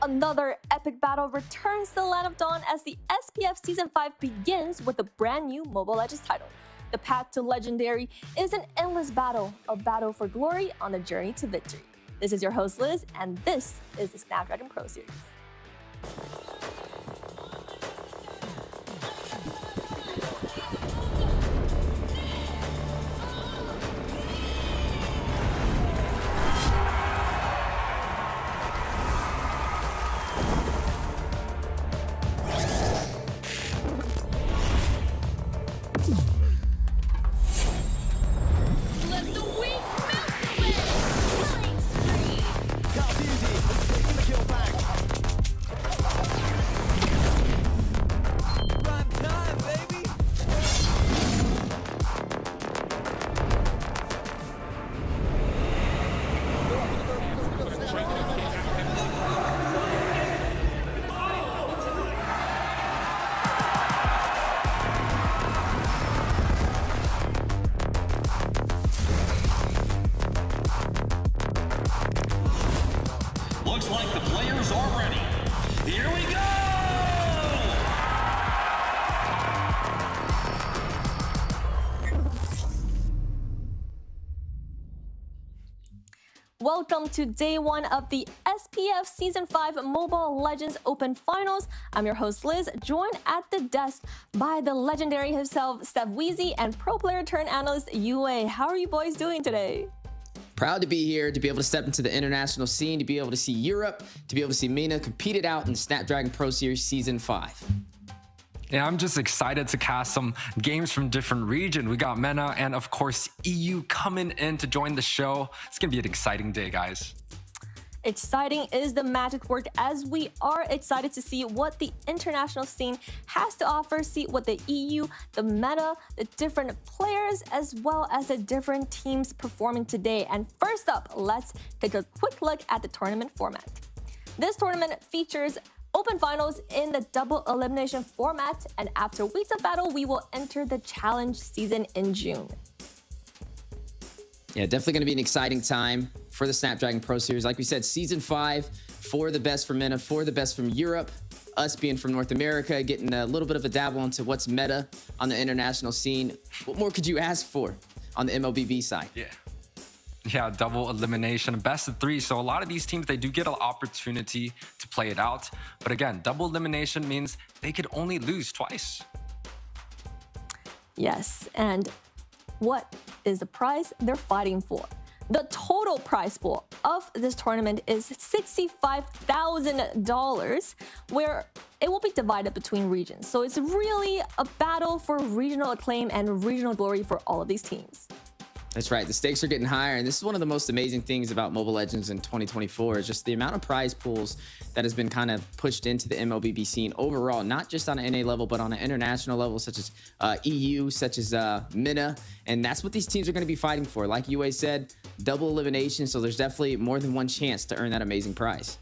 Another epic battle returns to the Land of Dawn as the SPF Season 5 begins with a brand new Mobile Legends title. The path to Legendary is an endless battle, a battle for glory on the journey to victory. This is your host Liz, and this is the Snapdragon Pro Series. Looks like the players are ready. Here we go! Welcome to day one of the SPF Season 5 Mobile Legends Open Finals. I'm your host Liz, joined at the desk by the legendary himself, Steph Weezy, and pro player turn analyst UA. How are you boys doing today? Proud to be here, to be able to step into the international scene, to be able to see Europe, to be able to see MENA compete it out in the Snapdragon Pro Series Season 5. Yeah, I'm just excited to cast some games from different regions. We got MENA and, of course, EU coming in to join the show. It's going to be an exciting day, guys. Exciting is the magic word, as we are excited to see what the international scene has to offer, see what the EU, the MENA, the different players, as well as the different teams performing today. And first up, let's take a quick look at the tournament format. This tournament features open finals in the double elimination format, and after weeks of battle, we will enter the challenge season in June. Yeah, definitely going to be an exciting time for the Snapdragon Pro Series. Like we said, Season 5, for the best from MENA, for the best from Europe, us being from North America, getting a little bit of a dabble into what's meta on the international scene. What more could you ask for on the MLBB side? Yeah, double elimination, best of 3. So a lot of these teams, they do get an opportunity to play it out. But again, double elimination means they could only lose twice. Yes, and what is the prize they're fighting for? The total prize pool of this tournament is $65,000, where it will be divided between regions. So it's really a battle for regional acclaim and regional glory for all of these teams. That's right. The stakes are getting higher, and this is one of the most amazing things about Mobile Legends in 2024 is just the amount of prize pools that has been kind of pushed into the MLBB scene overall, not just on an NA level, but on an international level, such as EU, such as MENA, and that's what these teams are going to be fighting for. Like UA said, double elimination, so there's definitely more than one chance to earn that amazing prize.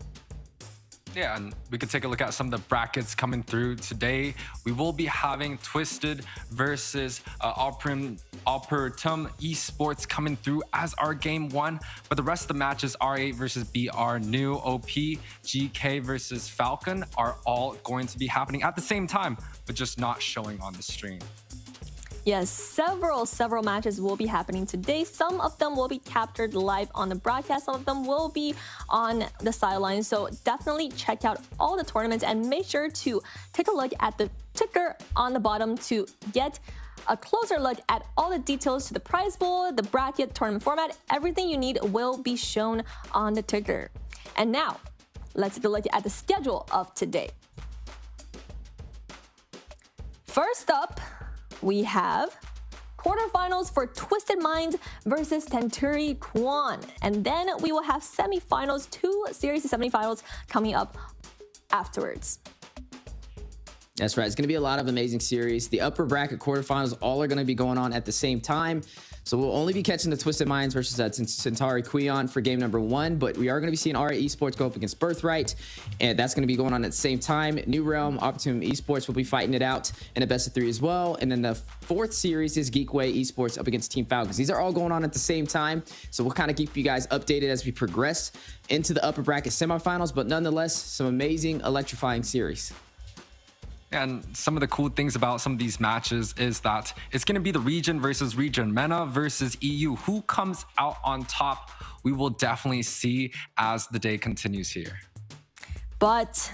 Yeah, and we could take a look at some of the brackets coming through today. We will be having Twisted versus Operatum Esports coming through as our game one. But the rest of the matches, R8 versus BR, New, OP, GK versus Falcon, are all going to be happening at the same time, but just not showing on the stream. Yes, several matches will be happening today. Some of them will be captured live on the broadcast. Some of them will be on the sidelines. So definitely check out all the tournaments and make sure to take a look at the ticker on the bottom to get a closer look at all the details to the prize pool, the bracket, tournament format. Everything you need will be shown on the ticker. And now, let's take a look at the schedule of today. First up, we have quarterfinals for Twisted Minds versus Tenturi Kwan. And then we will have semifinals, 2 series of semifinals coming up afterwards. That's right. It's going to be a lot of amazing series. The upper bracket quarterfinals all are going to be going on at the same time. So we'll only be catching the Twisted Minds versus Centauri Queon for game number 1, but we are going to be seeing RA Esports go up against Birthright, and that's going to be going on at the same time. New Realm, Optimum Esports will be fighting it out in a best of 3 as well. And then the 4th series is Geekway Esports up against Team Falcons. These are all going on at the same time, so we'll kind of keep you guys updated as we progress into the upper bracket semifinals, but nonetheless, some amazing, electrifying series. And some of the cool things about some of these matches is that it's going to be the region versus region, MENA versus EU. Who comes out on top, we will definitely see as the day continues here. But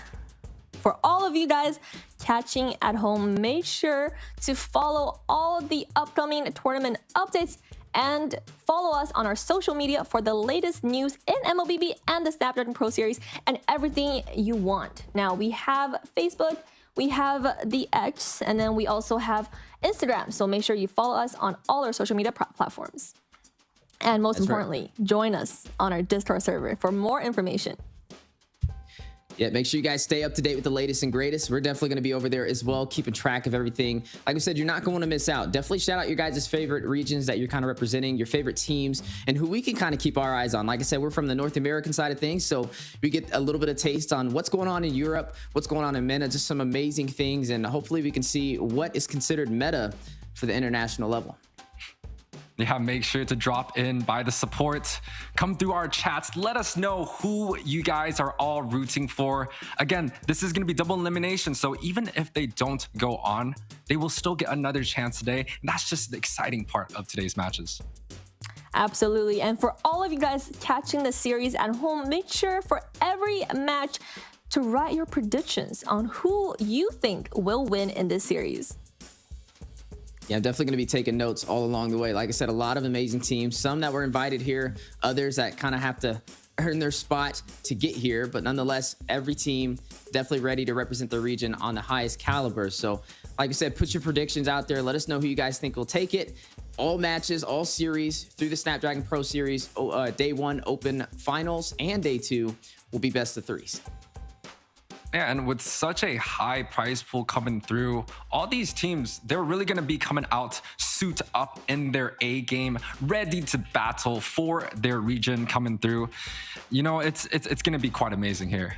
for all of you guys catching at home, make sure to follow all the upcoming tournament updates and follow us on our social media for the latest news in MLBB and the Snapdragon Pro Series and everything you want. Now, we have Facebook, we have the X, and then we also have Instagram. So make sure you follow us on all our social media platforms. And most importantly, join us on our Discord server for more information. Yeah, make sure you guys stay up to date with the latest and greatest. We're definitely going to be over there as well, keeping track of everything. Like we said, you're not going to miss out. Definitely shout out your guys' favorite regions that you're kind of representing, your favorite teams, and who we can kind of keep our eyes on. Like I said, we're from the North American side of things, so we get a little bit of taste on what's going on in Europe, what's going on in MENA, just some amazing things, and hopefully we can see what is considered meta for the international level. Yeah, make sure to drop in by the support. Come through our chats. Let us know who you guys are all rooting for. Again, this is going to be double elimination, so even if they don't go on, they will still get another chance today. And that's just the exciting part of today's matches. Absolutely. And for all of you guys catching the series at home, make sure for every match to write your predictions on who you think will win in this series. Yeah, I'm definitely going to be taking notes all along the way. Like I said, a lot of amazing teams, some that were invited here, others that kind of have to earn their spot to get here. But nonetheless, every team definitely ready to represent the region on the highest caliber. So like I said, put your predictions out there. Let us know who you guys think will take it. All matches, all series through the Snapdragon Pro Series, Day 1 Open Finals and Day 2 will be best of 3s. Yeah, and with such a high prize pool coming through, all these teams, they're really going to be coming out suit up in their A game, ready to battle for their region coming through. You know, it's going to be quite amazing here.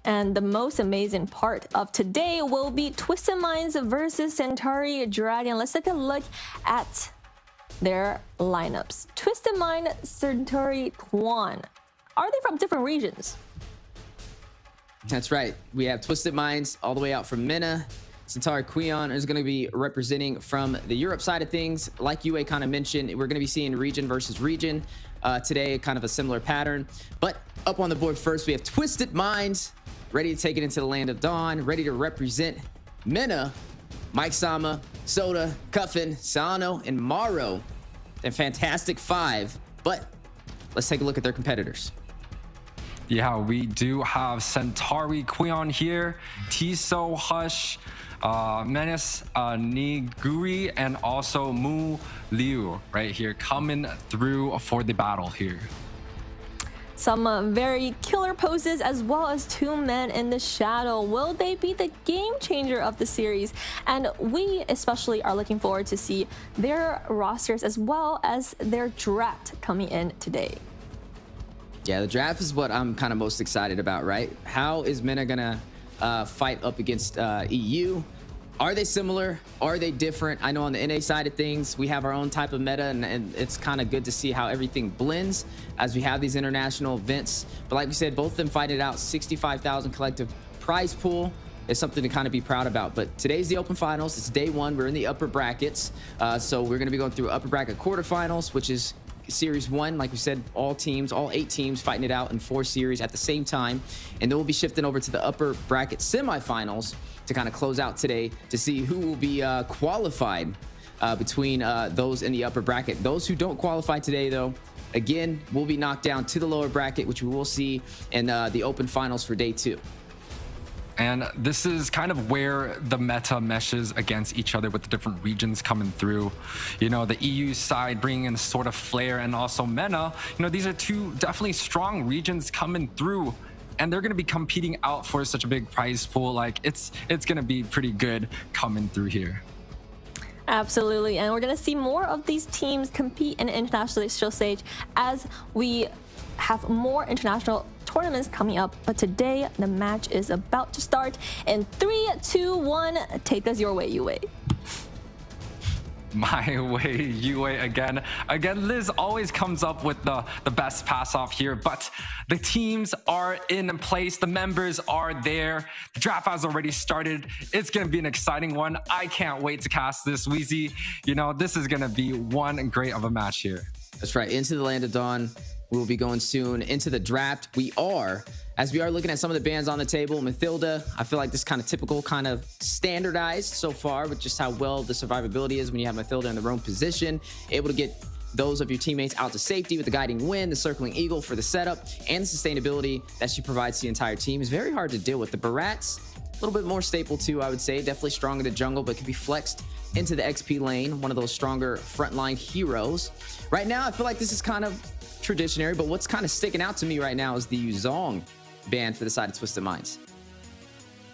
And the most amazing part of today will be Twisted Minds versus Centauri Dragon. Let's take a look at their lineups. Twisted Mind, Centauri Queon. Are they from different regions? That's right. We have Twisted Minds all the way out from MENA. Centauri Queon is going to be representing from the Europe side of things. Like Yue kind of mentioned, we're going to be seeing region versus region today, kind of a similar pattern. But up on the board first, we have Twisted Minds, ready to take it into the land of dawn, ready to represent MENA. Mike Sama, Soda, Cuffin, Sano, and Maro. A fantastic 5. But let's take a look at their competitors. Yeah, we do have Centauri Queon here, Tiso, Hush, Menace, Niguri, and also Mu Liu right here coming through for the battle here. Some very killer poses as well as 2 men in the shadow. Will they be the game changer of the series? And we especially are looking forward to see their rosters as well as their draft coming in today. Yeah, the draft is what I'm kind of most excited about, right? How is MENA gonna fight up against EU? Are they similar? Are they different? I know on the NA side of things, we have our own type of meta, and it's kind of good to see how everything blends as we have these international events. But like we said, both of them fight it out. 65,000 collective prize pool is something to kind of be proud about. But today's the Open Finals. It's Day 1. We're in the upper brackets. So we're going to be going through upper bracket quarterfinals, which is Series 1, like we said, all teams, all 8 teams fighting it out in 4 series at the same time. And then we'll be shifting over to the upper bracket semifinals to kind of close out today to see who will be qualified between those in the upper bracket. Those who don't qualify today, though, again, will be knocked down to the lower bracket, which we will see in the Open Finals for Day 2. And this is kind of where the meta meshes against each other with the different regions coming through. You know, the EU side bringing in a sort of flair, and also MENA. You know, these are 2 definitely strong regions coming through. and they're going to be competing out for such a big prize pool. Like it's going to be pretty good coming through here. Absolutely, and we're going to see more of these teams compete in international stage as we have more international tournaments coming up. But today, the match is about to start in 3, 2, 1. Take us your way, Yue. My way, Yue again. Liz always comes up with the best pass off here, but the teams are in place. The members are there. The draft has already started. It's going to be an exciting one. I can't wait to cast this, Weezy. You know, this is going to be one great of a match here. That's right. Into the Land of Dawn. We will be going soon into the draft. As we are looking at some of the bands on the table, Mathilda, I feel like this kind of typical, kind of standardized so far with just how well the survivability is when you have Mathilda in the roam position, able to get those of your teammates out to safety with the guiding wind, the circling eagle for the setup, and the sustainability that she provides to the entire team is very hard to deal with. The Barats, a little bit more staple too, I would say. Definitely strong in the jungle, but can be flexed into the XP lane, one of those stronger frontline heroes. Right now, I feel like this is kind of traditionary, but what's kind of sticking out to me right now is the Yuzong ban for the side of Twisted Minds.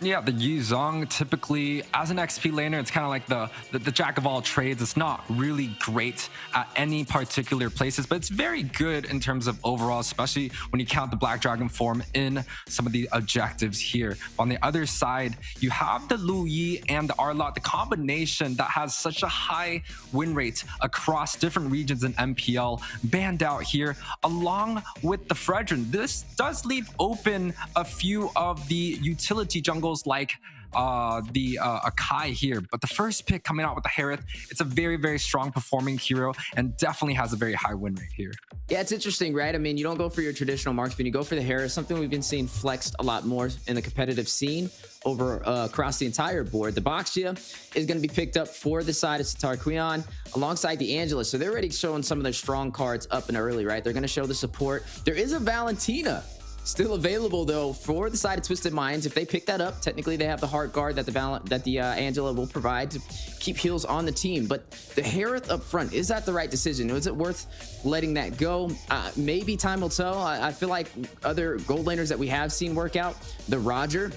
Yeah, the Yuzong typically, as an XP laner, it's kind of like the jack of all trades. It's not really great at any particular places, but it's very good in terms of overall, especially when you count the Black Dragon form in some of the objectives here. On the other side, you have the Lu Yi and the Arlot, the combination that has such a high win rate across different regions in MPL, banned out here, along with the Fredrin. This does leave open a few of the utility jungles like the Akai here, but the first pick coming out with the Harith, it's a very, very strong performing hero and definitely has a very high win rate here. Yeah, it's interesting, right? I mean, you don't go for your traditional marksman, you go for the Harith, something we've been seeing flexed a lot more in the competitive scene over across the entire board. The Boxia is going to be picked up for the side of Sitar Quion alongside the Angela, so they're already showing some of their strong cards up and early, right? They're going to show the support. There is a Valentina still available though for the side of Twisted Minds. If they pick that up, technically they have the heart guard that the Angela will provide to keep heals on the team. But the Harith up front, is that the right decision? Is it worth letting that go? Maybe time will tell. I feel like other gold laners that we have seen work out, the Roger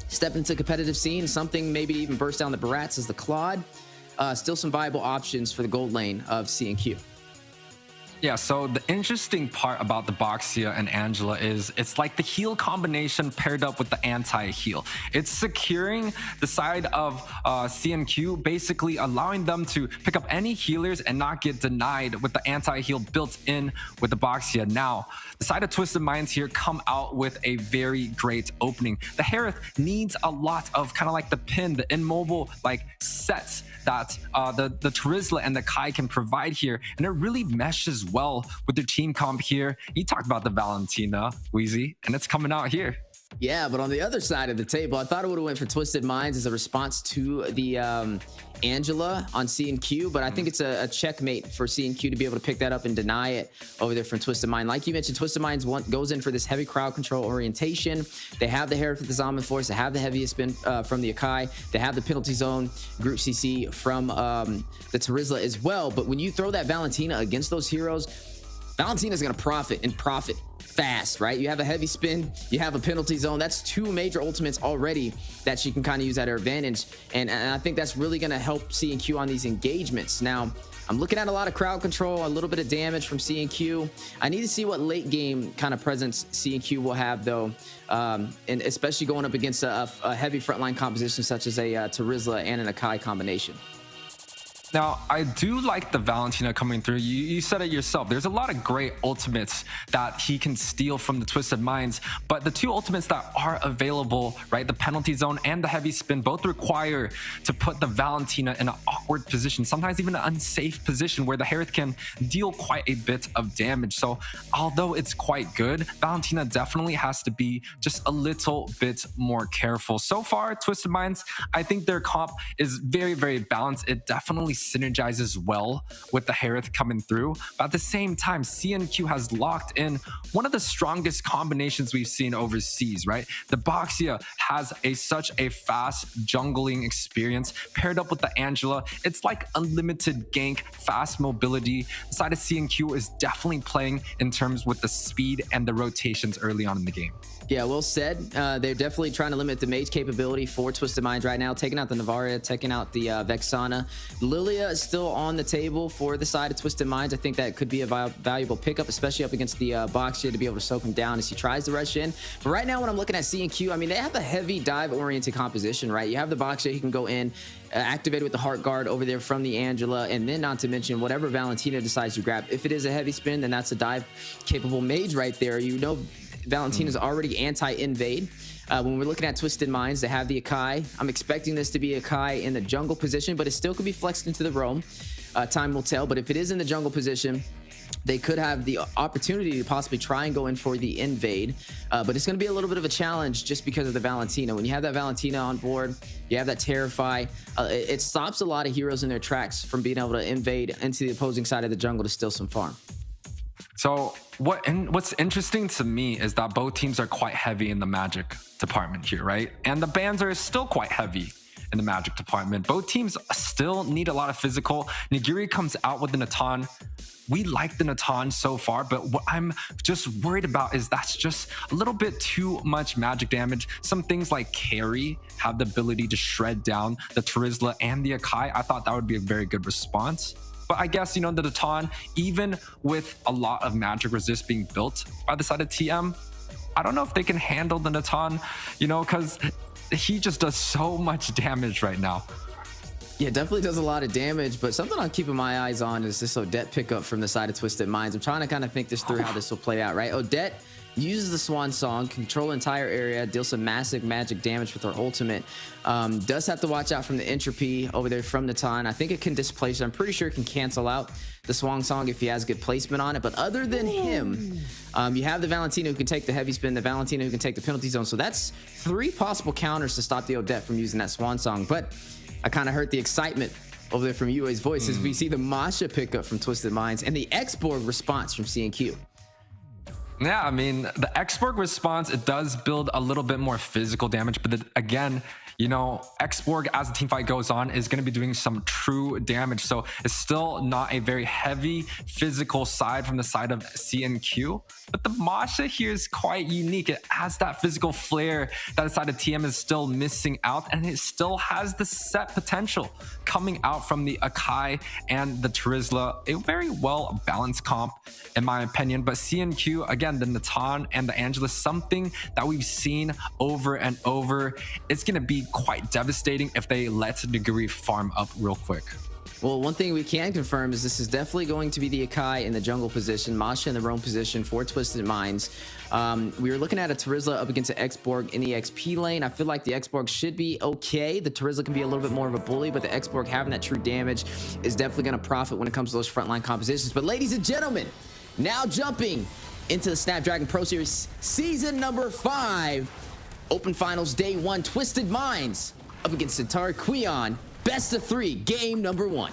step into competitive scene, something maybe even burst down the Barats as the Claude. Still some viable options for the gold lane of C&Q. Yeah, so the interesting part about the Boxia and Angela is it's like the heal combination paired up with the anti-heal. It's securing the side of C&Q, basically allowing them to pick up any healers and not get denied with the anti-heal built in with the Boxia. Now, the side of Twisted Minds here come out with a very great opening. The Harith needs a lot of kind of like the pin, the immobile like sets that the Terizla and the Kai can provide here, and it really meshes well with their team comp here. You talked about the Valentina, Wheezy, and it's coming out here. Yeah, but on the other side of the table, I thought it would have went for Twisted Minds as a response to the Angela on C&Q, but I think it's a checkmate for C&Q to be able to pick that up and deny it over there from Twisted Mind. Like you mentioned, Twisted Minds goes in for this heavy crowd control orientation. They have the Harith with the Zombie Force. They have the heaviest spin from the Akai. They have the penalty zone group CC from the Terizla as well. But when you throw that Valentina against those heroes, Valentina's going to profit fast, right? You have a heavy spin, you have a penalty zone. That's two major ultimates already that she can kind of use at her advantage. And I think that's really going to help C&Q on these engagements. Now, I'm looking at a lot of crowd control, a little bit of damage from C&Q. I need to see what late game kind of presence C&Q will have though. And especially going up against a heavy frontline composition such as a Terizla and an Akai combination. Now, I do like the Valentina coming through. You said it yourself. There's a lot of great ultimates that he can steal from the Twisted Minds, but the two ultimates that are available, right, the penalty zone and the heavy spin, both require to put the Valentina in an awkward position, sometimes even an unsafe position where the Harith can deal quite a bit of damage. So although it's quite good, Valentina definitely has to be just a little bit more careful. So far, Twisted Minds, I think their comp is very, very balanced. It definitely synergizes well with the Harith coming through. But at the same time, CNQ has locked in one of the strongest combinations we've seen overseas, right? The Boxia has such a fast jungling experience paired up with the Angela. It's like unlimited gank, fast mobility. The side of CNQ is definitely playing in terms with the speed and the rotations early on in the game. Yeah, well said. They're definitely trying to limit the mage capability for Twisted Minds right now, taking out the Navaria, taking out the Vexana. Lilia is still on the table for the side of Twisted Minds. I think that could be a valuable pickup, especially up against the Boxia, to be able to soak him down as he tries to rush in. But right now, when I'm looking at C&Q, I mean, they have a heavy dive-oriented composition, right? You have the Boxia, he can go in, activated with the Heart Guard over there from the Angela, and then not to mention whatever Valentina decides to grab. If it is a heavy spin, then that's a dive-capable mage right there. You know, Valentina's already anti-invade. When we're looking at Twisted Minds, they have the Akai. I'm expecting this to be Akai in the jungle position, but it still could be flexed into the roam. Time will tell. But if it is in the jungle position, they could have the opportunity to possibly try and go in for the invade. But it's going to be a little bit of a challenge just because of the Valentina. When you have that Valentina on board, you have that Terrify. It stops a lot of heroes in their tracks from being able to invade into the opposing side of the jungle to steal some farm. So what's interesting to me is that both teams are quite heavy in the magic department here, right? And the bans are still quite heavy in the magic department. Both teams still need a lot of physical. Nigiri comes out with the Natan. We like the Natan so far, but what I'm just worried about is that's just a little bit too much magic damage. Some things like Carry have the ability to shred down the Terizla and the Akai. I thought that would be a very good response. But I guess, you know, the Natan, even with a lot of magic resist being built by the side of TM, I don't know if they can handle the Natan, you know, because he just does so much damage right now. Yeah, definitely does a lot of damage, but something I'm keeping my eyes on is this Odette pickup from the side of Twisted Minds. I'm trying to kind of think this through how this will play out, right? Odette uses the Swan Song, control entire area, deal some massive magic damage with her ultimate. Does have to watch out from the entropy over there from Natan. I think it can displace it. I'm pretty sure it can cancel out the Swan Song if he has good placement on it. But other than him, you have the Valentina who can take the heavy spin, the Valentina who can take the penalty zone. So that's 3 possible counters to stop the Odette from using that Swan Song. But I kind of heard the excitement over there from UA's voice as we see the Masha pickup from Twisted Minds and the X-Borg response from C&Q. Yeah, I mean, the X-Borg response, it does build a little bit more physical damage, but again, you know, X-Borg as the team fight goes on is going to be doing some true damage. So it's still not a very heavy physical side from the side of CNQ. But the Masha here is quite unique. It has that physical flair that the side of TM is still missing out, and it still has the set potential coming out from the Akai and the Terizla. A very well balanced comp, in my opinion. But CNQ, again, the Natan and the Angela, something that we've seen over and over. It's going to be quite devastating if they let Nigiri farm up real quick. Well, one thing we can confirm is this is definitely going to be the Akai in the jungle position, Masha in the roam position for Twisted Minds. We were looking at a Terizla up against an X-Borg in the XP lane. I feel like the X-Borg should be okay. The Terizla can be a little bit more of a bully, but the X-Borg having that true damage is definitely going to profit when it comes to those frontline compositions. But ladies and gentlemen, now jumping into the Snapdragon Pro Series Season number 5, Open Finals Day 1, Twisted Minds up against Centauri Queon. Best of 3, game number 1.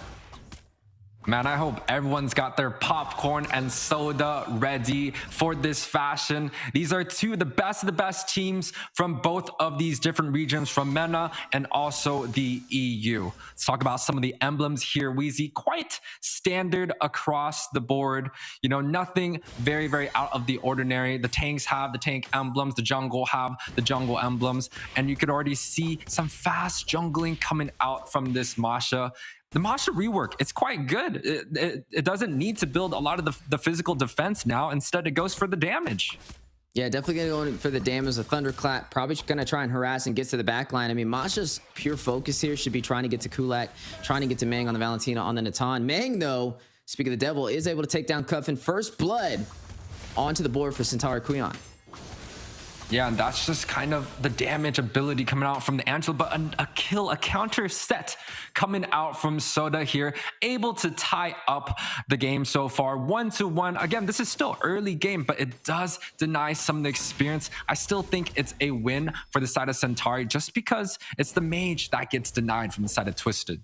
Man, I hope everyone's got their popcorn and soda ready for this fashion. These are 2 of the best teams from both of these different regions, from MENA and also the EU. Let's talk about some of the emblems here. Weezy, quite standard across the board. You know, nothing very out of the ordinary. The tanks have the tank emblems, the jungle have the jungle emblems, and you could already see some fast jungling coming out from this Masha. The Masha rework, it's quite good. It doesn't need to build a lot of the physical defense now. Instead, it goes for the damage. Yeah, definitely going to go for the damage. A Thunderclap, probably going to try and harass and get to the back line. I mean, Masha's pure focus here should be trying to get to Kulak, trying to get to Mang on the Valentina on the Natan. Mang, though, speaking of the devil, is able to take down Cuffin. First blood onto the board for Centauri Queon. Yeah, and that's just kind of the damage ability coming out from the Angela, but a counter set coming out from Soda here, able to tie up the game so far, 1-1. Again, this is still early game, but it does deny some of the experience. I still think it's a win for the side of Centauri, just because it's the mage that gets denied from the side of Twisted.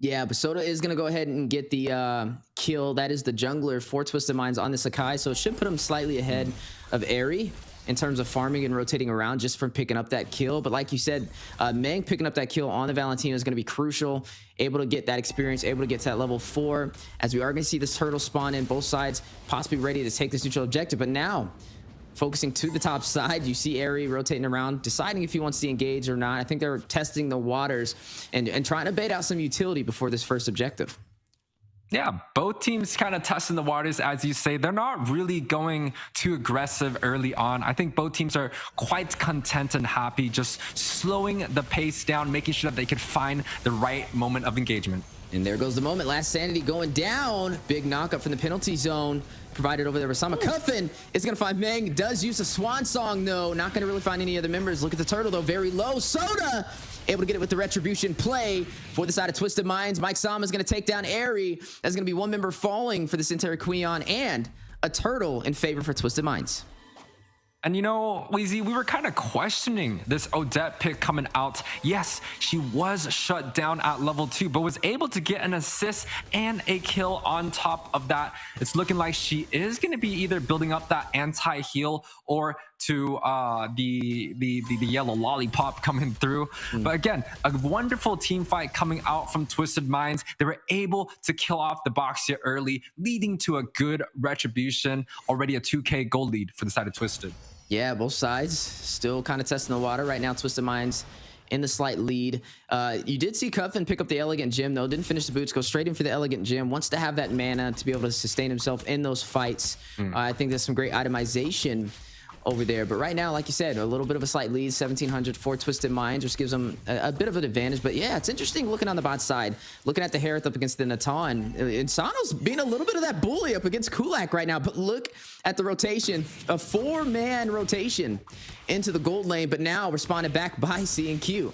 Yeah, but Soda is going to go ahead and get the kill. That is the jungler for Twisted Minds on the Sakai. So it should put him slightly ahead of Airy in terms of farming and rotating around just from picking up that kill. But like you said, Meng picking up that kill on the Valentina is going to be crucial. Able to get that experience, able to get to that level 4. As we are going to see this turtle spawn in, both sides possibly ready to take this neutral objective. But now, focusing to the top side, you see Airy rotating around, deciding if he wants to engage or not. I think they're testing the waters and trying to bait out some utility before this first objective. Yeah, both teams kind of testing the waters, as you say. They're not really going too aggressive early on. I think both teams are quite content and happy, just slowing the pace down, making sure that they could find the right moment of engagement. And there goes the moment. Last Sanity going down. Big knockup from the penalty zone. Provided over there with Sama. Cuffin is going to find Meng. Does use a swan song, though. Not going to really find any other members. Look at the turtle, though. Very low. Soda able to get it with the retribution play for the side of Twisted Minds. Mike Sama is going to take down Airy. That's going to be one member falling for the Centauri Queon and a turtle in favor for Twisted Minds. And you know, Weezy, we were kind of questioning this Odette pick coming out. Yes, she was shut down at level 2, but was able to get an assist and a kill on top of that. It's looking like she is going to be either building up that anti-heal or to the yellow lollipop coming through. But again, a wonderful team fight coming out from Twisted Minds. They were able to kill off the Boxia early, leading to a good retribution. Already a 2K gold lead for the side of Twisted. Yeah, both sides still kind of testing the water right now. Twisted Minds in the slight lead. You did see Cuffin pick up the Elegant Gem, though. Didn't finish the boots, go straight in for the Elegant Gem. Wants to have that mana to be able to sustain himself in those fights. I think there's some great itemization over there. But right now, like you said, a little bit of a slight lead, 1,700 for Twisted Minds, which gives them a bit of an advantage. But yeah, it's interesting looking on the bot side, looking at the Harith up against the Natan. Insano's being a little bit of that bully up against Kulak right now. But look at the rotation, a 4-man rotation into the gold lane, but now responded back by C&Q.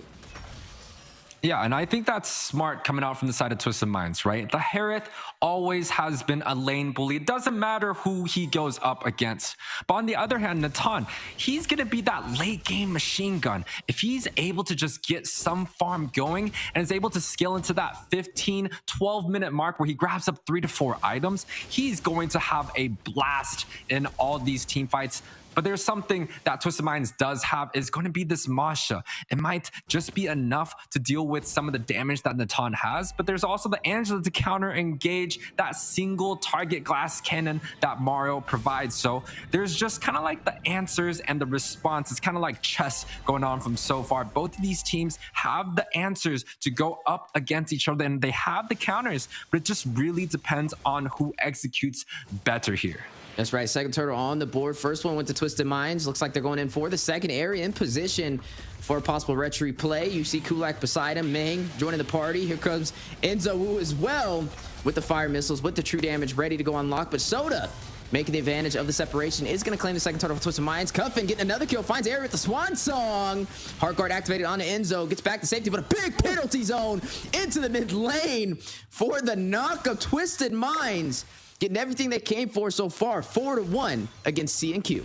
Yeah, and I think that's smart coming out from the side of Twisted Minds, right? The Harith always has been a lane bully. It doesn't matter who he goes up against. But on the other hand, Natan, he's going to be that late game machine gun. If he's able to just get some farm going and is able to scale into that 15, 12-minute mark where he grabs up 3 to 4 items, he's going to have a blast in all these team fights. But there's something that Twisted Minds does have is going to be this Masha. It might just be enough to deal with some of the damage that Natan has, but there's also the Angela to counter engage that single target glass cannon that Mario provides. So there's just kind of like the answers and the response. It's kind of like chess going on from so far. Both of these teams have the answers to go up against each other, and they have the counters, but it just really depends on who executes better here. That's right. Second turtle on the board. First one went to Twisted Minds. Looks like they're going in for the second area in position for a possible retry play. You see Kulak beside him. Meng joining the party. Here comes Enzo Wu as well with the fire missiles, with the true damage ready to go unlock. But Soda making the advantage of the separation is going to claim the second turtle for Twisted Minds. Cuffin getting another kill. Finds area with the Swan Song. Heart Guard activated onto Enzo. Gets back to safety, but a big penalty zone into the mid lane for the knock of Twisted Minds. Getting everything they came for so far, 4-1 against C&Q.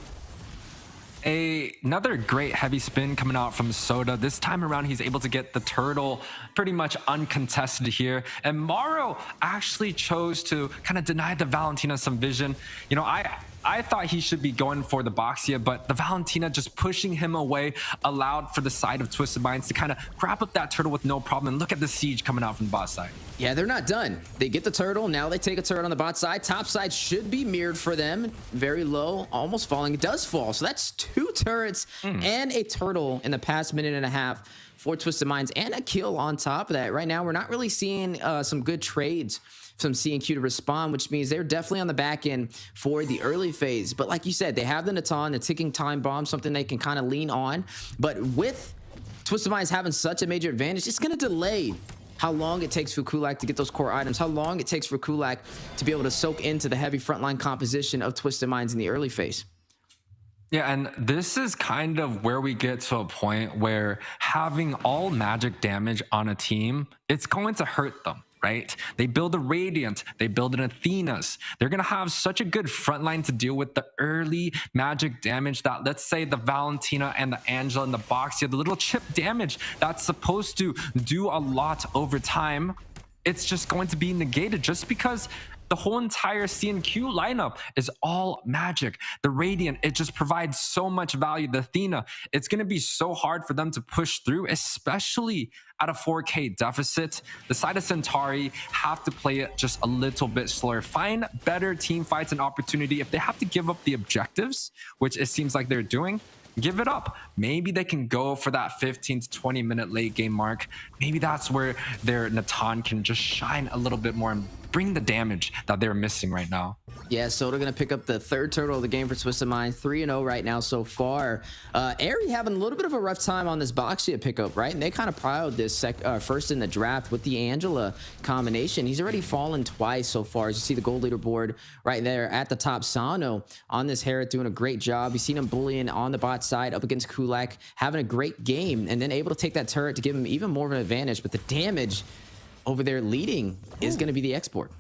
Another great heavy spin coming out from Soda. This time around, he's able to get the turtle pretty much uncontested here. And Mauro actually chose to kind of deny the Valentina some vision. You know, I thought he should be going for the Boxia, but the Valentina just pushing him away allowed for the side of Twisted Minds to kind of grab up that turtle with no problem. And look at the siege coming out from the bot side. Yeah, they're not done. They get the turtle. Now they take a turret on the bot side. Top side should be mirrored for them. Very low, almost falling. It does fall. So that's 2 turrets and a turtle in the past minute and a half for Twisted Minds, and a kill on top of that. Right now, we're not really seeing some good trades from C&Q to respond, which means they're definitely on the back end for the early phase. But like you said, they have the Natan, the ticking time bomb, something they can kind of lean on. But with Twisted Minds having such a major advantage, it's going to delay how long it takes for Kulak to get those core items, how long it takes for Kulak to be able to soak into the heavy frontline composition of Twisted Minds in the early phase. Yeah, and this is kind of where we get to a point where having all magic damage on a team, it's going to hurt them. Right? They build a Radiant, they build an Athena's. They're going to have such a good front line to deal with the early magic damage that, let's say, the Valentina and the Angela and the Boxia, the little chip damage that's supposed to do a lot over time. it's just going to be negated just because the whole entire CNQ lineup is all magic. The Radiant, it just provides so much value. The Athena, it's going to be so hard for them to push through, especially at a 4K deficit. The side of Centauri have to play it just a little bit slower, find better team fights and opportunity. If they have to give up the objectives, which it seems like they're doing, give it up. Maybe they can go for that 15 to 20 minute late game mark. Maybe that's where their Natan can just shine a little bit more and bring the damage that they're missing right now. Yeah, so they're going to pick up the third turtle of the game for Twisted Minds, 3-0 right now so far. Airy having a little bit of a rough time on this Boxia pickup, right? And they kind of piled this first in the draft with the Angela combination. He's already fallen twice so far. As you see the gold leaderboard right there at the top. Sano on this Herod doing a great job. You've seen him bullying on the bot side up against Kulak, having a great game, and then able to take that turret to give him even more of an advantage. But the damage over there leading is going to be the export.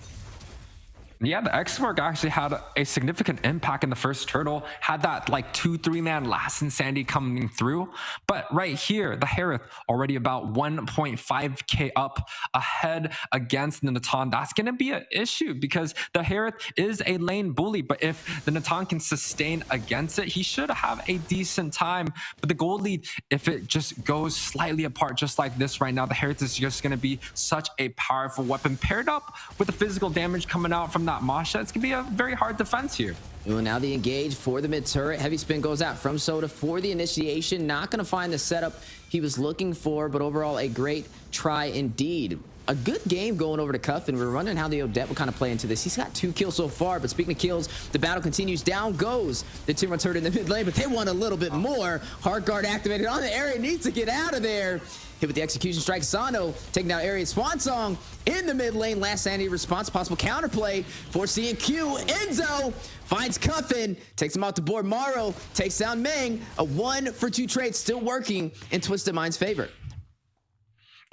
Yeah, the X-Work actually had a significant impact in the first turtle, had that like 2-3 man last insanity coming through. But right here, the Harith already about 1.5k up ahead against the Natan. That's going to be an issue because the Harith is a lane bully, but if the Natan can sustain against it, he should have a decent time. But the gold lead, if it just goes slightly apart just like this right now, the Harith is just going to be such a powerful weapon paired up with the physical damage coming out from that Masha. It's gonna be a very hard defense here. Well, now the engage for the mid turret. Heavy spin goes out from Soda for the initiation. Not gonna find the setup he was looking for, but overall a great try indeed. A good game going over to Cuffin. We're wondering how the Odette will kind of play into this. He's got 2 kills so far, but speaking of kills, the battle continues. Down goes the Tier 1 turret in the mid lane, but they want a little bit more. Hard guard activated on the area, needs to get out of there. Hit with the execution strike. Sano taking down area. Swan Song in the mid lane. Last sanity response. Possible counterplay for CNQ. Enzo finds Cuffin. Takes him out the board. Morrow takes down Meng. A 1-for-2 trade still working in Twisted Mind's favor.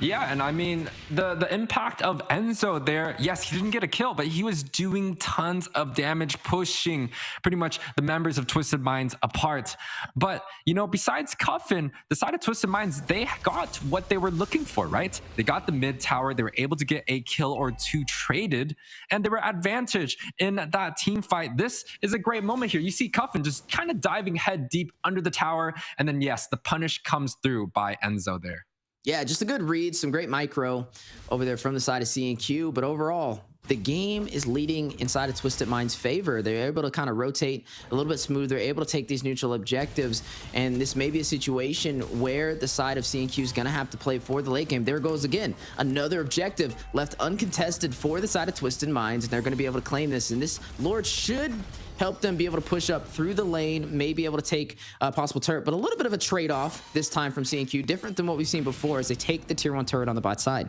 Yeah, and I mean, the impact of Enzo there, yes, he didn't get a kill, but he was doing tons of damage, pushing pretty much the members of Twisted Minds apart. But, you know, besides Cuffin, the side of Twisted Minds, they got what they were looking for, right? They got the mid tower, they were able to get a kill or 2 traded, and they were advantaged in that team fight. This is a great moment here. You see Cuffin just kind of diving head deep under the tower, and then yes, the punish comes through by Enzo there. Yeah, just a good read, some great micro over there from the side of CNQ, but overall, the game is leading inside of Twisted Mind's favor. They're able to kind of rotate a little bit smoother. They're able to take these neutral objectives, and this may be a situation where the side of CNQ is going to have to play for the late game. There goes again, another objective left uncontested for the side of Twisted Minds, and they're going to be able to claim this, and this Lord should help them be able to push up through the lane, may be able to take a possible turret, but a little bit of a trade-off this time from CNQ, different than what we've seen before as they take the tier 1 turret on the bot side.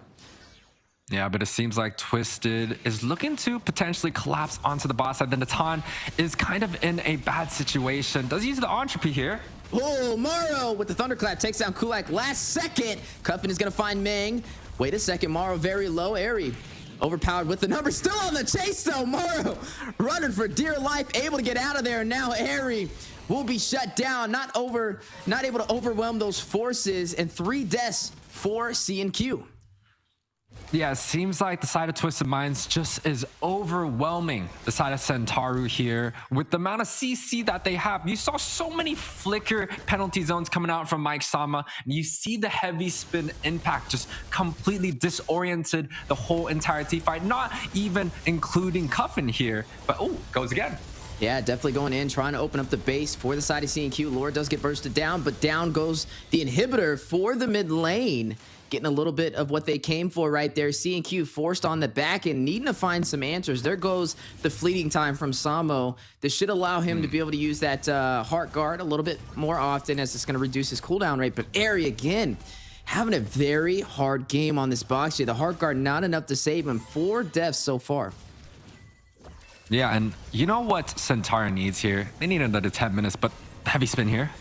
Yeah, but it seems like Twisted is looking to potentially collapse onto the bot side. The Natan is kind of in a bad situation. Does use the entropy here. Oh, Morrow with the thunderclap takes down Kulak last second. Cuffin is going to find Meng. Wait a second, Morrow very low. Airy overpowered with the number, still on the chase though. Morrow running for dear life, able to get out of there, and now Airy will be shut down, not able to overwhelm those forces, and 3 deaths for CNQ. Yeah, it seems like the side of Twisted Minds just is overwhelming the side of Centauru here with the amount of CC that they have. You saw so many flicker penalty zones coming out from Mike Sama, and you see the heavy spin impact just completely disoriented the whole entire team fight, not even including Cuffin here. But oh, goes again. Yeah, definitely going in, trying to open up the base for the side of CNQ. Lord does get bursted down, but down goes the inhibitor for the mid lane. Getting a little bit of what they came for right there. CNQ forced on the back end, needing to find some answers. There goes the fleeting time from Samo. This should allow him to be able to use that heart guard a little bit more often, as it's going to reduce his cooldown rate. But Airy again, having a very hard game on this box here. The heart guard not enough to save him. 4 deaths so far. Yeah, and you know what Centaur needs here? They need another 10 minutes, but heavy spin here.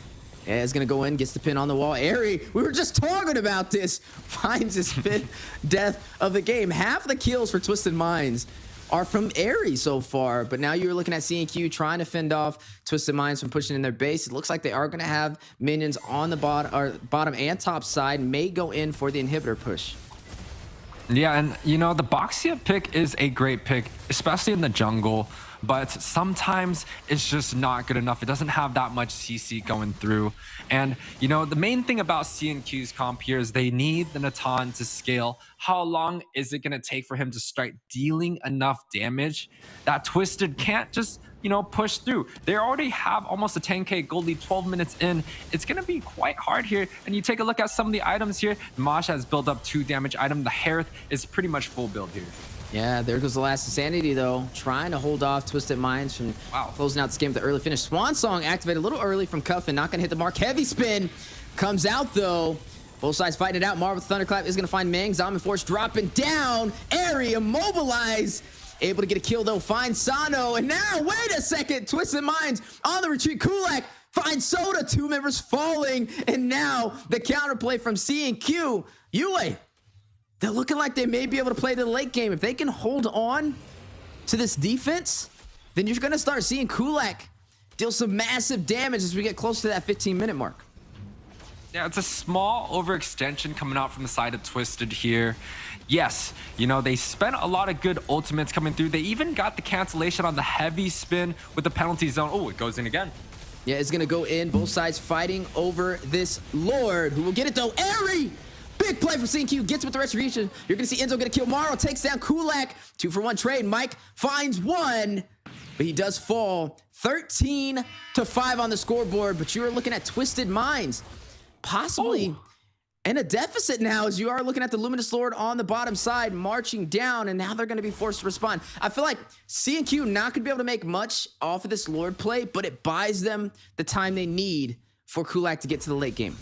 Yeah, it's going to go in, gets the pin on the wall. Airy, we were just talking about this, finds his 5th death of the game. Half the kills for Twisted Minds are from Airy so far, but now you're looking at CNQ trying to fend off Twisted Minds from pushing in their base. It looks like they are going to have minions on the bottom and top side, may go in for the inhibitor push. Yeah, and you know, the Boxia pick is a great pick, especially in the jungle, but sometimes it's just not good enough. It doesn't have that much CC going through. And you know, the main thing about C&Q's comp here is they need the Natan to scale. How long is it going to take for him to start dealing enough damage that Twisted can't just, you know, push through? They already have almost a 10k gold lead 12 minutes in. It's going to be quite hard here. And you take a look at some of the items here. Masha has built up 2 damage item. The Harith is pretty much full build here. Yeah, there goes the last Insanity, though. Trying to hold off Twisted Minds from closing out this game with the early finish. Swan Song activated a little early from Cuffin. Not going to hit the mark. Heavy spin comes out, though. Both sides fighting it out. Marvel Thunderclap is going to find Meng. Zombie Force dropping down. Area mobilized. Able to get a kill, though. Finds Sano. And now, wait a second. Twisted Minds on the retreat. Kulak finds Soda. 2 members falling. And now the counterplay from C&Q. Yue. They're looking like they may be able to play the late game. If they can hold on to this defense, then you're going to start seeing Kulak deal some massive damage as we get close to that 15-minute mark. Yeah, it's a small overextension coming out from the side of Twisted here. Yes, you know, they spent a lot of good ultimates coming through. They even got the cancellation on the heavy spin with the penalty zone. Oh, it goes in again. Yeah, it's going to go in. Both sides fighting over this Lord, who will get it, though. Airy! Big play from C&Q, gets with the retribution. You're going to see Enzo get a kill. Maro takes down Kulak. 2-for-1 trade. Mike finds 1, but he does fall. 13-5 on the scoreboard, but you are looking at Twisted Minds possibly in a deficit now, as you are looking at the Luminous Lord on the bottom side marching down, and now they're going to be forced to respond. I feel like C&Q not going to be able to make much off of this Lord play, but it buys them the time they need for Kulak to get to the late game.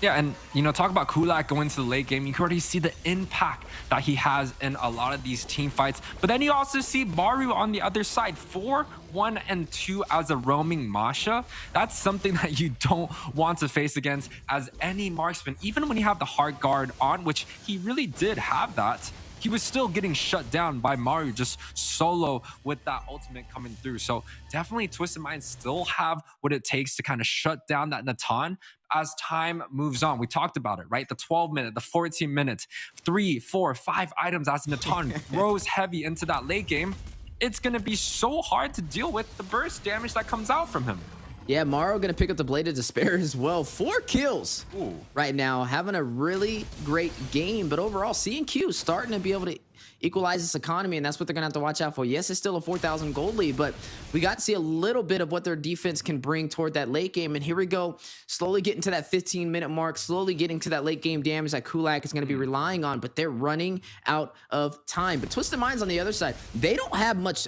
Yeah, and you know, talk about Kulak going to the late game. You can already see the impact that he has in a lot of these team fights. But then you also see Maru on the other side, 4, 1, and 2 as a roaming Masha. That's something that you don't want to face against as any marksman. Even when you have the hard guard on, which he really did have that, he was still getting shut down by Maru just solo with that ultimate coming through. So definitely Twisted Minds still have what it takes to kind of shut down that Natan as time moves on. We talked about it, right? The 12-minute, the 14-minute, 3, 4, 5 items as Natan grows heavy into that late game. It's going to be so hard to deal with the burst damage that comes out from him. Yeah, Maro going to pick up the Blade of Despair as well. 4 kills right now, having a really great game. But overall, C&Q starting to be able to equalize this economy, and that's what they're going to have to watch out for. Yes, it's still a 4,000 gold lead, but we got to see a little bit of what their defense can bring toward that late game. And here we go, slowly getting to that 15-minute mark, slowly getting to that late game damage that Kulak is going to be relying on, but they're running out of time. But Twisted Minds on the other side, they don't have much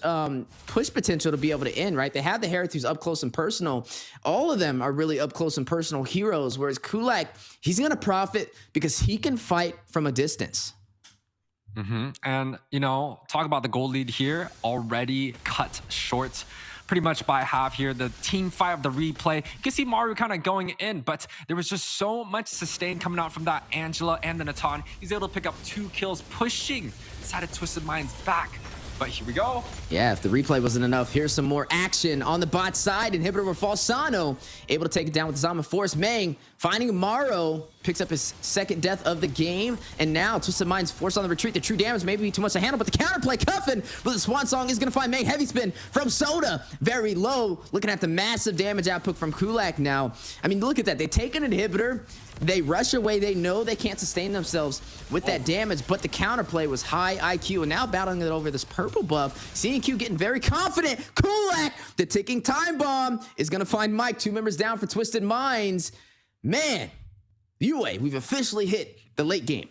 push potential to be able to end, right? They have the Harith who's up close and personal. All of them are really up close and personal heroes, whereas Kulak, he's going to profit because he can fight from a distance. And, you know, talk about the gold lead here, already cut short pretty much by half here. The team fight of the replay, you can see Maru kind of going in, but there was just so much sustain coming out from that Angela and the Natan. He's able to pick up 2 kills, pushing side of Twisted Minds back. But here we go. Yeah, if the replay wasn't enough, here's some more action on the bot side. Inhibitor will fall. Sano able to take it down with the Zama Force. Meng finding Maro, picks up his 2nd death of the game. And now Twisted Minds forced on the retreat. The true damage may be too much to handle, but the counterplay, Cuffin with the Swan Song is going to find Meng. Heavy spin from Soda. Very low. Looking at the massive damage output from Kulak now. I mean, look at that. They take an inhibitor. They rush away. They know they can't sustain themselves with that damage, but the counterplay was high IQ, and now battling it over this purple buff. C&Q getting very confident. Kulak, the ticking time bomb, is going to find Mike. 2 members down for Twisted Minds. Man, UA, we've officially hit the late game.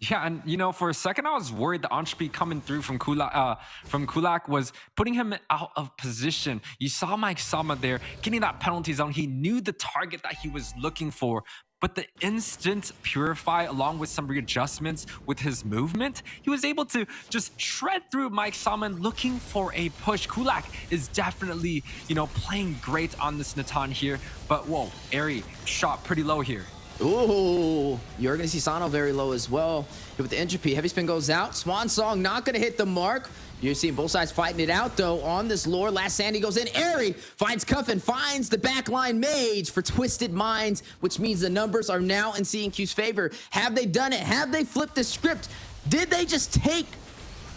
Yeah, and you know, for a second I was worried the on-speed coming through from Kulak was putting him out of position. You saw Mike Sama there getting that penalty zone. He knew the target that he was looking for, but the instant purify along with some readjustments with his movement, he was able to just shred through Mike Sama looking for a push. Kulak is definitely, you know, playing great on this Natan here, but whoa, Airy shot pretty low here. Ooh, you're going to see Sano very low as well. Hit with the entropy. Heavy spin goes out. Swan Song not going to hit the mark. You're seeing both sides fighting it out, though, on this lore. Last Sandy goes in. Airy finds Cuffin, finds the backline mage for Twisted Minds, which means the numbers are now in C&Q's favor. Have they done it? Have they flipped the script? Did they just take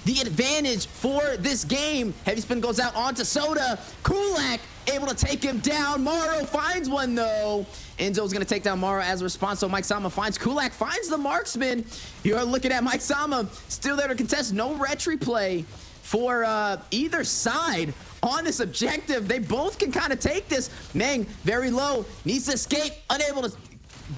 the advantage for this game? Heavy spin goes out onto Soda. Kulak able to take him down. Morrow finds one, though. Enzo's going to take down Morrow as a response. So Mike Sama finds Kulak, finds the marksman. You're looking at Mike Sama still there to contest. No retry play for either side on this objective. They both can kind of take this. Meng, very low, needs to escape, unable to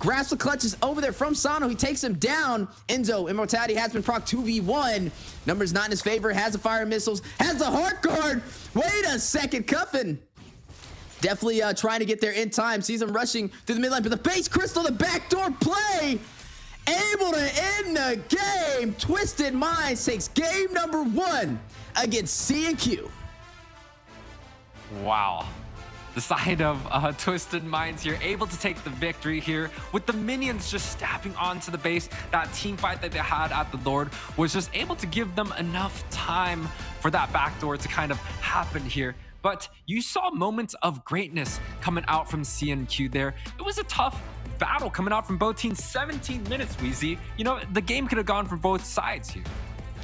grasp the clutches over there from Sano. He takes him down. Enzo, immortality has been proc 2v1. Numbers not in his favor, has the fire missiles, has the heart guard. Wait a second, Cuffin definitely trying to get there in time. Sees him rushing through the midline, but the base crystal, the backdoor play, able to end the game. Twisted Minds takes game number 1 against C&Q. Wow. The side of Twisted Minds here, able to take the victory here with the minions just stabbing onto the base. That team fight that they had at the Lord was just able to give them enough time for that backdoor to kind of happen here. But you saw moments of greatness coming out from C&Q there. It was a tough battle coming out from both teams. 17 minutes, Weezy. You know, the game could have gone from both sides here.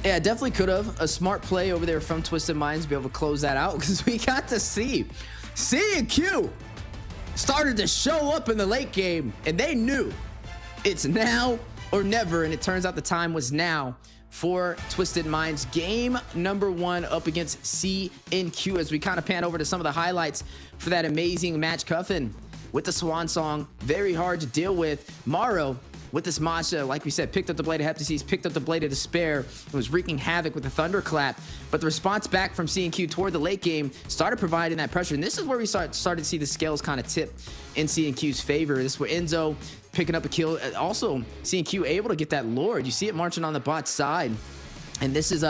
Yeah, definitely could have. A smart play over there from Twisted Minds to be able to close that out, because we got to see C&Q started to show up in the late game, and they knew it's now or never, and it turns out the time was now for Twisted Minds. Game number 1 up against C&Q, as we kind of pan over to some of the highlights for that amazing match. Cuffin with the Swan Song, very hard to deal with. Morrow with this Masha, like we said, picked up the Blade of Heptases, picked up the Blade of Despair, and was wreaking havoc with the Thunderclap. But the response back from C&Q toward the late game started providing that pressure. And this is where we started to see the scales kind of tip in C&Q's favor. This is where Enzo picking up a kill. Also, C&Q able to get that Lord. You see it marching on the bot side. And this is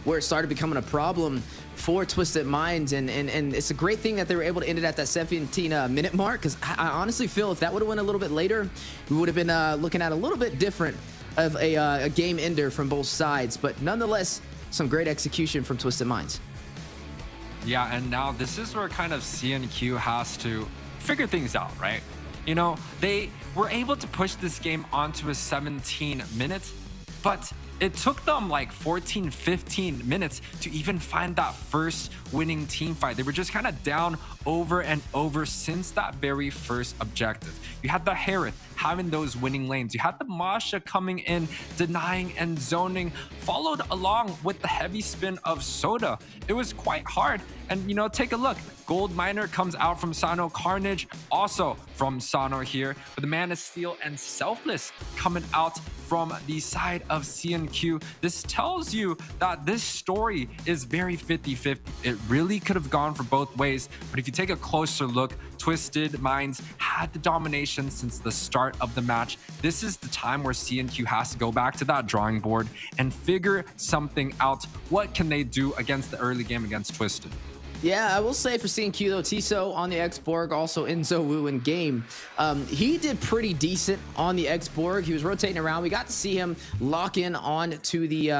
where it started becoming a problem for Twisted Minds, and it's a great thing that they were able to end it at that 17-minute mark, because I honestly feel if that would have went a little bit later, we would have been looking at a little bit different of a game ender from both sides. But nonetheless, some great execution from Twisted Minds. Yeah, and now this is where kind of C&Q has to figure things out, right? You know, they were able to push this game onto a 17 minutes, but it took them like 14, 15 minutes to even find that first winning team fight. They were just kind of down over and over since that very first objective. You had the Harith having those winning lanes. You had the Masha coming in, denying and zoning, followed along with the heavy spin of Soda. It was quite hard. And, you know, take a look. Gold Miner comes out from Sano. Carnage also from Sano here. With the Man of Steel and Selfless coming out from the side of C&Q. This tells you that this story is very 50-50. It really could have gone for both ways. But if you take a closer look, Twisted Minds had the domination since the start of the match. This is the time where C&Q has to go back to that drawing board and figure something out. What can they do against the early game against Twisted? Yeah, I will say for C&Q though, Tiso on the X-Borg, also Enzo Wu in game. He did pretty decent on the X-Borg. He was rotating around. We got to see him lock in on to the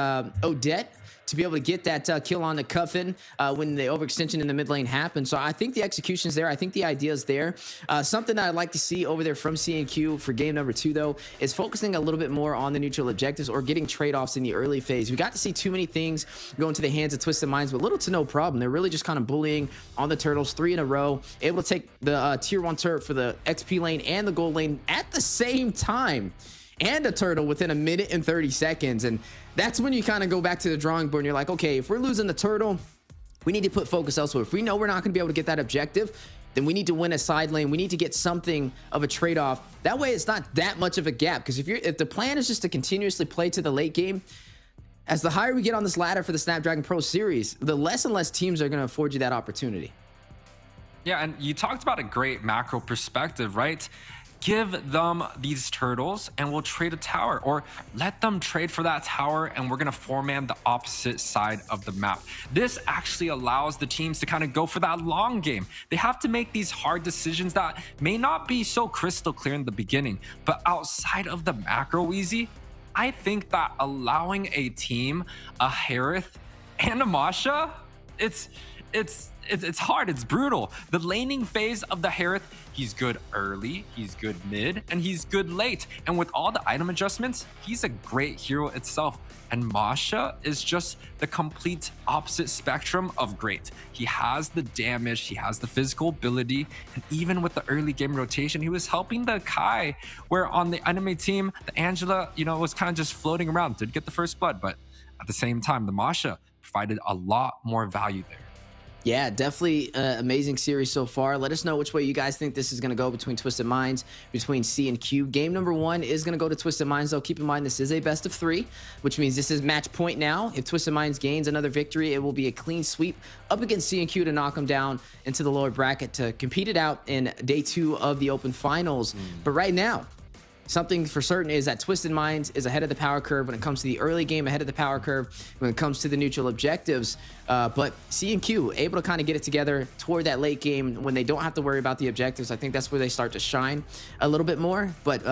Odette to be able to get that kill on the Cuffin when the overextension in the mid lane happened. So I think the execution's there. I think the idea's there. Something that I'd like to see over there from C&Q for game number 2, though, is focusing a little bit more on the neutral objectives or getting trade-offs in the early phase. We got to see too many things go into the hands of Twisted Minds, but little to no problem. They're really just kind of bullying on the Turtles 3 in a row, able to take the tier 1 turret for the XP lane and the gold lane at the same time, and a turtle within 1 minute and 30 seconds. And that's when you kind of go back to the drawing board and you're like, okay, if we're losing the turtle, we need to put focus elsewhere. If we know we're not going to be able to get that objective, then we need to win a side lane. We need to get something of a trade-off. That way it's not that much of a gap, because if the plan is just to continuously play to the late game, as the higher we get on this ladder for the Snapdragon Pro Series, the less and less teams are going to afford you that opportunity. Yeah, and you talked about a great macro perspective, right? give them these turtles and we'll trade a tower, or let them trade for that tower and we're going to four-man the opposite side of the map. This actually allows the teams to kind of go for that long game. They have to make these hard decisions that may not be so crystal clear in the beginning, but outside of the macro easy, I think that allowing a team, a Harith and a Masha, it's hard, it's brutal. The laning phase of the Harith, he's good early, he's good mid, and he's good late. And with all the item adjustments, he's a great hero itself. And Masha is just the complete opposite spectrum of great. He has the damage, he has the physical ability, and even with the early game rotation, he was helping the Kai, where on the enemy team, the Angela, was kind of just floating around, did get the first blood, but at the same time, the Masha provided a lot more value there. Yeah, definitely amazing series so far. Let us know which way you guys think this is going to go between Twisted Minds, between C and Q. Game number 1 is going to go to Twisted Minds, though. Keep in mind, this is a best of 3, which means this is match point now. If Twisted Minds gains another victory, it will be a clean sweep up against C and Q to knock them down into the lower bracket to compete it out in day 2 of the Open Finals. But right now, something for certain is that Twisted Minds is ahead of the power curve when it comes to the early game, ahead of the power curve when it comes to the neutral objectives. But C and Q able to kind of get it together toward that late game when they don't have to worry about the objectives. I think that's where they start to shine a little bit more. But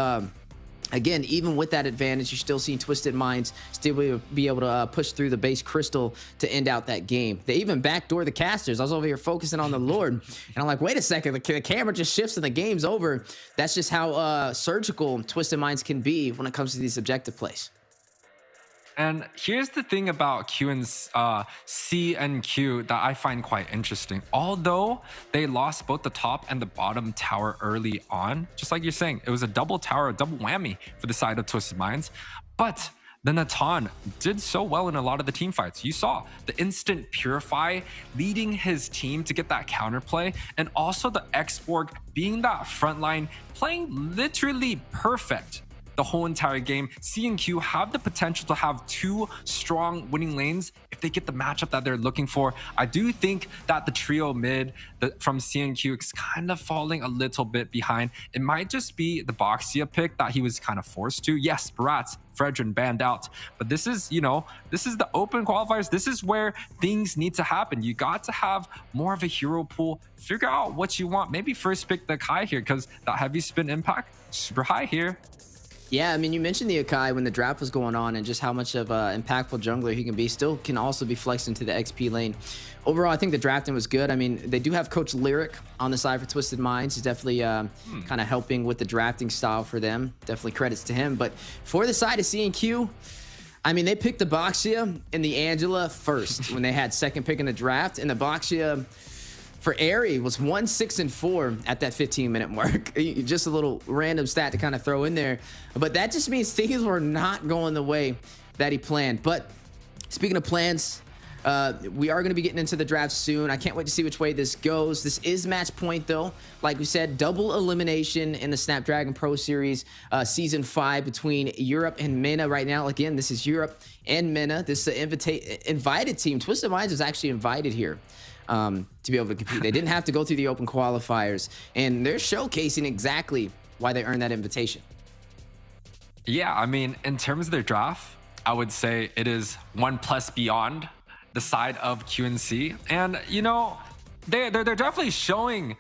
again, even with that advantage, you're still seeing Twisted Minds still be able to push through the base crystal to end out that game. They even backdoor the casters. I was over here focusing on the Lord, and I'm like, wait a second, the camera just shifts and the game's over. That's just how surgical Twisted Minds can be when it comes to these objective plays. And here's the thing about C and Q that I find quite interesting. Although they lost both the top and the bottom tower early on, just like you're saying, it was a double tower, a double whammy for the side of Twisted Minds. But the Natan did so well in a lot of the team fights. You saw the instant Purify leading his team to get that counterplay, and also the X-Borg being that front line, playing literally perfect the whole entire game. C and Q have the potential to have 2 strong winning lanes if they get the matchup that they're looking for. I do think that the trio mid from C and Q is kind of falling a little bit behind. It might just be the Boxia pick that he was kind of forced to. Yes, Baratz, Fredrin banned out, but this is, this is the open qualifiers. This is where things need to happen. You got to have more of a hero pool, figure out what you want. Maybe first pick the Kai here, because that heavy spin impact, super high here. Yeah, I mean, you mentioned the Akai when the draft was going on and just how much of an impactful jungler he can be. Still can also be flexed into the XP lane. Overall, I think the drafting was good. I mean, they do have Coach Lyric on the side for Twisted Minds. He's definitely kind of helping with the drafting style for them. Definitely credits to him. But for the side of C and Q, I mean, they picked the Boxia and the Angela first when they had second pick in the draft. And the Boxia for Airy was 1-6-4 at that 15-minute mark. Just a little random stat to kind of throw in there. But that just means things were not going the way that he planned. But speaking of plans, we are going to be getting into the draft soon. I can't wait to see which way this goes. This is match point, though. Like we said, double elimination in the Snapdragon Pro Series Season 5 between Europe and MENA right now. Again, this is Europe and MENA. This is an invited team. Twisted Minds was actually invited here to be able to compete. They didn't have to go through the open qualifiers, and they're showcasing exactly why they earned that invitation. Yeah, I mean, in terms of their draft, I would say it is 1+ beyond the side of QNC, and they're definitely showing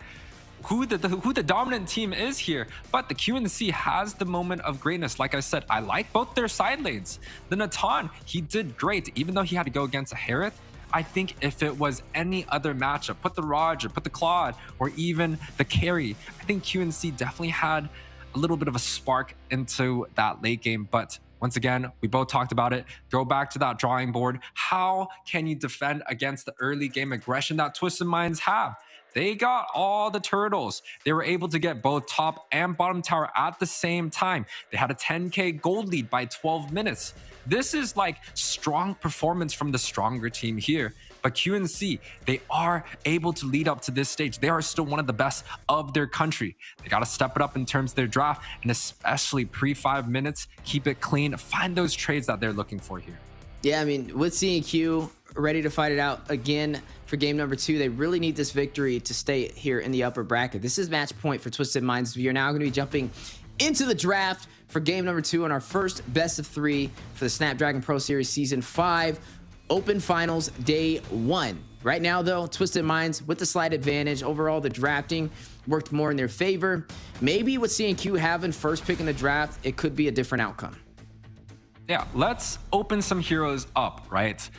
who the dominant team is here. But the QNC has the moment of greatness. Like I said, I like both their side lanes. The Natan, he did great, even though he had to go against a Harith. I think if it was any other matchup, put the Roger, put the Claude, or even the carry, I think QNC definitely had a little bit of a spark into that late game. But once again, we both talked about it. Go back to that drawing board. How can you defend against the early game aggression that Twisted Minds have? They got all the turtles. They were able to get both top and bottom tower at the same time. They had a 10K gold lead by 12 minutes. This is like strong performance from the stronger team here. But QNC, they are able to lead up to this stage. They are still one of the best of their country. They got to step it up in terms of their draft, and especially pre-5 minutes, keep it clean, find those trades that they're looking for here. Yeah, I mean, with C&Q, ready to fight it out again for game number 2. They really need this victory to stay here in the upper bracket. This is match point for Twisted Minds. We are now going to be jumping into the draft for game number 2 on our first best of 3 for the Snapdragon Pro Series Season 5 Open Finals Day 1. Right now, though, Twisted Minds with the slight advantage. Overall, the drafting worked more in their favor. Maybe with C&Q having first pick in the draft, it could be a different outcome. Yeah, let's open some heroes up, right?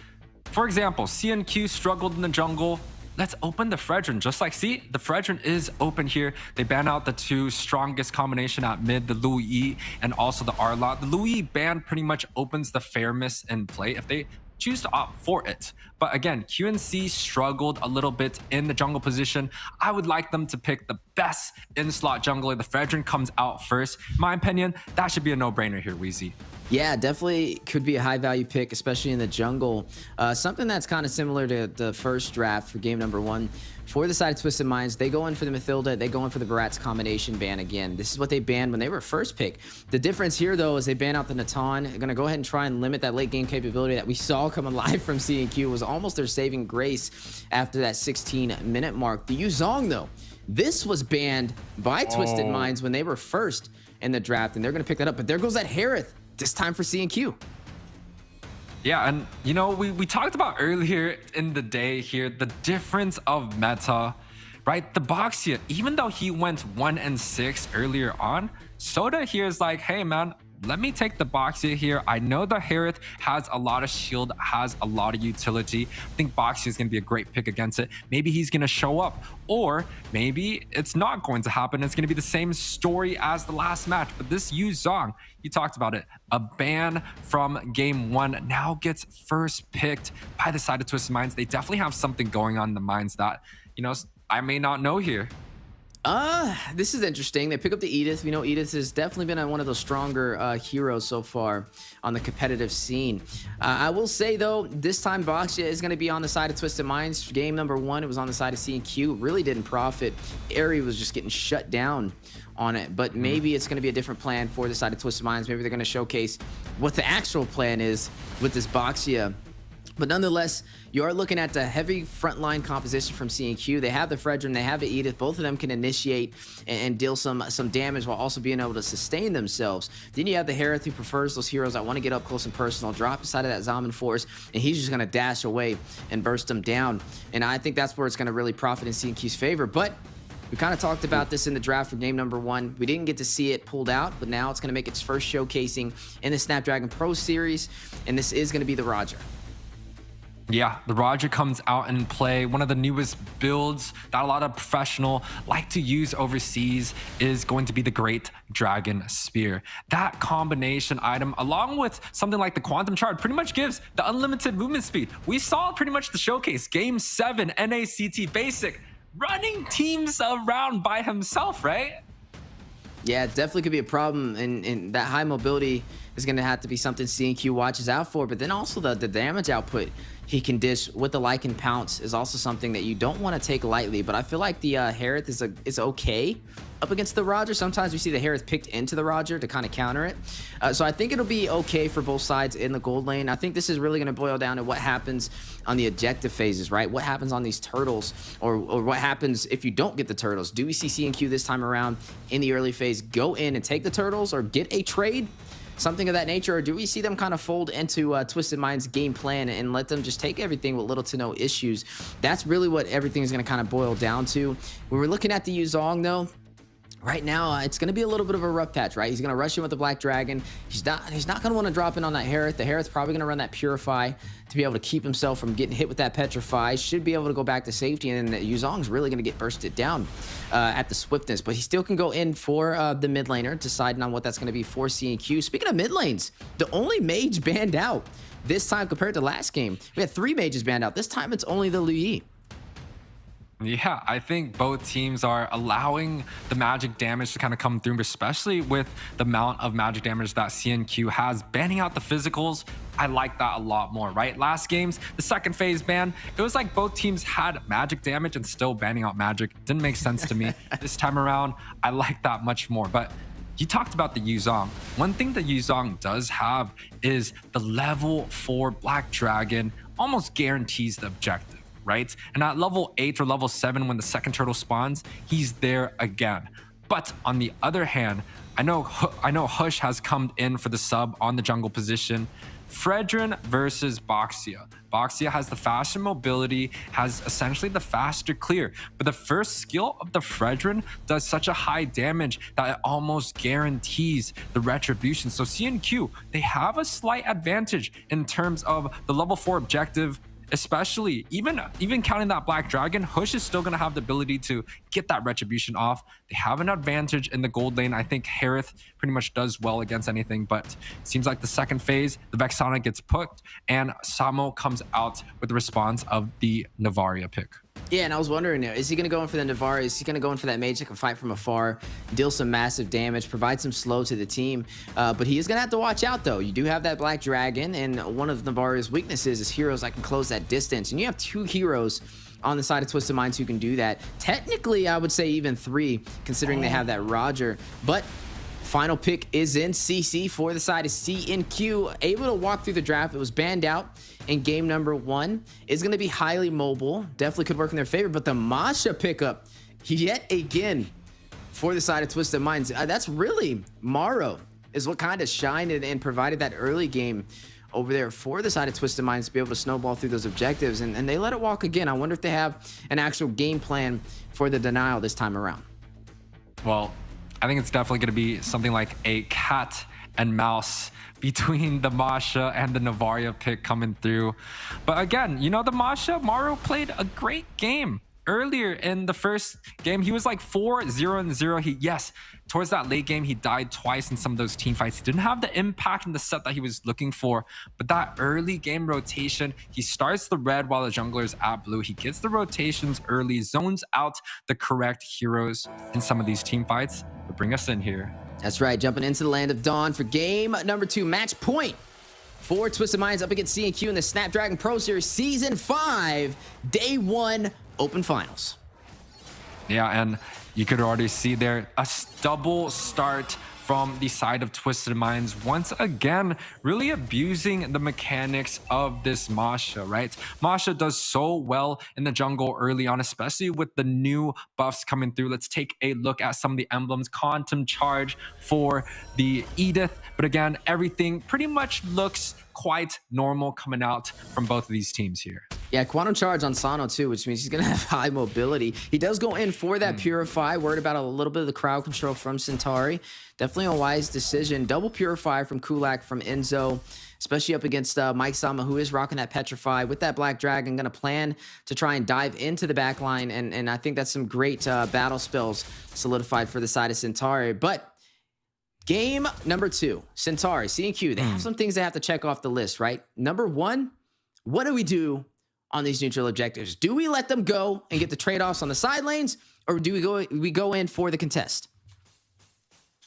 For example, C&Q struggled in the jungle. Let's open the Fredrin. Just like, see, the Fredrin is open here. They ban out the 2 strongest combination at mid, the Louis and also the Arlot. The Louis ban pretty much opens the fairness in play if they choose to opt for it. But again, QNC struggled a little bit in the jungle position. I would like them to pick the best in-slot jungler. The Fredrin comes out first. In my opinion, that should be a no-brainer here, Weezy. Yeah, definitely could be a high value pick, especially in the jungle. Something that's kind of similar to the first draft for game number 1. For the side of Twisted Minds, they go in for the Mathilda, they go in for the Barat's combination ban again. This is what they banned when they were first pick. The difference here, though, is they ban out the Natan. They're going to go ahead and try and limit that late game capability that we saw come alive from C&Q. Was almost their saving grace after that 16-minute mark. The Yuzong, though, this was banned by Twisted Minds when they were first in the draft, and they're going to pick that up. But there goes that Harith. This time for C&Q. Yeah, and you know, we talked about earlier in the day here, the difference of meta, right? The Boxia, even though he went 1-6 earlier on, Soda here is like, hey man, let me take the Boxia here. I know the Harith has a lot of shield, has a lot of utility. I think Boxia is going to be a great pick against it. Maybe he's going to show up, or maybe it's not going to happen. It's going to be the same story as the last match. But this Yuzong, you talked about it, a ban from game 1, now gets first picked by the side of Twisted Minds. They definitely have something going on in the minds that, you know, I may not know here. This is interesting. They pick up the Edith. We know Edith has definitely been one of those stronger heroes so far on the competitive scene. I will say, though, this time Boxia is going to be on the side of Twisted Minds. Game number 1, it was on the side of C&Q. Really didn't profit. Aerie was just getting shut down on it. But maybe it's going to be a different plan for the side of Twisted Minds. Maybe they're going to showcase what the actual plan is with this Boxia. But nonetheless, you are looking at the heavy frontline composition from C&Q. They have the Fredrin, they have the Edith. Both of them can initiate and deal some damage while also being able to sustain themselves. Then you have the Harith, who prefers those heroes that want to get up close and personal, drop inside of that Zaman force, and he's just going to dash away and burst them down. And I think that's where it's going to really profit in C&Q's favor. But we kind of talked about this in the draft for game number 1. We didn't get to see it pulled out, but now it's going to make its first showcasing in the Snapdragon Pro Series, and this is going to be the Roger. Yeah, the Roger comes out and play. One of the newest builds that a lot of professional like to use overseas is going to be the Great Dragon Spear. That combination item, along with something like the Quantum Shard, pretty much gives the unlimited movement speed. We saw pretty much the showcase, Game 7, NACT Basic, running teams around by himself, right? Yeah, it definitely could be a problem, and that high mobility is going to have to be something C&Q watches out for. But then also the damage output he can dish with the Lycan Pounce is also something that you don't want to take lightly. But I feel like the Harith is okay up against the Roger. Sometimes we see the Harith picked into the Roger to kind of counter it. So I think it'll be okay for both sides in the gold lane. I think this is really going to boil down to what happens on the objective phases, right? What happens on these turtles, or what happens if you don't get the turtles? Do we see C&Q this time around in the early phase go in and take the turtles or get a trade? Something of that nature, or do we see them kind of fold into Twisted Minds' game plan and let them just take everything with little to no issues? That's really what everything is going to kind of boil down to. When we're looking at the Yuzong, though, right now, it's going to be a little bit of a rough patch, right? He's going to rush in with the Black Dragon. He's not going to want to drop in on that Harith. The Harith's probably going to run that Purify to be able to keep himself from getting hit with that Petrify. Should be able to go back to safety, and then Yuzong's really going to get bursted down at the swiftness. But he still can go in for the mid laner, deciding on what that's going to be for C&Q. Speaking of mid lanes, the only mage banned out this time compared to last game. We had 3 mages banned out. This time, it's only the Lui. Yeah, I think both teams are allowing the magic damage to kind of come through, especially with the amount of magic damage that C&Q has. Banning out the physicals, I like that a lot more, right? Last games, the second phase ban, it was like both teams had magic damage and still banning out magic. Didn't make sense to me. This time around, I like that much more. But you talked about the Yuzong. One thing that Yuzong does have is the level 4 Black Dragon almost guarantees the objective, right? And at level 8 or level 7, when the second turtle spawns, he's there again. But on the other hand, I know Hush has come in for the sub on the jungle position. Fredrin versus Boxia. Boxia has the faster mobility, has essentially the faster clear, but the first skill of the Fredrin does such a high damage that it almost guarantees the retribution. So CNQ, they have a slight advantage in terms of the level 4 objective, especially even counting that Black Dragon. Hush is still going to have the ability to get that retribution off. They have an advantage in the gold lane. I think Harith pretty much does well against anything, but it seems like the second phase, the Vexana gets put, and Samo comes out with the response of the Navaria pick. Yeah, and I was wondering, is he going to go in for the Navarre? Is he going to go in for that mage that can fight from afar, deal some massive damage, provide some slow to the team? But he is going to have to watch out, though. You do have that Black Dragon, and one of Navarre's weaknesses is heroes that can close that distance. And you have 2 heroes on the side of Twisted Minds who can do that. Technically, I would say even 3, considering they have that Roger. But final pick is in CC for the side of CNQ. Able to walk through the draft. It was banned out in game number 1. Is going to be highly mobile. Definitely could work in their favor. But the Masha pickup yet again for the side of Twisted Minds. That's really Maro is what kind of shined and provided that early game over there for the side of Twisted Minds to be able to snowball through those objectives. And they let it walk again. I wonder if they have an actual game plan for the denial this time around. Well, I think it's definitely going to be something like a cat and mouse between the Masha and the Navaria pick coming through. But again, you know, the Masha, Maru played a great game. Earlier in the first game, he was like 4-0-0. Yes, towards that late game, he died twice in some of those team fights. He didn't have the impact in the set that he was looking for. But that early game rotation, he starts the red while the jungler is at blue. He gets the rotations early, zones out the correct heroes in some of these team fights. But bring us in here. That's right, jumping into the land of Dawn for game number 2, match point for Twisted Minds up against CNQ in the Snapdragon Pro Series Season 5, Day 1 Open Finals. Yeah, and you could already see there a double start from the side of Twisted Minds. Once again, really abusing the mechanics of this Masha, right? Masha does so well in the jungle early on, especially with the new buffs coming through. Let's take a look at some of the emblems. Quantum Charge for the Edith. But again, everything pretty much looks quite normal coming out from both of these teams here. Yeah, Quantum Charge on Sano too, which means he's going to have high mobility. He does go in for that Purify. Worried about a little bit of the crowd control from Centauri. Definitely a wise decision. Double Purify from Kulak, from Enzo, especially up against Mike Sama, who is rocking that Petrify. With that Black Dragon, going to plan to try and dive into the back line. And I think that's some great battle spells solidified for the side of Centauri. But game number 2, Centauri, CNQ, they have some things they have to check off the list, right? Number 1, what do we do on these neutral objectives? Do we let them go and get the trade-offs on the side lanes, or do we go in for the contest?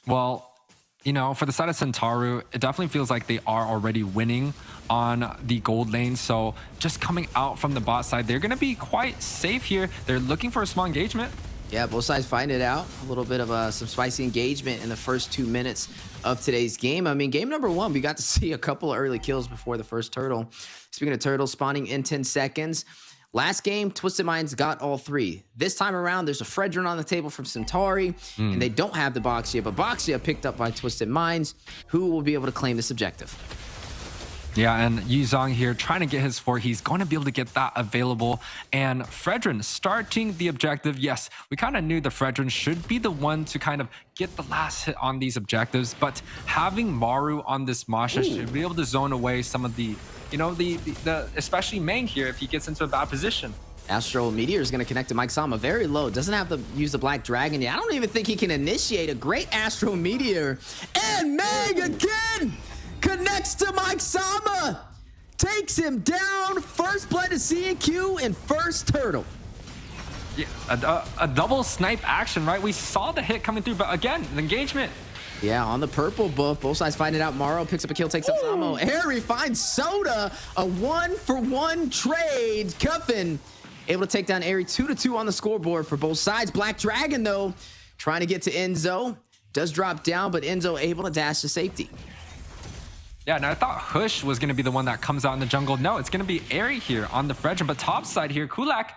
Well, you know, for the side of Centauri, it definitely feels like they are already winning on the gold lane. So just coming out from the bot side, they're going to be quite safe here. They're looking for a small engagement. Yeah, both sides fighting it out. A little bit of some spicy engagement in the first 2 minutes of today's game. I mean, game number 1, we got to see a couple of early kills before the first turtle. Speaking of turtles, spawning in 10 seconds. Last game, Twisted Minds got all 3. This time around, there's a Fredrin on the table from Centauri, and they don't have the Boxia, but Boxia picked up by Twisted Minds, who will be able to claim this objective. Yeah, and Yuzong here trying to get his 4. He's going to be able to get that available. And Fredrin starting the objective. Yes, we kind of knew the Fredrin should be the one to kind of get the last hit on these objectives. But having Maru on this Masha should be able to zone away some of the, you know, the especially Meng here if he gets into a bad position. Astral Meteor is going to connect to Mike Sama very low. Doesn't have to use the Black Dragon yet. I don't even think he can initiate a great Astral Meteor. And Meng again connects to Mike Sama. Takes him down. First blood to CNQ and first turtle. Yeah, a double snipe action, right? We saw the hit coming through, but again, the engagement. Yeah, on the purple buff, both sides find it out. Morrow picks up a kill, takes up Samo. Harry finds Soda. A 1-for-1 trade. Cuffin able to take down Airy 2-2 on the scoreboard for both sides. Black Dragon, though, trying to get to Enzo. Does drop down, but Enzo able to dash to safety. Yeah, and I thought Hush was going to be the one that comes out in the jungle. No, it's going to be Airy here on the Fredrin. But top side here, Kulak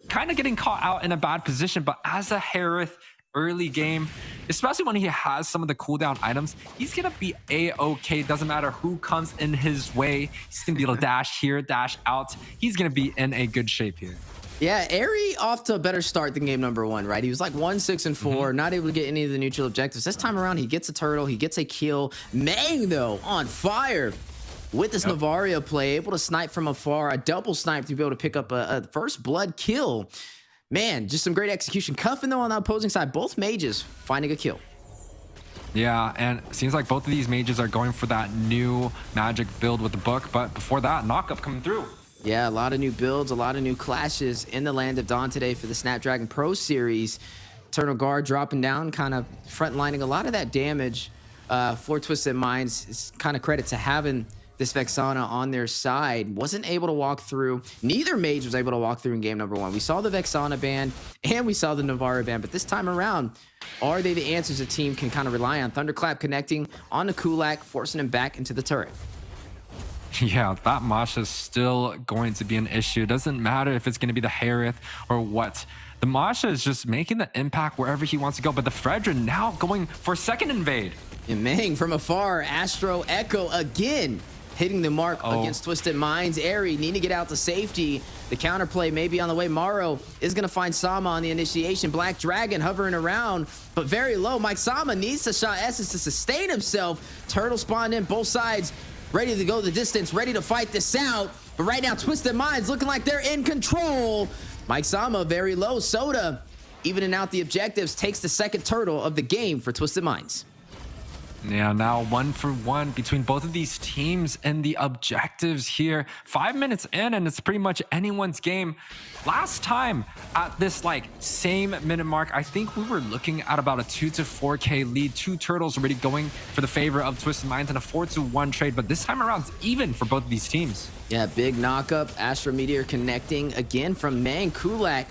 kind of getting caught out in a bad position. But as a Harith early game, especially when he has some of the cooldown items, he's going to be A-okay. Doesn't matter who comes in his way. He's going to be able to dash here, dash out. He's going to be in a good shape here. Yeah, Airy off to a better start than game number 1, right? He was like 1-6-4, not able to get any of the neutral objectives. This time around, he gets a turtle, he gets a kill. Mang, though, on fire with this Navaria play, able to snipe from afar, a double snipe to be able to pick up a first blood kill. Man, just some great execution. Cuffin, though, on the opposing side, both mages finding a kill. Yeah, and it seems like both of these mages are going for that new magic build with the book. But before that, knockup coming through. Yeah, a lot of new builds, a lot of new clashes in the Land of Dawn today for the Snapdragon Pro Series. Eternal Guard dropping down, kind of frontlining a lot of that damage for Twisted Minds. It's kind of credit to having this Vexana on their side. Wasn't able to walk through. Neither mage was able to walk through in game number 1. We saw the Vexana ban and we saw the Navarra ban, but this time around, are they the answers a team can kind of rely on? Thunderclap connecting on the Kulak, forcing him back into the turret. Yeah, that Masha is still going to be an issue. Doesn't matter if it's going to be the Harith or what. The Masha is just making the impact wherever he wants to go. But the Fredrin now going for a second invade. And Mang from afar, Astro Echo again hitting the mark against Twisted Minds. Airy needing to get out to safety. The counterplay may be on the way. Maro is going to find Sama on the initiation. Black Dragon hovering around, but very low. Mike Sama needs to shot Essence to sustain himself. Turtle spawned in both sides, ready to go the distance, ready to fight this out. But right now, Twisted Minds looking like they're in control. Mike Sama very low. Soda evening out the objectives, takes the second turtle of the game for Twisted Minds. Yeah, now 1-for-1 between both of these teams and the objectives here. 5 minutes in, and it's pretty much anyone's game. Last time at this same minute mark, I think we were looking at about a 2 to 4K lead. 2 turtles already going for the favor of Twisted Minds and a 4-to-1 trade. But this time around, it's even for both of these teams. Yeah, big knockup. Astro Meteor connecting again from Mang. Kulak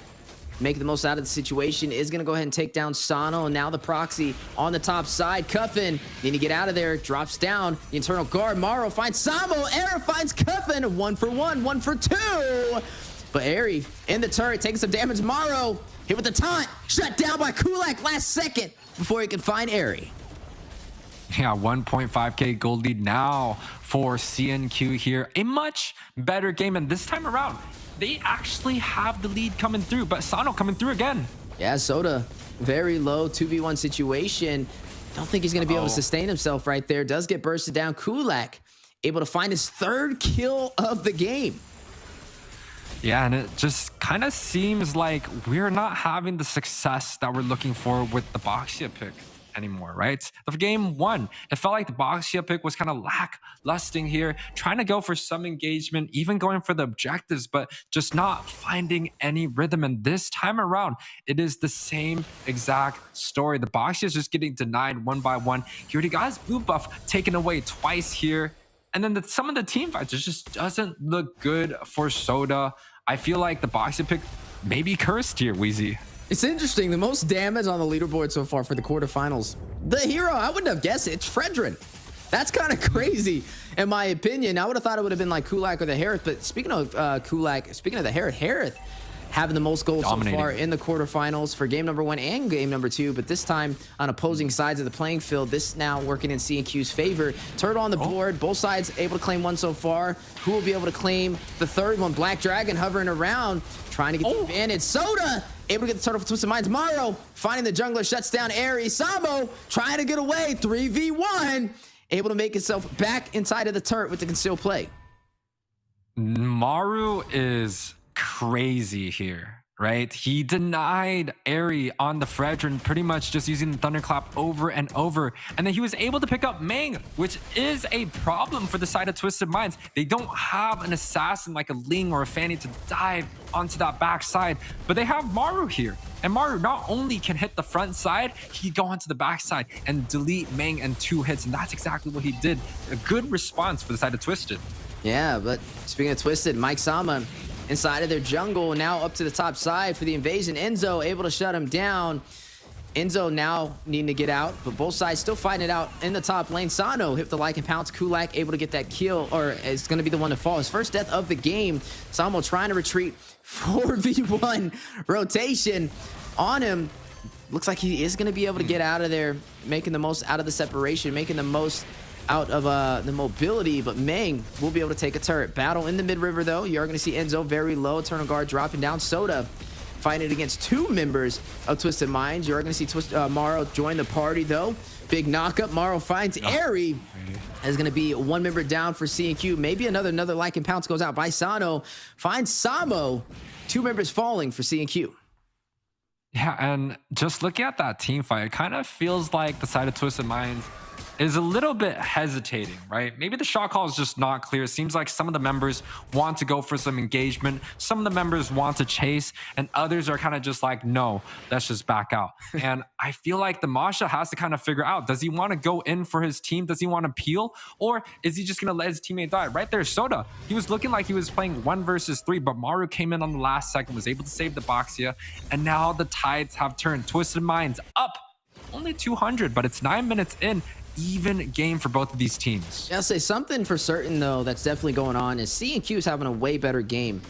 make the most out of the situation, is going to go ahead and take down Sano, and now the proxy on the top side. Cuffin need to get out of there, drops down the Eternal Guard. Morrow finds Samo, Era finds Cuffin. 1-for-1, 1-for-2, but Airy in the turret taking some damage. Morrow hit with the taunt, shut down by Kulak last second before he can find Airy. Yeah, 1.5K gold lead now for CNQ here. A much better game, and this time around they actually have the lead coming through, but Sano coming through again. Yeah, Soda, very low 2v1 situation. Don't think he's going to be able to sustain himself right there. Does get bursted down. Kulak able to find his 3rd kill of the game. Yeah, and it just kind of seems like we're not having the success that we're looking for with the Boxia pick anymore, right? For game 1, it felt like the Boxia pick was kind of lacklusting here, trying to go for some engagement, even going for the objectives, but just not finding any rhythm. And this time around, it is the same exact story. The Boxia is just getting denied one by one. He already got his blue buff taken away twice here. And then some of the team fights, it just doesn't look good for Soda. I feel like the Boxia pick may be cursed here, Wheezy. It's interesting. The most damage on the leaderboard so far for the quarterfinals. The hero, I wouldn't have guessed it. It's Fredrin. That's kind of crazy, in my opinion. I would have thought it would have been like Kulak or the Harith. But speaking of Kulak, speaking of the Harith having the most goals so far in the quarterfinals for game number 1 and game number 2. But this time on opposing sides of the playing field. This now working in CNQ's favor. Turtle on the board. Both sides able to claim one so far. Who will be able to claim the 3rd one? Black Dragon hovering around, trying to get the advantage. Soda able to get the turtle for Twisted Minds. Morrow finding the jungler, shuts down Airy. Samo trying to get away. 3v1. Able to make himself back inside of the turret with the concealed play. Maru is crazy here, right? He denied Airy on the Fredrin, pretty much just using the Thunderclap over and over. And then he was able to pick up Mang, which is a problem for the side of Twisted Minds. They don't have an assassin like a Ling or a Fanny to dive onto that back side, but they have Maru here. And Maru not only can hit the front side, he can go onto the back side and delete Mang in 2 hits. And that's exactly what he did. A good response for the side of Twisted. Yeah, but speaking of Twisted, Mike Sama inside of their jungle, now up to the top side for the invasion. Enzo able to shut him down. Enzo now needing to get out, but both sides still fighting it out in the top lane. Sano hit the like and pounce. Kulak able to get that kill, or is going to be the one to fall. His first death of the game. Samo trying to retreat. 4v1 rotation on him. Looks like he is going to be able to get out of there, making the most out of the separation, making the most out of the mobility, but Meng will be able to take a turret. Battle in the mid-river, though. You are going to see Enzo very low. Eternal Guard dropping down. Soda fighting against two members of Twisted Minds. You are going to see Maro join the party, though. Big knockup. Maro finds Airy. Is going to be one member down for C&Q. Maybe another like and pounce goes out by Sano. Finds Samo. Two members falling for C&Q. Yeah, and just looking at that team fight, it kind of feels like the side of Twisted Minds is a little bit hesitating, right? Maybe the shot call is just not clear. It seems like some of the members want to go for some engagement. Some of the members want to chase, and others are kind of just like, no, let's just back out. And I feel like the Masha has to kind of figure out, does he want to go in for his team? Does he want to peel? Or is he just going to let his teammate die? Right there, Soda. He was looking like he was playing 1 versus 3, but Maru came in on the last second, was able to save the Boxia, and now the tides have turned. Twisted Minds up only 200, but it's 9 minutes in. Even game for both of these teams. I'll say something for certain, though, that's definitely going on is C&Q is having a way better game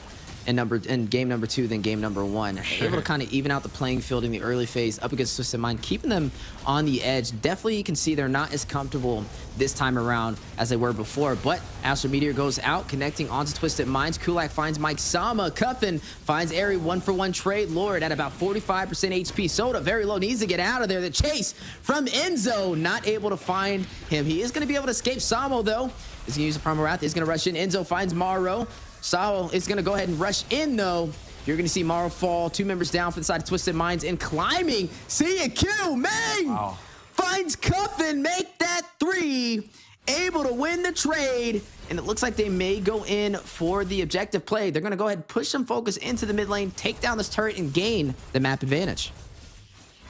in game number 2 than game number 1. Sure. Able to kind of even out the playing field in the early phase up against Twisted Mind, keeping them on the edge. Definitely you can see they're not as comfortable this time around as they were before, but Astro Meteor goes out, connecting onto Twisted Minds. Kulak finds Mike Sama. Cuffin finds Airy, 1-for-1 trade. Lord at about 45% HP. Soda very low, needs to get out of there. The chase from Enzo, not able to find him. He is going to be able to escape. Samo, though, is going to use the Primal Wrath. He's going to rush in. Enzo finds Maro. Sao is going to go ahead and rush in, though. You're going to see Maro fall. 2 members down for the side of Twisted Minds, and climbing. C&Q, Meng finds Cuffin, make that 3. Able to win the trade, and it looks like they may go in for the objective play. They're going to go ahead and push some focus into the mid lane, take down this turret, and gain the map advantage.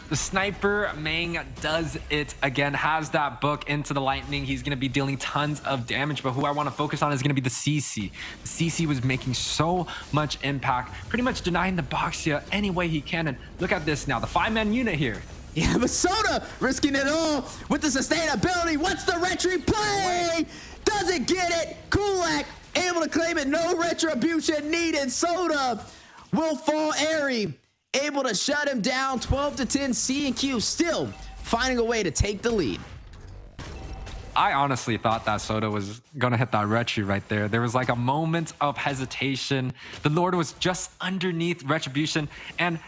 The sniper, Meng, does it again, has that book into the lightning. He's going to be dealing tons of damage, but who I want to focus on is going to be the CC. The CC was making so much impact, pretty much denying the Boxia any way he can. And look at this now, the 5-man unit here. Yeah, but Soda risking it all with the sustainability. What's the retry play? Doesn't get it. Kulak able to claim it. No retribution needed. Soda will fall airy. Able to shut him down. 12-10. C&Q still finding a way to take the lead. I honestly thought that Soda was going to hit that retry right there. There was like a moment of hesitation. The Lord was just underneath retribution, and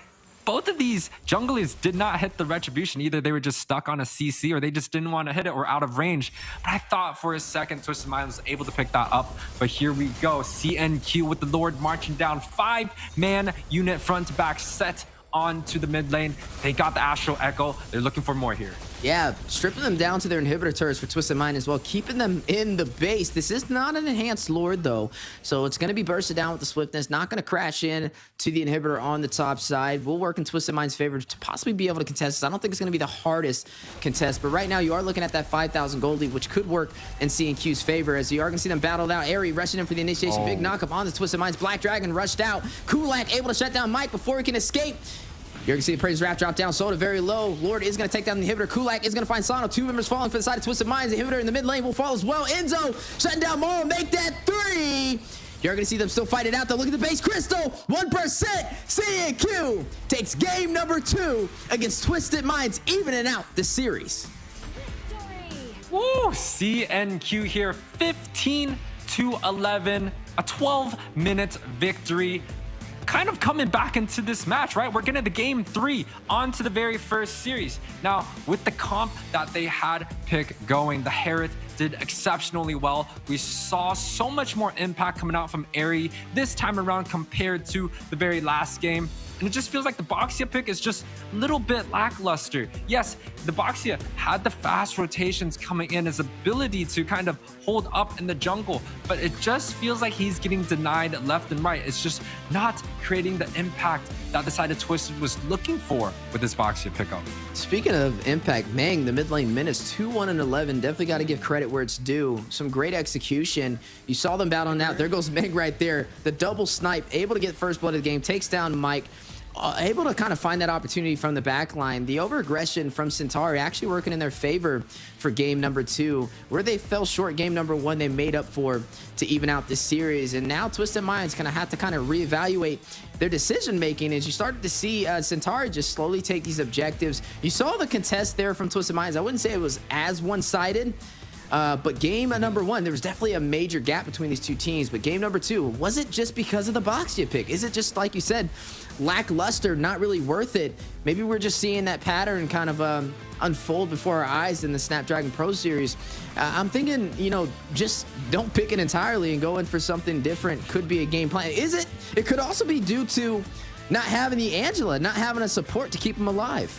both of these junglers did not hit the retribution. Either they were just stuck on a CC or they just didn't want to hit it or out of range. But I thought for a second Twisted Mind was able to pick that up. But here we go. C&Q with the Lord marching down. 5-man unit front to back set onto the mid lane. They got the Astral Echo. They're looking for more here. Yeah, stripping them down to their inhibitor turrets for Twisted Mind as well, keeping them in the base. This is not an enhanced Lord, though, so it's going to be bursted down with the swiftness, not going to crash in to the inhibitor on the top side. We'll work in Twisted Mind's favor to possibly be able to contest this. I don't think it's going to be the hardest contest, but right now you are looking at that 5,000 gold lead, which could work in C&Q's favor, as you are going to see them battled out. Airy rushing in for the initiation. Big knockup on the Twisted Minds. Black Dragon rushed out. Kulak able to shut down Mike before he can escape. You're going to see the Praise Wrap drop down. Soda very low. Lord is going to take down the inhibitor. Kulak is going to find Sano. 2 members falling for the side of Twisted Minds. The inhibitor in the mid lane will fall as well. Enzo shutting down Moro. Make that 3. You're going to see them still fight it out, though. Look at the base. Crystal, 1%. C&Q takes game number 2 against Twisted Minds, evening out the series. Woo! C&Q here, 15-11. A 12-minute victory. Kind of coming back into this match, right? We're getting to game 3 on to the very first series. Now, with the comp that they had pick going, the Harith did exceptionally well. We saw so much more impact coming out from Airy this time around compared to the very last game. And it just feels like the Boxia pick is just a little bit lackluster. Yes, the Boxia had the fast rotations coming in, his ability to kind of hold up in the jungle, but it just feels like he's getting denied left and right. It's just not creating the impact that the side of Twisted was looking for with this Boxia pickup. Speaking of impact, Meng, the mid lane menace, 2-1-11. Definitely got to give credit where it's due. Some great execution. You saw them battling out. There goes Meng right there. The double snipe, able to get first blood of the game, takes down Mike. able to kind of find that opportunity from the back line. The over-aggression from Centauri actually working in their favor for game number 2. Where they fell short game number 1, they made up for to even out this series. And now Twisted Minds kind of have to kind of reevaluate their decision making as you started to see Centauri just slowly take these objectives. You saw the contest there from Twisted Minds. I wouldn't say it was as one-sided. But game number 1, there was definitely a major gap between these two teams. But game number 2, was it just because of the Boxia pick? Is it just, like you said, lackluster, not really worth it? Maybe we're just seeing that pattern kind of unfold before our eyes in the Snapdragon Pro Series. I'm thinking, you know, just don't pick it entirely and go in for something different. Could be a game plan. Is it? It could also be due to not having the Angela, not having a support to keep him alive.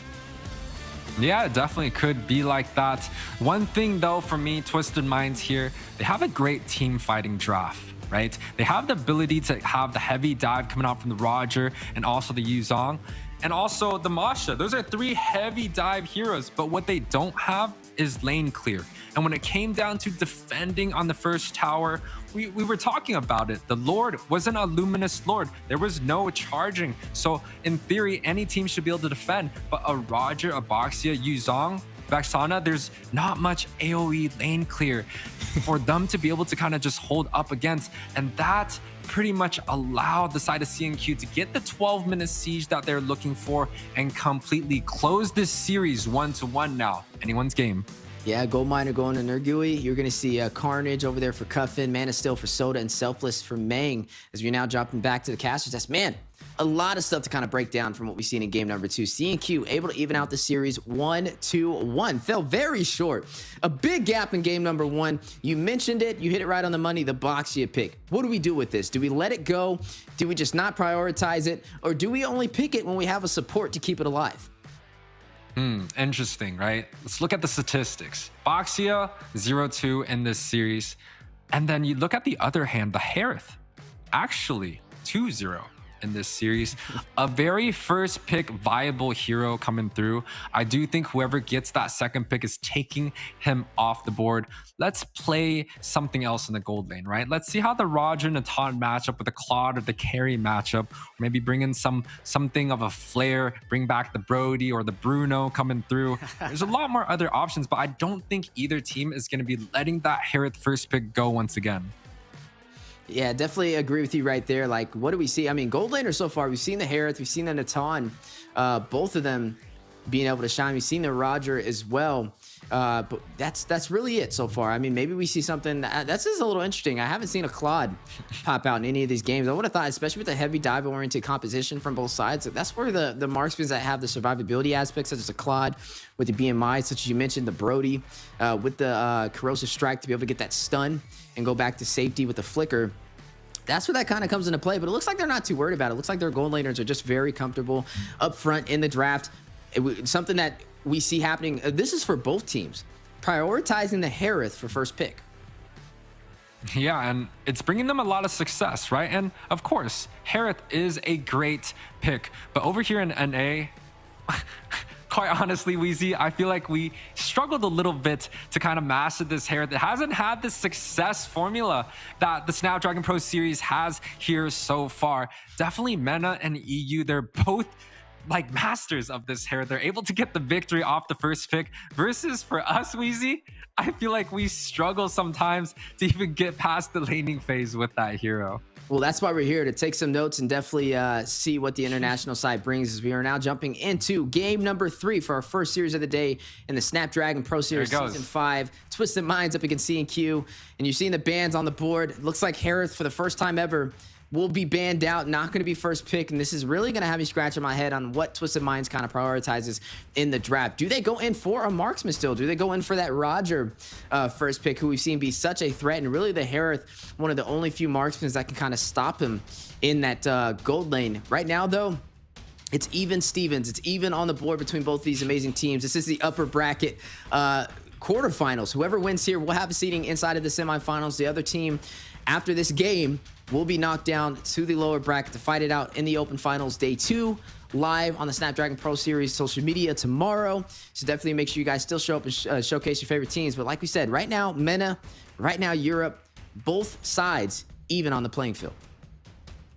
Yeah, it definitely could be like that. One thing though for me, Twisted Minds here, they have a great team fighting draft, right? They have the ability to have the heavy dive coming out from the Roger and also the Yuzong and also the Masha. Those are 3 heavy dive heroes, but what they don't have is lane clear. And when it came down to defending on the first tower, we were talking about it. The Lord wasn't a luminous Lord. There was no charging. So in theory, any team should be able to defend. But a Roger, a Boxia, Yuzong, Vexana, there's not much AoE lane clear for them to be able to kind of just hold up against. And that pretty much allowed the side of CNQ to get the 12-minute siege that they're looking for and completely close this series 1-1 now. Anyone's game. Yeah, Gold Miner going to Nergui. You're going to see Carnage over there for Cuffin, Mana Still for Soda, and Selfless for Mang as we're now dropping back to the caster test. Man, a lot of stuff to kind of break down from what we've seen in game number 2. CNQ able to even out the series 1-1. Fell very short. A big gap in game number 1. You mentioned it. You hit it right on the money, the Boxia pick. What do we do with this? Do we let it go? Do we just not prioritize it? Or do we only pick it when we have a support to keep it alive? Interesting, right? Let's look at the statistics. Boxia 0-2 in this series. And then you look at the other hand, the Harith, actually 2-0 in this series. A very first pick viable hero coming through. I do think whoever gets that second pick is taking him off the board. Let's play something else in the gold lane, right? Let's see how the Roger Natan matchup with the Claude or the carry matchup, maybe bring in something of a flare, bring back the Brody or the Bruno coming through. There's a lot more other options, but I don't think either team is going to be letting that Harith first pick go once again. Yeah, definitely agree with you right there. Like, what do we see? I mean, gold laner so far, we've seen the Harith, we've seen the Natan, both of them being able to shine. We've seen the Roger as well. But that's really it so far. I mean, maybe we see something that's just a little interesting. I haven't seen a Claude pop out in any of these games. I would have thought, especially with the heavy dive oriented composition from both sides, that's where the marksmen that have the survivability aspects, such as a Claude with the BMI, such as you mentioned, the Brody with the corrosive strike to be able to get that stun and go back to safety with the flicker. That's where that kind of comes into play, but it looks like they're not too worried about it. It looks like their gold laners are just very comfortable up front in the draft. Something that we see happening, this is for both teams, prioritizing the Harith for first pick. Yeah, and it's bringing them a lot of success, right? And of course, Harith is a great pick, but over here in NA, quite honestly, Weezy, I feel like we struggled a little bit to kind of master this Harith. It hasn't had the success formula that the Snapdragon Pro Series has here so far. Definitely MENA and EU, they're both like masters of this Harith. They're able to get the victory off the first pick versus for us, Weezy, I feel like we struggle sometimes to even get past the laning phase with that hero. Well, that's why we're here, to take some notes and definitely see what the international side brings, as we are now jumping into game number 3 for our first series of the day in the Snapdragon Pro Series Season 5. Twisted Minds up against CNQ, and you're seeing the bans on the board. It looks like Harith, for the first time ever, will be banned out, not going to be first pick, and this is really going to have me scratching my head on what Twisted Minds kind of prioritizes in the draft. Do they go in for a marksman still? Do they go in for that Roger first pick, who we've seen be such a threat, and really the Harith, one of the only few marksmen that can kind of stop him in that gold lane? Right now, though, it's even Stevens. It's even on the board between both these amazing teams. This is the upper bracket quarterfinals. Whoever wins here will have a seating inside of the semifinals. The other team, after this game, will be knocked down to the lower bracket to fight it out in the Open Finals Day 2, live on the Snapdragon Pro Series social media tomorrow. So definitely make sure you guys still show up and showcase your favorite teams. But like we said, right now, MENA, right now, Europe, both sides even on the playing field.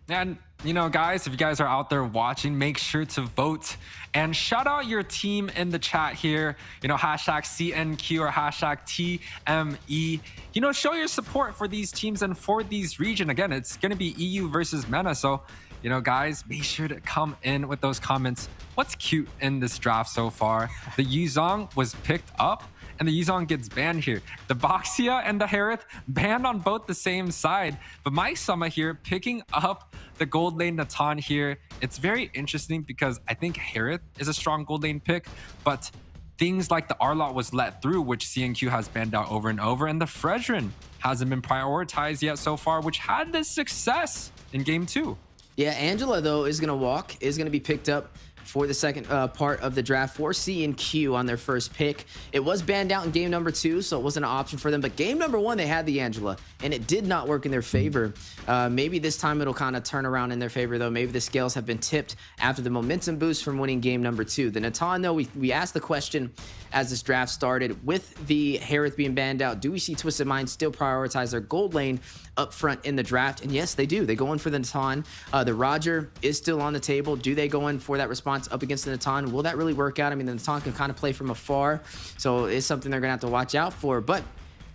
And you know, guys, if you guys are out there watching, make sure to vote and shout out your team in the chat here. You know, hashtag CNQ or hashtag TME. You know, show your support for these teams and for these region. Again, it's going to be EU versus MENA. So, you know, guys, make sure to come in with those comments. What's cute in this draft so far? The Yuzong was picked up, and the Yuzong gets banned here. The Boxia and the Harith banned on both the same side. But my Summer here picking up the gold lane Natan here. It's very interesting because I think Harith is a strong gold lane pick, but things like the Arlot was let through, which CNQ has banned out over and over, and the Fredrin hasn't been prioritized yet so far, which had this success in game 2. Yeah, Angela, though, is going to be picked up for the second part of the draft for CNQ on their first pick. It was banned out in game number 2, so it wasn't an option for them. But game number 1, they had the Angela, and it did not work in their favor. Maybe this time it'll kind of turn around in their favor, though. Maybe the scales have been tipped after the momentum boost from winning game number 2. The Natan, though, we asked the question as this draft started, with the Harith being banned out, do we see Twisted Minds still prioritize their gold lane up front in the draft? And yes, they do. They go in for the Natan. The Roger is still on the table. Do they go in for that response up against the Natan? Will that really work out? I mean, the Natan can kind of play from afar, so it's something they're going to have to watch out for. But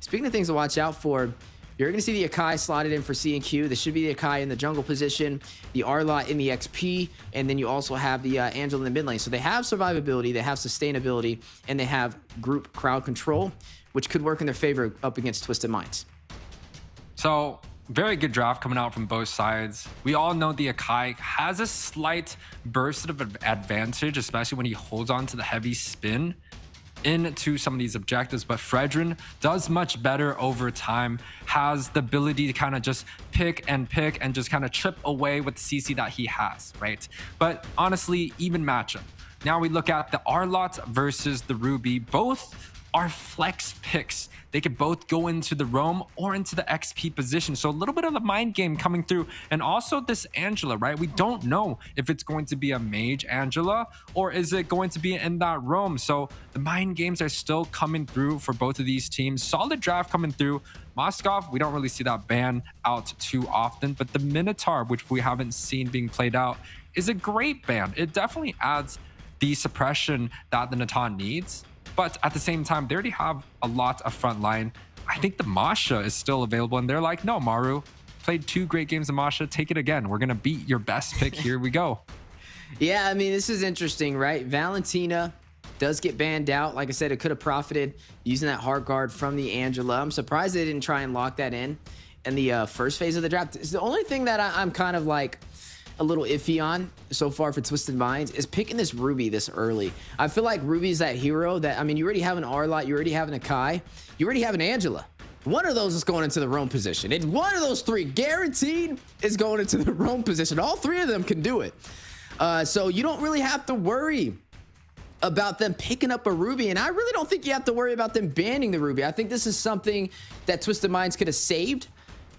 speaking of things to watch out for, you're going to see the Akai slotted in for CNQ. This should be the Akai in the jungle position, the Arlot in the XP, and then you also have the Angela in the mid lane. So they have survivability, they have sustainability, and they have group crowd control, which could work in their favor up against Twisted Minds. So very good draft coming out from both sides. We all know the Akai has a slight burst of advantage, especially when he holds on to the heavy spin into some of these objectives, but Fredrin does much better over time, has the ability to kind of just pick and just kind of chip away with the CC that he has, right? But honestly, even matchup. Now we look at the Arlot versus the Ruby. Both are flex picks. They could both go into the roam or into the XP position. So a little bit of the mind game coming through. And also this Angela, right? We don't know if it's going to be a mage Angela or is it going to be in that roam. So the mind games are still coming through for both of these teams. Solid draft coming through. Moskov, we don't really see that ban out too often, but the Minotaur, which we haven't seen being played out, is a great ban. It definitely adds the suppression that the Natan needs. But at the same time, they already have a lot of front line. I think the Masha is still available, and they're like, no, Maru, played 2 great games of Masha. Take it again. We're going to beat your best pick. Here we go. Yeah, I mean, this is interesting, right? Valentina does get banned out. Like I said, it could have profited using that heart guard from the Angela. I'm surprised they didn't try and lock that in the first phase of the draft. It's the only thing that I'm kind of like a little iffy on so far for Twisted Minds is picking this Ruby this early. I feel like Ruby's that hero that, I mean, you already have an Arlot, you already have an Akai, you already have an Angela. One of those is going into the roam position. And one of those 3 guaranteed is going into the roam position. All 3 of them can do it. So you don't really have to worry about them picking up a Ruby. And I really don't think you have to worry about them banning the Ruby. I think this is something that Twisted Minds could have saved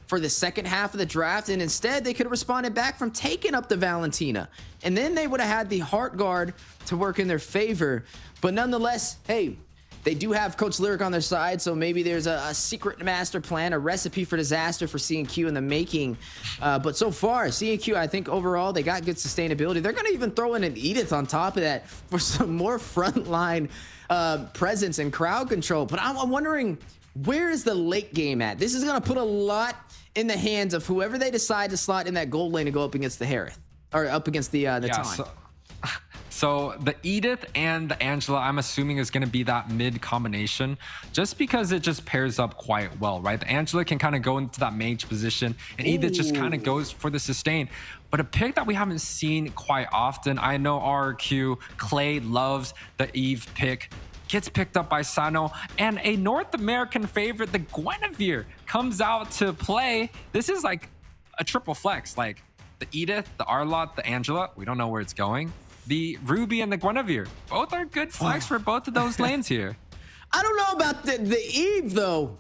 for the second half of the draft, and instead they could have responded back from taking up the Valentina, and then they would have had the heart guard to work in their favor. But nonetheless, hey, they do have Coach Lyric on their side, so maybe there's a secret master plan, a recipe for disaster for CNQ in the making. But so far, CNQ, I think overall they got good sustainability. They're gonna even throw in an Edith on top of that for some more frontline presence and crowd control. But I'm wondering, where is the late game at? This is gonna put a lot in the hands of whoever they decide to slot in that gold lane to go up against the Harith, or up against the time. So the Edith and the Angela, I'm assuming, is going to be that mid combination, just because it just pairs up quite well, right? The Angela can kind of go into that mage position, and Edith just kind of goes for the sustain. But a pick that we haven't seen quite often, I know RQ Clay loves the Eve pick, gets picked up by Sano, and a North American favorite, the Guinevere, comes out to play. This is like a triple flex, like the Edith, the Arlot, the Angela. We don't know where it's going. The Ruby and the Guinevere, both are good flex for both of those lanes here. I don't know about the Eve though.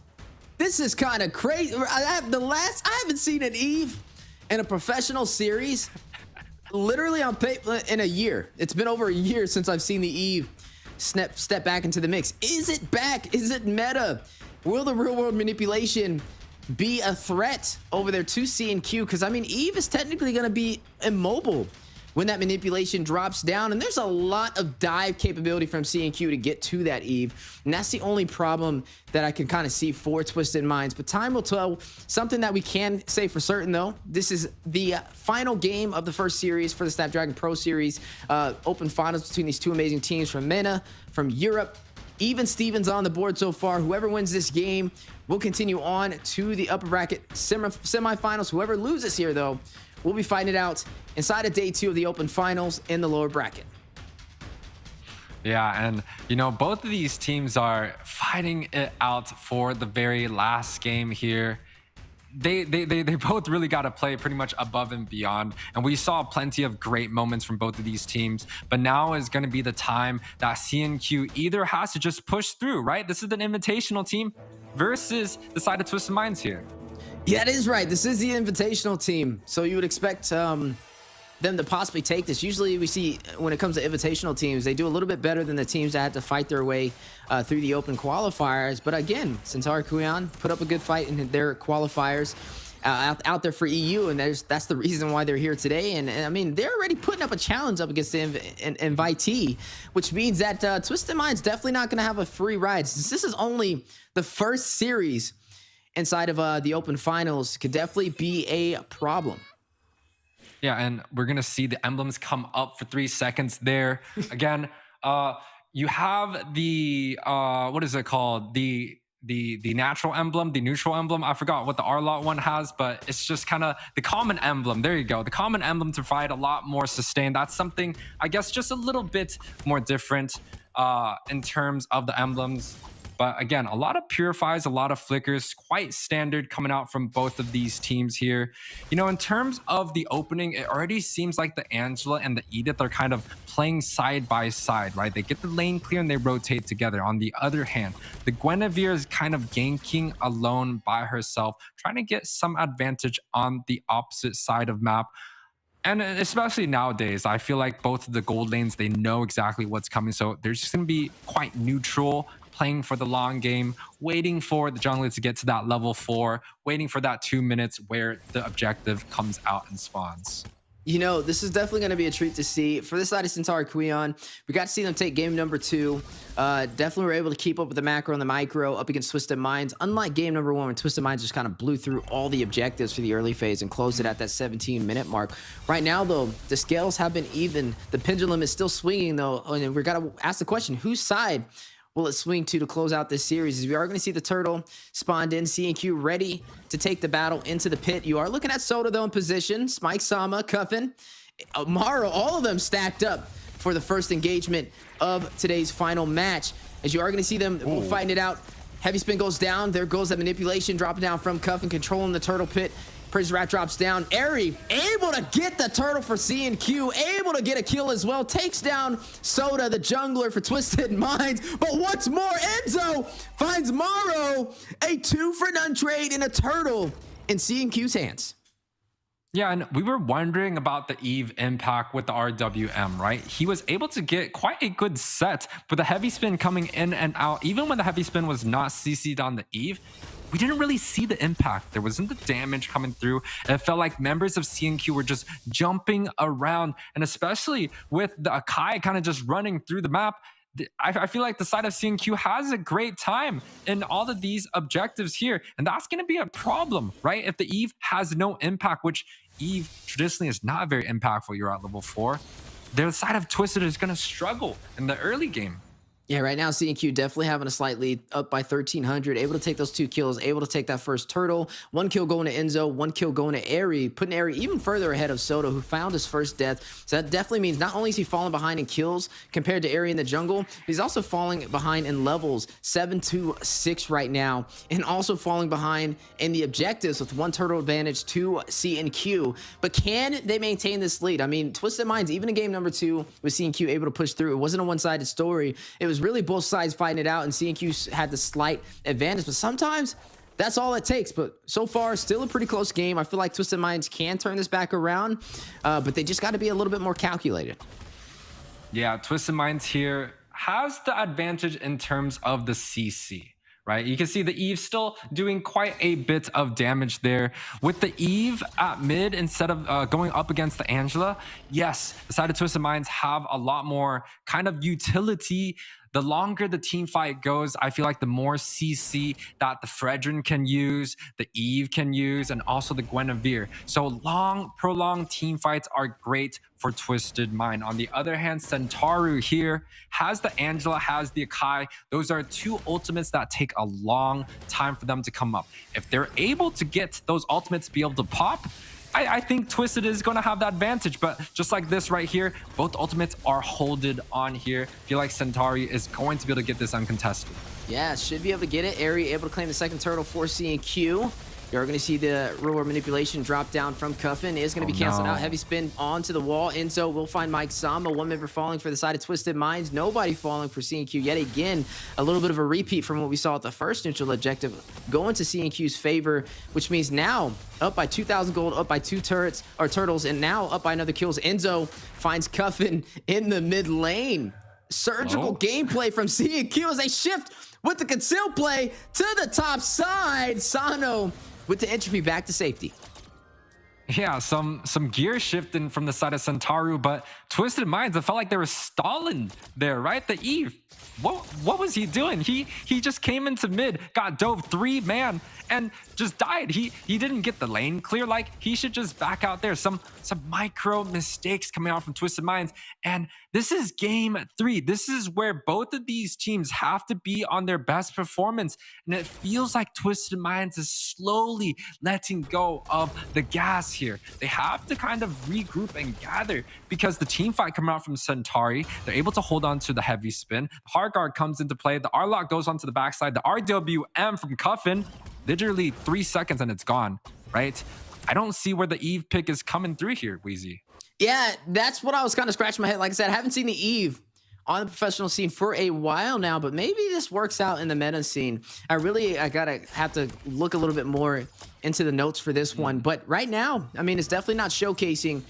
This is kind of crazy. I haven't seen an Eve in a professional series literally on paper in a year. It's been over a year since I've seen the Eve step back into the mix. Is it back? Is it meta? Will the real world manipulation be a threat over there to C&Q, because I mean, Eve is technically going to be immobile when that manipulation drops down, and there's a lot of dive capability from C&Q to get to that Eve, and that's the only problem that I can kind of see for Twisted Minds. But time will tell. Something that we can say for certain, though, this is the final game of the first series for the Snapdragon Pro Series Open Finals between these two amazing teams from MENA, from Europe. Even Stevens on the board so far. Whoever wins this game will continue on to the upper bracket semifinals. Whoever loses here, though, we'll be fighting it out inside of day 2 of the Open Finals in the lower bracket. Yeah, and you know, both of these teams are fighting it out for the very last game here. They both really got to play pretty much above and beyond, and we saw plenty of great moments from both of these teams. But now is going to be the time that C&Q either has to just push through, right? This is an invitational team versus the side of Twisted Minds here. Yeah, that is right. This is the invitational team, so you would expect them to possibly take this. Usually we see when it comes to invitational teams, they do a little bit better than the teams that had to fight their way through the open qualifiers. But again, Centauri Kuyan put up a good fight in their qualifiers out there for EU, and that's the reason why they're here today. And I mean, they're already putting up a challenge up against the invitee, which means that Twisted Mind's definitely not going to have a free ride. Since this is only the first series inside of the Open Finals, could definitely be a problem. Yeah, and we're gonna see the emblems come up for 3 seconds there. Again, you have the what is it called? The natural emblem, the neutral emblem. I forgot what the R-Lot one has, but it's just kind of the common emblem. There you go. The common emblem to provide a lot more sustain. That's something, I guess, just a little bit more different in terms of the emblems. But again, a lot of purifies, a lot of flickers, quite standard coming out from both of these teams here. You know, in terms of the opening, it already seems like the Angela and the Edith are kind of playing side by side, right? They get the lane clear and they rotate together. On the other hand, the Guinevere is kind of ganking alone by herself, trying to get some advantage on the opposite side of map. And especially nowadays, I feel like both of the gold lanes, they know exactly what's coming. So they're just going to be quite neutral, playing for the long game, waiting for the jungler to get to that level 4, waiting for that 2 minutes where the objective comes out and spawns. You know, this is definitely going to be a treat to see. For this side of Centauri Kuyan, we got to see them take game number 2. Definitely were able to keep up with the macro and the micro up against Twisted Minds. Unlike game number 1, when Twisted Minds just kind of blew through all the objectives for the early phase and closed it at that 17-minute mark. Right now, though, the scales have been even. The pendulum is still swinging, though. And we've got to ask the question, whose side will it swing to close out this series? As we are going to see the turtle spawned in, C&Q ready to take the battle into the pit. You are looking at Soda, though, in position. Spike, Sama, Cuffin, Maro, all of them stacked up for the first engagement of today's final match. As you are going to see them fighting it out. Heavy spin goes down. There goes that manipulation dropping down from Cuffin, controlling the turtle pit. Prison Rat drops down. Eri able to get the turtle for C&Q, able to get a kill as well. Takes down Soda, the jungler for Twisted Minds. But what's more, Enzo finds Maro, a 2-for-none trade in a turtle in C&Q's hands. Yeah, and we were wondering about the Eve impact with the RWM, right? He was able to get quite a good set, but the heavy spin coming in and out, even when the heavy spin was not CC'd on the Eve, we didn't really see the impact. There wasn't the damage coming through. It felt like members of C&Q were just jumping around, and especially with the Akai kind of just running through the map, I feel like the side of C&Q has a great time in all of these objectives here, and that's going to be a problem, right? If the Eve has no impact, which Eve traditionally is not very impactful, you're at level 4, their side of Twisted is going to struggle in the early game. Yeah, right now C&Q definitely having a slight lead, up by 1,300, able to take those 2 kills, able to take that first turtle. 1 kill going to Enzo, 1 kill going to Eri, putting Eri even further ahead of Soda, who found his first death. So that definitely means not only is he falling behind in kills compared to Eri in the jungle, he's also falling behind in levels 7 to 6 right now, and also falling behind in the objectives with 1 turtle advantage to C&Q. But can they maintain this lead? I mean, Twisted Minds, even in game number 2, with C&Q able to push through, it wasn't a one-sided story. It was really both sides fighting it out, and C&Q had the slight advantage, but sometimes that's all it takes. But so far, still a pretty close game. I feel like Twisted Minds can turn this back around, but they just got to be a little bit more calculated. Yeah, Twisted Minds here has the advantage in terms of the CC, right? You can see the Eve still doing quite a bit of damage there. With the Eve at mid instead of going up against the Angela, yes, the side of Twisted Minds have a lot more kind of utility. The longer the team fight goes, I feel like the more CC that the Fredrin can use, the Eve can use, and also the Guinevere. So long, prolonged team fights are great for Twisted Mind. On the other hand, Centauru here has the Angela, has the Akai. Those are two ultimates that take a long time for them to come up. If they're able to get those ultimates to be able to pop, I think Twisted is going to have that advantage, but just like this right here, both ultimates are holded on here. I feel like Centauri is going to be able to get this uncontested. Yeah, should be able to get it. Ari able to claim the second turtle for C&Q. You're going to see the reward manipulation drop down from Cuffin. Is going to be canceled out. Heavy spin onto the wall. Enzo will find Mike Sama. One member falling for the side of Twisted Minds. Nobody falling for C&Q. Yet again, a little bit of a repeat from what we saw at the first neutral objective going to C&Q's favor, which means now up by 2,000 gold, up by 2 turtles, and now up by another kills. Enzo finds Cuffin in the mid lane. Surgical gameplay from C&Q as they shift with the conceal play to the top side. Sano with the entropy back to safety. Yeah, some gear shifting from the side of Centauru, but Twisted Minds, I felt like they were stalling there, right? The Eve, what was he doing? He just came into mid, got dove 3-man, and just died. He didn't get the lane clear. Like, he should just back out there. Some micro mistakes coming out from Twisted Minds, and this is game 3. This is where both of these teams have to be on their best performance, and it feels like Twisted Minds is slowly letting go of the gas here. They have to kind of regroup and gather because the team fight coming out from Centauri, they're able to hold on to the heavy spin. The hard guard comes into play. The R-Lock goes onto the backside. The RWM from Cuffin, literally 3 seconds and it's gone, right? I don't see where the Eve pick is coming through here, Wheezy. Yeah, that's what I was kind of scratching my head. Like I said, I haven't seen the Eve on the professional scene for a while now, but maybe this works out in the meta scene. I gotta have to look a little bit more into the notes for this one. But right now, I mean, it's definitely not showcasing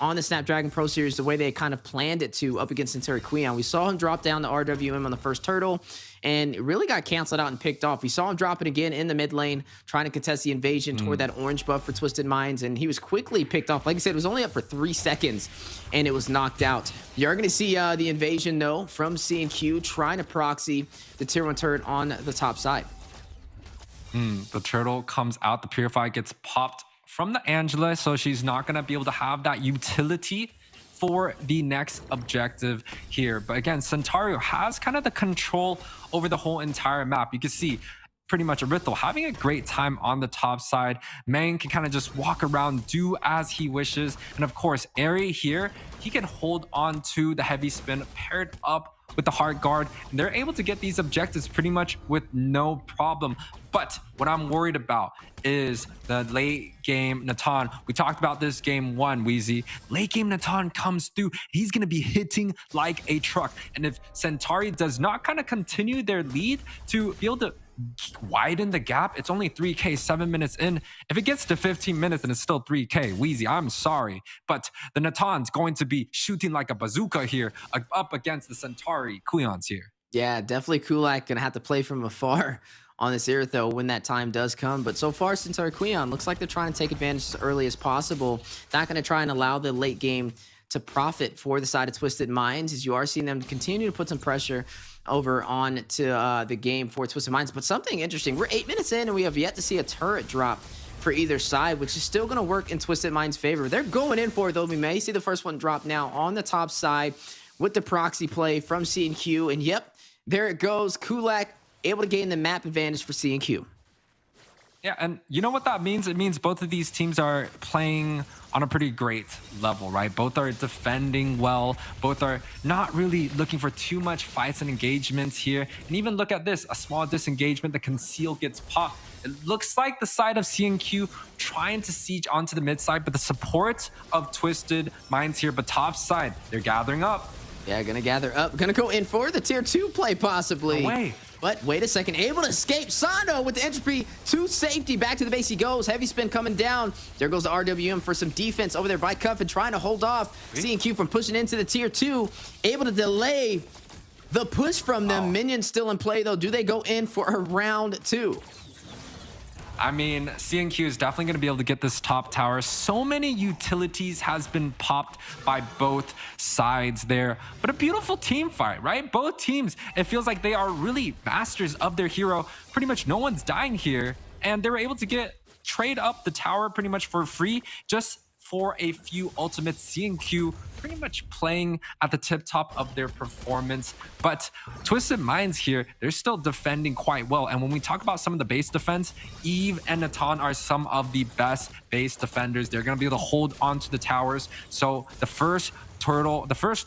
on the Snapdragon Pro Series the way they kind of planned it to up against Centauri Queon. We saw him drop down the RWM on the first turtle and it really got canceled out and picked off. We saw him drop it again in the mid lane, trying to contest the invasion toward that orange buff for Twisted Minds, and he was quickly picked off. Like I said, it was only up for 3 seconds and it was knocked out. You're going to see the invasion, though, from C&Q trying to proxy the tier 1 turret on the top side. The turtle comes out, the Purify gets popped from the Angela, so she's not going to be able to have that utility for the next objective here. But again, Centauri has kind of the control over the whole entire map. You can see pretty much Arithal having a great time on the top side. Mang can kind of just walk around, do as he wishes. And of course, Ari here, he can hold on to the heavy spin paired up with the hard guard, and they're able to get these objectives pretty much with no problem. But what I'm worried about is the late game Natan. We talked about this game 1, Wheezy. Late game Natan comes through. He's going to be hitting like a truck. And if Centauri does not kind of continue their lead to be able to widen the gap, it's only 3K 7 minutes in. If it gets to 15 minutes and it's still 3K, Wheezy, I'm sorry, but the Natan's going to be shooting like a bazooka here up against the Centauri Queons here. Yeah, definitely Kulak gonna have to play from afar on this Irithel when that time does come. But so far, Centauri Queon looks like they're trying to take advantage as early as possible. Not going to try and allow the late game to profit for the side of Twisted Minds, as you are seeing them continue to put some pressure over on to the game for Twisted Minds. But something interesting, we're 8 minutes in and we have yet to see a turret drop for either side, which is still going to work in Twisted Minds' favor. They're going in for it, though. We may see the first one drop now on the top side with the proxy play from C&Q. And yep, there it goes. Kulak able to gain the map advantage for C&Q. Yeah, and you know what that means? It means both of these teams are playing on a pretty great level, right? Both are defending well. Both are not really looking for too much fights and engagements here. And even look at this, a small disengagement, the conceal gets popped. It looks like the side of C&Q trying to siege onto the mid side, but the support of Twisted Minds here, but top side, they're gathering up. Yeah, gonna gather up. Gonna go in for the tier 2 play, possibly. No way. But wait a second, able to escape. Sano with the entropy to safety. Back to the base he goes. Heavy spin coming down. There goes the RWM for some defense over there by Cuffin, trying to hold off C&Q from pushing into the tier 2. Able to delay the push from them. Minions still in play though. Do they go in for a round 2? I mean, CNQ is definitely going to be able to get this top tower. So many utilities has been popped by both sides there. But a beautiful team fight, right? Both teams, it feels like they are really masters of their hero. Pretty much no one's dying here. And they were able to trade up the tower pretty much for free, just for a few ultimates. CNQ pretty much playing at the tip top of their performance, but Twisted Minds here, they're still defending quite well. And when we talk about some of the base defense, Eve and Natan are some of the best base defenders. They're going to be able to hold onto the towers. So the first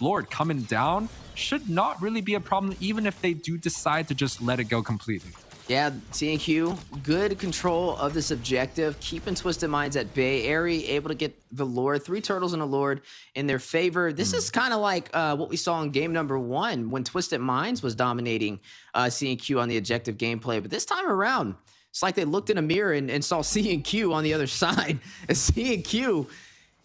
Lord coming down should not really be a problem, even if they do decide to just let it go completely. Yeah, CNQ, good control of this objective, keeping Twisted Minds at bay. Airy able to get the Lord, 3 turtles and a Lord in their favor. This is kind of like what we saw in game number 1 when Twisted Minds was dominating CNQ on the objective gameplay. But this time around, it's like they looked in a mirror and saw CNQ on the other side. And CNQ,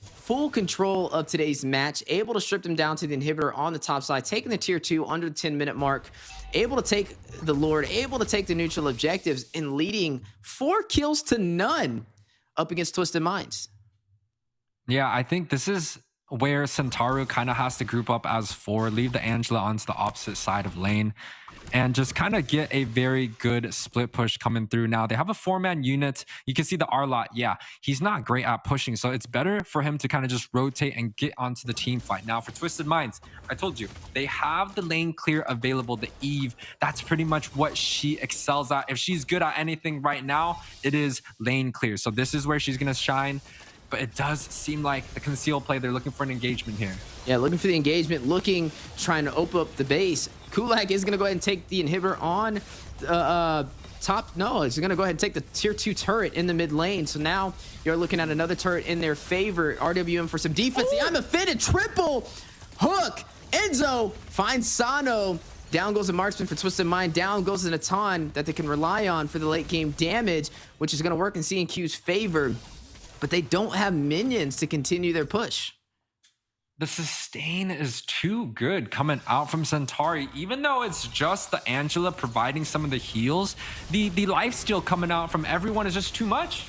full control of today's match, able to strip them down to the inhibitor on the top side, taking the tier 2 under the 10-minute mark, able to take the Lord, able to take the neutral objectives, and leading 4 kills to none up against Twisted Minds. Yeah, I think this is where Centauro kind of has to group up as 4, leave the Angela onto the opposite side of lane, and just kind of get a very good split push coming through. Now, they have a 4-man unit. You can see the Arlot. Yeah, he's not great at pushing, so it's better for him to kind of just rotate and get onto the team fight. Now, for Twisted Minds, I told you, they have the lane clear available, the Eve. That's pretty much what she excels at. If she's good at anything right now, it is lane clear. So this is where she's going to shine. But it does seem like the conceal play, they're looking for an engagement here. Yeah, looking for the engagement, trying to open up the base. Kulak is going to go ahead and take the inhibitor on top. No, he's going to go ahead and take the tier 2 turret in the mid lane. So now you're looking at another turret in their favor. RWM for some defense. The I'm a fitted triple hook. Enzo finds Sano. Down goes the marksman for Twisted Mind. Down goes the Natan that they can rely on for the late game damage, which is going to work in CNQ's favor. But they don't have minions to continue their push. The sustain is too good coming out from Centauri. Even though it's just the Angela providing some of the heals, the lifesteal coming out from everyone is just too much.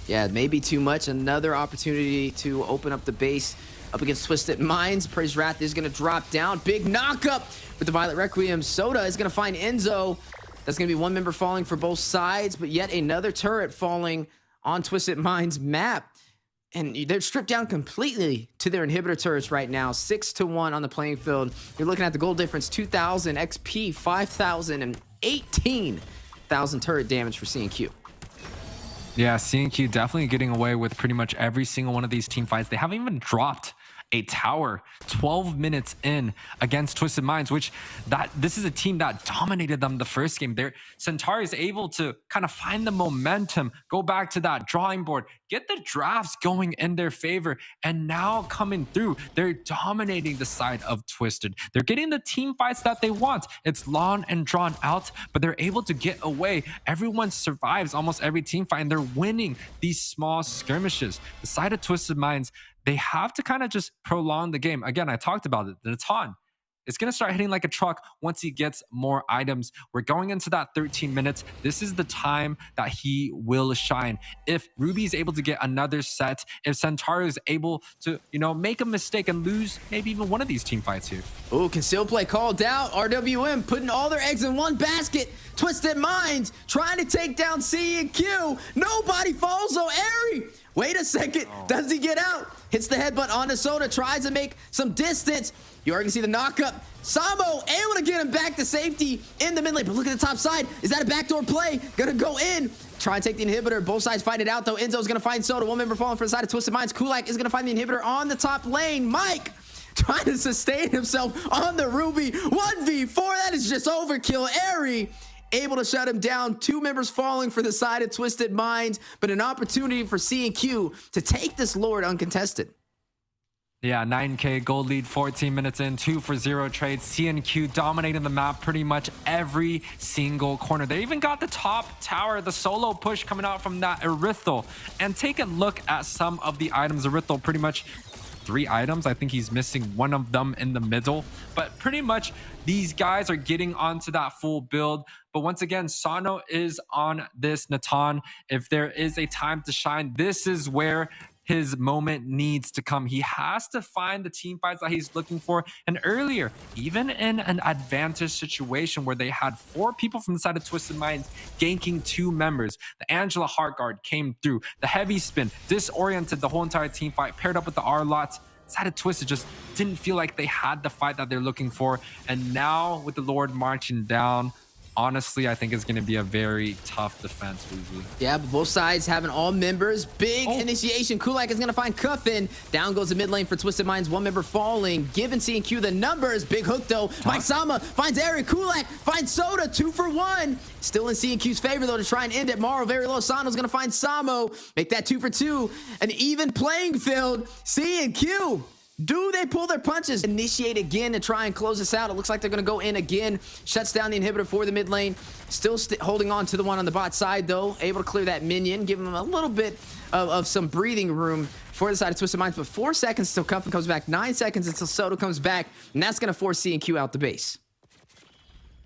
Yeah, maybe too much. Another opportunity to open up the base up against Twisted Minds. Praise Wrath is going to drop down. Big knockup with the Violet Requiem. Soda is going to find Enzo. That's going to be 1 member falling for both sides, but yet another turret falling on Twisted Minds map. And they're stripped down completely to their inhibitor turrets right now. 6-1 on the playing field. You're looking at the goal difference, 2,000 XP, 5,000 and 18,000 turret damage for CNQ. Yeah, CNQ definitely getting away with pretty much every single one of these team fights. They haven't even dropped a tower 12 minutes in against Twisted Minds, which this is a team that dominated them the first game. Centauri is able to kind of find the momentum, go back to that drawing board, get the drafts going in their favor, and now coming through, they're dominating the side of Twisted. They're getting the team fights that they want. It's long and drawn out, but they're able to get away. Everyone survives almost every team fight, and they're winning these small skirmishes. The side of Twisted Minds, they have to kind of just prolong the game. Again, I talked about it. The Natan, it's going to start hitting like a truck once he gets more items. We're going into that 13 minutes. This is the time that he will shine. If Ruby is able to get another set, if Centauro is able to, make a mistake and lose maybe even one of these team fights here. Oh, conceal play called out. RWM putting all their eggs in one basket. Twisted Minds trying to take down CNQ. Nobody falls, so Airy. Wait a second. Does he get out? Hits the headbutt onto Soda. Tries to make some distance. You already see the knockup. Samo able to get him back to safety in the mid lane. But look at the top side. Is that a backdoor play? Gonna go in. Try and take the inhibitor. Both sides fight it out, though. Enzo's gonna find Soda. 1 member falling for the side of Twisted Minds. Kulak is gonna find the inhibitor on the top lane. Mike trying to sustain himself on the Ruby. 1v4. That is just overkill. Airy able to shut him down. 2 members falling for the side of Twisted Minds, but an opportunity for CNQ to take this Lord uncontested. Yeah, 9K gold lead, 14 minutes in, 2-for-0 trades. CNQ dominating the map pretty much every single corner. They even got the top tower, the solo push coming out from that Erithal. And take a look at some of the items. Erithal pretty much 3 items. I think he's missing one of them in the middle, but pretty much these guys are getting onto that full build. But once again, Sano is on this Natan. If there is a time to shine, this is where his moment needs to come. He has to find the team fights that he's looking for. And earlier, even in an advantage situation where they had 4 people from the side of Twisted Minds ganking 2 members, the Angela Heart Guard came through. The heavy spin disoriented the whole entire team fight, paired up with the R-Lots. Side of Twisted just didn't feel like they had the fight that they're looking for. And now with the Lord marching down, honestly, I think it's going to be a very tough defense, Weezy. Yeah, but both sides having all members. Big initiation. Kulak is going to find Cuffin. Down goes the mid lane for Twisted Minds. 1 member falling. Given C&Q the numbers. Big hook, though. Mike Sama finds Eric. Kulak finds Soda. 2 for 1. Still in C&Q's favor, though, to try and end it. Morrow very low. Sano's going to find Samo. Make that 2 for 2. An even playing field. C&Q. Do they pull their punches? Initiate again to try and close this out. It looks like they're going to go in again. Shuts down the inhibitor for the mid lane. Still holding on to the one on the bot side, though. Able to clear that minion. Give them a little bit of some breathing room for the side of Twisted Minds. But 4 seconds until Cuffin comes back. 9 seconds until Soto comes back. And that's going to force C&Q out the base.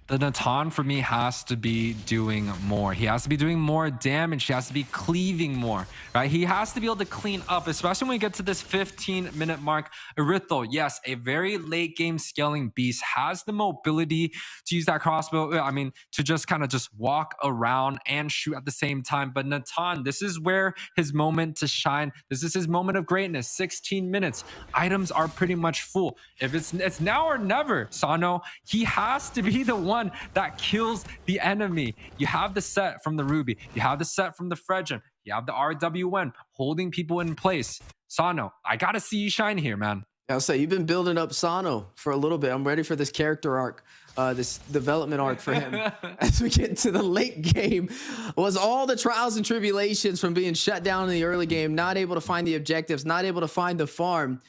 The Natan for me has to be doing more. He has to be doing more damage. He has to be cleaving more, right? He has to be able to clean up, especially when we get to this 15-minute mark. Irithel, yes, a very late game scaling beast, has the mobility to use that crossbow. I mean, to just kind of just walk around and shoot at the same time. But Natan, this is where his moment to shine. This is his moment of greatness. 16 minutes. Items are pretty much full. If it's now or never, Sano, he has to be the one that kills the enemy. You have the set from the Ruby. You have the set from the Fredgen. You have the RWN holding people in place. Sano, I gotta see you shine here, man. I'll say you've been building up Sano for a little bit. I'm ready for this character arc, this development arc for him. As we get into the late game, was all the trials and tribulations from being shut down in the early game, not able to find the objectives, not able to find the farm.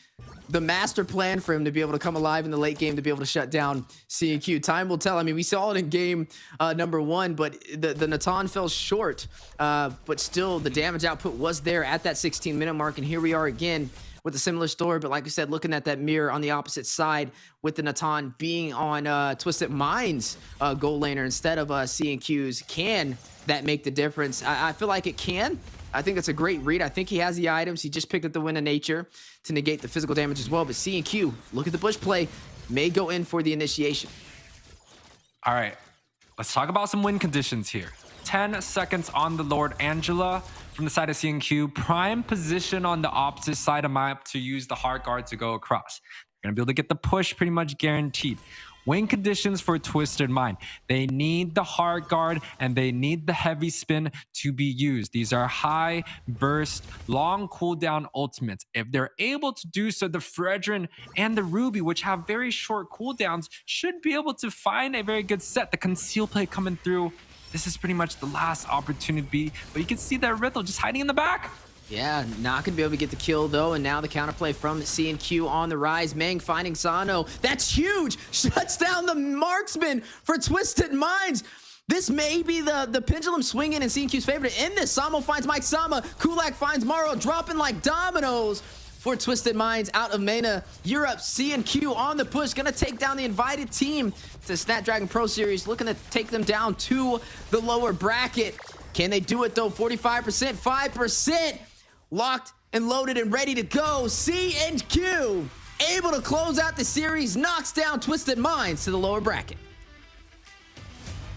The master plan for him to be able to come alive in the late game, to be able to shut down C&Q. Time will tell. I mean, we saw it in game number 1, but the Natan fell short. But still, the damage output was there at that 16-minute mark. And here we are again with a similar story. But like we said, looking at that mirror on the opposite side with the Natan being on Twisted Minds goal laner instead of C&Q's. Can that make the difference? I feel like it can. I think that's a great read. I think he has the items. He just picked up the Wind of Nature to negate the physical damage as well. But C&Q, look at the bush play, may go in for the initiation. All right, let's talk about some win conditions here. 10 seconds on the Lord Angela from the side of C&Q. Prime position on the opposite side of map to use the Heart Guard to go across. You're going to be able to get the push pretty much guaranteed. Win conditions for Twisted Mind. They need the Heart Guard and they need the heavy spin to be used. These are high burst, long cooldown ultimates. If they're able to do so, the Fredren and the Ruby, which have very short cooldowns, should be able to find a very good set. The conceal play coming through. This is pretty much the last opportunity, but you can see that Rithel just hiding in the back. Yeah, not going to be able to get the kill, though. And now the counterplay from C&Q on the rise. Meng finding Sano. That's huge. Shuts down the marksman for Twisted Minds. This may be the pendulum swinging in C&Q's favor to end this. Samo finds Mike Sama. Kulak finds Morrow, dropping like dominoes for Twisted Minds out of MENA. Europe, C&Q on the push. Going to take down the invited team to Snapdragon Pro Series. Looking to take them down to the lower bracket. Can they do it, though? 45%, 5%. Locked and loaded and ready to go. C&Q able to close out the series, knocks down Twisted Minds to the lower bracket.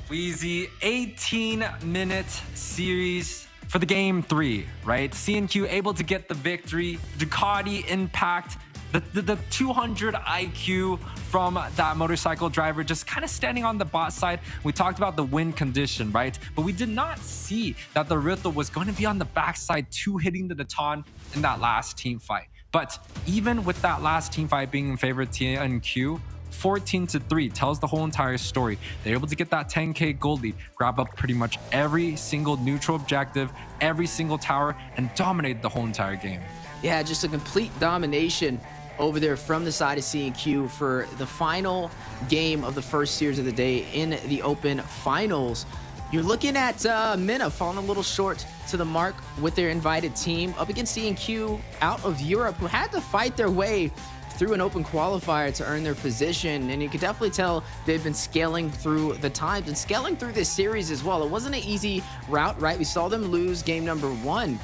Weezy, 18-minute series for the game 3, right? C&Q able to get the victory. Ducati impact. The 200 IQ from that motorcycle driver just kind of standing on the bot side. We talked about the win condition, right? But we did not see that the Rithel was going to be on the backside too, hitting the Natan in that last team fight. But even with that last team fight being in favor of C&Q, 14-3 tells the whole entire story. They're able to get that 10k gold lead, grab up pretty much every single neutral objective, every single tower, and dominate the whole entire game. Yeah, just a complete domination over there from the side of C&Q for the final game of the first series of the day in the Open Finals. You're looking at MENA falling a little short to the mark with their invited team up against CNQ out of Europe, who had to fight their way through an open qualifier to earn their position. And you could definitely tell they've been scaling through the times and scaling through this series as well. It wasn't an easy route, right? We saw them lose game number 1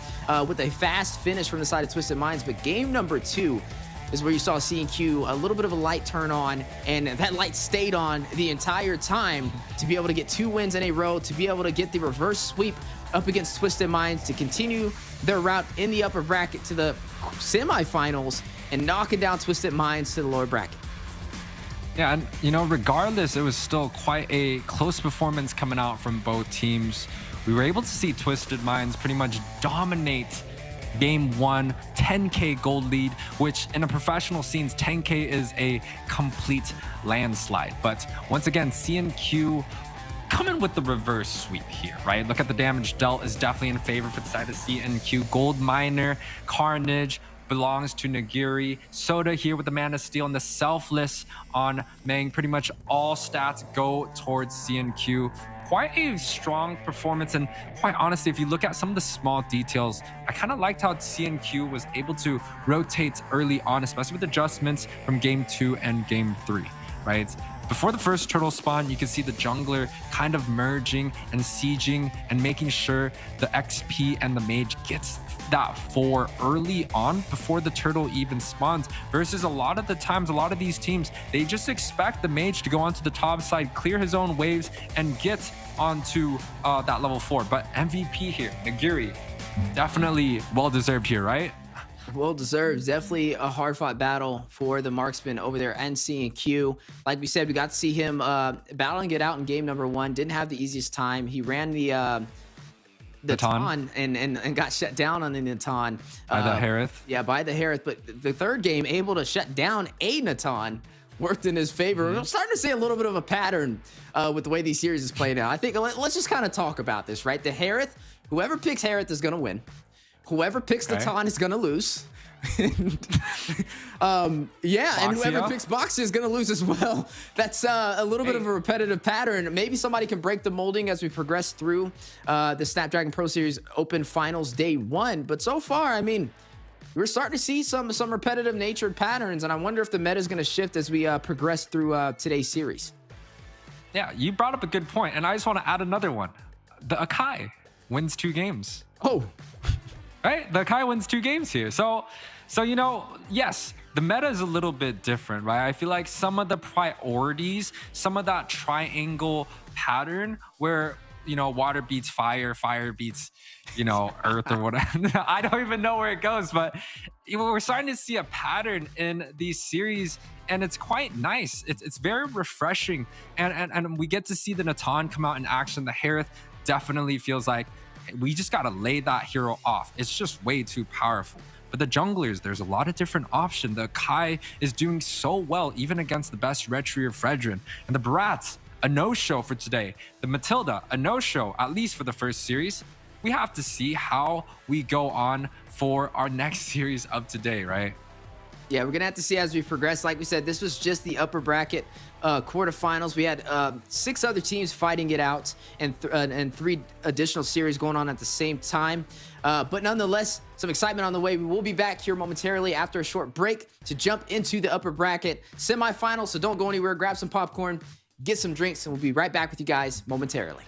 with a fast finish from the side of Twisted Minds, but game number 2 is where you saw CNQ a little bit of a light turn on, and that light stayed on the entire time to be able to get 2 wins in a row, to be able to get the reverse sweep up against Twisted Minds, to continue their route in the upper bracket to the semifinals and knocking down Twisted Minds to the lower bracket. Yeah, and you know, regardless, it was still quite a close performance coming out from both teams. We were able to see Twisted Minds pretty much dominate Game 1, 10K gold lead, which in a professional scenes, 10K is a complete landslide. But once again, CNQ coming with the reverse sweep here, right? Look at the damage dealt is definitely in favor for the side of CNQ. Gold Miner, Carnage belongs to Nagiri. Soda here with the Mana Steel and the Selfless on Meng. Pretty much all stats go towards CNQ. Quite a strong performance, and quite honestly, if you look at some of the small details, I kind of liked how CNQ was able to rotate early on, especially with adjustments from game 2 and game 3, right? Before the first turtle spawn, you can see the jungler kind of merging and sieging and making sure the XP and the mage gets that 4 early on before the turtle even spawns, versus a lot of the times, a lot of these teams, they just expect the mage to go onto the top side, clear his own waves, and get onto that level 4. But MVP here, Nagiri, definitely well-deserved here, right? Well deserved. Definitely a hard-fought battle for the marksman over there and CNQ. Like we said, we got to see him battling it out in game number 1. Didn't have the easiest time. He ran the Natan and got shut down on the Natan. By the Harith. Yeah, by the Harith. But the third game, able to shut down a Natan, worked in his favor. We're starting to see a little bit of a pattern with the way these series is playing out. I think let's just kind of talk about this, right? The Harith, whoever picks Harith is going to win. Whoever picks Natan is going to lose. And whoever picks Boxy is going to lose as well. That's a little bit of a repetitive pattern. Maybe somebody can break the molding as we progress through the Snapdragon Pro Series Open Finals Day 1. But so far, I mean, we're starting to see some repetitive natured patterns, and I wonder if the meta is going to shift as we progress through today's series. Yeah, you brought up a good point, and I just want to add another one. The Akai wins 2 games. Oh. Right? The Kai wins 2 games here. So you know, yes, the meta is a little bit different, right? I feel like some of the priorities, some of that triangle pattern where, you know, water beats fire, fire beats, you know, earth or whatever. I don't even know where it goes, but we're starting to see a pattern in these series, and it's quite nice. It's very refreshing, and we get to see the Natan come out in action. The Harith definitely feels like we just got to lay that hero off. It's just way too powerful. But the junglers, there's a lot of different options. The Kai is doing so well, even against the best red tree of Fredrin. And the Barats, a no-show for today. The Matilda, a no-show, at least for the first series. We have to see how we go on for our next series of today, right? Yeah, we're going to have to see as we progress. Like we said, this was just the upper bracket quarterfinals. We had 6 other teams fighting it out and 3 additional series going on at the same time. But nonetheless, some excitement on the way. We will be back here momentarily after a short break to jump into the upper bracket semifinals. So don't go anywhere. Grab some popcorn, get some drinks, and we'll be right back with you guys momentarily.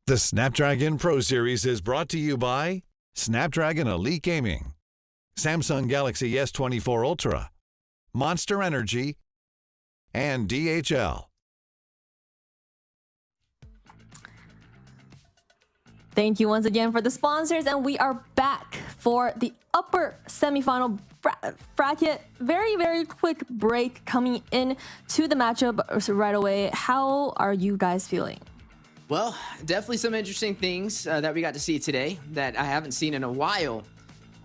The Snapdragon Pro Series is brought to you by Snapdragon Elite Gaming, Samsung Galaxy S24 Ultra, Monster Energy, and DHL. Thank you once again for the sponsors, and we are back for the upper semifinal bracket. Very quick break coming in to the matchup right away. How are you guys feeling? Well, definitely some interesting things that we got to see today that I haven't seen in a while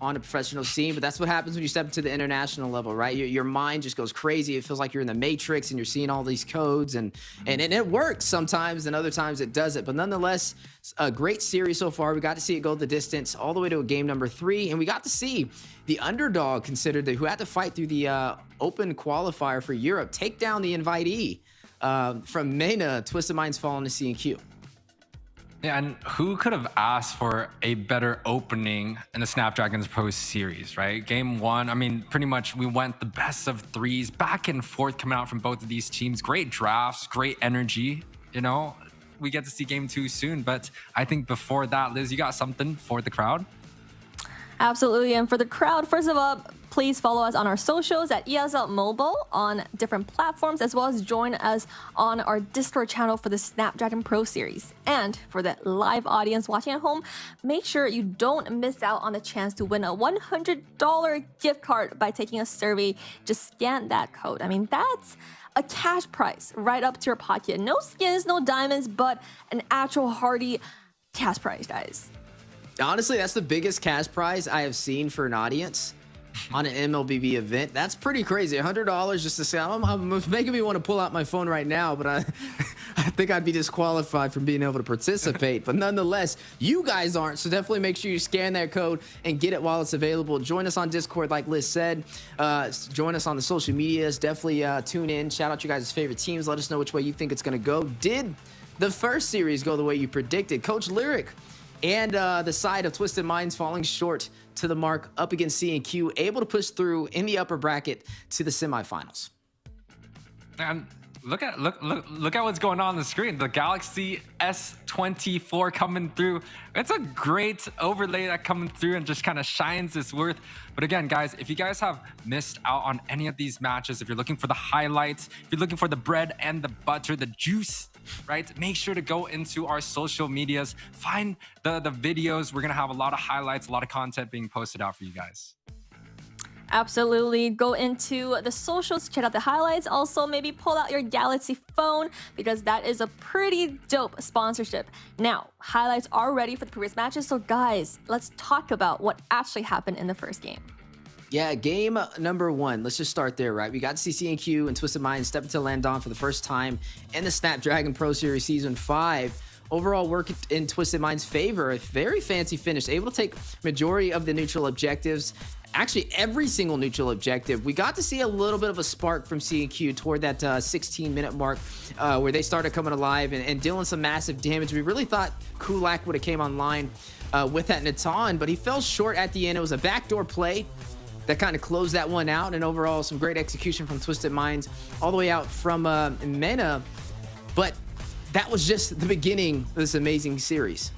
on a professional scene, but that's what happens when you step to the international level, right? Your mind just goes crazy. It feels like you're in the Matrix and you're seeing all these codes, and it works sometimes, and other times it doesn't. But nonetheless, a great series so far. We got to see it go the distance all the way to a game number 3, and we got to see the underdog considered who had to fight through the open qualifier for Europe take down the invitee from MENA, Twisted Minds falling to C&Q. Yeah, and who could have asked for a better opening in the Snapdragon's Pro Series, right? Game 1, I mean, pretty much we went the best of 3s, back and forth coming out from both of these teams. Great drafts, great energy, you know? We get to see Game 2 soon, but I think before that, Liz, you got something for the crowd? Absolutely, and for the crowd, first of all, please follow us on our socials at ESL Mobile on different platforms, as well as join us on our Discord channel for the Snapdragon Pro Series. And for the live audience watching at home, make sure you don't miss out on the chance to win a $100 gift card by taking a survey. Just scan that code. I mean, that's a cash prize right up to your pocket. No skins, no diamonds, but an actual hearty cash prize, guys. Honestly, that's the biggest cash prize I have seen for an audience on an MLBB event. That's pretty crazy. $100 just to say, I'm making me want to pull out my phone right now, but I think I'd be disqualified from being able to participate. But nonetheless, you guys aren't, so definitely make sure you scan that code and get it while it's available. Join us on Discord, like Liz said. Join us on the social medias. Definitely tune in. Shout out your guys' favorite teams. Let us know which way you think it's going to go. Did the first series go the way you predicted? Coach Lyric and the side of Twisted Minds falling short to the mark up against C&Q, able to push through in the upper bracket to the semifinals. And look at what's going on the screen. The Galaxy S24 coming through. It's a great overlay that coming through and just kind of shines its worth. But again, guys, if you guys have missed out on any of these matches, if you're looking for the highlights, if you're looking for the bread and the butter, the juice, right, make sure to go into our social medias, find the videos. We're gonna have a lot of highlights, a lot of content being posted out for you guys. Absolutely. Go into the socials, check out the highlights. Also, maybe pull out your Galaxy phone, because that is a pretty dope sponsorship. Now, highlights are ready for the previous matches. So guys, let's talk about what actually happened in the first game. Yeah, game number 1. Let's just start there, right? We got to see C&Q and Twisted Minds step into Landon for the first time in the Snapdragon Pro Series Season 5. Overall work in Twisted Minds' favor. A very fancy finish. Able to take majority of the neutral objectives. Actually, every single neutral objective. We got to see a little bit of a spark from C&Q toward that 16-minute mark where they started coming alive and dealing some massive damage. We really thought Kulak would have came online with that Natan, but he fell short at the end. It was a backdoor play that kind of closed that one out, and overall some great execution from Twisted Minds all the way out from MENA. But that was just the beginning of this amazing series.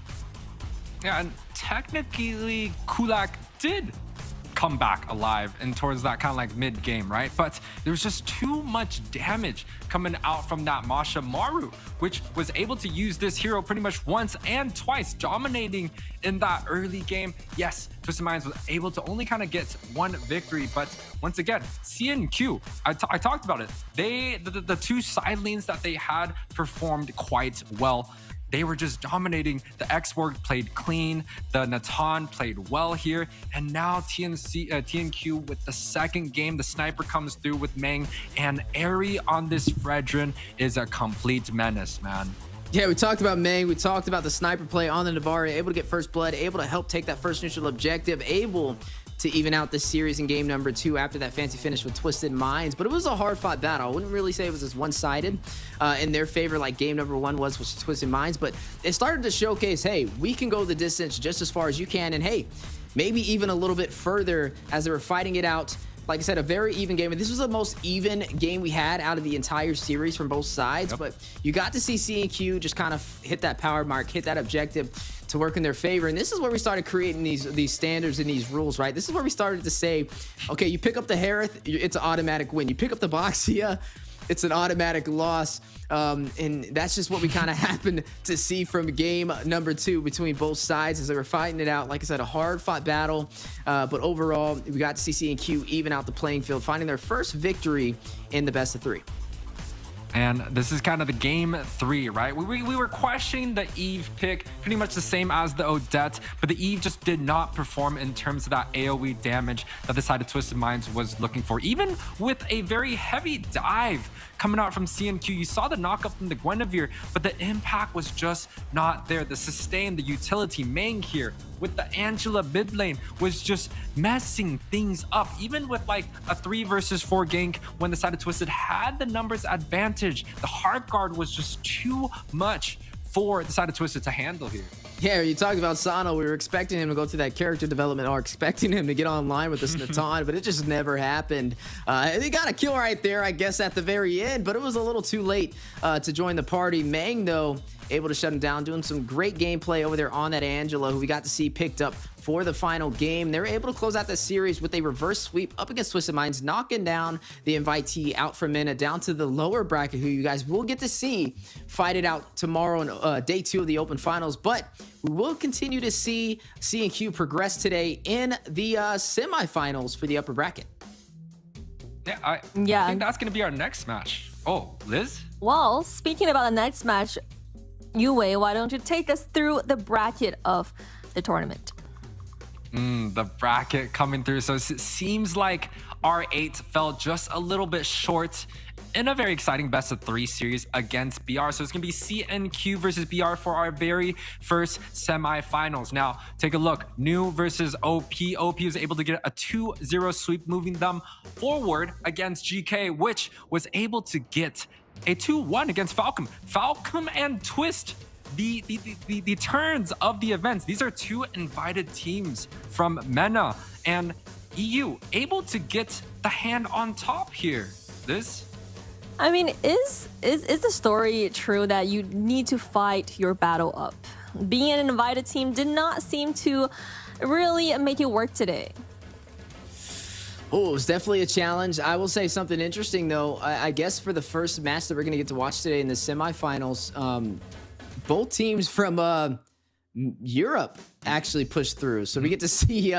Yeah, and technically Kulak did come back alive and towards that kind of like mid-game, right? But there was just too much damage coming out from that Masha Maru, which was able to use this hero pretty much once and twice, dominating in that early game. Yes, Twisted Minds was able to only kind of get one victory, but once again, C&Q, I talked about it. The two side lanes that they had performed quite well. they were just dominating. The Xborg played clean, the Natan played well here, and now TNQ with the second game, the sniper comes through with Meng, and Airy on this Fredrin is a complete menace, man. Yeah, we talked about Meng. We talked about the sniper play on the Navarre, able to get first blood, able to help take that first neutral objective, able to even out this series in game number 2 after that fancy finish with Twisted Minds. But it was a hard-fought battle. I wouldn't really say it was as one-sided in their favor like game number 1 was with Twisted Minds, but it started to showcase, hey, we can go the distance just as far as you can, and hey, maybe even a little bit further as they were fighting it out. Like I said, a very even game. And this was the most even game we had out of the entire series from both sides. But you got to see C&Q just kind of hit that power mark, hit that objective to work in their favor. And this is where we started creating these standards and these rules, right? This is where we started to say, okay, you pick up the Harith, it's an automatic win. You pick up the Boxia, it's an automatic loss. And that's just what we kind of happened to see from game number 2 between both sides as they were fighting it out. Like I said, a hard-fought battle. But overall, we got to see C&Q even out the playing field, finding their first victory in the best of 3. And this is kind of the game 3, right? We were questioning the Eve pick, pretty much the same as the Odette, but the Eve just did not perform in terms of that AoE damage that the side of Twisted Minds was looking for. Even with a very heavy dive coming out from CNQ, you saw the knockup from the Guinevere, but the impact was just not there. The sustain, the utility, Meng here with the Angela mid lane was just messing things up. Even with like a 3 versus 4 gank when the side of Twisted had the numbers advantage, the hard guard was just too much for the side of Twisted to handle here. Yeah, you talked about Sano. We were expecting him to go through that character development arc, expecting him to get online with this Natan, but it just never happened. They got a kill right there, I guess, at the very end, but it was a little too late to join the party. Meng, though, able to shut him down, doing some great gameplay over there on that Angela, who we got to see picked up for the final game. They were able to close out the series with a reverse sweep up against Twisted Minds, knocking down the invitee out from MENA down to the lower bracket, who you guys will get to see fight it out tomorrow in day 2 of the Open Finals. But we will continue to see C&Q progress today in the semifinals for the upper bracket. Yeah, I think that's going to be our next match. Oh, Liz? Well, speaking about the next match, Yue, why don't you take us through the bracket of the tournament? The bracket coming through. So it seems like R8 fell just a little bit short in a very exciting best of 3 series against BR. So it's going to be CNQ versus BR for our very first semifinals. Now, take a look. New versus OP. OP was able to get a 2-0 sweep, moving them forward against GK, which was able to get a 2-1 against Falcom. Falcom and Twist, the turns of the events. These are 2 invited teams from MENA and EU, able to get the hand on top here. I mean, is the story true that you need to fight your battle up? Being an invited team did not seem to really make it work today. Oh, it was definitely a challenge. I will say something interesting, though. I guess for the first match that we're going to get to watch today in the semifinals, both teams from Europe actually pushed through. So we get to see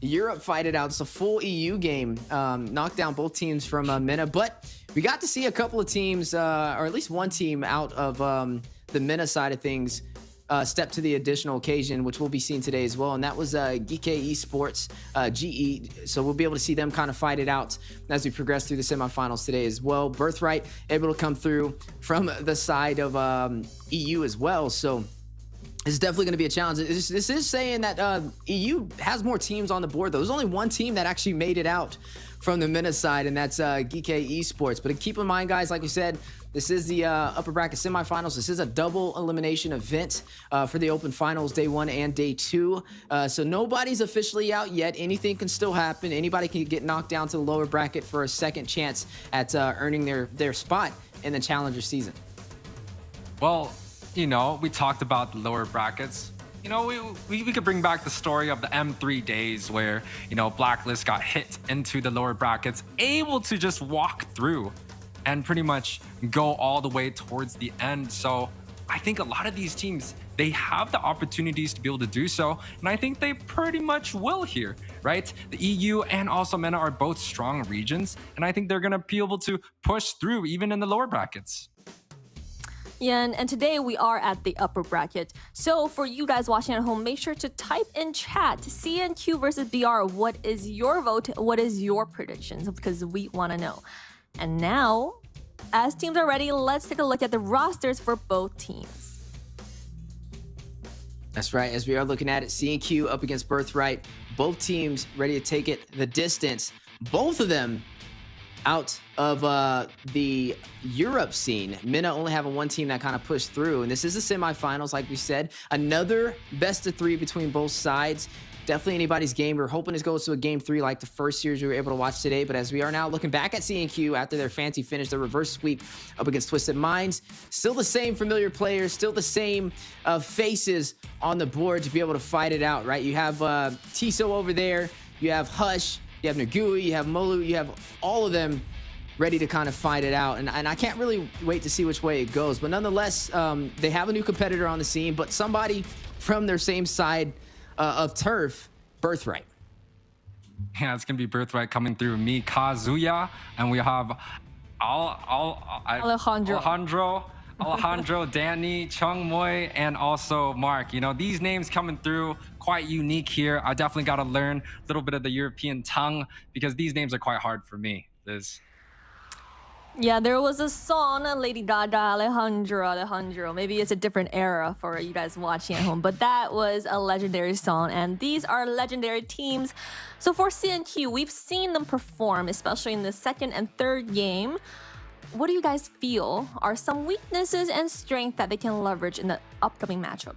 Europe fight it out. It's a full EU game. Knocked down both teams from MENA. But we got to see a couple of teams, or at least one team out of the MENA side of things, step to the additional occasion, which we'll be seeing today as well. And that was GK Esports, GE. So we'll be able to see them kind of fight it out as we progress through the semifinals today as well. Birthright able to come through from the side of EU as well. So it's definitely going to be a challenge. This is saying that EU has more teams on the board, though. There's only one team that actually made it out from the MENA side, and that's GK Esports. But keep in mind, guys, like we said, this is the upper bracket semifinals. This is a double elimination event for the Open Finals, day 1 and day 2. So nobody's officially out yet. Anything can still happen. Anybody can get knocked down to the lower bracket for a second chance at earning their spot in the Challenger season. Well, you know, we talked about the lower brackets. You know, we could bring back the story of the M3 days where, you know, Blacklist got hit into the lower brackets, able to just walk through and pretty much go all the way towards the end. So I think a lot of these teams, they have the opportunities to be able to do so. And I think they pretty much will here, right? The EU and also MENA are both strong regions. And I think they're going to be able to push through even in the lower brackets. Yeah, and today we are at the upper bracket. So for you guys watching at home, make sure to type in chat CNQ versus BR. What is your vote? What is your predictions? Because we want to know. And now, as teams are ready, let's take a look at the rosters for both teams. That's right. As we are looking at it, CNQ up against Birthright. Both teams ready to take it the distance. Both of them out of the Europe scene. MENA only having one team that kind of pushed through. And this is the semifinals, like we said. Another best of three between both sides. Definitely anybody's game. We're hoping it goes to a game 3 like the first series we were able to watch today. But as we are now looking back at CNQ after their fancy finish, their reverse sweep up against Twisted Minds, still the same familiar players, still the same faces on the board to be able to fight it out, right? You have Tiso over there, you have Hush, you have Nagui, you have Molu, you have all of them ready to kind of fight it out. And I can't really wait to see which way it goes. But nonetheless, they have a new competitor on the scene, but somebody from their same side of turf, Birthright. Yeah, it's going to be Birthright coming through me, Kazuya, and we have Alejandro, Danny, Chung Moy, and also Mark. You know, these names coming through quite unique here. I definitely got to learn a little bit of the European tongue because these names are quite hard for me, Liz. Yeah, there was a song, Lady Gaga, Alejandro. Maybe it's a different era for you guys watching at home, but that was a legendary song, and these are legendary teams. So for CNQ, we've seen them perform, especially in the second and third game. What do you guys feel are some weaknesses and strength that they can leverage in the upcoming matchup?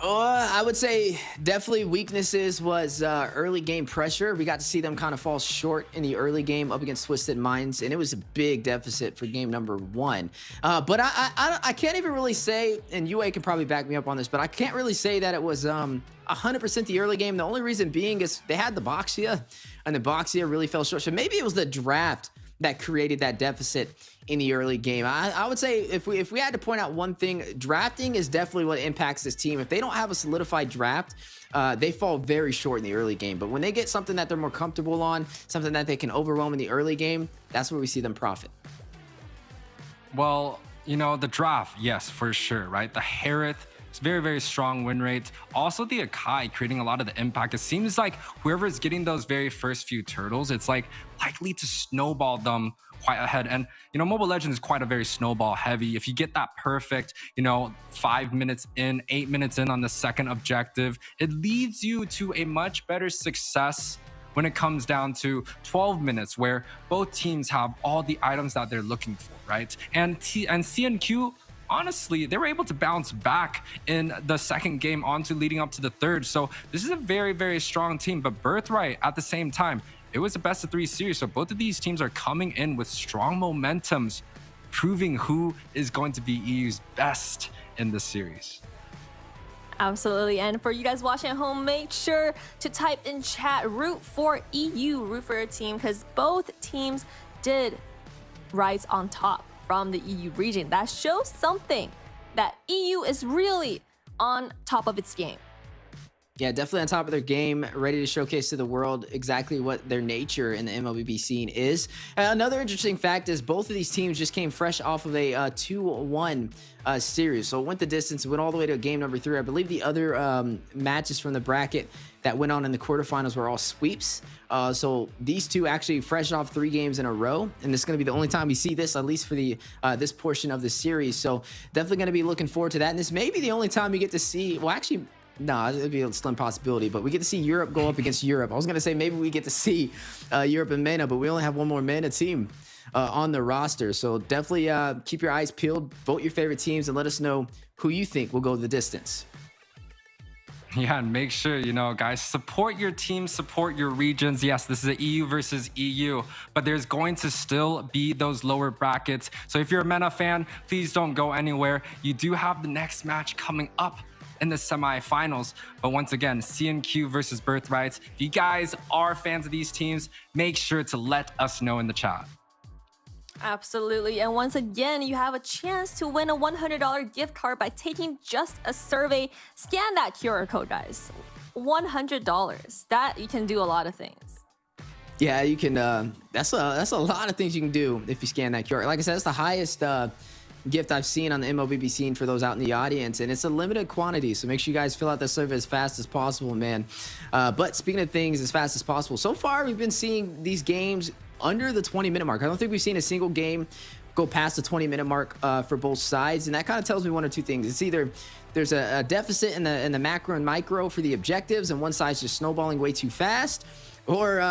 I would say definitely weaknesses was early game pressure. We got to see them kind of fall short in the early game up against Twisted Minds, and it was a big deficit for game number 1. But I can't even really say, and UA can probably back me up on this, but I can't really say that it was 100% the early game. The only reason being is they had the Boxia, and the Boxia really fell short. So maybe it was the draft that created that deficit in the early game. I would say if we had to point out one thing, drafting is definitely what impacts this team. If they don't have a solidified draft, they fall very short in the early game. But when they get something that they're more comfortable on, something that they can overwhelm in the early game, that's where we see them profit. Well, you know, the draft, yes, for sure, right? The Harith, it's very, very strong win rate. Also, the Akai creating a lot of the impact. It seems like whoever's getting those very first few turtles, it's like likely to snowball them quite ahead. And, you know, Mobile Legends is quite a very snowball heavy. If you get that perfect, you know, 5 minutes in, 8 minutes in on the second objective, it leads you to a much better success when it comes down to 12 minutes where both teams have all the items that they're looking for, right? And CNQ, honestly, they were able to bounce back in the second game onto leading up to the third. So this is a very, very strong team. But Birthright, at the same time, it was a best of 3 series. So both of these teams are coming in with strong momentums, proving who is going to be EU's best in this series. Absolutely. And for you guys watching at home, make sure to type in chat, root for EU, root for your team, because both teams did rise on top from the EU region. That shows something, that EU is really on top of its game. Yeah, definitely on top of their game, ready to showcase to the world exactly what their nature in the MLBB scene is. Another interesting fact is both of these teams just came fresh off of a 2-1 series. So it went the distance, went all the way to game number 3. I believe the other matches from the bracket that went on in the quarterfinals were all sweeps. So these two actually fresh off 3 games in a row. And this is going to be the only time we see this, at least for the this portion of the series. So definitely going to be looking forward to that. And this may be the only time you get to see, well, actually, no, it'd be a slim possibility, but we get to see Europe go up against Europe. I was going to say maybe we get to see Europe and MENA, but we only have one more MENA team on the roster. So definitely keep your eyes peeled, vote your favorite teams, and let us know who you think will go the distance. Yeah, and make sure, you know, guys, support your team, support your regions. Yes, this is a EU versus EU, but there's going to still be those lower brackets. So if you're a MENA fan, please don't go anywhere. You do have the next match coming up in the semifinals. But once again, CNQ versus Birthright. If you guys are fans of these teams, make sure to let us know in the chat. Absolutely. And once again, you have a chance to win a $100 gift card by taking just a survey. Scan that QR code, guys. $100. That you can do a lot of things. Yeah, you can. That's a lot of things you can do if you scan that QR. Like I said, it's the highest gift I've seen on the MLBB scene for those out in the audience, and it's a limited quantity, so make sure you guys fill out the survey as fast as possible, man. But speaking of things as fast as possible, so far we've been seeing these games under the 20-minute mark. I don't think we've seen a single game go past the 20-minute mark for both sides, and that kind of tells me one or two things. It's either there's a deficit in the macro and micro for the objectives, and one side's just snowballing way too fast, or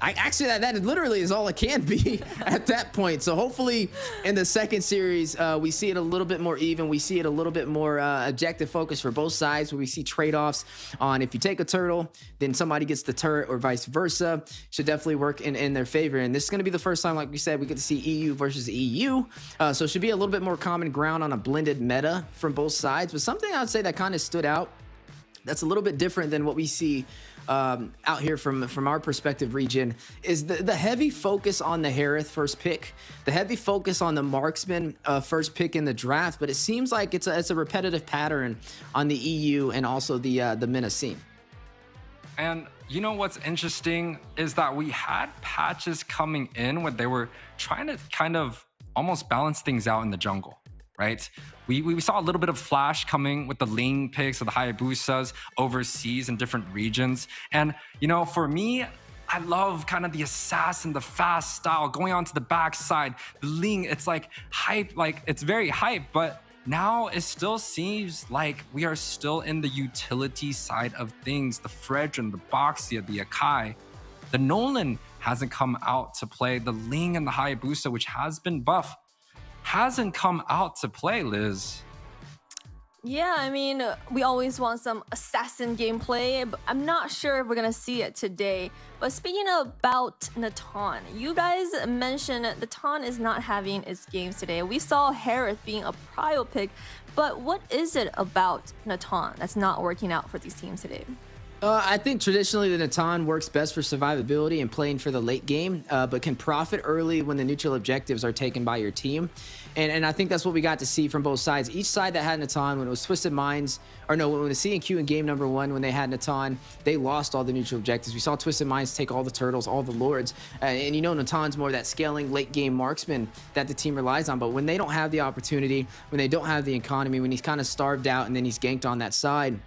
actually, that literally is all it can be at that point. So hopefully in the second series, we see it a little bit more even. We see it a little bit more objective focus for both sides, where we see trade-offs on if you take a turtle, then somebody gets the turret, or vice versa. Should definitely work in their favor. And this is going to be the first time, like we said, we get to see EU versus EU. So it should be a little bit more common ground on a blended meta from both sides. But something I would say that kind of stood out that's a little bit different than what we see out here from our perspective region is the heavy focus on the Harith first pick, the heavy focus on the marksman first pick in the draft. But it seems like it's a repetitive pattern on the EU and also the MENA scene. And you know what's interesting is that we had patches coming in where they were trying to kind of almost balance things out in the jungle, right? We saw a little bit of flash coming with the lane picks of the Hayabusas overseas in different regions. And, you know, for me, I love kind of the assassin, the fast style, going onto the backside. The Ling, it's like hype, like it's very hype, but now it still seems like we are still in the utility side of things. The Fredrin, the Boxia, the Akai. The Nolan hasn't come out to play. The Ling and the Hayabusa, which has been buff, hasn't come out to play, Liz. Yeah, I mean, we always want some assassin gameplay, but I'm not sure if we're gonna see it today. But speaking about Natan, you guys mentioned Natan is not having its games today. We saw Harith being a prio pick, but what is it about Natan that's not working out for these teams today? I think traditionally the Natan works best for survivability and playing for the late game, but can profit early when the neutral objectives are taken by your team. And I think that's what we got to see from both sides. Each side that had Natan, when it was Twisted Minds, or no, when the C&Q in game number 1, when they had Natan, they lost all the neutral objectives. We saw Twisted Minds take all the turtles, all the lords, and you know Natan's more that scaling late game marksman that the team relies on. But when they don't have the opportunity, when they don't have the economy, when he's kind of starved out and then he's ganked on that side,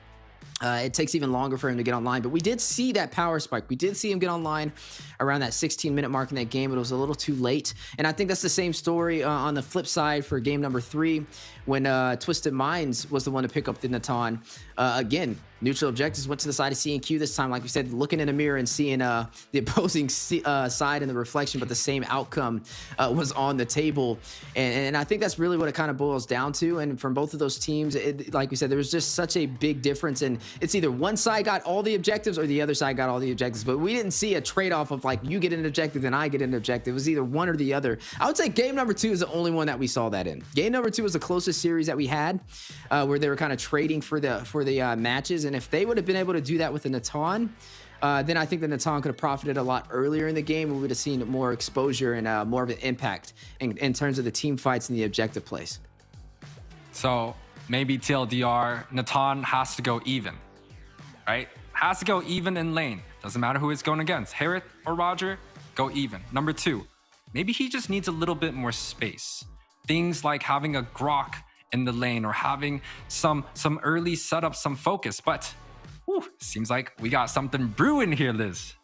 it takes even longer for him to get online. But we did see that power spike. We did see him get online around that 16-minute mark in that game, but it was a little too late. And I think that's the same story on the flip side for game number 3, when Twisted Minds was the one to pick up the Natan. Again, neutral objectives went to the side of C&Q this time. Like we said, looking in a mirror and seeing the opposing side in the reflection, but the same outcome was on the table. And I think that's really what it kind of boils down to. And from both of those teams, like we said, there was just such a big difference. And it's either one side got all the objectives or the other side got all the objectives. But we didn't see a trade-off of like, you get an objective, then I get an objective. It was either one or the other. I would say game number 2 is the only one that we saw that in. Game number 2 was the closest series that we had, where they were kind of trading for the matches. And if they would have been able to do that with the Natan, then I think the Natan could have profited a lot earlier in the game, and we would have seen more exposure and more of an impact in terms of the team fights and the objective plays. So maybe TLDR, Natan has to go even, right? Has to go even in lane. Doesn't matter who it's going against. Harith or Roger, go even. Number 2, maybe he just needs a little bit more space. Things like having a Grok in the lane or having some early setup, some focus. But seems like we got something brewing here, Liz.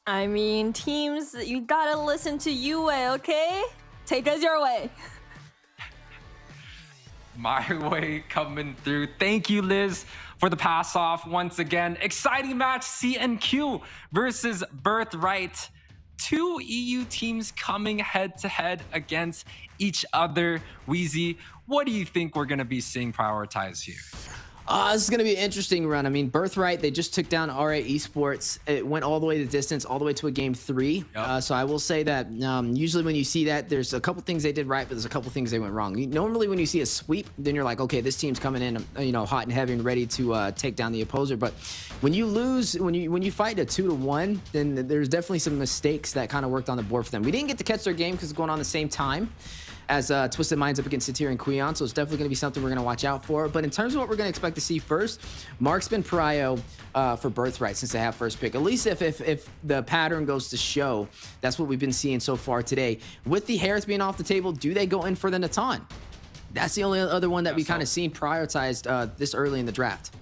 I mean, teams, you gotta listen to UA, okay? Take us your way. My way coming through. Thank you, Liz, for the pass off once again. Exciting match, C&Q versus Birthright. 2 EU teams coming head to head against each other. Wheezy, what do you think we're going to be seeing prioritized here? This is going to be an interesting run. I mean, Birthright, they just took down RA Esports. It went all the way the distance, all the way to a game 3. Yep. So I will say that usually when you see that, there's a couple things they did right, but there's a couple things they went wrong. Normally when you see a sweep, then you're like, okay, this team's coming in, hot and heavy and ready to take down the opposer. But when you lose, when you fight a 2-1, then there's definitely some mistakes that kind of worked on the board for them. We didn't get to catch their game because it's going on the same time. as Twisted Minds up against Satir and Queon. So it's definitely going to be something we're going to watch out for. But in terms of what we're going to expect to see first, Marksman Prio for Birthright, since they have first pick. At least if the pattern goes to show, that's what we've been seeing so far today. With the Harris being off the table, do they go in for the Natan? That's the only other one that we kind of seen prioritized this early in the draft.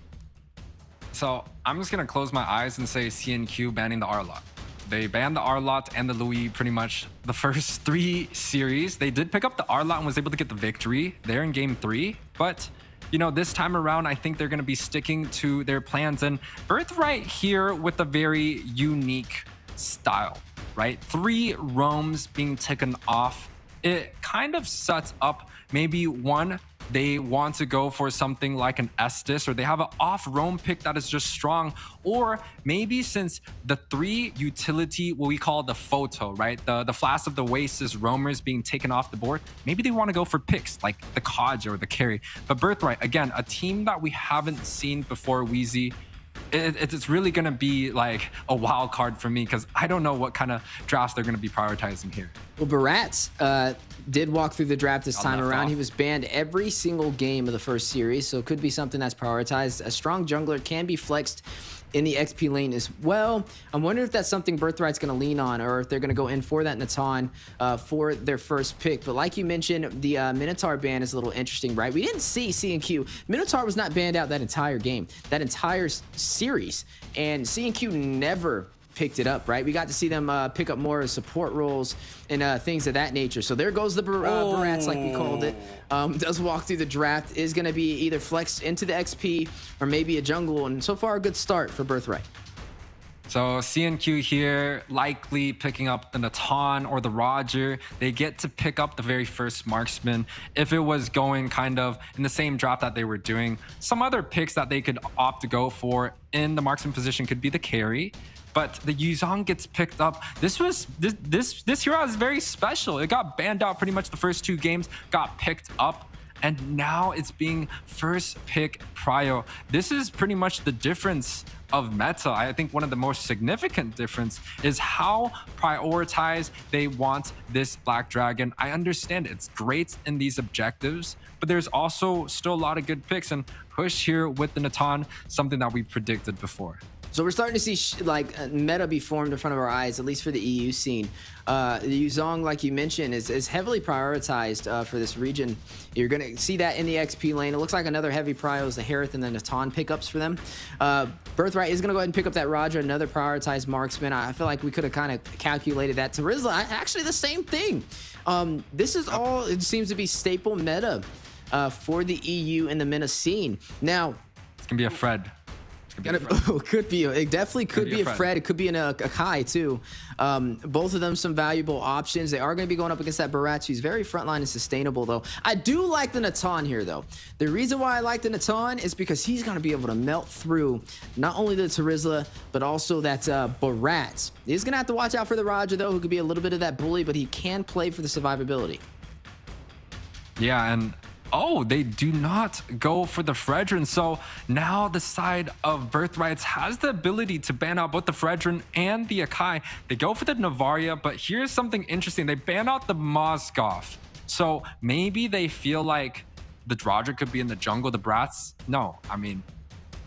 So I'm just going to close my eyes and say CNQ banning the R-Lot. They banned the R-Lot and the Louis pretty much the first 3 series. They did pick up the R-Lot and was able to get the victory there in game 3. But, you know, this time around, I think they're going to be sticking to their plans. And Birthright here with a very unique style, right? 3 roams being taken off. It kind of sets up maybe one, they want to go for something like an Estes, or they have an off roam pick that is just strong, or maybe since the 3 utility, what we call the photo, right? The Flash of the Oasis roamers being taken off the board, maybe they want to go for picks like the Kaj or the carry. But Birthright, again, a team that we haven't seen before, Wheezy. It's really going to be like a wild card for me because I don't know what kind of drafts they're going to be prioritizing here. Well, Barat did walk through the draft this time around. He was banned every single game of the first series, so it could be something that's prioritized. A strong jungler can be flexed in the XP lane as well. I'm wondering if that's something Birthright's going to lean on, or if they're going to go in for that Natan for their first pick. But like you mentioned, the Minotaur ban is a little interesting, right? We didn't see C&Q. Minotaur was not banned out that entire game, that entire series, and C&Q never picked it up, right? We got to see them pick up more support roles and things of that nature. So there goes the Barats, like we called it. Does walk through the draft, is going to be either flexed into the XP or maybe a jungle, and so far a good start for Birthright. So CNQ here likely picking up the Natan or the Roger. They get to pick up the very first marksman. If it was going kind of in the same draft that they were doing, some other picks that they could opt to go for in the marksman position could be the carry. But the Yuzong gets picked up. This hero is very special. It got banned out pretty much the first 2 games, got picked up, and now it's being first pick prio. This is pretty much the difference of meta. I think one of the most significant difference is how prioritized they want this Black Dragon. I understand it's great in these objectives, but there's also still a lot of good picks, and push here with the Natan, something that we predicted before. So we're starting to see meta be formed in front of our eyes, at least for the EU scene. The Yuzong, like you mentioned, is heavily prioritized for this region. You're going to see that in the XP lane. It looks like another heavy prio is the Harith and the Natan pickups for them. Birthright is going to go ahead and pick up that Roger, another prioritized marksman. I feel like we could have kind of calculated that. Tarizla, actually the same thing. This is all, it seems to be staple meta for the EU and the MENA scene. Now, it's going to be a Fred. Could be. It definitely could be a Fred. It could be a Kai too. Both of them some valuable options. They are going to be going up against that Barat. He's very frontline and sustainable though. I do like the Natan here though. The reason why I like the Natan is because he's going to be able to melt through not only the Tarizla but also that Barat. He's going to have to watch out for the Roger though, who could be a little bit of that bully, but he can play for the survivability. Yeah, and oh, they do not go for the Fredrin. So now the side of Birthrights has the ability to ban out both the Fredrin and the Akai. They go for the Navaria, but here's something interesting. They ban out the Mozgov. So maybe they feel like the Roger could be in the jungle, the Brats. No, I mean,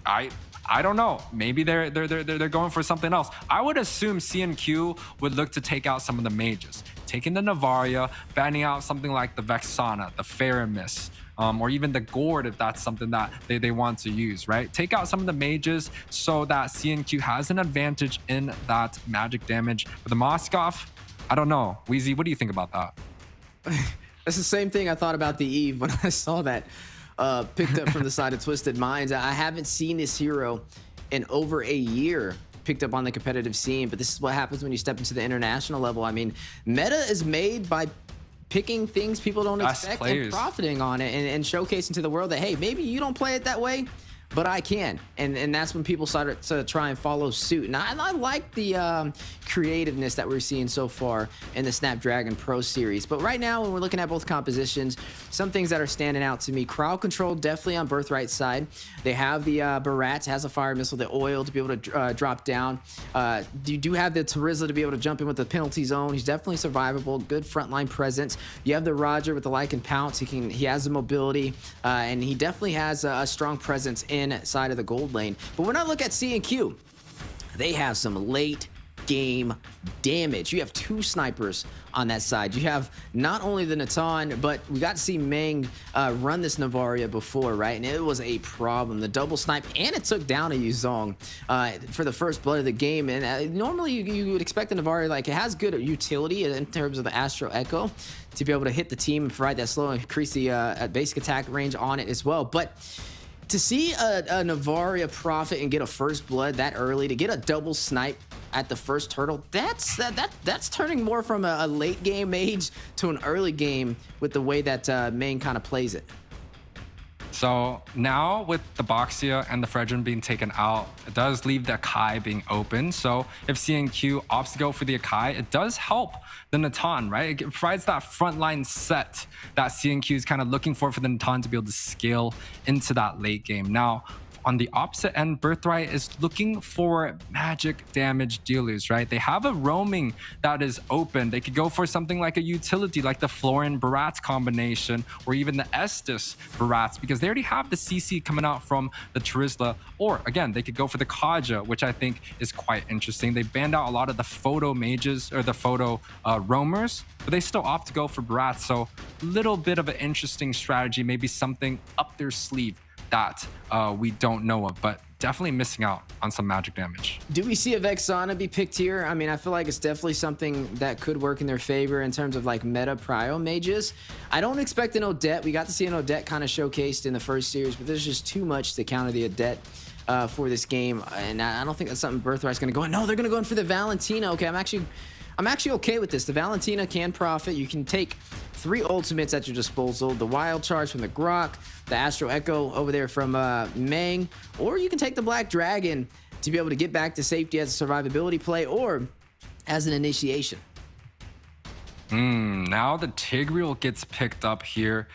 I don't know. Maybe they're going for something else. I would assume CNQ would look to take out some of the mages, taking the Navaria, banning out something like the Vexana, the Faramis, or even the Gourd if that's something that they want to use, right? Take out some of the mages so that CNQ has an advantage in that magic damage. But the Moskov, I don't know. Wheezy, what do you think about that? That's the same thing I thought about the Eve when I saw that picked up from the side of Twisted Minds. I haven't seen this hero in over a year picked up on the competitive scene, but this is what happens when you step into the international level. I mean, meta is made by picking things people don't expect and profiting on it and showcasing to the world that, hey, maybe you don't play it that way, but I can. And that's when people started to try and follow suit. And I like the creativeness that we're seeing so far in the Snapdragon Pro Series. But right now, when we're looking at both compositions, some things that are standing out to me: crowd control, definitely on Birthright's side. They have the Barat, has a fire missile, the oil to be able to drop down. You do have the Terizla to be able to jump in with the penalty zone. He's definitely survivable, good frontline presence. You have the Roger with the Lycan Pounce. He has the mobility, and he definitely has a strong presence inside of the gold lane. But when I look at C&Q, they have some late game damage. You have 2 snipers on that side. You have not only the Natan, but we got to see Meng run this Navaria before, right? And it was a problem. The double snipe, and it took down a Yuzong for the first blood of the game. And normally you would expect the Navaria, like, it has good utility in terms of the Astro Echo to be able to hit the team and provide that slow and increase the basic attack range on it as well. But to see a Navaria profit and get a first blood that early, to get a double snipe at the first turtle, that's turning more from a late game mage to an early game with the way that Main kind of plays it. So now with the Boxia and the Fredrin being taken out, it does leave the Akai being open. So if C&Q opts to go for the Akai, it does help the Natan, right? It provides that frontline set that C&Q is kind of looking for the Natan to be able to scale into that late game. Now, on the opposite end, Birthright is looking for magic damage dealers, right? They have a roaming that is open. They could go for something like a utility, like the Florin Barat combination, or even the Estus Barats, because they already have the CC coming out from the Terizla. Or again, they could go for the Kaja, which I think is quite interesting. They banned out a lot of the photo mages or the photo roamers, but they still opt to go for Barat. So a little bit of an interesting strategy, maybe something up their sleeve that we don't know of, but definitely missing out on some magic damage. Do we see a Vexana be picked here? I mean, I feel like it's definitely something that could work in their favor in terms of like meta prio mages. I don't expect an Odette. We got to see an Odette kind of showcased in the first series, but there's just too much to counter the Odette for this game, and I don't think that's something Birthright's going to go in. No, they're going to go in for the Valentina. Okay, I'm actually okay with this. The Valentina can profit. You can take 3 ultimates at your disposal: the Wild Charge from the Grok, the Astro Echo over there from Meng, or you can take the Black Dragon to be able to get back to safety as a survivability play or as an initiation. Now the Tigreal gets picked up here.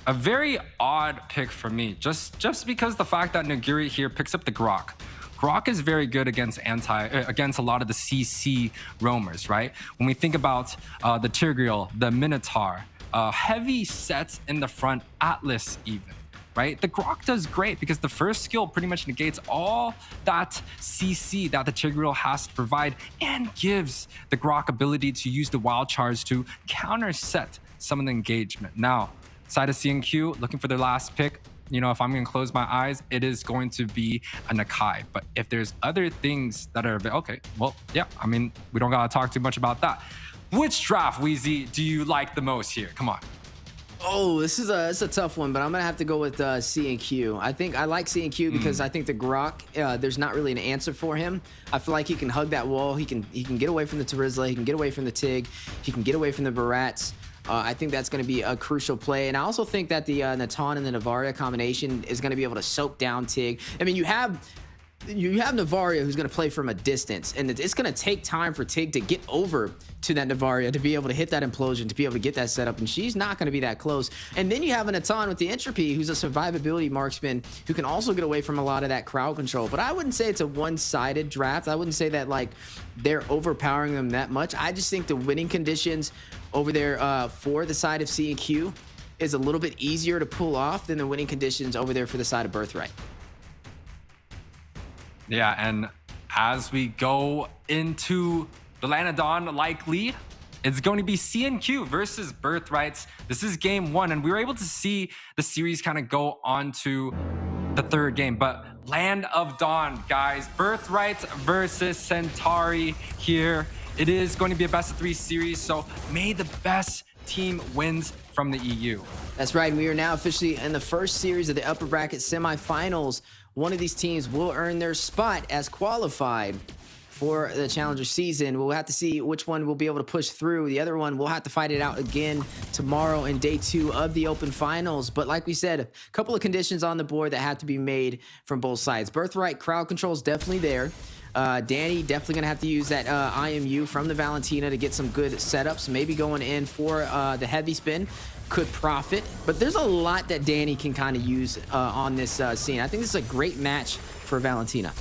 A very odd pick for me, just because the fact that Nagiri here picks up the Grok. Grok is very good against a lot of the CC roamers, right? When we think about the Tigreal, the Minotaur, heavy sets in the front, Atlas even, right? The Grok does great because the first skill pretty much negates all that CC that the Tigreal has to provide and gives the Grok ability to use the Wild Charge to counter set some of the engagement. Now, side of C&Q, looking for their last pick. You know, if I'm going to close my eyes, it is going to be a Nakai. But if there's other things that are, okay, well, yeah, I mean, we don't got to talk too much about that. Which draft, Wheezy, do you like the most here? Come on. Oh, it's a tough one, but I'm going to have to go with C&Q. I like C&Q because I think the Grok, there's not really an answer for him. I feel like he can hug that wall. He can get away from the Terizla. He can get away from the Tig. He can get away from the Barats. I think that's going to be a crucial play. And I also think that the Natan and the Navaria combination is going to be able to soak down Tig. I mean, you have Navaria who's going to play from a distance, and it's going to take time for Tig to get over to that Navaria to be able to hit that implosion, to be able to get that setup, and she's not going to be that close. And then you have a Natan with the Entropy, who's a survivability marksman who can also get away from a lot of that crowd control. But I wouldn't say it's a one-sided draft. I wouldn't say that like they're overpowering them that much. I just think the winning conditions over there for the side of C&Q is a little bit easier to pull off than the winning conditions over there for the side of Birthright. Yeah, and as we go into the Lanadon, likely it's going to be C&Q versus Birthrights. This is game 1, and we were able to see the series kind of go on to the 3rd game. But Land of Dawn, guys, Birthrights versus Centauri here. It is going to be a best of 3 series, so may the best team wins from the EU. That's right. We are now officially in the first series of the upper bracket semifinals. One of these teams will earn their spot as qualified for the Challenger season. We'll have to see which one will be able to push through. The other one, we'll have to fight it out again tomorrow in day 2 of the Open Finals. But like we said, a couple of conditions on the board that have to be made from both sides. Birthright crowd control is definitely there. Danny definitely gonna have to use that IMU from the Valentina to get some good setups. Maybe going in for the heavy spin could profit, but there's a lot that Danny can kind of use on this scene. I think this is a great match for Valentina.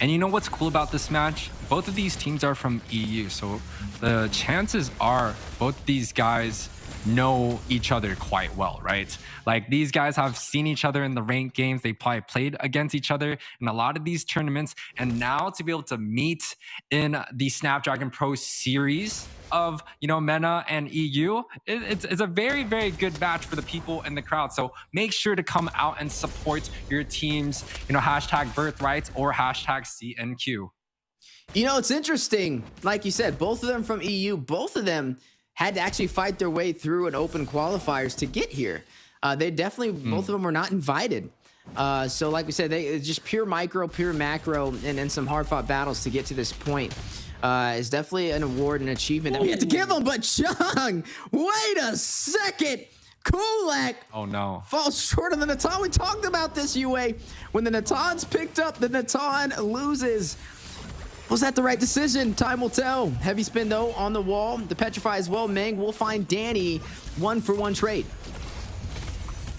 And you know what's cool about this match? Both of these teams are from EU, so the chances are both these guys know each other quite well, right? Like, these guys have seen each other in the ranked games. They probably played against each other in a lot of these tournaments. And now to be able to meet in the Snapdragon Pro Series of, you know, MENA and EU, it's a very, very good match for the people in the crowd. So make sure to come out and support your teams, you know, hashtag birthrights or hashtag CNQ. You know, it's interesting. Like you said, both of them from EU, both of them had to actually fight their way through an open qualifiers to get here. They definitely, both of them were not invited. So like we said, it's just pure micro, pure macro, and then some hard fought battles to get to this point. It's definitely an award and achievement that we have to give them. But Chung, wait a second. Kulak, oh no, falls short of the Natan. We talked about this, UA. When the Natan's picked up, the Natan loses. Was that the right decision? Time will tell. Heavy spin though on the wall. The petrify as well. Meng will find Danny 1-for-1 trade.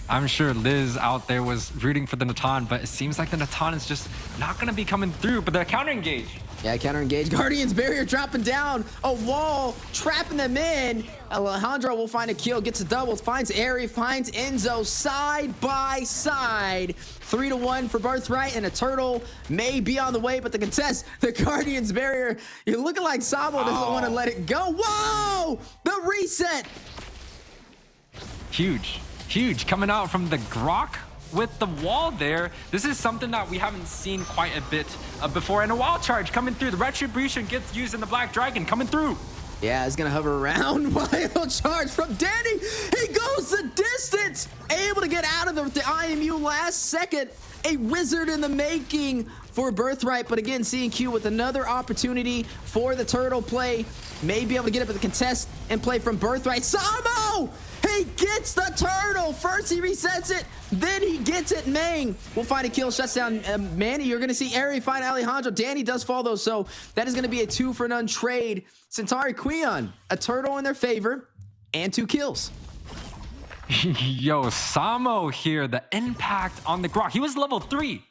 I'm sure Liz out there was rooting for the Natan, but it seems like the Natan is just not going to be coming through. But the counter engage. Yeah, counter engage. Guardian's barrier dropping down a wall, trapping them in. Alejandro will find a kill, gets a double, finds Airy, finds Enzo side by side. 3-1 for Birthright, and a turtle may be on the way, but the contest, the Guardian's barrier, you're looking like Sabo doesn't want to let it go. Whoa! The reset. Huge coming out from the Grok with the wall there. This is something that we haven't seen quite a bit before. And a wild charge coming through. The retribution gets used in the Black Dragon coming through. Yeah, it's gonna hover around. Wild charge from Danny. He goes the distance, able to get out of the IMU last second. A wizard in the making for Birthright, but again, CNQ with another opportunity for the turtle play. May be able to get up at the contest and play from Birthright. Samo! He gets the turtle. First he resets it, then he gets it. Meng will find a kill, shuts down Manny. You're going to see Ari find Alejandro. Danny does fall though, so that is going to be a 2-for-none trade. Centauri Queon, a turtle in their favor, and 2 kills. Yo, Samo here, the impact on the Grok. He was level 3,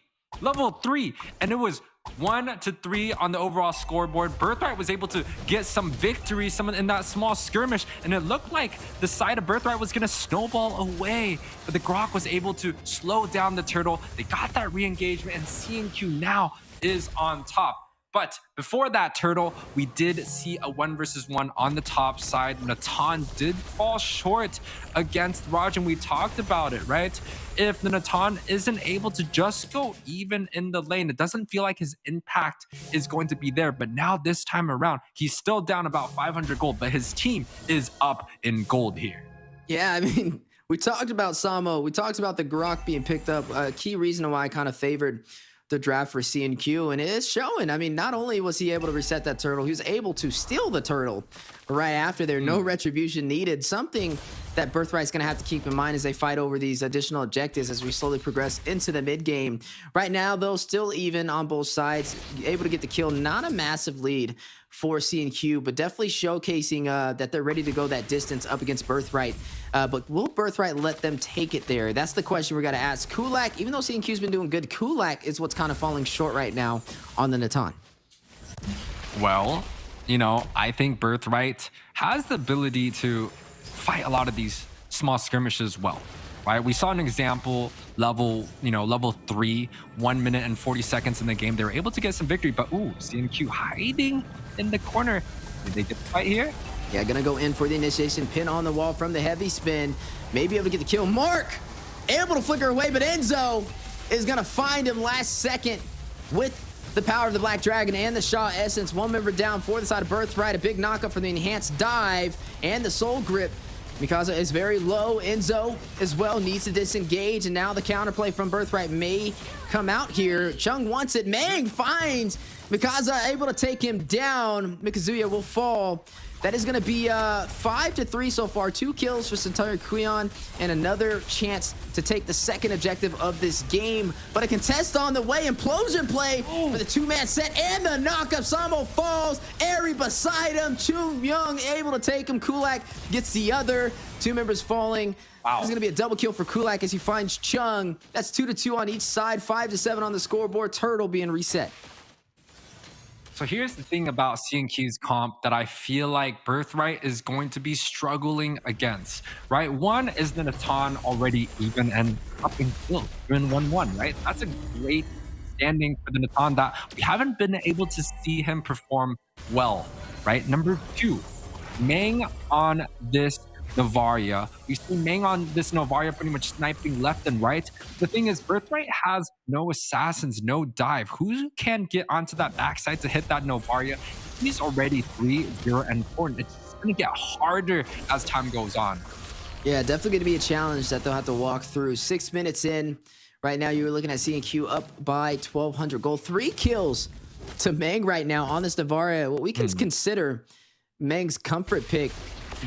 and it was 1-3 on the overall scoreboard. Birthright was able to get some victory, someone in that small skirmish, and it looked like the side of Birthright was gonna snowball away, but the Grok was able to slow down the turtle. They got that re-engagement, and CNQ now is on top. But before that turtle, we did see a 1-versus-1 on the top side. Natan did fall short against Raj, and we talked about it, right? If the Natan isn't able to just go even in the lane, it doesn't feel like his impact is going to be there. But now this time around, he's still down about 500 gold, but his team is up in gold here. Yeah, I mean, we talked about Samo. We talked about the Grok being picked up. A key reason why I kind of favored the draft for CNQ, and it is showing. I mean, not only was he able to reset that turtle, he was able to steal the turtle right after there. No retribution needed. Something that Birthright's going to have to keep in mind as they fight over these additional objectives as we slowly progress into the mid game. Right now, though, still even on both sides, able to get the kill. Not a massive lead for CNQ, but definitely showcasing that they're ready to go that distance up against Birthright. But will Birthright let them take it there? That's the question we got to ask. Kulak, even though CNQ's been doing good, Kulak is what's kind of falling short right now on the Natan. Well, you know, I think Birthright has the ability to fight a lot of these small skirmishes well, right? We saw an example level 3, 1 minute and 40 seconds in the game. They were able to get some victory, but ooh, CNQ hiding in the corner. Did they get the fight here? Yeah, gonna go in for the initiation. Pin on the wall from the heavy spin. Maybe able to get the kill. Mark able to flicker away, but Enzo is gonna find him last second with the power of the Black Dragon and the Shaw Essence. 1 member down for the side of Birthright. A big knockup for the enhanced dive and the soul grip. Mikasa is very low. Enzo as well needs to disengage, and now the counterplay from Birthright may come out here. Chung wants it. Meng finds Mikasa able to take him down. Mikazuya will fall. That is going to be 5-3 so far. 2 kills for Santari Kuyon and another chance to take the second objective of this game. But a contest on the way. Implosion play for the 2-man set and the knockup. Samo falls. Eri beside him. Chung Young able to take him. Kulak gets the other. 2 members falling. Wow. This is going to be a double kill for Kulak as he finds Chung. That's 2-2 on each side. 5-7 on the scoreboard. Turtle being reset. So here's the thing about CNQ's comp that I feel like Birthright is going to be struggling against, right? One is the Natan already even and up in kill, even 1-1, right? That's a great standing for the Natan that we haven't been able to see him perform well, right? Number 2, Meng on this Novaria. We see Meng on this Novaria pretty much sniping left and right. The thing is, Birthright has no assassins, no dive. Who can get onto that backside to hit that Novaria? He's already 3-0 and 4. It's going to get harder as time goes on. Yeah, definitely going to be a challenge that they'll have to walk through. 6 minutes in. Right now, you're looking at CNQ up by 1,200 gold. 3 kills to Meng right now on this Novaria. What we can consider Meng's comfort pick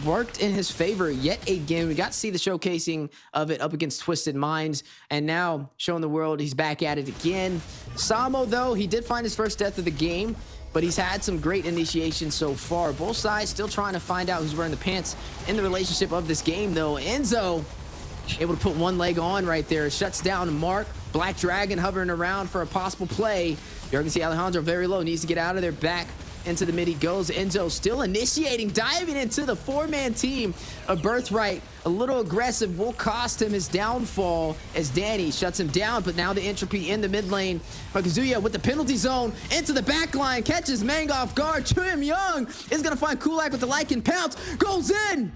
worked in his favor yet again. We got to see the showcasing of it up against Twisted Minds, and now showing the world he's back at it again. Samo, though, he did find his first death of the game, but he's had some great initiation so far. Both sides still trying to find out who's wearing the pants in the relationship of this game, though. Enzo able to put one leg on right there, shuts down Mark. Black Dragon hovering around for a possible play. You're gonna see Alejandro very low, needs to get out of there. Back into the mid he goes. Enzo still initiating, diving into the 4-man team of Birthright. A little aggressive will cost him his downfall as Danny shuts him down, but now the entropy in the mid lane. Kazuya with the penalty zone into the back line, catches Meng off guard. Chim Young is gonna find Kulak with the Lycan pounce, goes in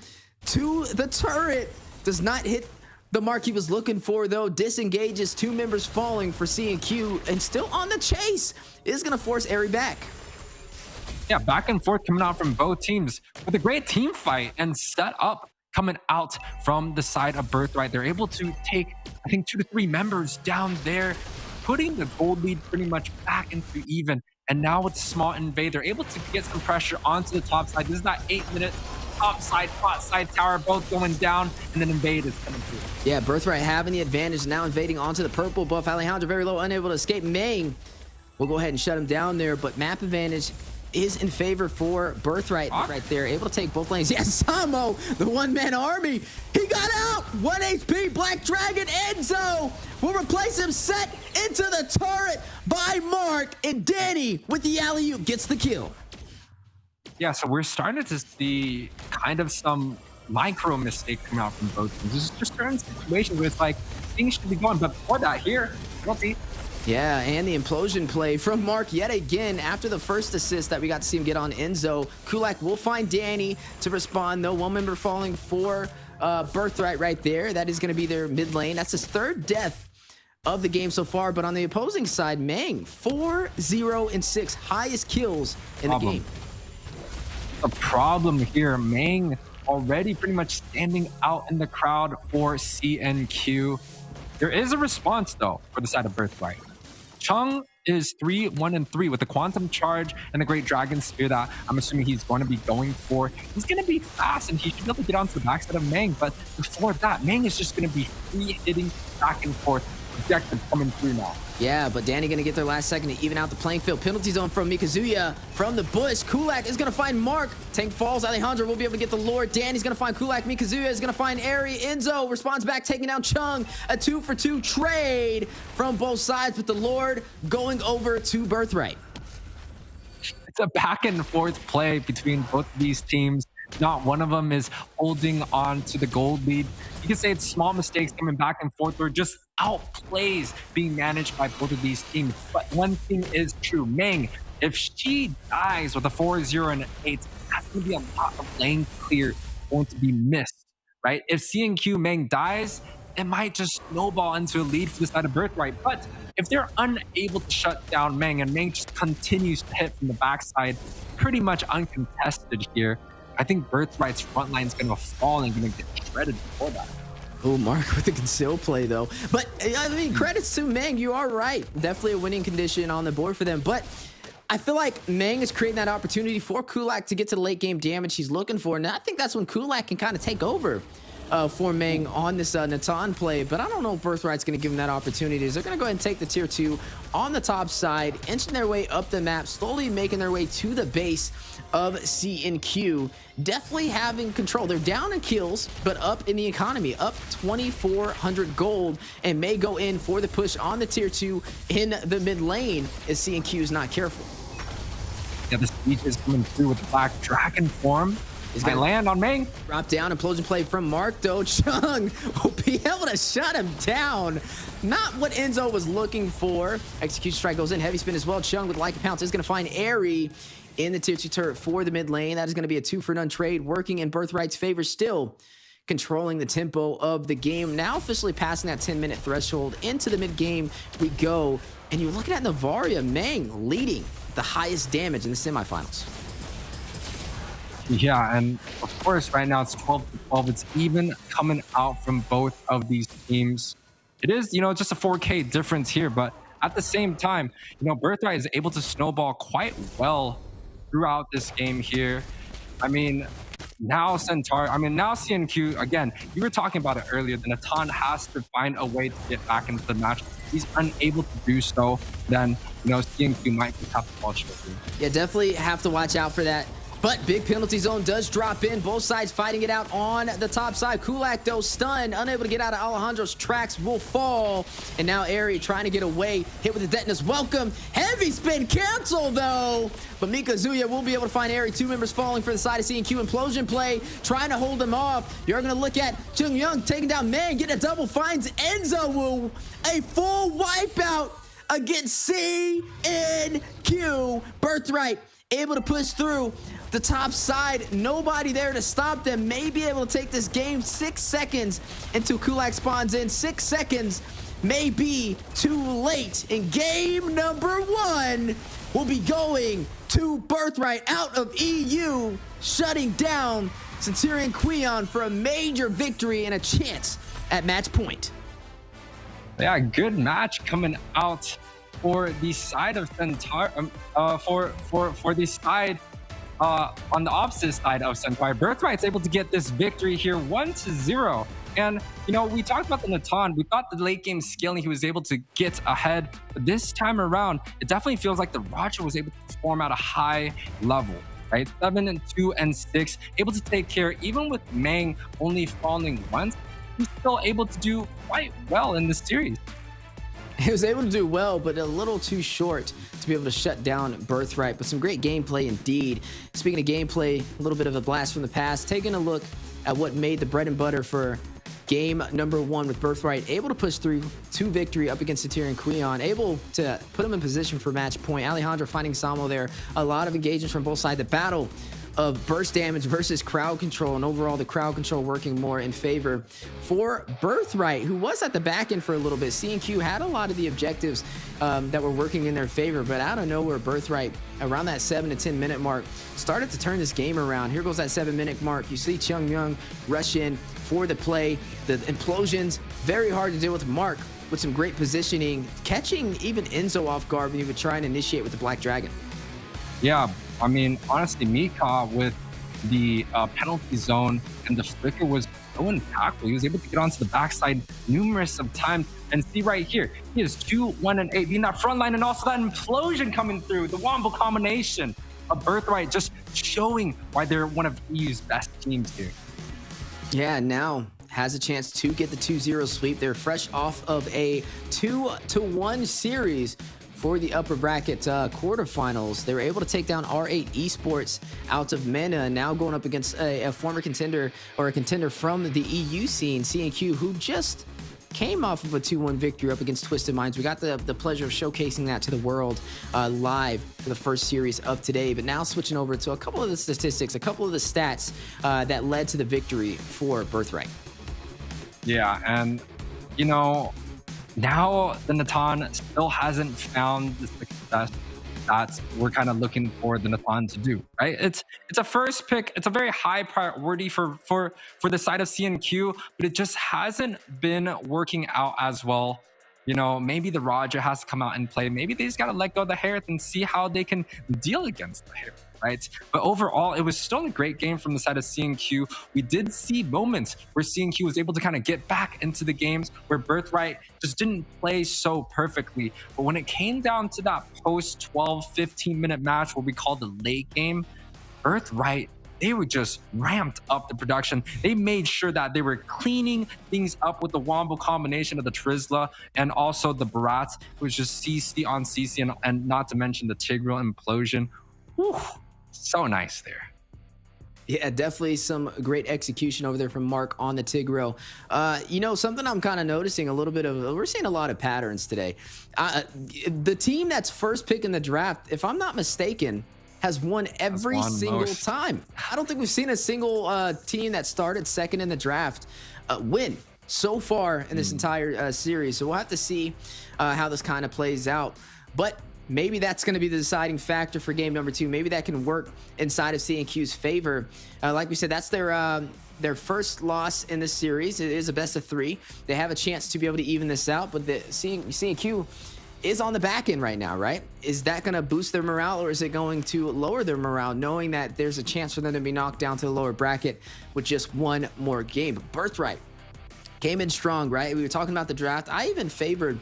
to the turret, does not hit the mark he was looking for, though. Disengages, 2 members falling for CNQ, and still on the chase. Is gonna force Eri back. Yeah, back and forth coming out from both teams with a great team fight and set up coming out from the side of Birthright. They're able to take, I think, 2 to 3 members down there, putting the gold lead pretty much back into even. And now with the small invade, they're able to get some pressure onto the top side. This is not 8 minutes. Top side, bot side tower, both going down, and then invade is coming through. Yeah, Birthright having the advantage, now invading onto the purple buff. Alejandro very low, unable to escape. Meng will go ahead and shut him down there, but map advantage is in favor for Birthright right there. Able to take both lanes. Yes, Samo, the 1-man army. He got out. 1 HP. Black Dragon. Enzo will replace him. Set into the turret by Mark. And Danny with the alley-oop gets the kill. Yeah, so we're starting to see kind of some micro mistakes coming out from both teams. This is just certain situations where it's like things should be going. But before that, here, we'll see. Yeah, and the implosion play from Mark yet again after the first assist that we got to see him get on Enzo. Kulak will find Danny to respond, though. 1 member falling for Birthright right there. That is going to be their mid lane. That's his 3rd death of the game so far. But on the opposing side, Meng, 4-0-6, highest kills in the game. The problem here, Meng already pretty much standing out in the crowd for CNQ. There is a response, though, for the side of Birthright. Chung is 3-1-3 with the Quantum Charge and the Great Dragon Spear that I'm assuming he's going to be going for. He's going to be fast, and he should be able to get onto the backside of Meng. But before that, Meng is just going to be free hitting back and forth. Objective coming through now. Yeah, but Danny gonna get their last second to even out the playing field. Penalty zone from Mikazuya from the bush. Kulak is gonna find Mark. Tank falls. Alejandro will be able to get the Lord. Danny's gonna find Kulak. Mikazuya is gonna find Eri. Enzo responds back, taking down Chung. A 2-for-2 trade from both sides, with the Lord going over to Birthright. It's a back and forth play between both of these teams. Not one of them is holding on to the gold lead. You can say it's small mistakes coming back and forth, or just outplays being managed by both of these teams. But one thing is true, Meng, if she dies with a 4-0 and an 8, that's going to be a lot of lane clear going to be missed, right? If CNQ Meng dies, it might just snowball into a lead for the side of Birthright. But if they're unable to shut down Meng, and Meng just continues to hit from the backside, pretty much uncontested here, I think Birthright's front line is going to fall and going to get shredded before that. Oh, Mark with the conceal play, though. But, I mean, credits to Meng. You are right. Definitely a winning condition on the board for them. But I feel like Meng is creating that opportunity for Kulak to get to the late game damage he's looking for. And I think that's when Kulak can kind of take over for Meng on this Natan play. But I don't know if Birthright's going to give him that opportunity. They're going to go ahead and take the tier 2 on the top side, inching their way up the map, slowly making their way to the base of CNQ. Definitely having control. They're down in kills, but up in the economy, up 2,400 gold, and may go in for the push on the tier 2 in the mid lane as CNQ is not careful. Yeah, the speech is coming through with the Black Dragon form. He's going to land on Meng. Drop down, implosion play from Mark, though. Chung will be able to shut him down. Not what Enzo was looking for. Execution strike goes in. Heavy spin as well. Chung with like a pounce is going to find Airy in the tier 2 turret for the mid lane. That is going to be a 2-for-none trade, working in Birthright's favor still. Controlling the tempo of the game. Now officially passing that 10-minute threshold. Into the mid game we go. And you're looking at Navaria, Meng leading the highest damage in the semifinals. Yeah, and of course, right now it's 12-12. It's even coming out from both of these teams. It is, just a 4K difference here, but at the same time, Birthright is able to snowball quite well throughout this game here. I mean, now CNQ, again, you were talking about it earlier, the Natan has to find a way to get back into the match. If he's unable to do so, then, CNQ might just have to fall short. Yeah, definitely have to watch out for that. But big penalty zone does drop in. Both sides fighting it out on the top side. Kulak, though, stunned, unable to get out of Alejandro's tracks, will fall. And now Airy trying to get away. Hit with the detonus. Welcome. Heavy spin cancel, though. But Mika Zuya will be able to find Airy. 2 members falling for the side of CNQ. Implosion play, trying to hold them off. You're going to look at Chung Young taking down Meng. Getting a double, finds Enzo Wu. A full wipeout against CNQ. Birthright able to push through the top side. Nobody there to stop them. May be able to take this game. 6 seconds until Kulak spawns in. 6 seconds may be too late. And game number 1 will be going to Birthright out of EU, shutting down Centurion Queon for a major victory and a chance at match point. Yeah, good match coming out for the side of Centaur, for the side on the opposite side of Centaur. Birthright's able to get this victory here 1-0. And, we talked about the Natan. We thought the late game scaling, he was able to get ahead. But this time around, it definitely feels like the Roger was able to perform at a high level, right? 7 and 2 and 6, able to take care, even with Meng only falling once, he's still able to do quite well in this series. He was able to do well, but a little too short to be able to shut down Birthright. But some great gameplay indeed. Speaking of gameplay, a little bit of a blast from the past. Taking a look at what made the bread and butter for game number 1 with Birthright. Able to push through to victory up against Centurion Queon. Able to put him in position for match point. Alejandro finding Samo there. A lot of engagements from both sides. The battle of burst damage versus crowd control, and overall the crowd control working more in favor for Birthright, who was at the back end for a little bit. CNQ had a lot of the objectives that were working in their favor, but out of nowhere, Birthright around that 7 to 10 minute mark started to turn this game around. Here goes that 7-minute mark. You see Chung Young rush in for the play. The implosions, very hard to deal with. Mark with some great positioning, catching even Enzo off guard when he would try and initiate with the Black Dragon. Yeah, I mean, honestly, Mika with the penalty zone and the flicker was so impactful. He was able to get onto the backside numerous of times. And see right here, he is 2, 1, and 8 being that front line, and also that implosion coming through, the wombo combination of Birthright, just showing why they're one of EU's best teams here. Yeah, now has a chance to get the 2-0 sweep. They're fresh off of a 2-1 series for the upper bracket quarterfinals. They were able to take down R8 Esports out of MENA, and now going up against a former contender, or a contender from the EU scene, CNQ, who just came off of a 2-1 victory up against Twisted Minds. We got the pleasure of showcasing that to the world live for the first series of today. But now switching over to a couple of the statistics, a couple of the stats that led to the victory for Birthright. Yeah, and now the Natan still hasn't found the success that we're kind of looking for the Natan to do, right? It's a first pick. It's a very high priority for the side of CNQ, but it just hasn't been working out as well. you know, maybe the Roger has to come out and play. Maybe they just got to let go of the Harith and see how they can deal against the Harith. Right? But overall, it was still a great game from the side of C&Q. We did see moments where C&Q was able to kind of get back into the games where Birthright just didn't play so perfectly. But when it came down to that post 12, 15-minute match, what we call the late game, Birthright, they were just ramped up the production. They made sure that they were cleaning things up with the wombo combination of the Trizla and also the Barats. It was just CC on CC and not to mention the Tigreal implosion. Whew. So nice there. Yeah, definitely some great execution over there from Mark on the Tigreal. You know, something I'm kind of noticing a little bit of, we're seeing a lot of patterns today. The team that's first pick in the draft, if I'm not mistaken, has won every single time. I don't think we've seen a single team that started second in the draft win so far in this entire series. So we'll have to see how this kind of plays out. But maybe that's going to be the deciding factor for game number 2. Maybe that can work inside of C&Q's favor. Like we said, that's their first loss in this series. It is a best of 3. They have a chance to be able to even this out, but the C&Q is on the back end right now, right? Is that going to boost their morale, or is it going to lower their morale, knowing that there's a chance for them to be knocked down to the lower bracket with just one more game? Birthright came in strong, right? We were talking about the draft. I even favored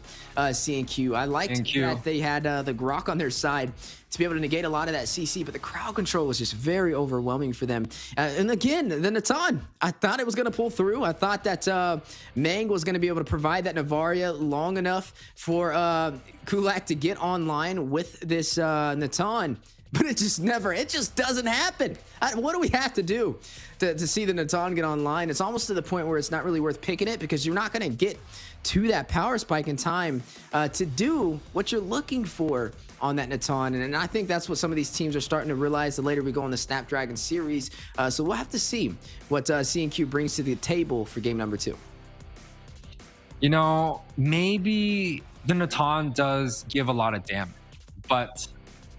C&Q. I liked that they had the Grok on their side to be able to negate a lot of that CC, but the crowd control was just very overwhelming for them. And again, the Natan, I thought it was going to pull through. I thought that Mang was going to be able to provide that Navaria long enough for Kulak to get online with this Natan. But it just doesn't happen. What do we have to do to see the Natan get online? It's almost to the point where it's not really worth picking it, because you're not going to get to that power spike in time to do what you're looking for on that Natan. And I think that's what some of these teams are starting to realize the later we go on the Snapdragon series. So we'll have to see what C&Q brings to the table for game number 2. You know, maybe the Natan does give a lot of damage, but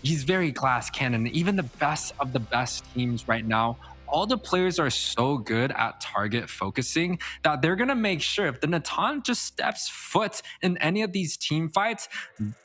he's very glass cannon. Even the best of the best teams right now, all the players are so good at target focusing that they're going to make sure if the Natan just steps foot in any of these team fights,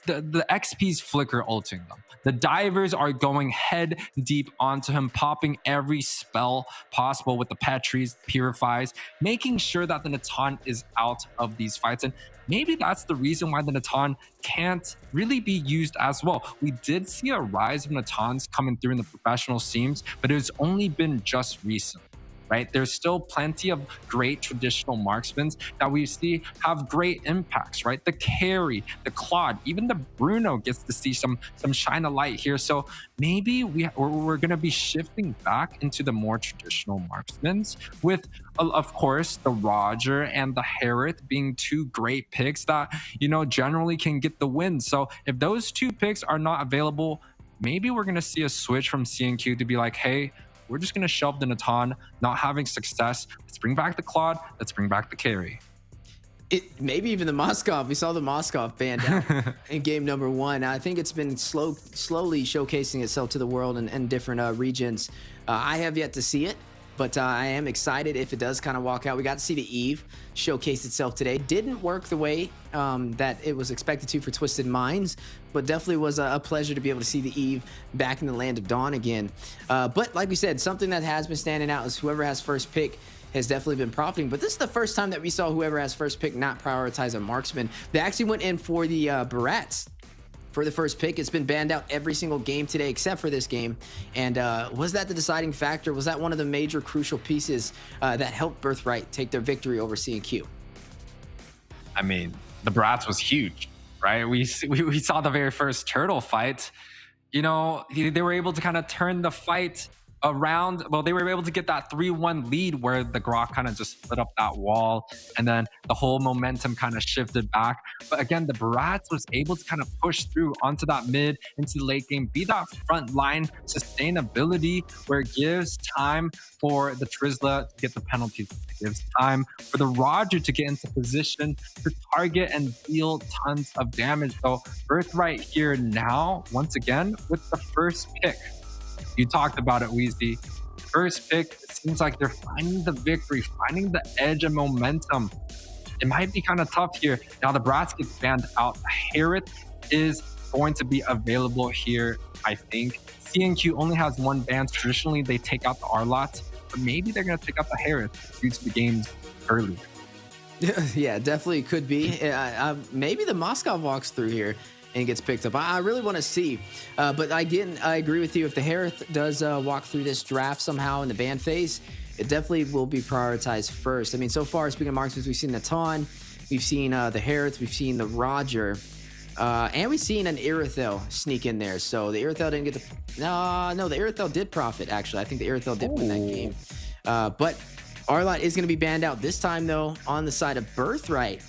the XP's flicker ulting them. The divers are going head deep onto him, popping every spell possible with the Petries, Purifies, making sure that the Natan is out of these fights. And maybe that's the reason why the Natan can't really be used as well. We did see a rise of Natans coming through in the professional scenes, but it's only been just recent, right? There's still plenty of great traditional marksmen that we see have great impacts, right? The Carry, the Claude, even the Bruno gets to see some shine of light here. So maybe we're going to be shifting back into the more traditional marksmen with, of course, the Roger and the Harith being 2 great picks that, you know, generally can get the win. So if those 2 picks are not available, maybe we're going to see a switch from C&Q to be like, hey, we're just going to shelve the Natan, not having success. Let's bring back the Claude. Let's bring back the Carry. Maybe even the Moskov. We saw the Moskov banned out in game number 1. I think it's been slowly showcasing itself to the world and different regions. I have yet to see it, but I am excited if it does kind of walk out. We got to see the Eve showcase itself today. Didn't work the way that it was expected to for Twisted Minds, but definitely was a pleasure to be able to see the Eve back in the land of Dawn again. But like we said, something that has been standing out is whoever has first pick has definitely been profiting. But this is the first time that we saw whoever has first pick not prioritize a marksman. They actually went in for the Barats for the first pick. It's been banned out every single game today except for this game. And was that the deciding factor? Was that one of the major crucial pieces that helped Birthright take their victory over C&Q? I mean, the Barats was huge, right? We saw the very first turtle fight. You know, they were able to kind of turn the fight around. Well, they were able to get that 3-1 lead where the Grok kind of just lit up that wall, and then the whole momentum kind of shifted back. But again, the Barats was able to kind of push through onto that mid, into the late game, be that front line sustainability where it gives time for the Trizla to get the penalties. It gives time for the Roger to get into position to target and deal tons of damage. So Birthright here now, once again, with the first pick. You talked about it, Weezy. First pick, it seems like they're finding the victory, finding the edge and momentum. it might be kind of tough here. Now the Brats get banned out. Harith is going to be available here, I think. CNQ only has one ban. Traditionally, they take out the Arlot, but maybe they're going to take out the Harith due to the games early. Yeah, definitely could be. Maybe the Moscow walks through here and gets picked up. I really want to see. But again, I agree with you. If the Harith does walk through this draft somehow in the ban phase, it definitely will be prioritized first. I mean, so far, speaking of marksmans, we've seen the Ton, we've seen the Harith, we've seen the Roger, and we've seen an Irithyll sneak in there. So the Irithyll didn't get the... No, the Irithyll did profit, actually. I think the Irithyll did win that game. But Arlot is going to be banned out this time, though, on the side of Birthright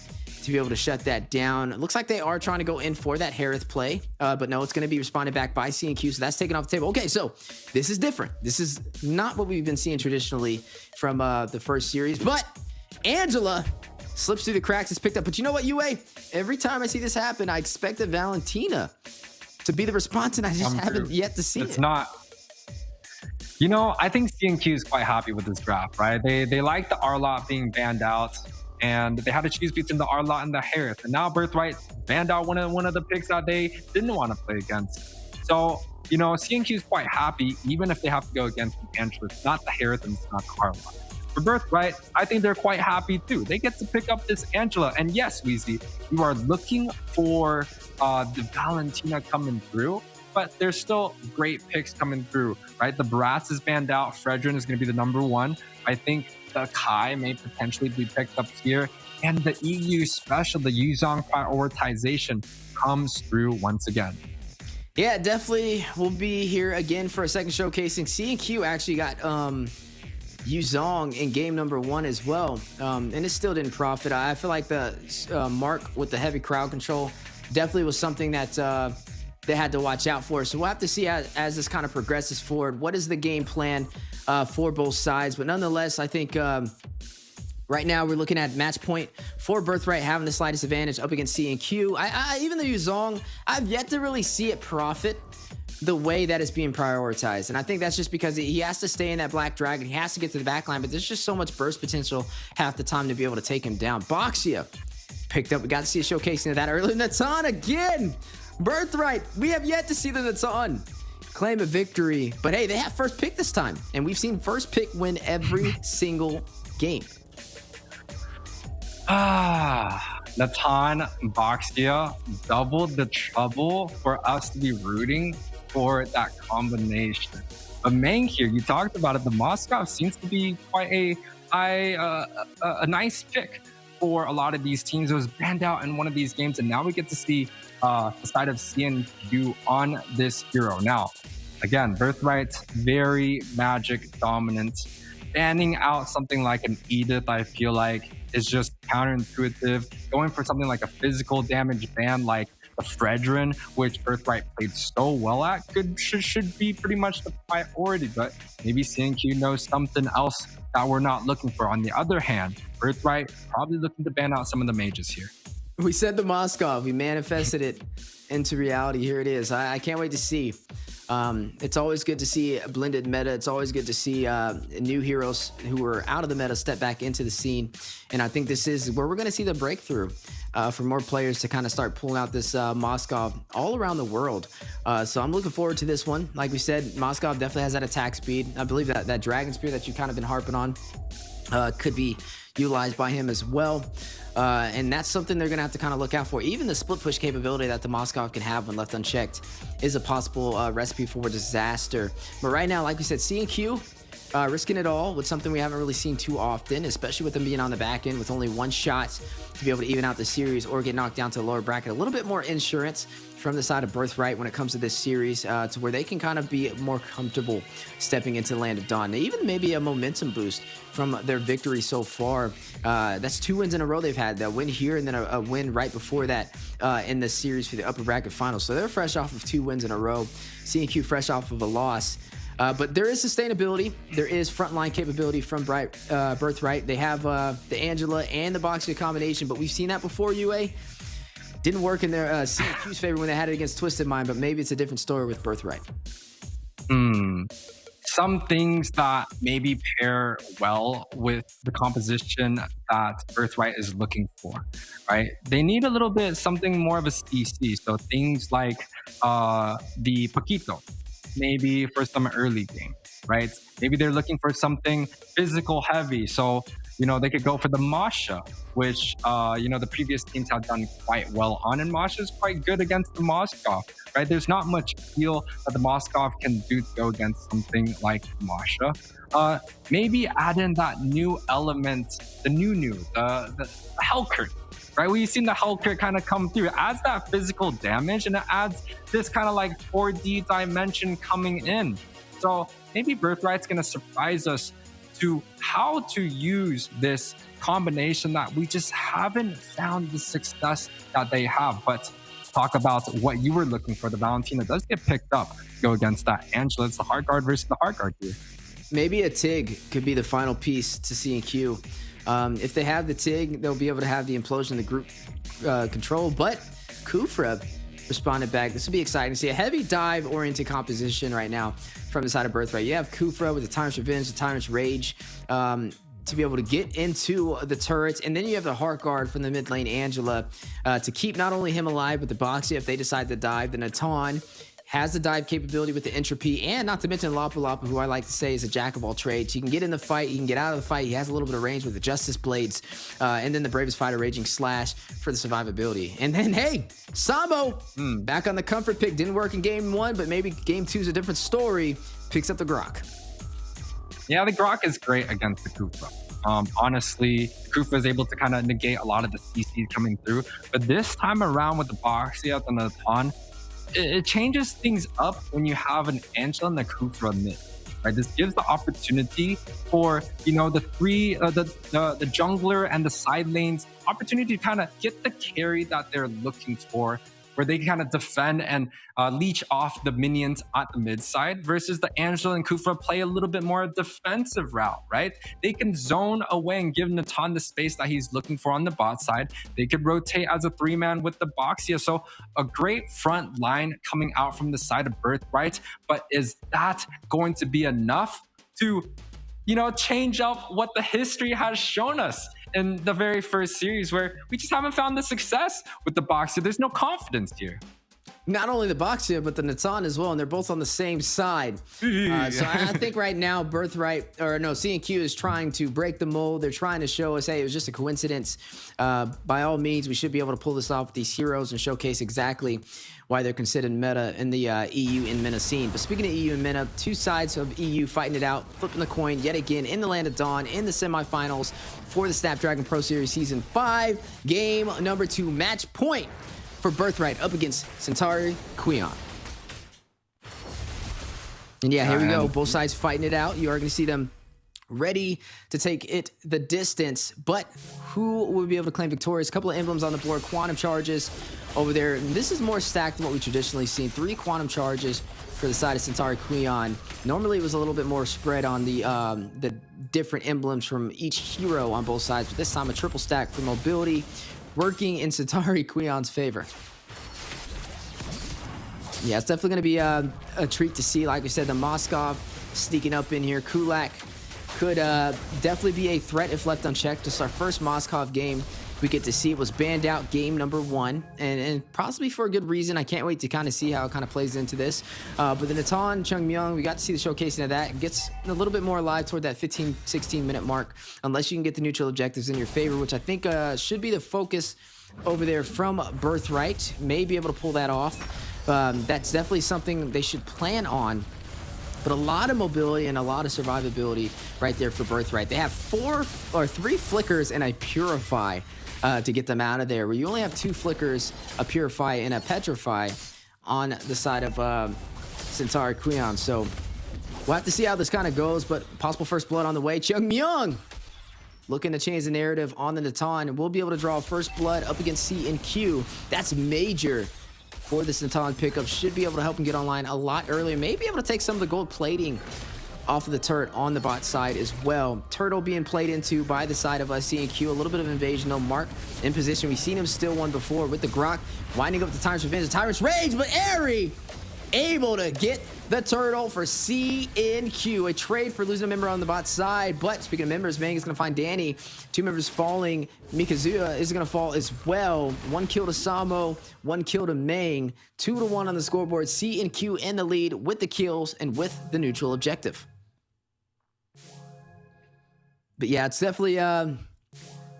to be able to shut that down. It looks like they are trying to go in for that Harith play, but no, it's going to be responded back by CNQ, so that's taken off the table. Okay, so this is different. This is not what we've been seeing traditionally from the first series, but Angela slips through the cracks, is picked up. But you know what, UA? Every time I see this happen, I expect a Valentina to be the response, and I just haven't yet to see it. It's not. You know, I think CNQ is quite happy with this draft, right? They like the Arlot being banned out, and they had to choose between the Arlot and the Harith. And now Birthright banned out one of the picks that they didn't want to play against. So, you know, CNQ is quite happy, even if they have to go against the Angela. It's not the Harith and it's not the Arlot. For Birthright, I think they're quite happy too. They get to pick up this Angela. And yes, Weezy, you are looking for the Valentina coming through, but there's still great picks coming through, right? The Brats is banned out. Fredrin is going to be the #1. I think the Kai may potentially be picked up here. And the EU special, the Yuzong prioritization comes through once again. Yeah, definitely will be here again for a second showcasing. CNQ actually got Yuzong in game #1 as well, and it still didn't profit. I feel like the Mark with the heavy crowd control definitely was something that they had to watch out for. So we'll have to see as this kind of progresses forward. What is the game plan for both sides? But nonetheless, I think right now we're looking at match point for Birthright having the slightest advantage up against CNQ. Even the Yuzong, I've yet to really see it profit the way that it's being prioritized. And I think that's just because he has to stay in that Black Dragon. He has to get to the backline, but there's just so much burst potential half the time to be able to take him down. Boxia picked up. We got to see a showcasing of that earlier. Natan again. Birthright, we have yet to see the Natan claim a victory, but hey, they have first pick this time, and we've seen first pick win every single game. Natan Boxia doubled the trouble for us to be rooting for that combination. But Mang here, you talked about it, the Moscow seems to be quite a nice pick for a lot of these teams. It was banned out in one of these games, and now we get to see the side of CNQ on this hero. Now, again, Birthright, very magic dominant. Banning out something like an Edith, I feel like, is just counterintuitive. Going for something like a physical damage ban like the Fredrin, which Birthright played so well at, should be pretty much the priority. But maybe CNQ knows something else that we're not looking for. On the other hand, Birthright probably looking to ban out some of the mages here. We said the Moscow. We manifested it into reality. Here it is. I can't wait to see. It's always good to see a blended meta. It's always good to see new heroes who were out of the meta step back into the scene. And I think this is where we're going to see the breakthrough for more players to kind of start pulling out this Moscow all around the world. So I'm looking forward to this one. Like we said, Moscow definitely has that attack speed. I believe that Dragon Spear that you've kind of been harping on could be utilized by him as well. And that's something they're going to have to kind of look out for. Even the split push capability that the Moscow can have when left unchecked is a possible recipe for disaster. But right now, like we said, CNQ risking it all with something we haven't really seen too often, especially with them being on the back end with only one shot to be able to even out the series or get knocked down to the lower bracket. A little bit more insurance from the side of Birthright when it comes to this series to where they can kind of be more comfortable stepping into the Land of Dawn. Even maybe a momentum boost from their victory so far. That's 2 wins in a row they've had. That win here and then a win right before that in the series for the upper bracket finals. So they're fresh off of 2 wins in a row. CNQ fresh off of a loss. But there is sustainability. There is frontline capability from Birthright. They have the Angela and the Boxia combination, but we've seen that before, UA. Didn't work in their CNQ's favor when they had it against Twisted Mind, but maybe it's a different story with Birthright. some things that maybe pair well with the composition that Birthright is looking for, right? They need a little bit something more of a CC. So things like the Paquito, maybe for some early game, right? Maybe they're looking for something physical heavy. So, they could go for the Masha, which, the previous teams have done quite well on. And Masha is quite good against the Moskov, right? There's not much feel that the Moskov can do to go against something like Masha. Maybe add in that new element, the the Hellcurt, right? We've seen the Hellcurt kind of come through. It adds that physical damage, and it adds this kind of like 4D dimension coming in. So maybe Birthright's going to surprise us to how to use this combination that we just haven't found the success that they have. But talk about what you were looking for. The Valentina does get picked up. Go against that Angela. It's the hard guard versus the hard guard here. Maybe a TIG could be the final piece to C&Q. If they have the TIG, they'll be able to have the implosion of the group control. But Kufra responded back. This will be exciting to see a heavy dive-oriented composition right now from the side of Birthright. You have Kufra with the Tyrant's Revenge, the Tyrant's Rage, to be able to get into the turrets. And then you have the Heart Guard from the mid lane, Angela, to keep not only him alive, but the Boxy if they decide to dive. The Natan has the dive capability with the Entropy, and not to mention Lapa Lapa, who I like to say is a jack of all trades. He can get in the fight, he can get out of the fight, he has a little bit of range with the Justice Blades, and then the Bravest Fighter Raging Slash for the survivability. And then, hey, Sambo, back on the comfort pick. Didn't work in game 1, but maybe game 2 is a different story. Picks up the Grok. Yeah, the Grok is great against the Kufa. Honestly, Kufa is able to kind of negate a lot of the CCs coming through, but this time around with the Boxia and the Natan, it changes things up when you have an Angela and the Kufra mid, right? This gives the opportunity for, the three, the jungler and the side lanes, opportunity to kind of get the carry that they're looking for, where they kind of defend and leech off the minions at the mid side, versus the Angela and Kufra play a little bit more defensive route, right? They can zone away and give Natan the space that he's looking for on the bot side. They could rotate as a 3-man with the Boxia. So a great front line coming out from the side of Birthright. But is that going to be enough to, change up what the history has shown us in the very first series, where we just haven't found the success with the Boxer? There's no confidence here. Not only the Boxia, but the Natan as well, and they're both on the same side. So I think right now, C&Q is trying to break the mold. They're trying to show us, hey, it was just a coincidence. By all means, we should be able to pull this off with these heroes and showcase exactly why they're considered meta in the EU and MENA scene. But speaking of EU and MENA, two sides of EU fighting it out, flipping the coin yet again in the land of Dawn in the semifinals for the Snapdragon Pro Series Season 5. Game number 2, match point for Birthright up against Centauri Queon. And yeah, here we go. Both sides fighting it out. You are going to see them ready to take it the distance, but who will be able to claim victorious? A couple of emblems on the board, quantum charges over there. This is more stacked than what we traditionally seen. 3 quantum charges for the side of Centauri Queon. Normally it was a little bit more spread on the different emblems from each hero on both sides, but this time a triple stack for mobility, working in Centauri Queon's favor. Yeah, it's definitely going to be a treat to see. Like we said, the Moskov sneaking up in here. Kulak could definitely be a threat if left unchecked. Just our first Moskov game we get to see. It was banned out game number 1, and possibly for a good reason. I can't wait to kind of see how it kind of plays into this. But the Natan, Chungmyung, we got to see the showcasing of that. It gets a little bit more alive toward that 15-16 minute mark, unless you can get the neutral objectives in your favor, which I think should be the focus over there from Birthright. May be able to pull that off. That's definitely something they should plan on. But a lot of mobility and a lot of survivability right there for Birthright. They have 3 flickers and a Purify to get them out of there, where you only have 2 flickers, a Purify and a Petrify on the side of Centauri Queon. So we'll have to see how this kind of goes, but possible first blood on the way. Chungmyung looking to change the narrative on the Natan, and we'll be able to draw first blood up against C&Q. That's major for this Natan pickup. Should be able to help him get online a lot earlier. Maybe able to take some of the gold plating off of the turret on the bot side as well. Turtle being played into by the side of C&Q. A little bit of invasion though. Mark in position. We've seen him steal one before with the Grok, winding up the Tyrant's Revenge. The Tyrant's Rage, but Airy able to get the turtle for CNQ. A trade for losing a member on the bot side. But speaking of members, Mang is going to find Danny. 2 members falling. Mikazuya is going to fall as well. 1 kill to Samo, 1 kill to Mang. 2-1 on the scoreboard. CNQ in the lead with the kills and with the neutral objective. But yeah, it's definitely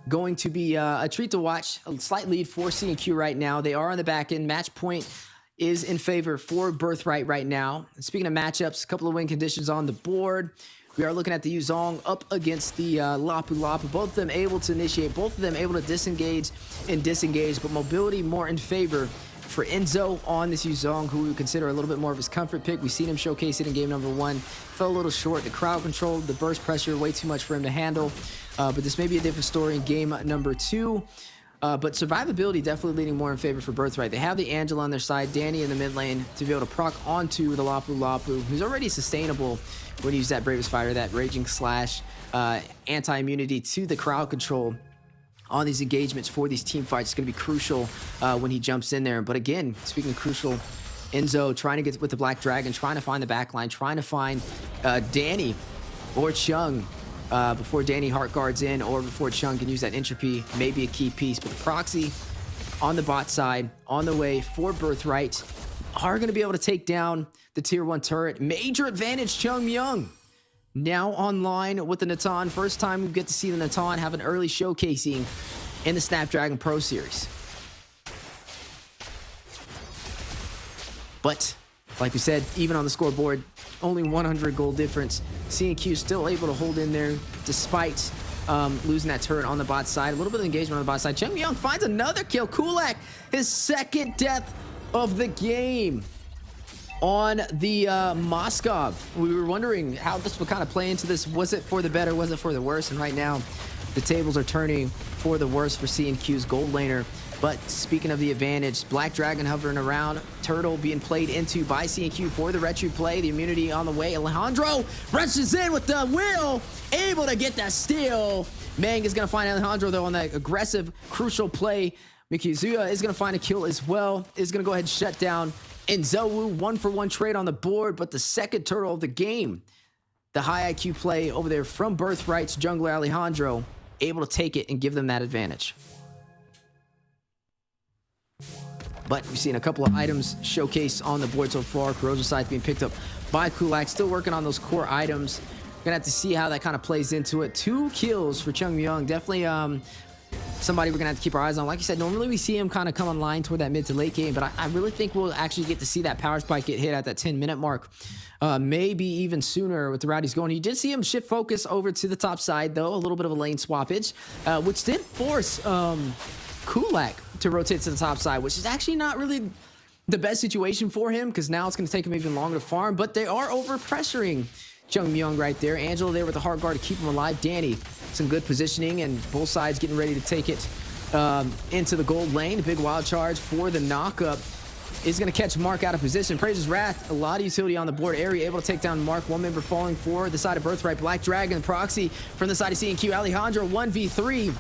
going to be a treat to watch. A slight lead for CNQ right now. They are on the back end. Match point is in favor for Birthright right now. Speaking of matchups, a couple of win conditions on the board. We are looking at the Yuzong up against the Lapu Lapu. Both of them able to initiate, both of them able to disengage and disengage, but mobility more in favor for Enzo on this Yuzong, who we would consider a little bit more of his comfort pick. We've seen him showcase it in game number 1. Fell a little short. The crowd control, the burst pressure, way too much for him to handle. But this may be a different story in game number 2. But survivability definitely leaning more in favor for Birthright. They have the Angela on their side, Danny in the mid lane to be able to proc onto the Lapu Lapu, who's already sustainable when you use that Bravest Fighter, that Raging Slash, anti-immunity to the crowd control on these engagements for these team fights. It's going to be crucial when he jumps in there. But again, speaking of crucial, Enzo trying to get with the Black Dragon, trying to find the backline, trying to find Danny or Chung before Danny heart guards in, or before Chung can use that entropy, maybe a key piece. But the proxy on the bot side, on the way for Birthright, are going to be able to take down the tier 1 turret. Major advantage, Chung Myung. Now online with the Natan. First time we get to see the Natan have an early showcasing in the Snapdragon Pro Series. But, like we said, even on the scoreboard, only 100 gold difference. CNQ still able to hold in there despite losing that turret on the bot side. A little bit of engagement on the bot side. Chung Myung finds another kill. Kulak, his 2nd death of the game on the Moskov. We were wondering how this would kind of play into this. Was it for the better? Was it for the worse? And right now, the tables are turning for the worse for CNQ's gold laner. But speaking of the advantage, Black Dragon hovering around, Turtle being played into by CNQ for the retro play, the immunity on the way. Alejandro rushes in with the will, able to get that steal. Mang is going to find Alejandro, though, on that aggressive, crucial play. Mikizuya is going to find a kill as well, is going to go ahead and shut down Enzowu. 1-for-1 trade on the board, but the 2nd turtle of the game. The high IQ play over there from Birthright's jungler Alejandro, able to take it and give them that advantage. But we've seen a couple of items showcased on the board so far. Corrosion Scythe being picked up by Kulak. Still working on those core items. Gonna have to see how that kind of plays into it. 2 kills for Chung Myung. Definitely somebody we're gonna have to keep our eyes on. Like you said, normally we see him kind of come online toward that mid to late game, but I really think we'll actually get to see that power spike get hit at that 10-minute mark. Maybe even sooner with the route he's going. You did see him shift focus over to the top side, though. A little bit of a lane swappage, which did force Kulak to rotate to the top side, which is actually not really the best situation for him, because now it's going to take him even longer to farm. But they are over pressuring Chung Myung right there. Angela there with the hard guard to keep him alive. Danny, some good positioning, and both sides getting ready to take it into the gold lane. The big wild charge for the knockup is going to catch Mark out of position. Praise's Wrath, a lot of utility on the board. Area able to take down Mark. 1 member falling for the side of Birthright. Black Dragon, proxy from the side of CNQ. Alejandro 1v3.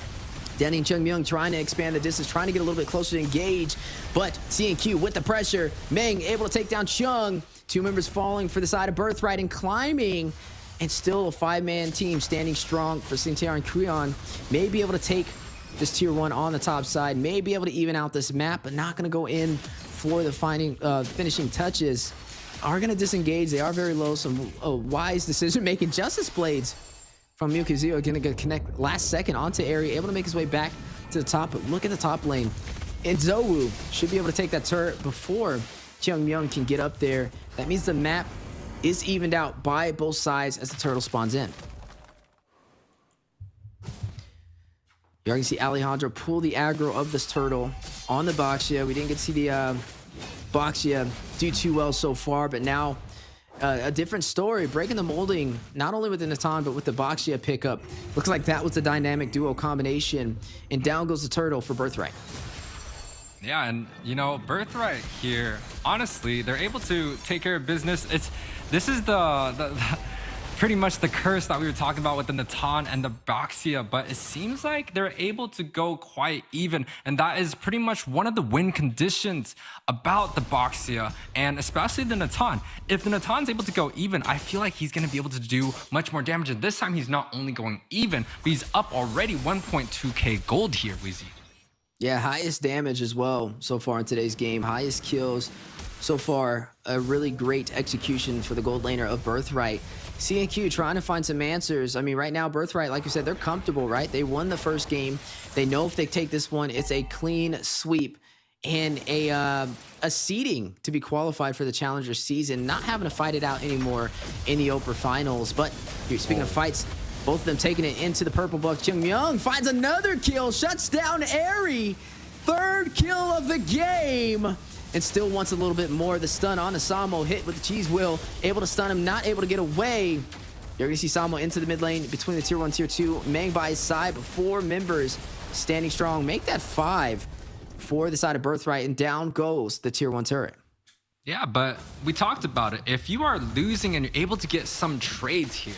Danny and Chung Myung trying to expand the distance, trying to get a little bit closer to engage, but CNQ with the pressure. Meng able to take down Chung. 2 members falling for the side of Birthright and climbing, and still a 5-man team standing strong for Sintiar and Creon. May be able to take this tier 1 on the top side, may be able to even out this map, but not going to go in for the finishing touches. Are going to disengage. They are very low. Some wise decision making. Justice Blades from Mukizio going to connect last second onto area, able to make his way back to the top. But look at the top lane. And Zowu should be able to take that turret before Chung Myung can get up there. That means the map is evened out by both sides as the turtle spawns in. You're going to see Alejandro pull the aggro of this turtle on the Boxia. We didn't get to see the Boxia do too well so far, but now a different story, breaking the molding, not only with the Natan, but with the Boxia pickup. Looks like that was the dynamic duo combination, and down goes the turtle for Birthright. Yeah, and you know, Birthright here, honestly, they're able to take care of business. This is the pretty much the curse that we were talking about with the Natan and the Baxia, but it seems like they're able to go quite even, and that is pretty much one of the win conditions about the Baxia, and especially the Natan. If the Natan's able to go even, I feel like he's going to be able to do much more damage, and this time he's not only going even, but he's up already 1.2k gold here, Weezy. Yeah, highest damage as well so far in today's game. Highest kills so far. A really great execution for the gold laner of Birthright. CNQ trying to find some answers. I mean, right now, Birthright, like you said, they're comfortable, right? They won the first game. They know if they take this one, it's a clean sweep and a seeding to be qualified for the Challenger season. Not having to fight it out anymore in the Open Finals. But speaking of fights, both of them taking it into the purple buff. Myung finds another kill, shuts down Airy. Third kill of the game. And still wants a little bit more. The stun on Asamo, hit with the cheese wheel. Able to stun him, not able to get away. You're going to see Samo into the mid lane between the tier 1, tier 2. Mang by his side, but 4 members standing strong. Make that 5 for the side of Birthright, and down goes the tier 1 turret. Yeah, but we talked about it. If you are losing and you're able to get some trades here,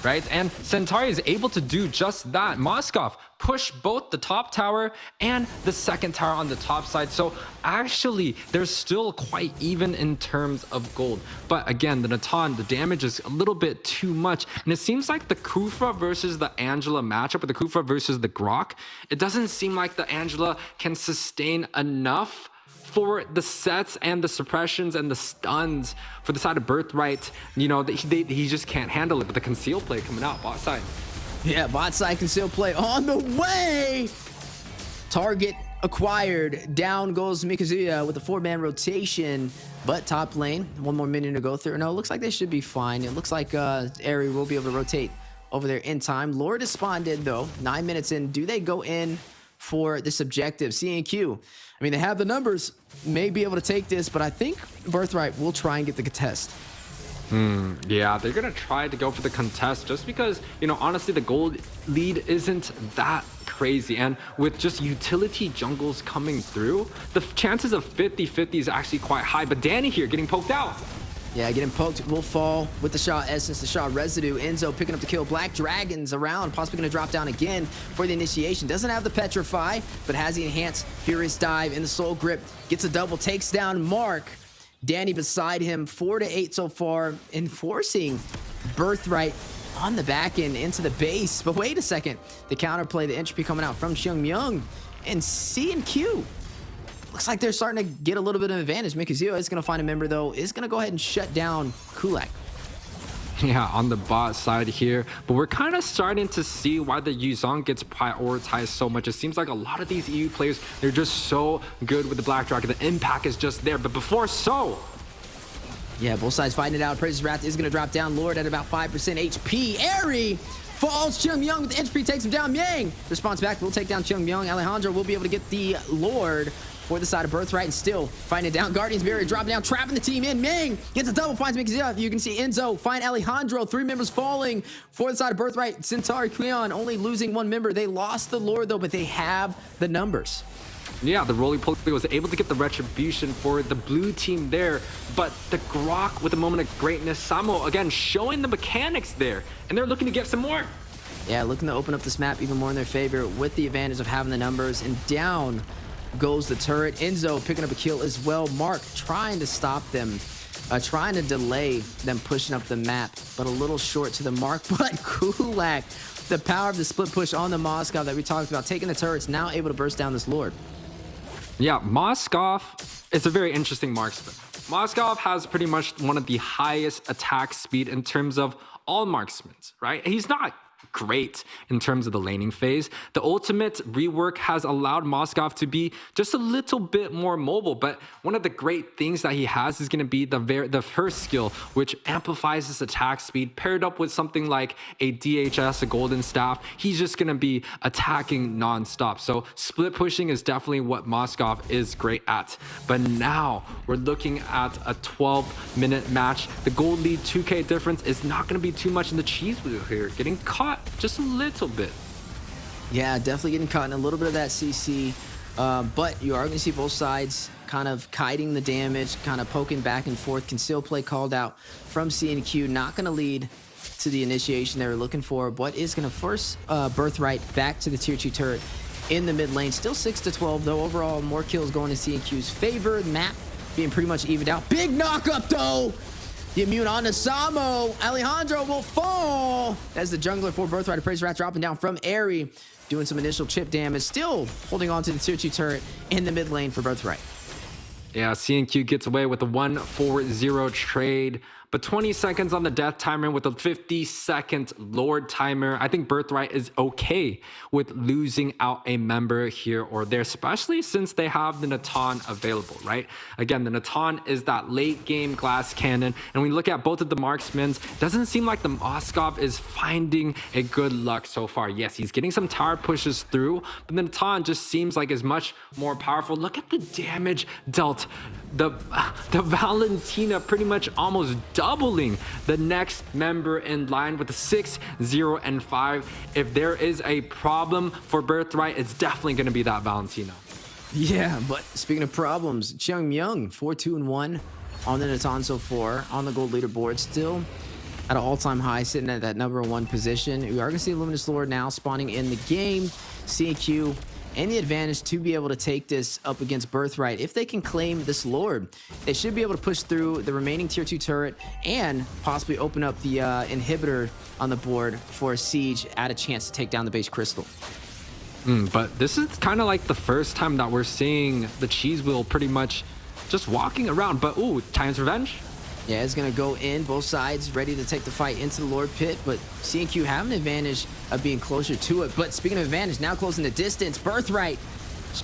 right? And Centauri is able to do just that. Moskov pushed both the top tower and the second tower on the top side. So actually, they're still quite even in terms of gold. But again, the Natan, the damage is a little bit too much. And it seems like the Khufra versus the Angela matchup, or the Khufra versus the Grok, it doesn't seem like the Angela can sustain enough for the sets and the suppressions and the stuns for the side of Birthright. You know, he just can't handle it. But the conceal play coming out bot side. Yeah, bot side conceal play on the way. Target acquired. Down goes Mikazuya with a 4-man rotation. But top lane, 1 more minute to go through. No, it looks like they should be fine. It looks like Airy will be able to rotate over there in time. Lord is spawned in though. 9 minutes in. Do they go in for this objective? CNQ, I mean, they have the numbers, may be able to take this, but I think Birthright will try and get the contest. Yeah, they're gonna try to go for the contest just because, you know, honestly, the gold lead isn't that crazy, and with just utility jungles coming through, the chances of 50-50 is actually quite high. But Danny here getting poked out. Yeah, getting poked will fall with the Shaw Essence, the Shaw Residue. Enzo picking up the kill. Black Dragons around, possibly going to drop down again for the initiation. Doesn't have the Petrify, but has the Enhanced Furious Dive in the Soul Grip. Gets a double, takes down Mark. Danny beside him, 4 to 8 so far, enforcing Birthright on the back end into the base. But wait a second, the counterplay, the entropy coming out from Myung and CNQ. Looks like they're starting to get a little bit of advantage. Mikazuya is going to find a member, though. Is going to go ahead and shut down Kulak. Yeah, on the bot side here. But we're kind of starting to see why the Yuzong gets prioritized so much. It seems like a lot of these EU players, they're just so good with the Black Dragon. The impact is just there. But before so... Yeah, both sides fighting it out. Praise's Wrath is going to drop down. Lord at about 5% HP. Airy falls. Myung with the entropy takes him down. Yang responds back. We'll take down Myung. Alejandro will be able to get the Lord for the side of Birthright, and still fighting it down. Guardian's Barrier dropping down, trapping the team in. Ming gets a double, finds Mikazuya. You can see Enzo find Alejandro. 3 members falling for the side of Birthright. Centauri Queon only losing 1 member. They lost the Lord though, but they have the numbers. Yeah, the roly-poly was able to get the retribution for the blue team there, but the Grok with a moment of greatness. Samo again showing the mechanics there, and they're looking to get some more. Yeah, looking to open up this map even more in their favor with the advantage of having the numbers. And down goes the turret. Enzo picking up a kill as well. Mark trying to stop them, trying to delay them pushing up the map, but a little short to the mark. But Kulak, the power of the split push on the Moskov that we talked about, taking the turrets, now able to burst down this Lord. Yeah, Moskov is a very interesting marksman. Moskov has pretty much one of the highest attack speed in terms of all marksmen, right? He's not great in terms of the laning phase. The ultimate rework has allowed Moskov to be just a little bit more mobile, but one of the great things that he has is going to be the first skill, which amplifies his attack speed, paired up with something like a DHS, a golden staff. He's just going to be attacking non-stop. So split pushing is definitely what Moskov is great at. But now we're looking at a 12-minute match. The gold lead 2k difference is not going to be too much in the cheese wheel here, getting caught just a little bit. Yeah, definitely getting caught in a little bit of that CC, but you are going to see both sides kind of kiting the damage, kind of poking back and forth. Conceal play called out from CNQ, not going to lead to the initiation they were looking for. What is going to force Birthright back to the tier 2 turret in the mid lane. Still 6-12 though. Overall, more kills going in C&Q's favor. The map being pretty much evened out. Big knock-up though! The immune on to Samo. Alejandro will fall as the jungler for Birthright. Appraise Rat dropping down from Airy, doing some initial chip damage. Still holding on to the tier 2 turret in the mid lane for Birthright. Yeah, C&Q gets away with a 1-4-0 trade, but 20 seconds on the death timer with a 50-second Lord timer. I think Birthright is okay with losing out a member here or there, especially since they have the Natan available, right? Again, the Natan is that late game glass cannon, and when you look at both of the marksmen, doesn't seem like the Moskov is finding a good luck so far. Yes, he's getting some tower pushes through, but the Natan just seems like is much more powerful. Look at the damage dealt. The Valentina pretty much almost doubling the next member in line with a 6-0-5. If there is a problem for Birthright, it's definitely going to be that Valentina. Yeah, but speaking of problems, Chung Myung 4-2-1 on the Natan so far on the gold leaderboard, still at an all-time high, sitting at that #1 position. We are going to see Luminous Lord now spawning in the game. C&Q and the advantage to be able to take this up against Birthright. If they can claim this Lord, they should be able to push through the remaining tier 2 turret and possibly open up the inhibitor on the board for a siege at a chance to take down the base crystal. But this is kind of like the first time that we're seeing the cheese wheel pretty much just walking around. But ooh, Titan's Revenge. Yeah, it's going to go in, both sides ready to take the fight into the Lord Pit, but C&Q have an advantage of being closer to it. But speaking of advantage, now closing the distance, Birthright.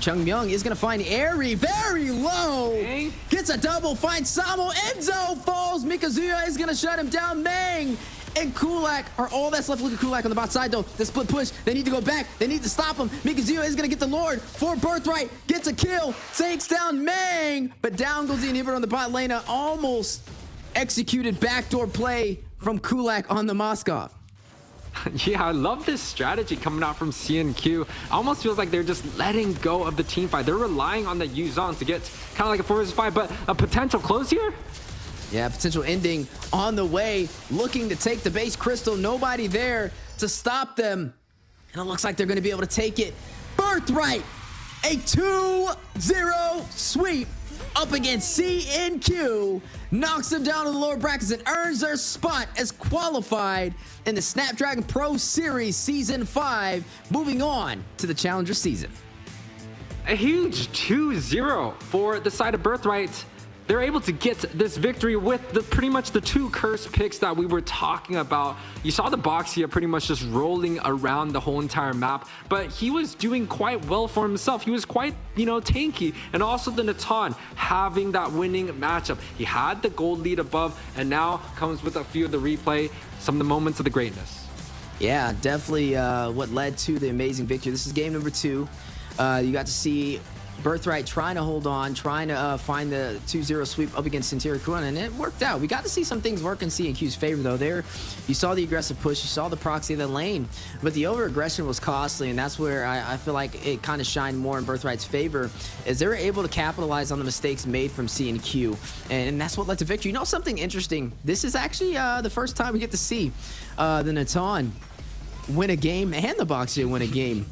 Chung Myung is going to find Airy very low. Dang. Gets a double, finds Samo. Enzo falls. Mikazuya is going to shut him down. Mang and Kulak are all that's left. Look at Kulak on the bot side though. The split push. They need to go back. They need to stop him. Mikazuya is going to get the Lord for Birthright. Gets a kill. Takes down Mang. But down goes the inhibitor on the bot lane. Almost executed backdoor play from Kulak on the Moskov. Yeah, I love this strategy coming out from C&Q. Almost feels like they're just letting go of the team fight. They're relying on the Yuzon to get kind of like a 4-5, but a potential close here? Yeah, potential ending on the way. Looking to take the base crystal. Nobody there to stop them. And it looks like they're going to be able to take it. Birthright, a 2-0 sweep up against C&Q. Knocks them down to the lower brackets and earns their spot as qualified in the Snapdragon Pro Series Season 5. Moving on to the Challenger season. A huge 2-0 for the side of Birthright. They're able to get this victory with pretty much the 2 curse picks that we were talking about. You saw the Boxia pretty much just rolling around the whole entire map, but he was doing quite well for himself. He was quite, tanky. And also the Natan having that winning matchup. He had the gold lead above, and now comes with a few of the replay, some of the moments of the greatness. Yeah, definitely what led to the amazing victory. This is game number 2. You got to see Birthright trying to hold on, trying to find the 2-0 sweep up against Centuria Kuan, and it worked out. We got to see some things work in C&Q's favor, though. There, you saw the aggressive push, you saw the proxy of the lane, but the over-aggression was costly, and that's where I feel like it kind of shined more in Birthright's favor, as they were able to capitalize on the mistakes made from C&Q, and that's what led to victory. Something interesting? This is actually the first time we get to see the Natan win a game and the Boxia win a game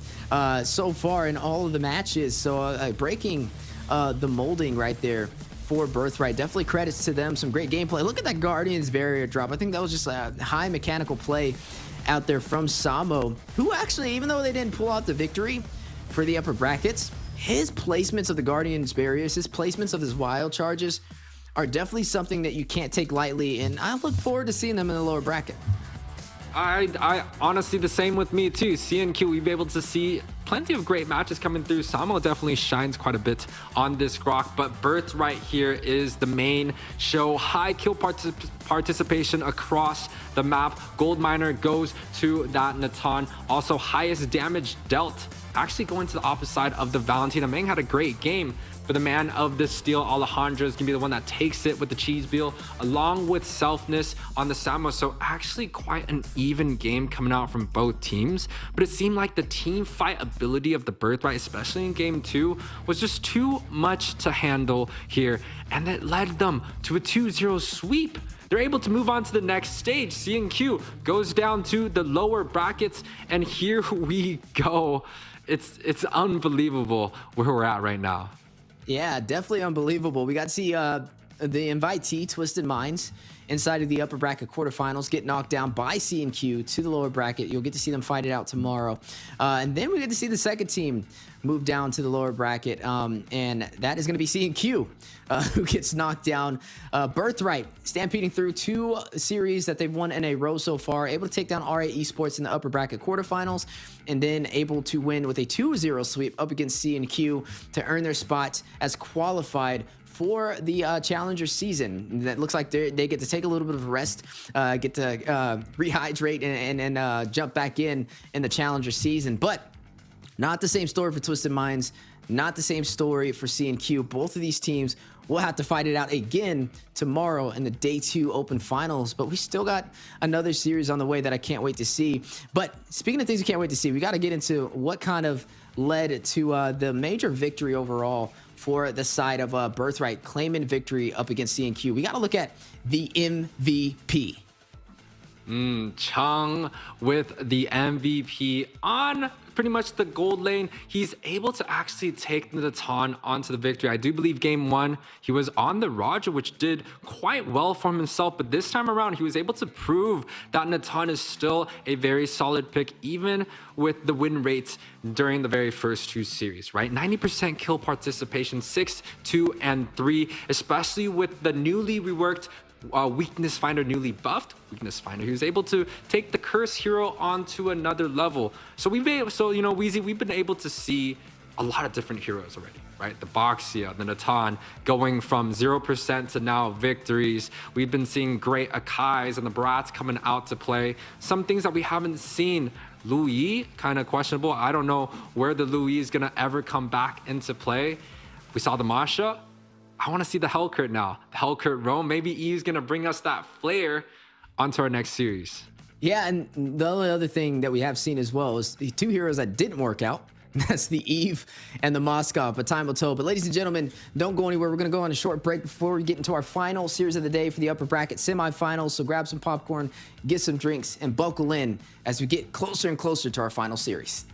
so far in all of the matches. So breaking the molding right there for Birthright. Definitely credits to them. Some great gameplay. Look at that Guardian's barrier drop. I think that was just a high mechanical play out there from Samo, who actually, even though they didn't pull out the victory for the upper brackets, his placements of the Guardian's barriers, his placements of his wild charges are definitely something that you can't take lightly, and I look forward to seeing them in the lower bracket. I honestly, the same with me too. C&Q, we've been able to see plenty of great matches coming through. Samo definitely shines quite a bit on this grok, but Birthright here is the main show. High kill participation across the map. Gold miner goes to that Natan. Also highest damage dealt, actually going to the opposite side of the Valentina. Mang had a great game, but the man of the steel, Alejandro, is gonna be the one that takes it with the cheese wheel, along with Selfness on the Samo. So actually quite an even game coming out from both teams, but it seemed like the team fight ability of the Birthright, especially in game 2, was just too much to handle here, and it led them to a 2-0 sweep. they're able to move on to the next stage. C&Q goes down to the lower brackets, and here we go. It's unbelievable where we're at right now. Yeah, definitely unbelievable. We got to see the invitee, Twisted Minds, inside of the upper bracket quarterfinals get knocked down by C&Q to the lower bracket. You'll get to see them fight it out tomorrow. And then we get to see the second team move down to the lower bracket. And that is going to be C&Q, who gets knocked down. Birthright stampeding through 2 series that they've won in a row so far, able to take down RA Esports in the upper bracket quarterfinals, and then able to win with a 2-0 sweep up against C&Q to earn their spot as qualified for the Challenger season. That looks like they get to take a little bit of a rest, get to rehydrate and jump back in the Challenger season. But not the same story for Twisted Minds, not the same story for C&Q. Both of these teams will have to fight it out again tomorrow in the Day 2 Open Finals, but we still got another series on the way that I can't wait to see. But speaking of things we can't wait to see, we got to get into what kind of led to the major victory overall for the side of Birthright, claiming victory up against C&Q. We got to look at the MVP. Chung with the MVP on pretty much the gold lane. He's able to actually take the Natan onto the victory. I do believe game 1, he was on the Roger, which did quite well for himself. But this time around, he was able to prove that Natan is still a very solid pick, even with the win rates during the very first 2 series, right? 90% kill participation, 6, 2, and 3, especially with the newly reworked weakness finder, newly buffed weakness finder. He was able to take the curse hero onto another level. So you know, Weezy, we've been able to see a lot of different heroes already, right? The Boxia, the Natan, going from 0% to now victories. We've been seeing great Akais and the Brats coming out to play. Some things that we haven't seen. Louis, kind of questionable. I don't know where the Louis is gonna ever come back into play. We saw the Masha. I want to see the Hellcurt now. The Hellcurt roam. Maybe Eve's going to bring us that flair onto our next series. Yeah, and the only other thing that we have seen as well is the 2 heroes that didn't work out. That's the Eve and the Moskov, but time will tell. But ladies and gentlemen, don't go anywhere. We're going to go on a short break before we get into our final series of the day for the upper bracket semifinals. So grab some popcorn, get some drinks, and buckle in as we get closer and closer to our final series.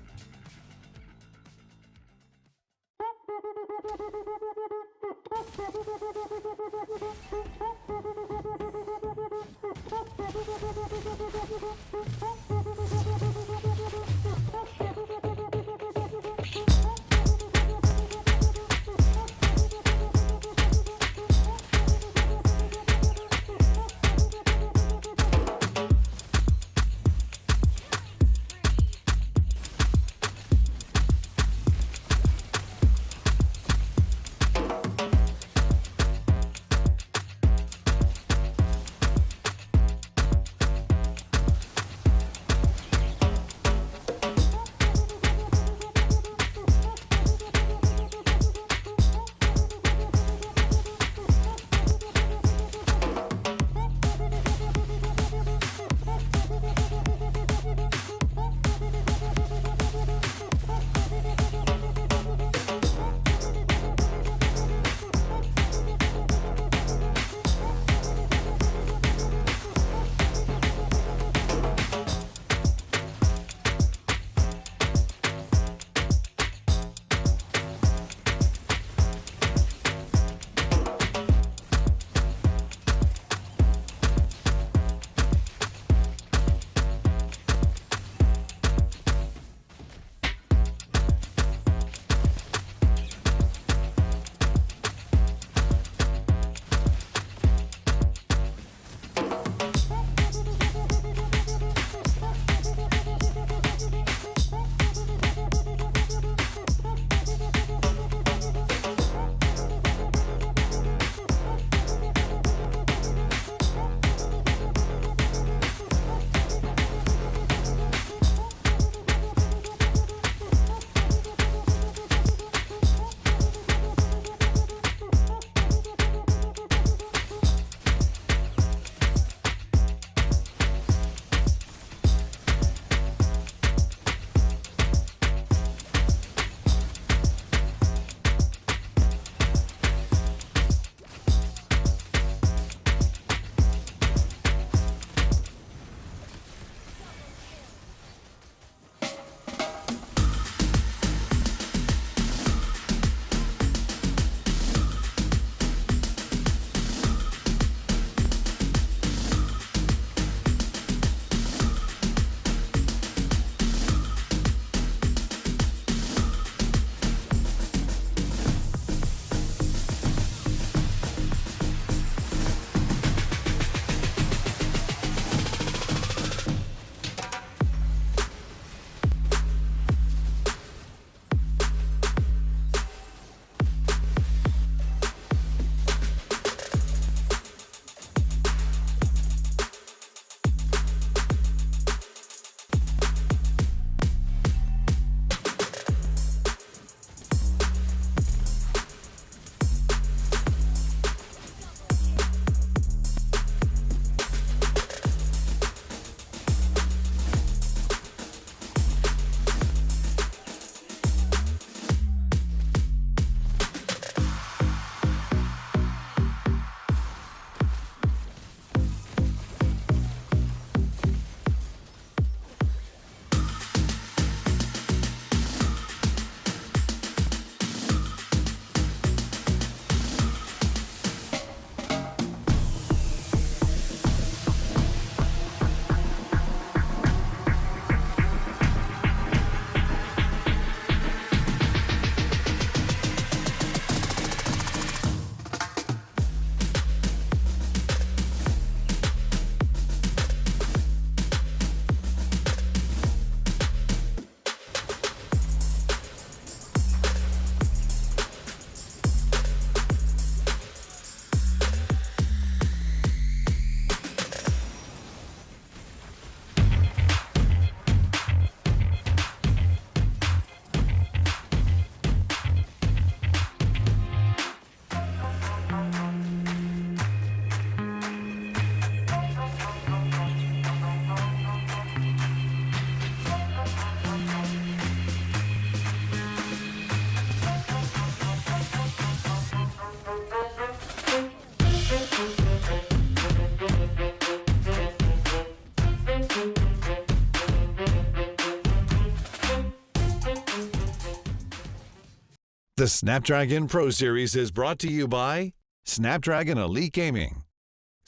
The Snapdragon Pro Series is brought to you by Snapdragon Elite Gaming,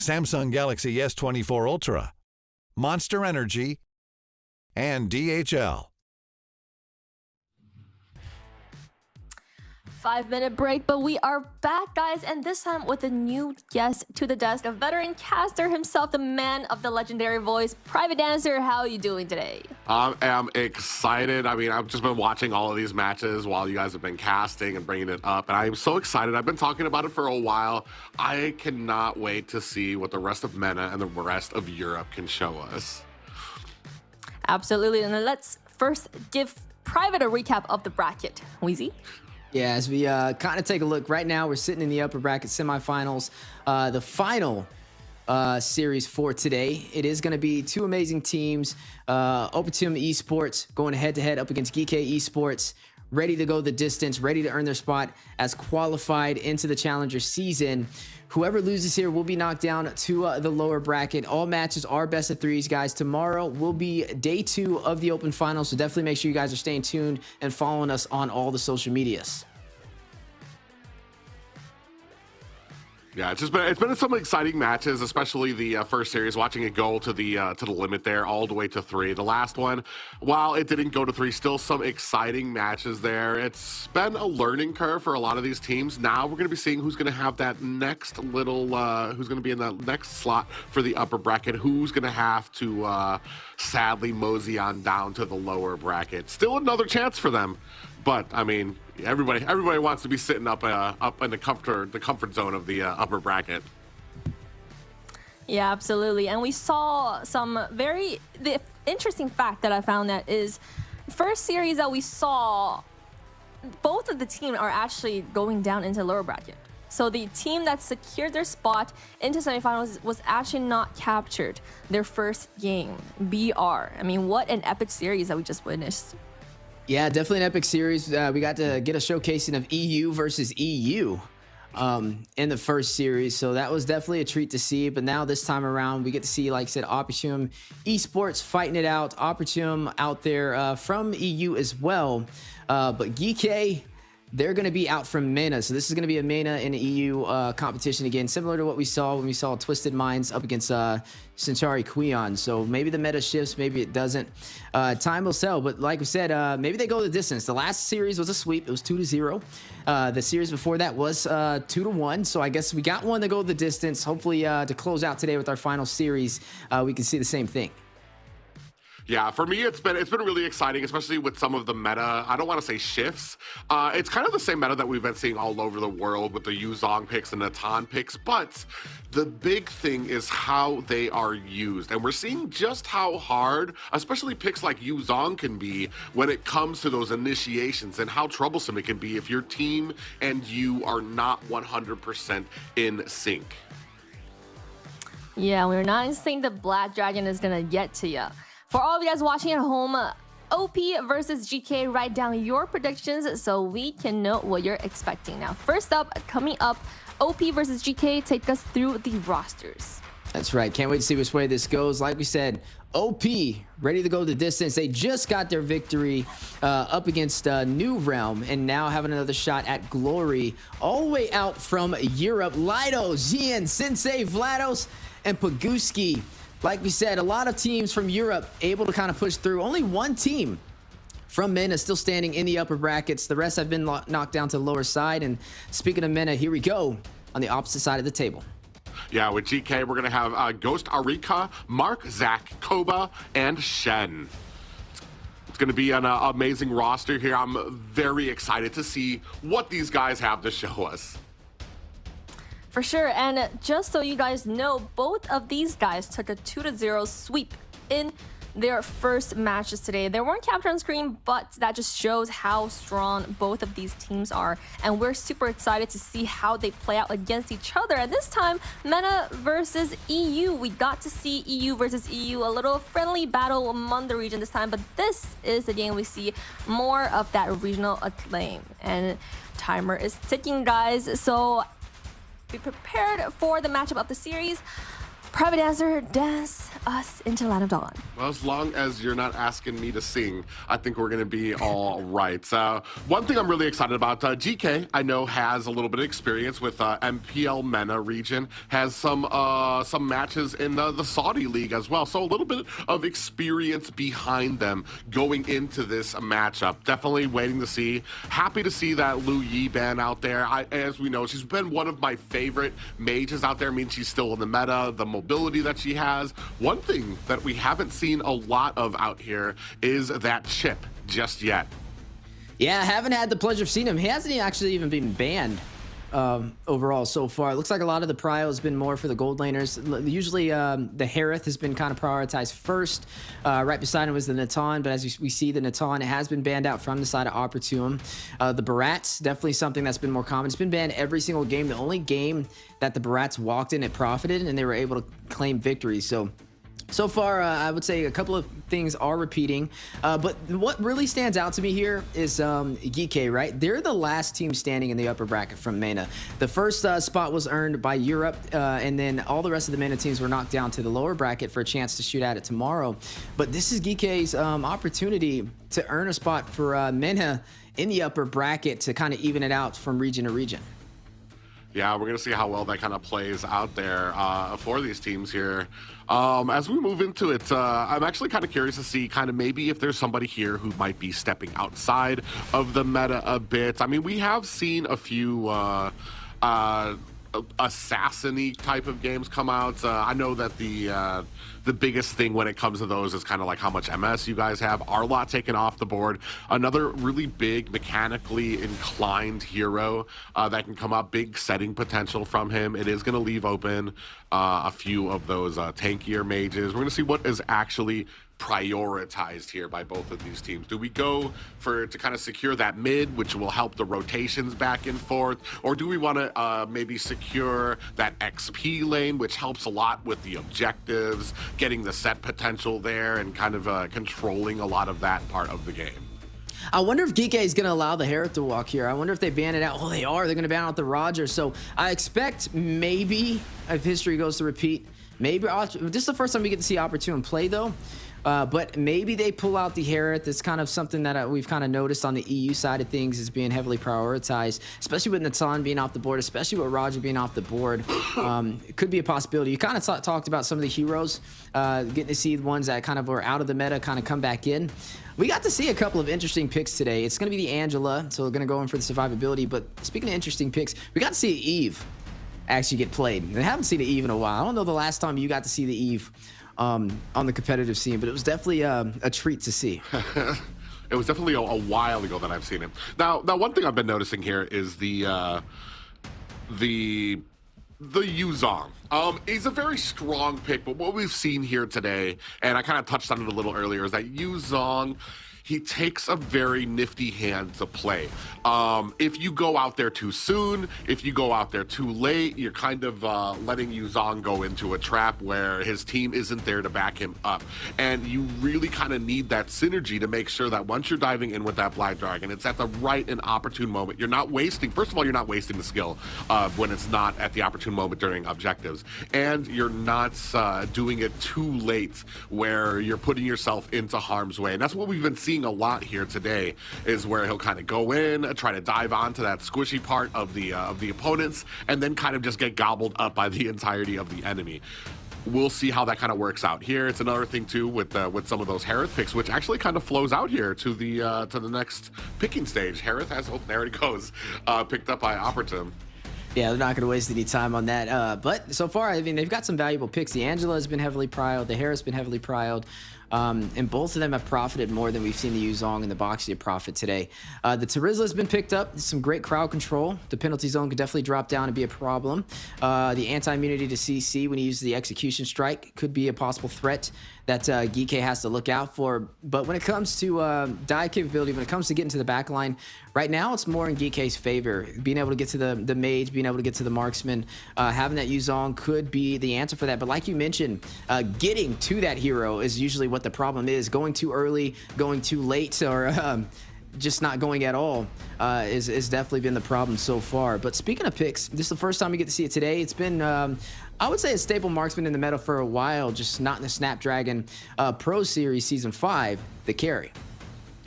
Samsung Galaxy S24 Ultra, Monster Energy, and DHL. 5-minute break, but we are back, guys, and this time with a new guest to the desk, a veteran caster himself, the man of the legendary voice, Private Dancer. How are you doing today? I am excited. I mean, I've just been watching all of these matches while you guys have been casting and bringing it up, and I'm so excited. I've been talking about it for a while. I cannot wait to see what the rest of MENA and the rest of Europe can show us. Absolutely, and let's first give Private a recap of the bracket. Weezy? Yeah, as we kind of take a look right now, we're sitting in the upper bracket semifinals. The final series for today, it is going to be two amazing teams. Open Esports going head-to-head up against Geek Esports, ready to go the distance, ready to earn their spot as qualified into the Challenger season. Whoever loses here will be knocked down to the lower bracket. All matches are best of threes, guys. Tomorrow will be day 2 of the Open Finals, so definitely make sure you guys are staying tuned and following us on all the social medias. Yeah, it's been some exciting matches, especially the first series. Watching it go to the limit there, all the way to 3. The last one, while it didn't go to 3, still some exciting matches there. It's been a learning curve for a lot of these teams. Now we're going to be seeing who's going to have that next little, who's going to be in that next slot for the upper bracket. Who's going to have to sadly mosey on down to the lower bracket. Still another chance for them. But I mean, everybody wants to be sitting up in the comfort zone of the upper bracket. Yeah, absolutely. And we saw the interesting fact that I found that is, first series that we saw, both of the teams are actually going down into lower bracket. So the team that secured their spot into semifinals was actually not captured their first game. BR. I mean, what an epic series that we just witnessed. Yeah, definitely an epic series. We got to get a showcasing of EU versus EU in the first series, so that was definitely a treat to see. But now this time around, we get to see, like I said, Opportune Esports fighting it out. Opportune out there from EU as well, but Geek, they're going to be out from MENA. So this is going to be a MENA and EU competition again, similar to what we saw when we saw Twisted Minds up against Centauri Queon. So maybe the meta shifts, maybe it doesn't. Time will tell. But like we said, maybe they go the distance. The last series was a sweep. It was 2-0. The series before that was 2-1. So I guess we got one to go the distance. Hopefully to close out today with our final series, we can see the same thing. Yeah, for me, it's been really exciting, especially with some of the meta. I don't want to say shifts. It's kind of the same meta that we've been seeing all over the world with the Yuzong picks and the Tan picks, but the big thing is how they are used. And we're seeing just how hard, especially picks like Yuzong can be when it comes to those initiations, and how troublesome it can be if your team and you are not 100% in sync. Yeah, we're not in sync. The Black Dragon is going to get to you. For all of you guys watching at home, OP versus GK, write down your predictions so we can know what you're expecting. Now, first up, coming up, OP versus GK, take us through the rosters. That's right. Can't wait to see which way this goes. Like we said, OP ready to go the distance. They just got their victory up against New Realm, and now having another shot at glory all the way out from Europe. Lido, Jian, Sensei, Vlados, and Paguski. Like we said, a lot of teams from Europe able to kind of push through. Only one team from MENA still standing in the upper brackets. The rest have been knocked down to the lower side. And speaking of MENA, here we go on the opposite side of the table. Yeah, with GK, we're going to have Ghost Arika, Mark, Zach, Koba, and Shen. It's going to be an amazing roster here. I'm very excited to see what these guys have to show us. For sure, and just so you guys know, both of these guys took a 2-0 sweep in their first matches today. They weren't captured on screen, but that just shows how strong both of these teams are, and we're super excited to see how they play out against each other. And this time, MENA versus EU. We got to see EU versus EU, a little friendly battle among the region this time, but this is the game we see more of that regional acclaim. And timer is ticking, guys, so be prepared for the matchup of the series. Private Dancer, Dance, us into Land of Dawn? Well, as long as you're not asking me to sing, I think we're going to be all right. One thing I'm really excited about, GK, I know, has a little bit of experience with MPL MENA region, has some matches in the Saudi League as well. So a little bit of experience behind them going into this matchup. Definitely waiting to see. Happy to see that Lu Yiban out there. As we know, she's been one of my favorite mages out there. I mean, she's still in the meta, the mobility that she has. One thing that we haven't seen a lot of out here is that chip just yet. Yeah, I haven't had the pleasure of seeing him. He hasn't actually even been banned overall so far. It looks like a lot of the prio has been more for the gold laners. Usually the Harith has been kind of prioritized first. Right beside him was the Natan, but as we see, the Natan has been banned out from the side of Opportune. The Barat's definitely something that's been more common. It's been banned every single game. The only game that the Barat's walked in, it profited, and they were able to claim victory. So far, I would say a couple of things are repeating, but what really stands out to me here is Geeke, right? They're the last team standing in the upper bracket from MENA. The first spot was earned by Europe, and then all the rest of the MENA teams were knocked down to the lower bracket for a chance to shoot at it tomorrow. But this is Geeke's opportunity to earn a spot for MENA in the upper bracket to kind of even it out from region to region. Yeah, we're going to see how well that kind of plays out there for these teams here. As we move into it, I'm actually kind of curious to see kind of maybe if there's somebody here who might be stepping outside of the meta a bit. I mean, we have seen a few assassin-y type of games come out. I know that the biggest thing when it comes to those is kind of like how much MS you guys have. Arlott taken off the board. Another really big mechanically inclined hero that can come up. Big setting potential from him. It is going to leave open a few of those tankier mages. We're going to see what is actually prioritized here by both of these teams. Do we go to kind of secure that mid, which will help the rotations back and forth, or do we want to maybe secure that XP lane, which helps a lot with the objectives, getting the set potential there, and kind of controlling a lot of that part of the game? I wonder if Geeke is going to allow the Harith to walk here. I wonder if they ban it out. Oh, they are. They're going to ban out the Roger. So I expect maybe, if history goes to repeat, maybe this is the first time we get to see Opportune play, though. But maybe they pull out the Harith. It's kind of something that we've kind of noticed on the EU side of things is being heavily prioritized, especially with Natan being off the board, especially with Roger being off the board. It could be a possibility. You kind of talked about some of the heroes, getting to see the ones that kind of were out of the meta kind of come back in. We got to see a couple of interesting picks today. It's going to be the Angela, so we're going to go in for the survivability. But speaking of interesting picks, we got to see Eve actually get played. I haven't seen the Eve in a while. I don't know the last time you got to see the Eve on the competitive scene, but it was definitely a treat to see. It was definitely a while ago that I've seen him. Now one thing I've been noticing here is the Yuzong. He's a very strong pick, but what we've seen here today, and I kind of touched on it a little earlier, is that Yuzong, he takes a very nifty hand to play. If you go out there too soon, if you go out there too late, you're kind of letting Yuzong go into a trap where his team isn't there to back him up. And you really kind of need that synergy to make sure that once you're diving in with that Black Dragon, it's at the right and opportune moment. You're not wasting, first of all, you're not wasting the skill when it's not at the opportune moment during objectives. And you're not doing it too late where you're putting yourself into harm's way. And that's what we've been seeing a lot here today, is where he'll kind of go in, try to dive onto that squishy part of the opponents, and then kind of just get gobbled up by the entirety of the enemy. We'll see how that kind of works out here. It's another thing too with some of those Harith picks, which actually kind of flows out here to the next picking stage. Harith has, oh, there it goes, picked up by Opportune. Yeah, they're not going to waste any time on that. But so far, I mean, they've got some valuable picks. The Angela has been heavily prioed. The Harith's been heavily prioed. And both of them have profited more than we've seen the Yuzong and the Boxia profit today. The Terizla has been picked up. Some great crowd control. The penalty zone could definitely drop down and be a problem. The anti-immunity to CC when he uses the execution strike could be a possible threat that Geeke has to look out for. But when it comes to dive capability, when it comes to getting to the back line, right now it's more in Geeke's favor. Being able to get to the mage, being able to get to the marksman, having that Yuzong could be the answer for that. But like you mentioned, getting to that hero is usually what the problem is. Going too early, going too late, or just not going at all. is definitely been the problem so far. But speaking of picks, this is the first time we get to see it today. It's been, I would say, a staple marksman in the meta for a while, just not in the Snapdragon Pro Series Season 5, the carry.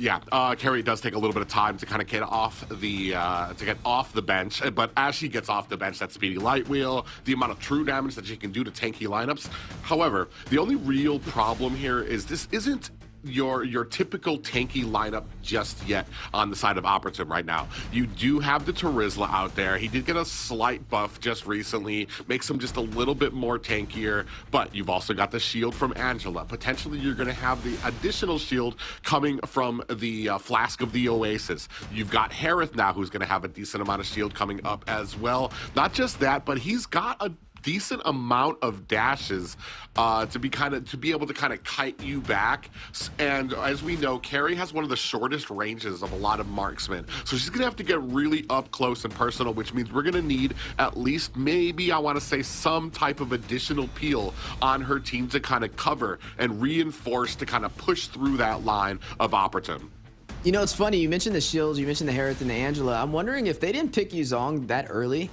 Yeah, carry does take a little bit of time to kind of get off the bench, but as she gets off the bench, that speedy light wheel, the amount of true damage that she can do to tanky lineups. However, the only real problem here is this isn't your typical tanky lineup just yet on the side of Opportune right now. You do have the Terizla out there. He did get a slight buff just recently, makes him just a little bit more tankier, but you've also got the shield from Angela. Potentially you're going to have the additional shield coming from the Flask of the Oasis. You've got Harith now, who's going to have a decent amount of shield coming up as well. Not just that, but he's got a decent amount of dashes to be able to kind of kite you back. And as we know, Carrie has one of the shortest ranges of a lot of marksmen, so she's gonna have to get really up close and personal, which means we're gonna need at least, maybe I want to say, some type of additional peel on her team to kind of cover and reinforce to kind of push through that line of Opportune. You know, it's funny, you mentioned the shields, you mentioned the Harith and the Angela. I'm wondering if they didn't pick Yuzong that early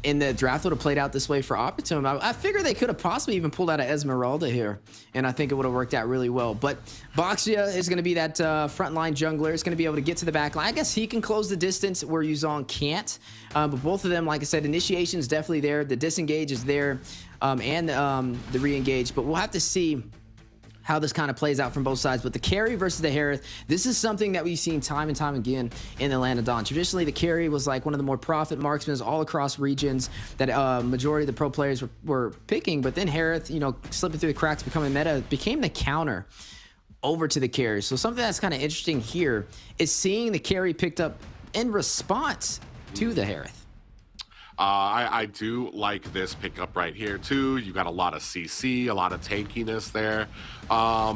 and the draft would have played out this way for Opportune. I figure they could have possibly even pulled out of Esmeralda here, and I think it would have worked out really well. But Boxia is going to be that frontline jungler. It's going to be able to get to the back line. I guess he can close the distance where Yuzong can't. But both of them, like I said, initiation is definitely there. The disengage is there, and the re-engage. But we'll have to see how this kind of plays out from both sides. But the carry versus the Harith, this is something that we've seen time and time again in the land of Dawn. Traditionally, the carry was like one of the more profit marksmen all across regions that majority of the pro players were picking. But then Harith, you know, slipping through the cracks, becoming meta, became the counter over to the carry. So something that's kind of interesting here is seeing the carry picked up in response to the Harith. I do like this pickup right here too. You got a lot of CC, a lot of tankiness there.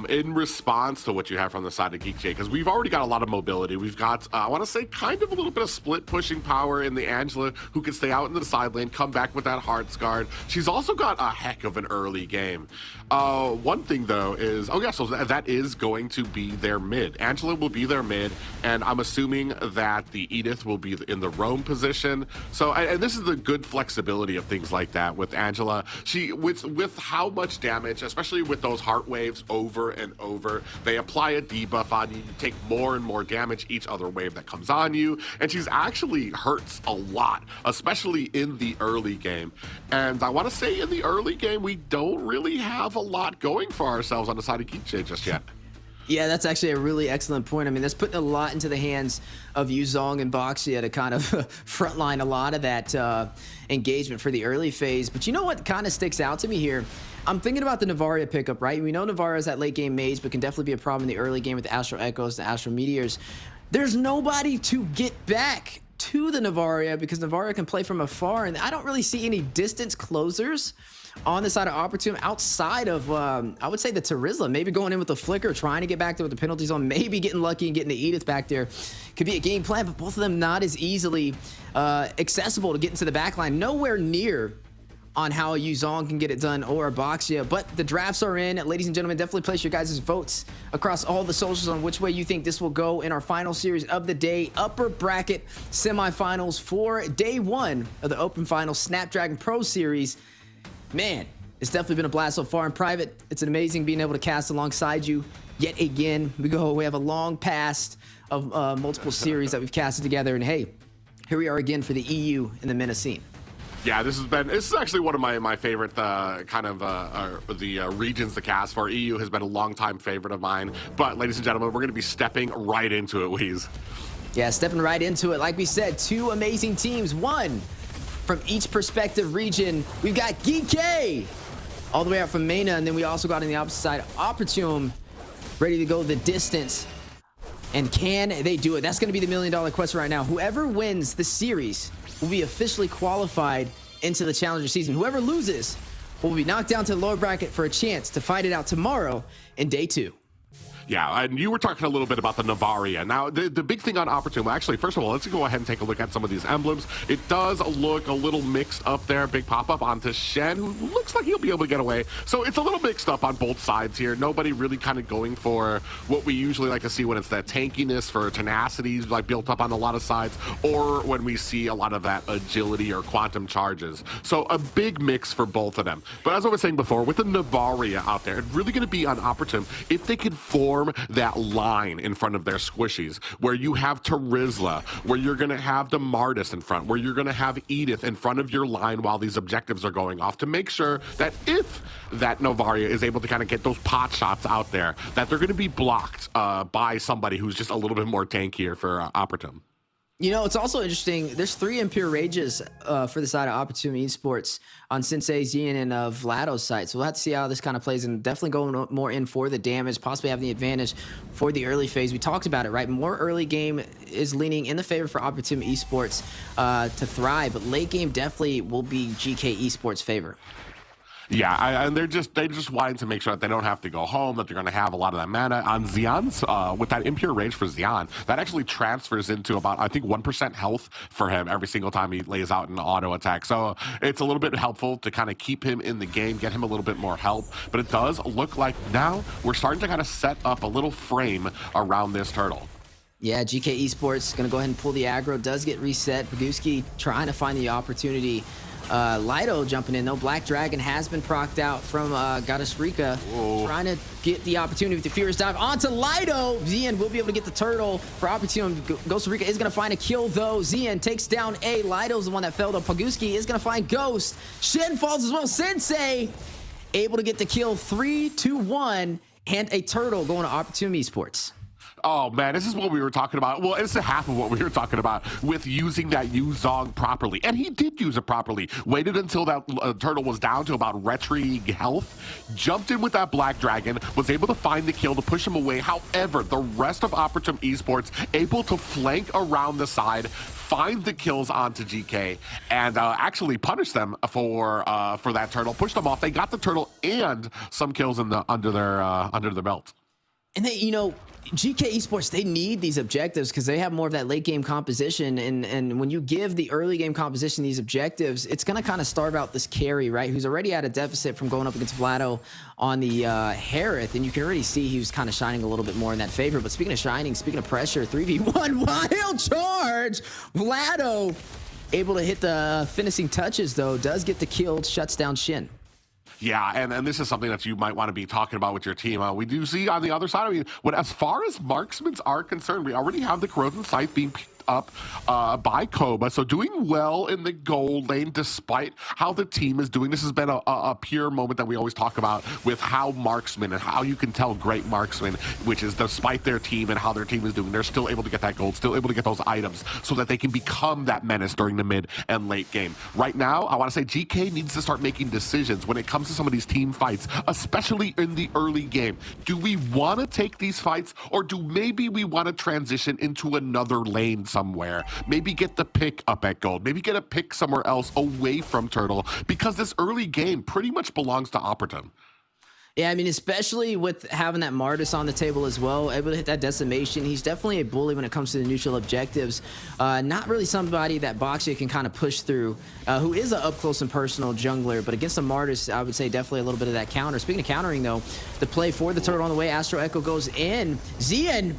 In response to what you have from the side of Geek J, because we've already got a lot of mobility. We've got, I want to say, kind of a little bit of split pushing power in the Angela, who can stay out in the side lane, come back with that Hearts Guard. She's also got a heck of an early game. One thing though is, oh yeah, so that is going to be their mid. Angela will be their mid, and I'm assuming that the Edith will be in the roam position. So, and this is the good flexibility of things like that with Angela. She, with how much damage, especially with those heart waves over and over, they apply a debuff on you. You take more and more damage each other wave that comes on you, and she's actually hurts a lot, especially in the early game. And I want to say in the early game, we don't really have a lot going for ourselves on the side of Geekjay just yet. Yeah, that's actually a really excellent point. I mean, that's putting a lot into the hands of Yuzong and Boxia to kind of frontline a lot of that engagement for the early phase. But you know what kind of sticks out to me here? I'm thinking about the Navaria pickup, right? We know Navaria is that late game mage, but can definitely be a problem in the early game with the Astro Echoes, the Astro Meteors. There's nobody to get back to the Navaria because Navaria can play from afar, and I don't really see any distance closers on the side of Opportune outside of, I would say, the Terizla. Maybe going in with the Flicker, trying to get back there with the penalty zone, maybe getting lucky and getting the Edith back there. Could be a game plan, but both of them not as easily accessible to get into the back line. Nowhere near on how a Yuzong can get it done or a Boxia. But the drafts are in. Ladies and gentlemen, definitely place your guys' votes across all the socials on which way you think this will go in our final series of the day. Upper bracket semifinals for day one of the Open Finals Snapdragon Pro Series. Man, it's definitely been a blast so far in private. It's amazing being able to cast alongside you yet again. We have a long past of multiple series that we've casted together, and hey, here we are again for the EU and the MENA scene. Yeah, this is actually one of my favorite regions to cast for. EU has been a longtime favorite of mine. But ladies and gentlemen, we're going to be stepping right into it, Weez. Yeah, stepping right into it. Like we said, two amazing teams, one from each perspective region. We've got Geek all the way out from MENA, and then we also got on the opposite side, Opportune, ready to go the distance. And can they do it? That's going to be the $1 million question right now. Whoever wins the series will be officially qualified into the Challenger season. Whoever loses will be knocked down to the lower bracket for a chance to fight it out tomorrow in day two. Yeah, and you were talking a little bit about the Navaria. Now, the big thing on Opportune, well, actually, first of all, let's go ahead and take a look at some of these emblems. It does look a little mixed up there. Big pop-up onto Shen, who looks like he'll be able to get away. So it's a little mixed up on both sides here. Nobody really kind of going for what we usually like to see when it's that tankiness for tenacity, like built up on a lot of sides, or when we see a lot of that agility or quantum charges. So a big mix for both of them. But as I was saying before, with the Navaria out there, it's really going to be on Opportune if they can form that line in front of their squishies, where you have Terizla, where you're going to have the Martis in front, where you're going to have Edith in front of your line while these objectives are going off, to make sure that if that Navaria is able to kind of get those pot shots out there, that they're going to be blocked by somebody who's just a little bit more tankier for Opportune. You know, it's also interesting. There's 3 Impure Rages for the side of Opportune Esports on Sensei, Zian, and Vlado's side. So we'll have to see how this kind of plays, and definitely going more in for the damage, possibly having the advantage for the early phase. We talked about it, right? More early game is leaning in the favor for Opportune Esports to thrive, but late game definitely will be GK Esports' favor. Yeah, and they just wanting to make sure that they don't have to go home, that they're going to have a lot of that mana. On Xian's, with that Impure Rage for Xian, that actually transfers into about, I think, 1% health for him every single time he lays out an auto attack. So it's a little bit helpful to kind of keep him in the game, get him a little bit more help. But it does look like now we're starting to kind of set up a little frame around this turtle. Yeah, GK Esports going to go ahead and pull the aggro. Does get reset. Paguski trying to find the opportunity. Lido jumping in, though. Black Dragon has been procced out from Goddess Rika. Whoa. Trying to get the opportunity with the Furious Dive onto Lido. Zian will be able to get the turtle for opportunity. Ghost Rika is going to find a kill, though. Zian takes down A. Lido's the one that fell, though. Paguski is going to find Ghost. Shen falls as well. Sensei able to get the kill. 3-2-1, and a turtle going to Opportune Esports. Oh, man, this is what we were talking about. Well, it's a half of what we were talking about with using that Yuzong properly. And he did use it properly. Waited until that turtle was down to about retri health. Jumped in with that Black Dragon. Was able to find the kill to push him away. However, the rest of Opportune Esports able to flank around the side, find the kills onto GK, and actually punish them for that turtle. Push them off. They got the turtle and some kills in the under their belt. And they, you know, GK Esports, they need these objectives because they have more of that late game composition. And when you give the early game composition these objectives, it's going to kind of starve out this carry, right? Who's already at a deficit from going up against Vlado on the Harith. And you can already see he was kind of shining a little bit more in that favor. But speaking of shining, speaking of pressure, 3v1 wild charge. Vlado able to hit the finishing touches, though. Does get the kill, shuts down Shin. Yeah, and this is something that you might want to be talking about with your team. We do see on the other side, I mean, as far as marksmen are concerned, we already have the Corrosion Scythe being picked up by Koba, so doing well in the gold lane despite how the team is doing. This has been a pure moment that we always talk about with how marksmen and how you can tell great marksmen, which is despite their team and how their team is doing, they're still able to get that gold, still able to get those items so that they can become that menace during the mid and late game. Right now, I want to say GK needs to start making decisions when it comes to some of these team fights, especially in the early game. Do we want to take these fights, or do maybe we want to transition into another lane somewhere? Maybe get the pick up at gold, maybe get a pick somewhere else away from turtle, because this early game pretty much belongs to Opportune. Yeah, I mean, especially with having that Martis on the table as well, able to hit that decimation. He's definitely a bully when it comes to the neutral objectives. Not really somebody that Boxia can kind of push through, who is an up-close and personal jungler. But against the Martis, I would say definitely a little bit of that counter. Speaking of countering, though, the play for the turtle on the way, Astro Echo goes in. Zian,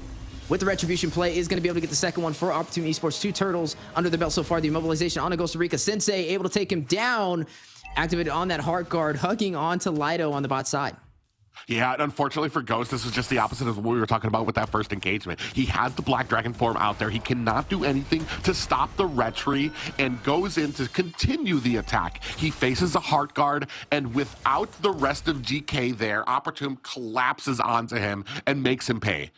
with the Retribution play, is going to be able to get the second one for Opportune Esports. 2 turtles under the belt so far. The immobilization on a Costa Rica. Sensei able to take him down. Activated on that heart guard, hugging onto Lido on the bot side. Yeah, and unfortunately for Ghost, this is just the opposite of what we were talking about with that first engagement. He has the Black Dragon form out there. He cannot do anything to stop the retri and goes in to continue the attack. He faces a heart guard, and without the rest of GK there, Opportune collapses onto him and makes him pay.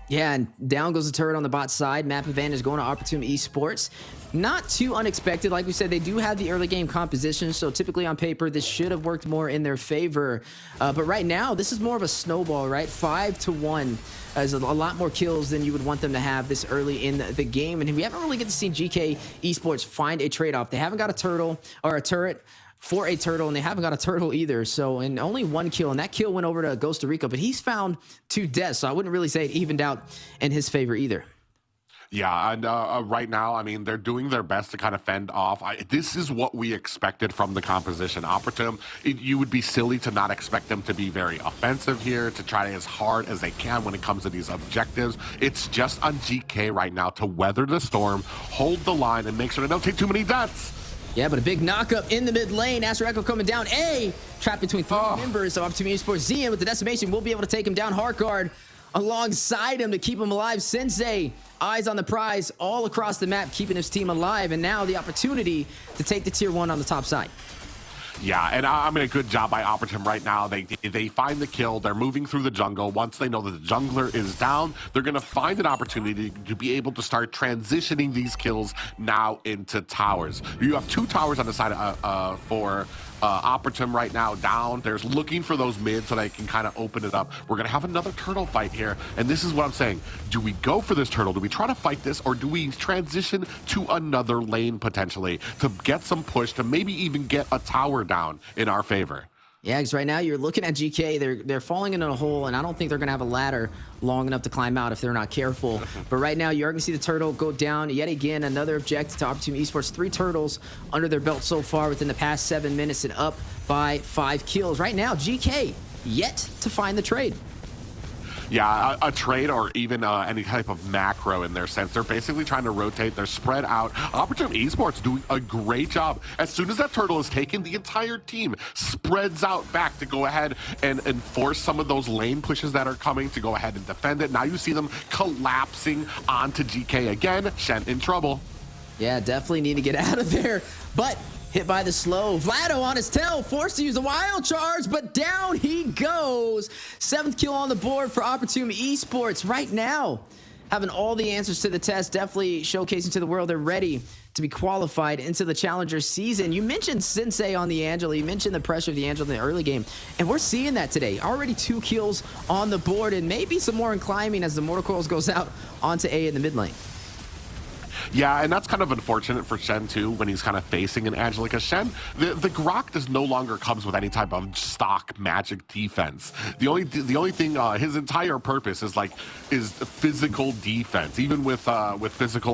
Yeah, and down goes the turret on the bot side. Map advantage going to Opportune Esports. Not too unexpected. Like we said, they do have the early game composition, so typically on paper, this should have worked more in their favor. But right now, this is more of a snowball, right? 5-1 is a lot more kills than you would want them to have this early in the game. And we haven't really get to see GK Esports find a trade-off. They haven't got a turtle or a turret for a turtle, and they haven't got a turtle either. So, and only 1 kill, and that kill went over to Costa Rica, but he's found 2 deaths. So I wouldn't really say it evened out in his favor either. Yeah, and right now, I mean, they're doing their best to kind of fend off. This is what we expected from the composition. Opportum, you would be silly to not expect them to be very offensive here, to try as hard as they can when it comes to these objectives. It's just on GK right now to weather the storm, hold the line, and make sure they don't take too many deaths. Yeah, but a big knockup in the mid lane. Astro Echo coming down. Trapped between 3 members of Opportunity Esports. Zian with the decimation will be able to take him down. Heartguard alongside him to keep him alive. Sensei, eyes on the prize all across the map, keeping his team alive. And now the opportunity to take the tier 1 on the top side. Yeah, and I mean, a good job by Opportum right now. They find the kill. They're moving through the jungle. Once they know that the jungler is down, they're going to find an opportunity to be able to start transitioning these kills now into towers. You have 2 towers on the side for Opportum right now down. There's looking for those mids so they can kind of open it up. We're going to have another turtle fight here, and this is what I'm saying. Do we go for this turtle? Do we try to fight this, or do we transition to another lane potentially to get some push, to maybe even get a tower down in our favor? Yeah, because right now you're looking at GK. They're falling into a hole, and I don't think they're going to have a ladder long enough to climb out if they're not careful. But right now, you're going to see the turtle go down yet again. Another objective to Opportunity Esports. 3 turtles under their belt so far within the past 7 minutes and up by 5 kills. Right now, GK yet to find the trade. Yeah, a trade or even any type of macro in their sense. They're basically trying to rotate. They're spread out. Opportunity Esports doing a great job. As soon as that turtle is taken, the entire team spreads out back to go ahead and enforce some of those lane pushes that are coming, to go ahead and defend it. Now you see them collapsing onto GK again. Shen in trouble. Yeah, definitely need to get out of there. But hit by the slow. Vlado on his tail, forced to use the wild charge, but down he goes. 7th kill on the board for Opportunity Esports right now. Having all the answers to the test, definitely showcasing to the world they're ready to be qualified into the Challenger season. You mentioned Sensei on the Angela. You mentioned the pressure of the Angela in the early game, and we're seeing that today. Already 2 kills on the board, and maybe some more in climbing as the Mortal Coils goes out onto A in the mid lane. Yeah, and that's kind of unfortunate for Shen too, when he's kind of facing an Angela, because Shen, the Grok does no longer comes with any type of stock magic defense. The only thing, his entire purpose is physical defense. Even with physical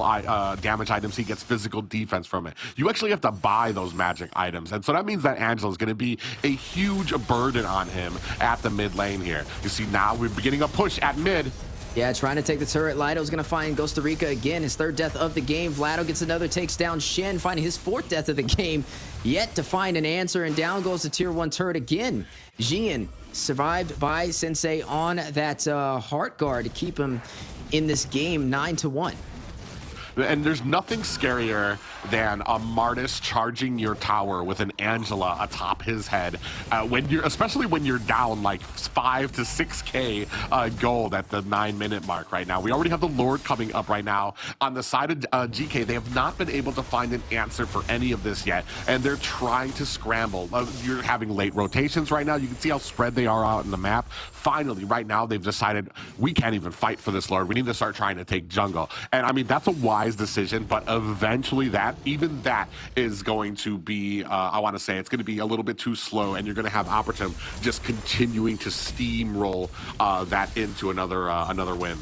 damage items, he gets physical defense from it. You actually have to buy those magic items, and so that means that Angela is going to be a huge burden on him at the mid lane here. You see now we're beginning a push at mid. Yeah, trying to take the turret. Lido's going to find Costa Rica again, his 3rd death of the game. Vlado gets another, takes down Shen, finding his 4th death of the game. Yet to find an answer, and down goes the tier 1 turret again. Jian survived by Sensei on that heart guard to keep him in this game 9-1. And there's nothing scarier than a Martis charging your tower with an Angela atop his head, especially when you're down like 5 to 6k gold at the 9-minute mark right now. We already have the Lord coming up right now. On the side of GK, they have not been able to find an answer for any of this yet, and they're trying to scramble. You're having late rotations right now. You can see how spread they are out in the map. Finally, right now, they've decided we can't even fight for this Lord. We need to start trying to take jungle. And I mean, that's a wise decision, but eventually even that is going to be, I want to say, it's going to be a little bit too slow, and you're going to have Opportum just continuing to steamroll that into another win.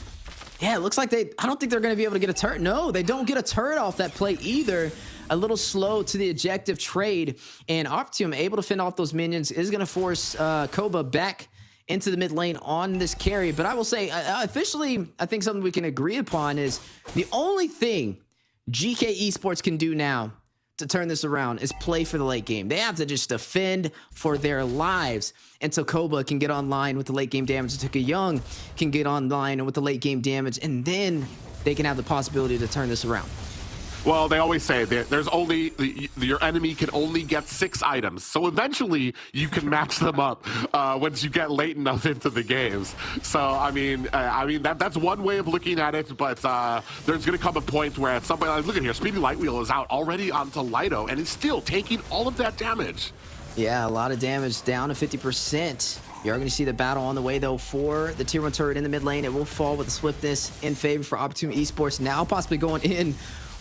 Yeah, it looks like I don't think they're going to be able to get a turret. No, they don't get a turret off that play either. A little slow to the objective trade, and Opportum able to fend off those minions is going to force Koba back into the mid lane on this carry. But I will say, officially, I think something we can agree upon is the only thing GK Esports can do now to turn this around is play for the late game. They have to just defend for their lives until Koba can get online with the late game damage, until Young can get online with the late game damage, and then they can have the possibility to turn this around. Well, they always say that there's only your enemy can only get 6 items, so eventually you can match them up once you get late enough into the games. So I mean that's one way of looking at it, but there's going to come a point where at some point, look at here, Speedy Lightwheel is out already onto Lido, and is still taking all of that damage. Yeah, a lot of damage, down to 50%. You are going to see the battle on the way, though, for the tier 1 turret in the mid lane. It will fall with the swiftness in favor for Opportunity Esports, now possibly going in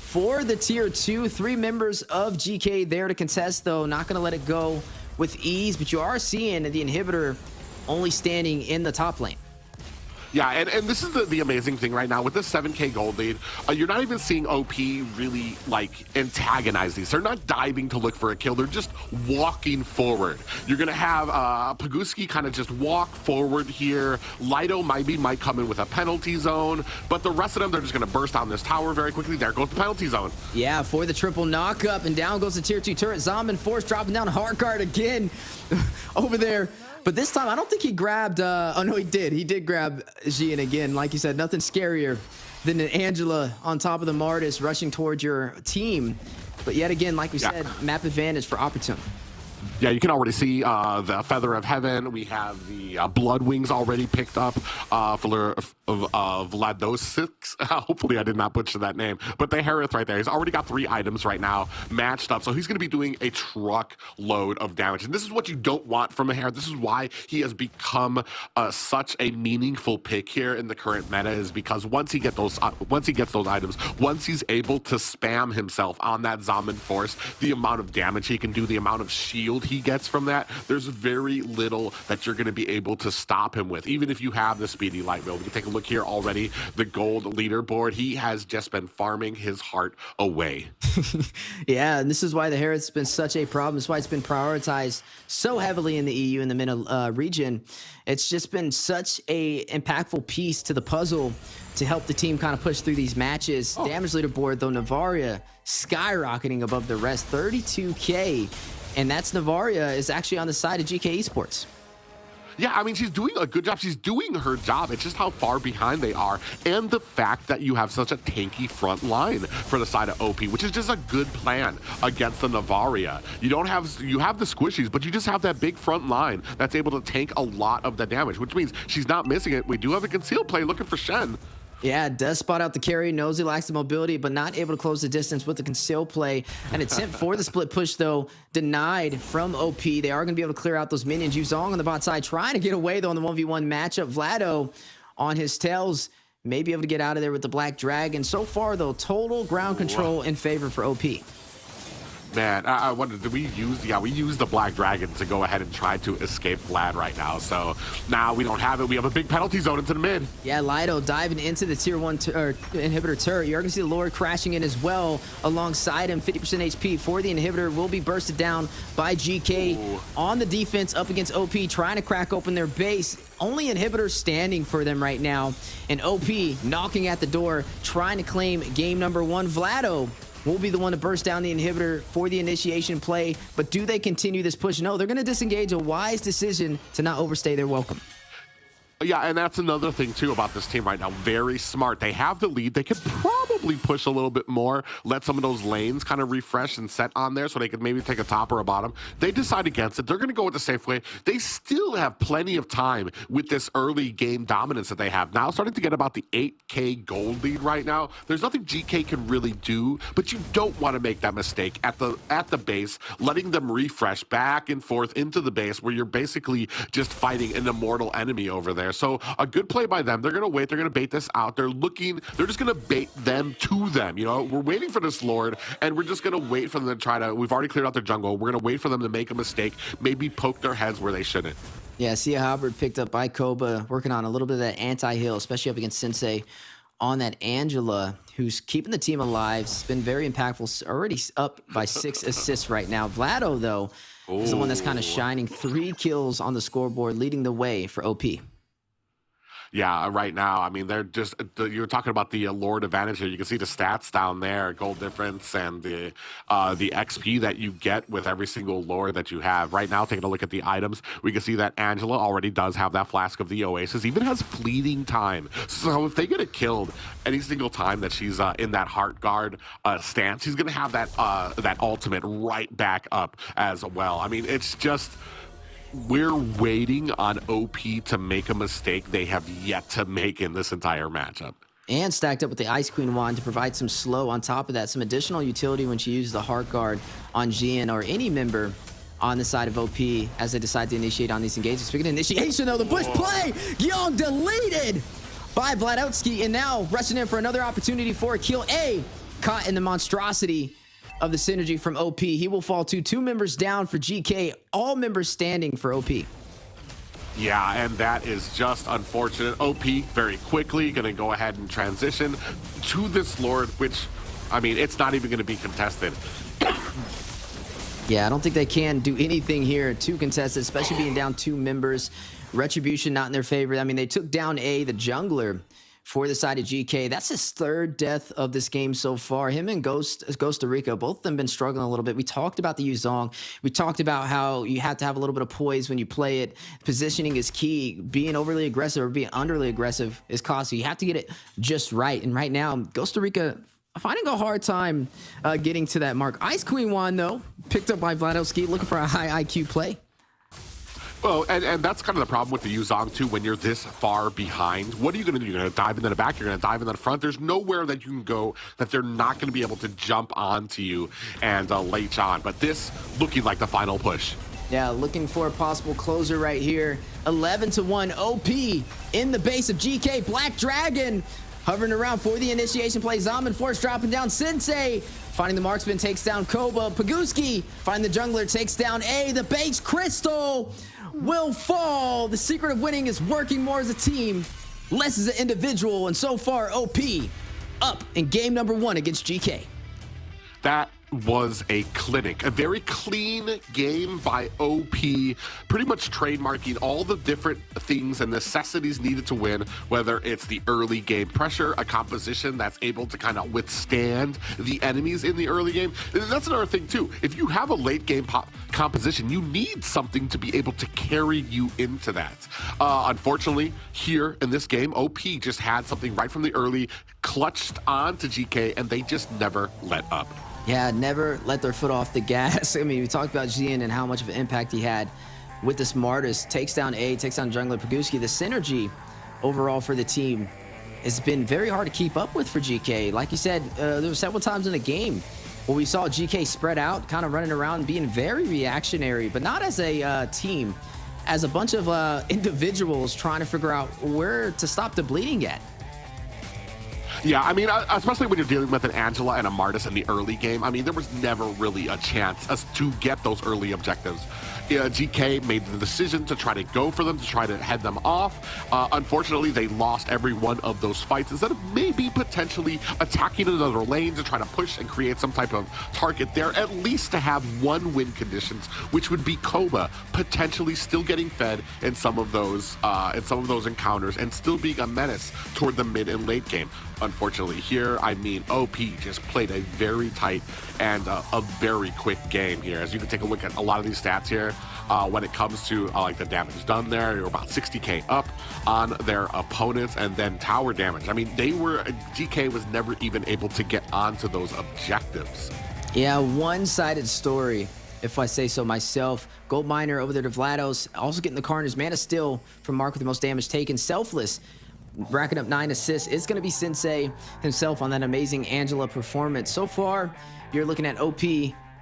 for the tier 2. 3 members of GK there to contest, though. Not going to let it go with ease, but you are seeing the inhibitor only standing in the top lane. Yeah, and this is the amazing thing right now with this 7K gold lead. You're not even seeing OP really like antagonize these. They're not diving to look for a kill. They're just walking forward. You're gonna have Paguski kind of just walk forward here. Lido might come in with a penalty zone, but the rest of them, they're just gonna burst down this tower very quickly. There goes the penalty zone. Yeah, for the triple knock up, and down goes the tier 2 turret. Zombin Force dropping down hard guard again over there. But this time, I don't think he grabbed, oh no, he did. He did grab Gian again. Like you said, nothing scarier than an Angela on top of the Martis rushing towards your team. But yet again, like we said, map advantage for Opportune. Yeah, you can already see the Feather of Heaven. We have the Blood Wings already picked up for Vladosix. Hopefully I did not butcher that name. But the Harith right there. He's already got 3 items right now matched up. So he's going to be doing a truck load of damage. And this is what you don't want from a Harith. This is why he has become such a meaningful pick here in the current meta, is because once he gets those items, once he's able to spam himself on that Zombin Force, the amount of damage he can do, the amount of shield he gets from that, there's very little that you're going to be able to stop him with, even if you have the speedy light build. We can take a look here already, the gold leaderboard. He has just been farming his heart away. Yeah, and this is why the Harith's been such a problem. That's why it's been prioritized so heavily in the EU and the MENA region. It's just been such a impactful piece to the puzzle to help the team kind of push through these matches. Damage leaderboard, though, Navaria skyrocketing above the rest, 32K. And that's Navaria is actually on the side of GK Esports. Yeah, I mean, she's doing a good job. She's doing her job. It's just how far behind they are, and the fact that you have such a tanky front line for the side of OP, which is just a good plan against the Navaria. You have the squishies, but you just have that big front line that's able to tank a lot of the damage, which means she's not missing it. We do have a concealed play looking for Shen. Yeah, does spot out the carry, knows he lacks the mobility, but not able to close the distance with the conceal play. An attempt for the split push, though, denied from OP. They are going to be able to clear out those minions. Yuzong on the bot side trying to get away, though, in the 1v1 matchup. Vlado on his tails may be able to get out of there with the Black Dragon. So far, though, total ground control in favor for OP. Man, I wonder, did we use, we used the Black Dragon to go ahead and try to escape Vlad right now. So now we don't have it. We have a big penalty zone into the mid. Yeah, Lido diving into the tier 1 inhibitor turret. You're going to see the Lord crashing in as well alongside him. 50% HP for the inhibitor will be bursted down by GK on the defense up against OP, trying to crack open their base. Only inhibitor standing for them right now. And OP knocking at the door, trying to claim game number 1. Vlado will be the one to burst down the inhibitor for the initiation play. But do they continue this push? No, they're going to disengage. A wise decision to not overstay their welcome. Yeah, and that's another thing, too, about this team right now. Very smart. They have the lead. They could probably push a little bit more, let some of those lanes kind of refresh and set on there so they could maybe take a top or a bottom. They decide against it. They're going to go with the safe way. They still have plenty of time with this early game dominance that they have now, starting to get about the 8K gold lead right now. There's nothing GK can really do, but you don't want to make that mistake at the base, letting them refresh back and forth into the base where you're basically just fighting an immortal enemy over there. So a good play by them. They're going to wait. They're going to bait this out. They're just going to bait them to them. You know, we're waiting for this Lord, and we're just going to wait for them to try to, we've already cleared out their jungle. We're going to wait for them to make a mistake, maybe poke their heads where they shouldn't. Yeah, Sia Hubbard picked up by Koba, working on a little bit of that anti-heal, especially up against Sensei on that Angela, who's keeping the team alive. It's been very impactful, already up by 6 assists right now. Vlado, though, is the one that's kind of shining. 3 kills on the scoreboard, leading the way for OP. Yeah, right now, I mean, they're just, you were talking about the Lord advantage here. You can see the stats down there, gold difference, and the XP that you get with every single Lord that you have. Right now, taking a look at the items, we can see that Angela already does have that Flask of the Oasis, even has fleeting time. So if they get it killed any single time that she's in that Heart Guard stance, she's going to have that ultimate right back up as well. I mean, it's just, we're waiting on OP to make a mistake they have yet to make in this entire matchup. And stacked up with the Ice Queen wand to provide some slow on top of that, some additional utility when she uses the Heart Guard on Gian or any member on the side of OP as they decide to initiate on these engagements. Speaking of initiation, though, the push play, Young deleted by Vladowski, and now rushing in for another opportunity for a kill. caught in the monstrosity of the synergy from OP. He will fall to 2 members down for GK, all members standing for OP. Yeah, and that is just unfortunate. OP very quickly going to go ahead and transition to this Lord, which, I mean, it's not even going to be contested. Yeah, I don't think they can do anything here to contest it, especially being down 2 members. Retribution not in their favor. I mean, they took down A, the jungler, for the side of GK. That's his 3rd death of this game so far. Him and Costa Rica, both of them been struggling a little bit. We talked about the Yuzong. We talked about how you have to have a little bit of poise when you play it. Positioning is key. Being overly aggressive or being underly aggressive is costly. You have to get it just right. And right now, Costa Rica finding a hard time getting to that mark. Ice Queen Juan, though, picked up by Vladowski, looking for a high IQ play. Well, and that's kind of the problem with the Yuzong, too, when you're this far behind. What are you going to do? You're going to dive into the back. You're going to dive into the front. There's nowhere that you can go that they're not going to be able to jump onto you and latch on. But this looking like the final push. Yeah, looking for a possible closer right here. 11-1 OP in the base of GK. Black Dragon hovering around for the initiation play. Zaman Force dropping down Sensei. Finding the marksman, takes down Koba. Paguski find the jungler, takes down A. The base Crystal will fall. The secret of winning is working more as a team, less as an individual. And so far, OP up in game number 1 against GK. That was a clinic, a very clean game by OP, pretty much trademarking all the different things and necessities needed to win, whether it's the early game pressure, a composition that's able to kind of withstand the enemies in the early game. That's another thing too. If you have a late game composition, you need something to be able to carry you into that. Unfortunately, here in this game, OP just had something right from the early, clutched on to GK, and they just never let up. Yeah, never let their foot off the gas. I mean, we talked about Gian and how much of an impact he had with the smartest. Takes down A, takes down jungler Paguski. The synergy overall for the team has been very hard to keep up with for GK. Like you said, there were several times in the game where we saw GK spread out, kind of running around, being very reactionary, but not as a team, as a bunch of individuals trying to figure out where to stop the bleeding at. Yeah, I mean, especially when you're dealing with an Angela and a Martis in the early game, I mean, there was never really a chance to get those early objectives. GK made the decision to try to go for them, to try to head them off. Unfortunately, they lost every one of those fights. Instead of maybe potentially attacking another lane to try to push and create some type of target there, at least to have 1 win conditions, which would be Koba potentially still getting fed in some of those encounters and still being a menace toward the mid and late game. Unfortunately, here, I mean, OP just played a very tight and a very quick game here. As you can take a look at a lot of these stats here, when it comes to like the damage done there, you're about 60k up on their opponents, and then tower damage. I mean, GK was never even able to get onto those objectives. Yeah, one-sided story, if I say so myself. Gold Miner over there to Vlados, also getting the Carnage. Mana Still from Mark with the most damage taken. Selfless, racking up 9 assists. It's going to be Sensei himself on that amazing Angela performance. So far, you're looking at OP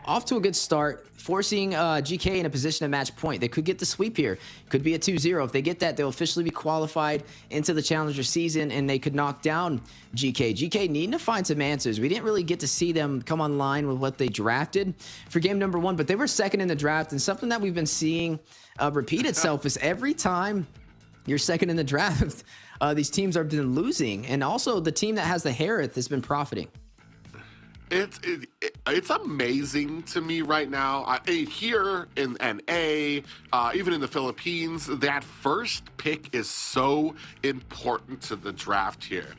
off to a good start, forcing GK in a position to match point. They could get the sweep here. Could be a 2-0. If they get that, they'll officially be qualified into the Challenger season, and they could knock down GK. GK needing to find some answers. We didn't really get to see them come online with what they drafted for game number 1, but they were second in the draft, and something that we've been seeing repeat itself is every time you're second in the draft, these teams have been losing, and also the team that has the Harith has been profiting. It's amazing to me right now. Here in NA, even in the Philippines, that first pick is so important to the draft here.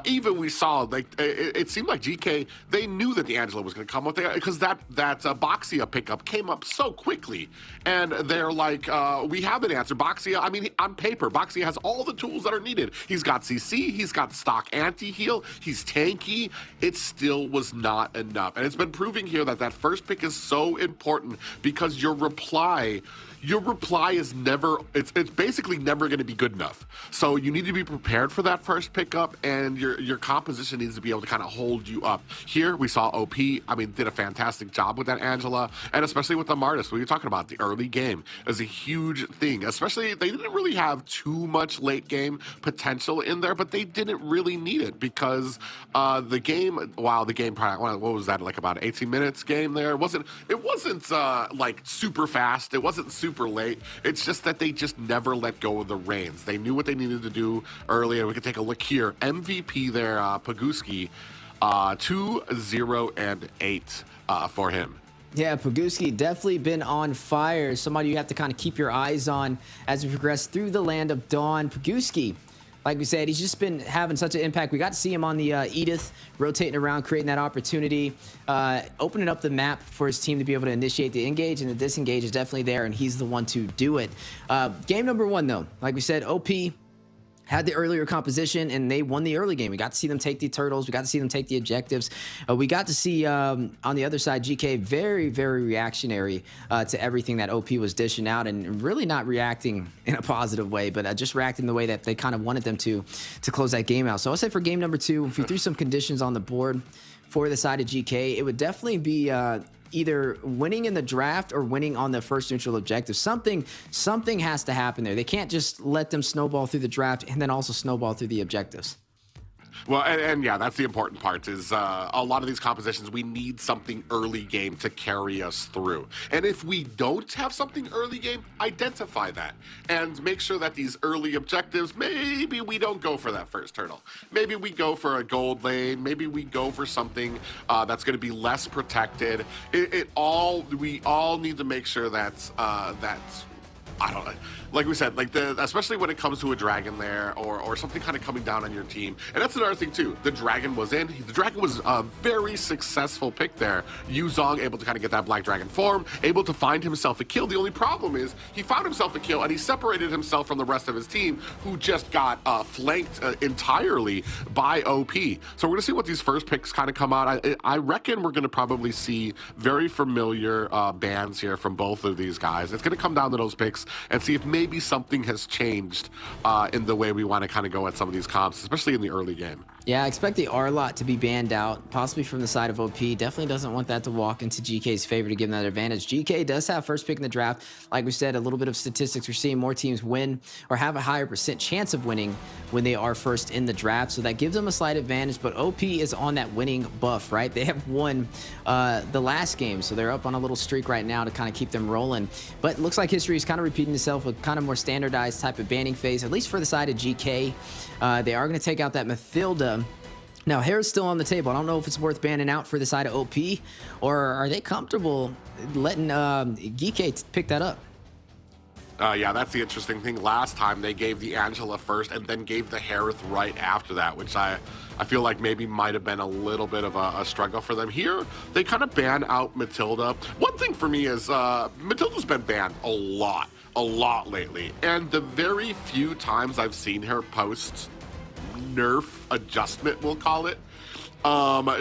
Even we saw, like, it seemed like GK, they knew that the Angela was going to come up there because that Boxia pickup came up so quickly. And they're like, we have an answer. Boxia, I mean, on paper, Boxia has all the tools that are needed. He's got CC, he's got stock anti-heal, he's tanky. It still was not enough. And it's been proving here that that first pick is so important because your reply is never, it's basically never going to be good enough. So you need to be prepared for that first pickup, and and your composition needs to be able to kind of hold you up. Here we saw OP, I mean, did a fantastic job with that Angela, and especially with the Martis. We were talking about the early game is a huge thing, especially they didn't really have too much late game potential in there, but they didn't really need it because the game, wow, the game, what was that, like about 18 minutes game there? It wasn't like super fast. It wasn't super late. It's just that they just never let go of the reins. They knew what they needed to do early, and we could take a look here. MVP there, Paguski, 2-0-8 for him. Yeah, Paguski definitely been on fire. Somebody you have to kind of keep your eyes on as we progress through the land of Dawn. Paguski, like we said, he's just been having such an impact. We got to see him on the Edith, rotating around, creating that opportunity, opening up the map for his team to be able to initiate the engage, and the disengage is definitely there, and he's the one to do it. Game number 1, though, like we said, OP had the earlier composition, and they won the early game. We got to see them take the turtles. We got to see them take the objectives. We got to see, on the other side, GK very, very reactionary to everything that OP was dishing out, and really not reacting in a positive way, but just reacting the way that they kind of wanted them to close that game out. So I'll say for game number 2, if we threw some conditions on the board for the side of GK, it would definitely be either winning in the draft or winning on the first neutral objective. Something has to happen there. They can't just let them snowball through the draft and then also snowball through the objectives. Well, and yeah, that's the important part is a lot of these compositions, we need something early game to carry us through. And if we don't have something early game, identify that and make sure that these early objectives, maybe we don't go for that first turtle. Maybe we go for a gold lane. Maybe we go for something that's going to be less protected. We all need to make sure that's I don't know. Like we said, like especially when it comes to a dragon there or something kind of coming down on your team. And that's another thing too. The dragon was in. The dragon was a very successful pick there. Yu Zhong able to kind of get that black dragon form, able to find himself a kill. The only problem is he found himself a kill and he separated himself from the rest of his team, who just got flanked entirely by OP. So we're gonna see what these first picks kind of come out. I reckon we're gonna probably see very familiar bans here from both of these guys. It's gonna come down to those picks and see if maybe something has changed in the way we want to kind of go at some of these comps, especially in the early game. Yeah, I expect the R-Lot to be banned out, possibly from the side of OP. Definitely doesn't want that to walk into GK's favor to give them that advantage. GK does have first pick in the draft. Like we said, a little bit of statistics. We're seeing more teams win or have a higher % chance of winning when they are first in the draft. So that gives them a slight advantage, but OP is on that winning buff, right? They have won the last game, so they're up on a little streak right now to kind of keep them rolling. But it looks like history is kind of repeating itself with kind of more standardized type of banning phase, at least for the side of GK. They are going to take out that Mathilda. Now, hair's still on the table. I don't know if it's worth banning out for the side of OP, or are they comfortable letting GK pick that up? Yeah, that's the interesting thing. Last time they gave the Angela first and then gave the Harith right after that, which I feel like maybe might have been a little bit of a struggle for them. Here, they kind of ban out Matilda. One thing for me is Matilda's been banned a lot lately. And the very few times I've seen her post nerf adjustment, we'll call it,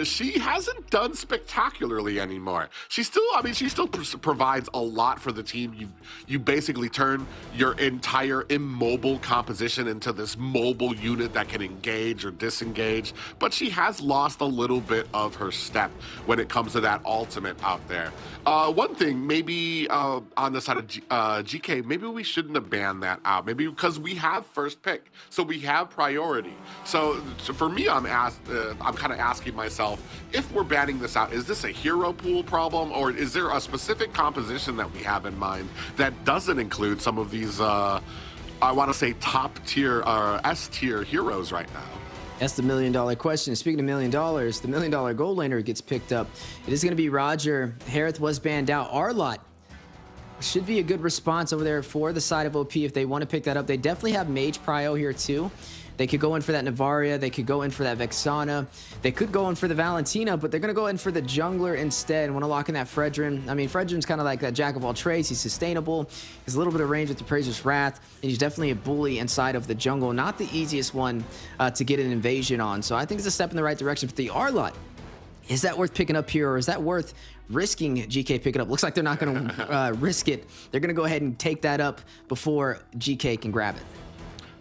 she hasn't done spectacularly anymore. She still provides a lot for the team. You basically turn your entire immobile composition into this mobile unit that can engage or disengage, but she has lost a little bit of her step when it comes to that ultimate out there. One thing, maybe on the side of GK, maybe we shouldn't have banned that out. Maybe because we have first pick, so we have priority. So for me, I'm kind of asking myself, if we're banning this out, is this a hero pool problem, or is there a specific composition that we have in mind that doesn't include some of these I want to say top tier or S tier heroes right now? That's the $1 million question. Speaking of $1 million, the $1 million gold laner gets picked up. It is going to be Roger. Harith was banned out. R-Lot should be a good response over there for the side of OP if they want to pick that up. They definitely have Mage Prio here too. They could go in for that Navaria. They could go in for that Vexana. They could go in for the Valentina, but they're going to go in for the jungler instead and want to lock in that Fredrin. I mean, Fredrin's kind of like that jack of all trades. He's sustainable. He's a little bit of range with the Praiser's Wrath, and he's definitely a bully inside of the jungle. Not the easiest one to get an invasion on. So I think it's a step in the right direction. But the R-Lot, is that worth picking up here, or is that worth risking GK picking up? Looks like they're not going to risk it. They're going to go ahead and take that up before GK can grab it.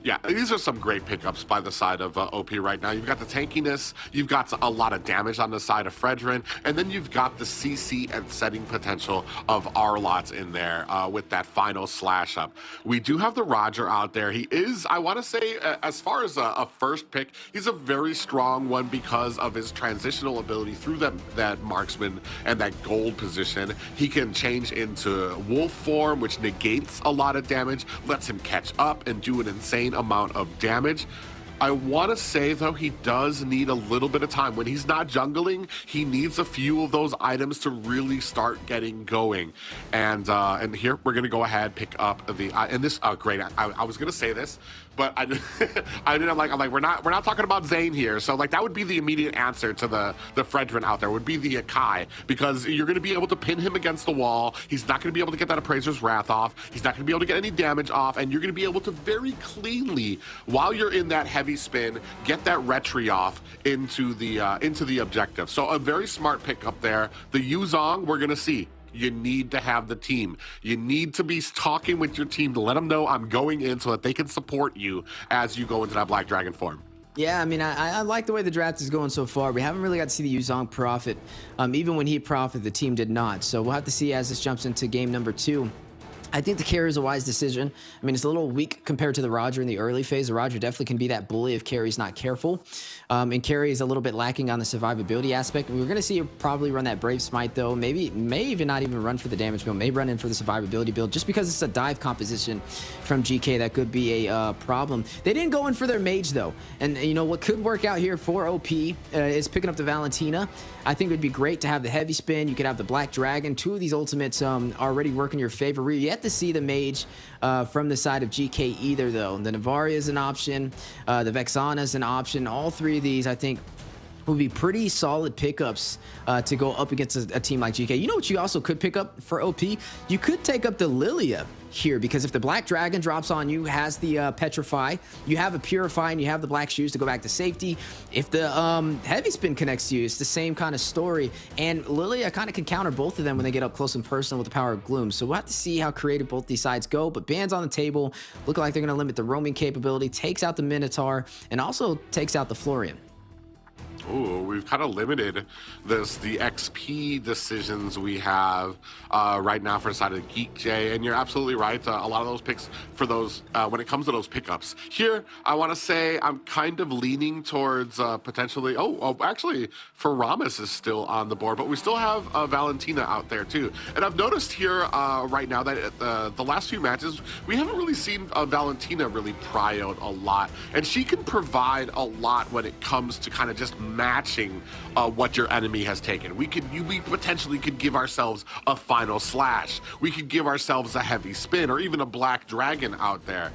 Yeah, these are some great pickups by the side of OP right now. You've got the tankiness, you've got a lot of damage on the side of Fredrin, and then you've got the CC and setting potential of Arlots in there with that final slash up. We do have the Roger out there. He is, I want to say, as far as a first pick, he's a very strong one because of his transitional ability through that marksman and that gold position. He can change into wolf form, which negates a lot of damage, lets him catch up and do an insane amount of damage. I want to say, though, he does need a little bit of time. When he's not jungling, he needs a few of those items to really start getting going. And here, we're going to go ahead, pick up the... and this... great. I was going to say this, but I didn't. I'm like, we're not talking about Zane here. So, like, that would be the immediate answer to the Fredrin out there, would be the Akai, because you're going to be able to pin him against the wall. He's not going to be able to get that Appraiser's Wrath off. He's not going to be able to get any damage off, and you're going to be able to very cleanly, while you're in that heavy spin, get that retry off into the objective. So a very smart pick up there. The Yuzong, we're going to see. You need to have the team. You need to be talking with your team to let them know I'm going in so that they can support you as you go into that Black Dragon form. Yeah, I mean, I like the way the draft is going so far. We haven't really got to see the Yuzong profit. Even when he profited, the team did not. So we'll have to see as this jumps into game number 2. I think the carry is a wise decision. I mean, it's a little weak compared to the Roger in the early phase. The Roger definitely can be that bully if carry's not careful. And carry is a little bit lacking on the survivability aspect. We're going to see you probably run that Brave Smite, though. May even not even run for the damage build. May run in for the survivability build. Just because it's a dive composition from GK, that could be a problem. They didn't go in for their mage, though. And, you know, what could work out here for OP is picking up the Valentina. I think it would be great to have the heavy spin. You could have the Black Dragon. 2 of these ultimates already work in your favor. We're yet to see the mage from the side of GK either, though. The Navaria is an option. The Vexana is an option. All 3 of these, I think, will be pretty solid pickups to go up against a team like GK. You know what you also could pick up for OP? You could take up the Lilia here, because if the Black Dragon drops on you, has the Petrify, you have a Purify, and you have the Black Shoes to go back to safety. If the Heavy Spin connects to you, it's the same kind of story. And Lilia kind of can counter both of them when they get up close and personal with the Power of Gloom. So we'll have to see how creative both these sides go. But bans on the table look like they're going to limit the roaming capability, takes out the Minotaur, and also takes out the Florian. Ooh, we've kind of limited the XP decisions we have right now for the side of Geek J, and you're absolutely right. A lot of those picks for those when it comes to those pickups here, I want to say I'm kind of leaning towards potentially. Actually, for Ramos is still on the board, but we still have Valentina out there too. And I've noticed here right now that the last few matches we haven't really seen Valentina really pry out a lot, and she can provide a lot when it comes to kind of just matching what your enemy has taken. We potentially could give ourselves a final slash. We could give ourselves a heavy spin or even a Black Dragon out there.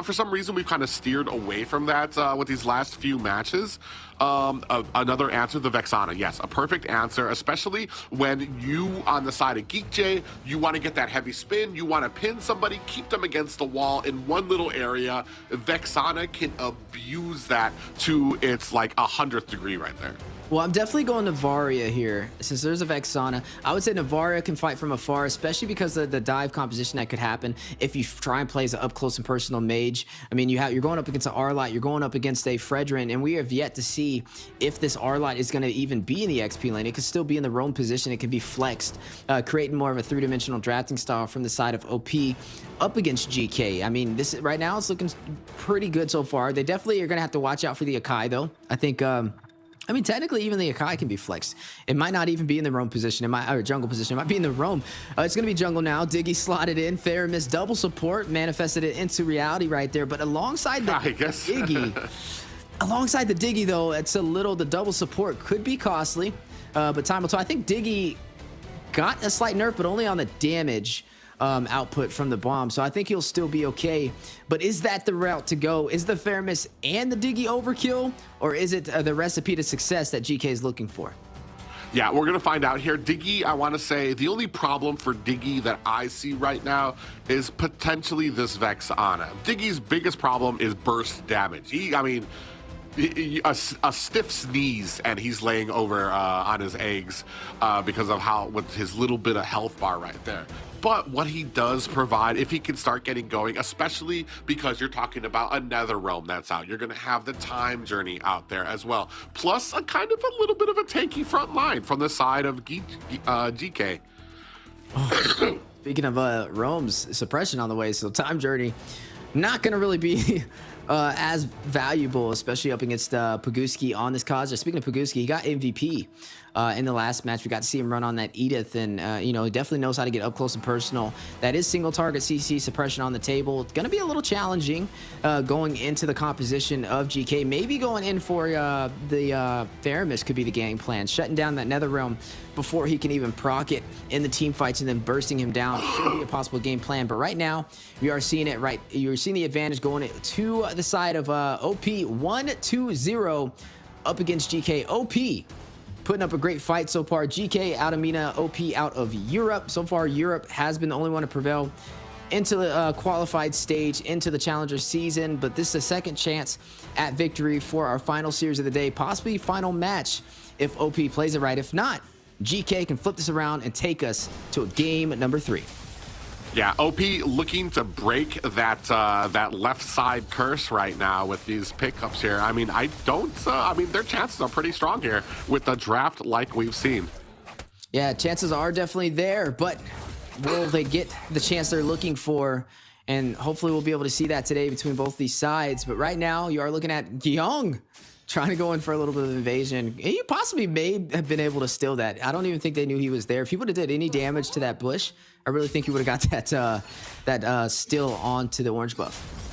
For some reason, we've kind of steered away from that with these last few matches. Another answer, the Vexana. Yes, a perfect answer, especially when you, on the side of Geek J, you want to get that heavy spin, you want to pin somebody, keep them against the wall in one little area. Vexana can abuse that to its like 100th degree right there. Well, I'm definitely going Navaria here. Since there's a Vexana, I would say Navaria can fight from afar, especially because of the dive composition that could happen if you try and play as an up-close and personal mage. I mean, you're going up against an Arlot, you're going up against a Fredrin, and we have yet to see if this Arlot is going to even be in the XP lane. It could still be in the roam position. It can be flexed, creating more of a 3-dimensional drafting style from the side of OP up against GK. I mean, this right now it's looking pretty good so far. They definitely are going to have to watch out for the Akai, though. I mean, technically, even the Akai can be flexed. It might not even be in the roam position, or jungle position. It might be in the roam. It's going to be jungle now. Diggy slotted in. Theramis double support, manifested it into reality right there. But alongside the Diggy, though, it's a little, the double support could be costly. But time will tell. I think Diggy got a slight nerf, but only on the damage output from the bomb. So I think he'll still be okay. But is that the route to go? Is the Theramis and the Diggy overkill? Or is it the recipe to success that GK is looking for? Yeah, we're going to find out here. Diggy, I want to say the only problem for Diggy that I see right now is potentially this Vexana. Diggy's biggest problem is burst damage. a stiff sneeze and he's laying over on his eggs because of how with his little bit of health bar right there. But what he does provide, if he can start getting going, especially because you're talking about a nether realm that's out, you're going to have the time journey out there as well. Plus a kind of a little bit of a tanky front line from the side of GK. Speaking of roams, suppression on the way, so time journey not going to really be as valuable, especially up against Paguski on this cause. Speaking of Paguski, he got MVP in the last match. We got to see him run on that Edith, and you know, he definitely knows how to get up close and personal. That is single target CC suppression on the table. It's going to be a little challenging going into the composition of GK. Maybe going in for the Theramis could be the game plan, shutting down that nether realm before he can even proc it in the team fights and then bursting him down. Should be a possible game plan, but right now we are seeing it right. You're seeing the advantage going to the side of OP 1-2-0 up against GK. OP putting up a great fight so far. GK out of MENA, OP out of Europe. So far, Europe has been the only one to prevail into the qualified stage, into the challenger season, but this is a second chance at victory for our final series of the day, possibly final match if OP plays it right. If not, GK can flip this around and take us to a game number 3. Yeah, OP looking to break that left side curse right now with these pickups here. I mean, their chances are pretty strong here with the draft like we've seen. Yeah, chances are definitely there, but will they get the chance they're looking for? And hopefully we'll be able to see that today between both these sides. But right now, you are looking at Gyong trying to go in for a little bit of invasion. He possibly may have been able to steal that. I don't even think they knew he was there. If he would have did any damage to that bush, I really think he would have got that steal onto the orange buff.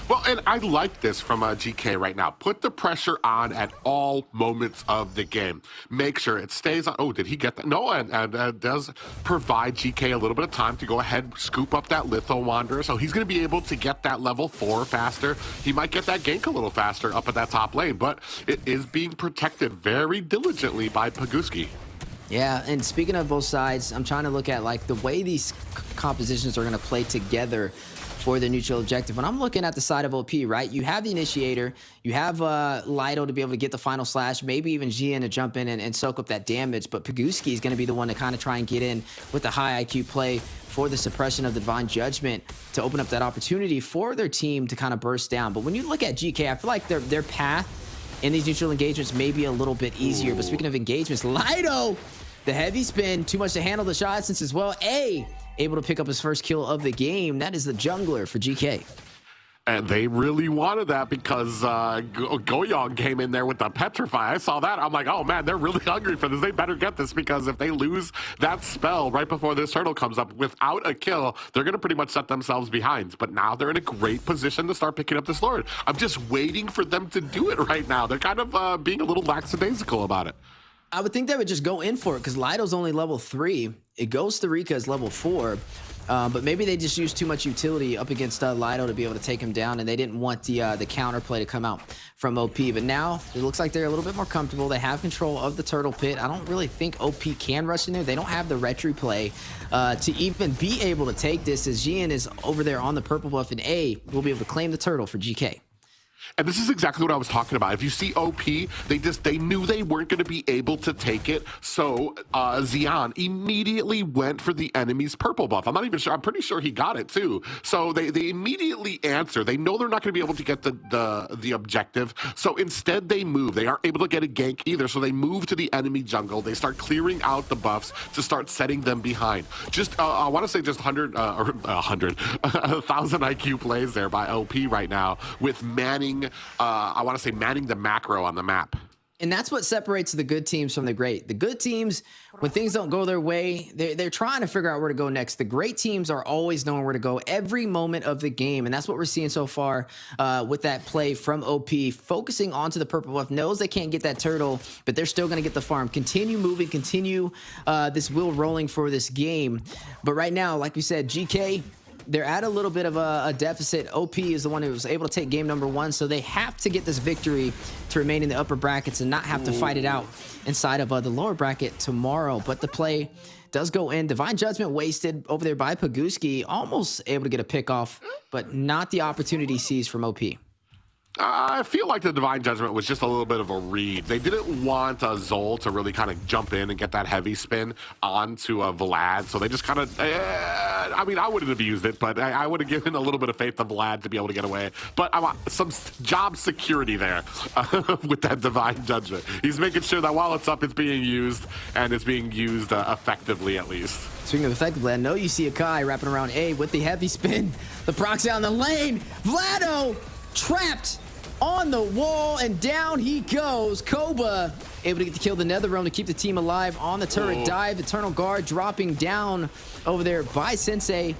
Well, and I like this from GK right now. Put the pressure on at all moments of the game. Make sure it stays on. Oh, did he get that? No, and does provide GK a little bit of time to go ahead, scoop up that Litho Wanderer. So he's going to be able to get that level 4 faster. He might get that gank a little faster up at that top lane, but it is being protected very diligently by Paguski. Yeah, and speaking of both sides, I'm trying to look at like the way these compositions are going to play together for the neutral objective. When I'm looking at the side of OP, right, you have the initiator, you have Lido to be able to get the final slash, maybe even Gian to jump in and soak up that damage, but Paguski is going to be the one to kind of try and get in with the high IQ play for the suppression of the Divine Judgment to open up that opportunity for their team to kind of burst down. But when you look at GK, I feel like their path in these neutral engagements may be a little bit easier. But speaking of engagements, Lido, the heavy spin, too much to handle the shot distance as well. Able to pick up his first kill of the game. That is the jungler for GK. And they really wanted that because Goyong came in there with the Petrify. I saw that. I'm like, oh man, they're really hungry for this. They better get this because if they lose that spell right before this turtle comes up without a kill, they're going to pretty much set themselves behind. But now they're in a great position to start picking up this Lord. I'm just waiting for them to do it right now. They're kind of being a little lackadaisical about it. I would think they would just go in for it because Lido's only level 3. It goes to Rika as level 4. But maybe they just used too much utility up against Lido to be able to take him down, and they didn't want the counterplay to come out from OP. But now it looks like they're a little bit more comfortable. They have control of the turtle pit. I don't really think OP can rush in there. They don't have the retry play to even be able to take this, as Gian is over there on the purple buff, and will be able to claim the turtle for GK. And this is exactly what I was talking about. If you see OP, they knew they weren't going to be able to take it. So Xian immediately went for the enemy's purple buff. I'm not even sure. I'm pretty sure he got it too. So they immediately answer. They know they're not going to be able to get the objective. So instead they move. They aren't able to get a gank either. So they move to the enemy jungle. They start clearing out the buffs to start setting them behind. Just I want to say just 1,000 IQ plays there by OP right now with manning. I want to say manning the macro on the map. And that's what separates the good teams from the great. The good teams, when things don't go their way, they're trying to figure out where to go next. The great teams are always knowing where to go every moment of the game. And that's what we're seeing so far with that play from OP. Focusing onto the purple buff, knows they can't get that turtle, but they're still going to get the farm. Continue moving, continue this wheel rolling for this game. But right now, like we said, GK, they're at a little bit of a deficit. OP is the one who was able to take game number 1, so they have to get this victory to remain in the upper brackets and not have to fight it out inside of the lower bracket tomorrow. But the play does go in. Divine Judgment wasted over there by Paguski, almost able to get a pick off, but not the opportunity seized from OP. I feel like the Divine Judgment was just a little bit of a read. They didn't want Zol to really kind of jump in and get that heavy spin onto Vlad, so they just kind of, I mean, I wouldn't have used it, but I would have given a little bit of faith to Vlad to be able to get away. But I want some job security there with that Divine Judgment. He's making sure that while it's up, it's being used, and it's being used effectively at least. Speaking of effectively, I know you see Akai wrapping around A with the heavy spin. The proxy on the lane. Vlado trapped on the wall, and down he goes. Koba able to get the kill, the Nether Realm to keep the team alive on the turret. Dive, Eternal Guard dropping down over there by Sensei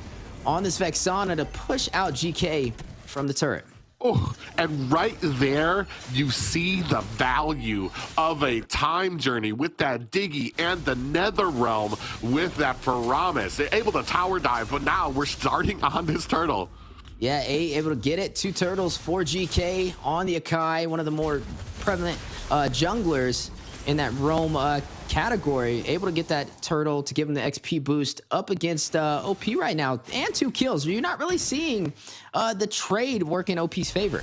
on this Vexana to push out GK from the turret. Oh, and right there, you see the value of a time journey with that Diggy and the Nether Realm with that Paramis. They're able to tower dive, but now we're starting on this turtle. Yeah, A able to get it. 2 turtles for GK on the Akai, one of the more prevalent junglers in that roam category. Able to get that turtle to give him the XP boost up against OP right now. And 2 kills. You're not really seeing the trade work in OP's favor.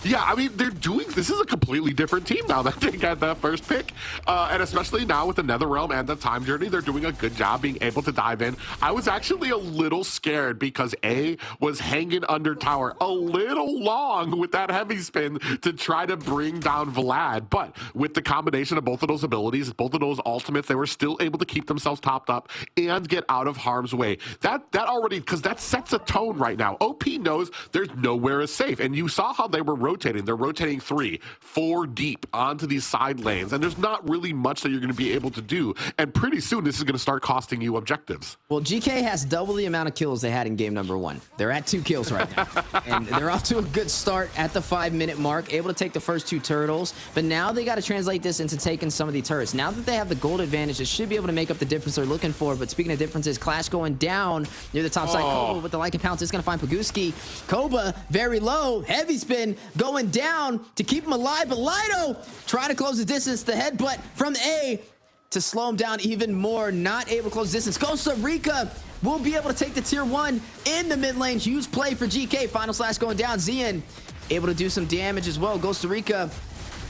Yeah, I mean, they're doing, this is a completely different team now that they got that first pick. And especially now with the Nether Realm and the time journey, they're doing a good job being able to dive in. I was actually a little scared because A was hanging under tower a little long with that heavy spin to try to bring down Vlad. But with the combination of both of those abilities, both of those ultimates, they were still able to keep themselves topped up and get out of harm's way. That already, because that sets a tone right now. OP knows there's nowhere is safe. And you saw how they were rotating. They're rotating 3, 4 deep onto these side lanes, and there's not really much that you're going to be able to do. And pretty soon, this is going to start costing you objectives. Well, GK has double the amount of kills they had in game number 1. They're at 2 kills right now, and they're off to a good start at the 5-minute mark, able to take the first 2 turtles. But now they got to translate this into taking some of the turrets. Now that they have the gold advantage, they should be able to make up the difference they're looking for. But speaking of differences, Clash going down near the top side. Koba with the Lycan Pounce is going to find Paguski. Koba very low, heavy spin going down to keep him alive, but Lido try to close the distance. The headbutt from A to slow him down even more. Not able to close distance. Costa Rica will be able to take the tier 1 in the mid lane. Huge play for GK. Final slash going down. Zian able to do some damage as well. Costa Rica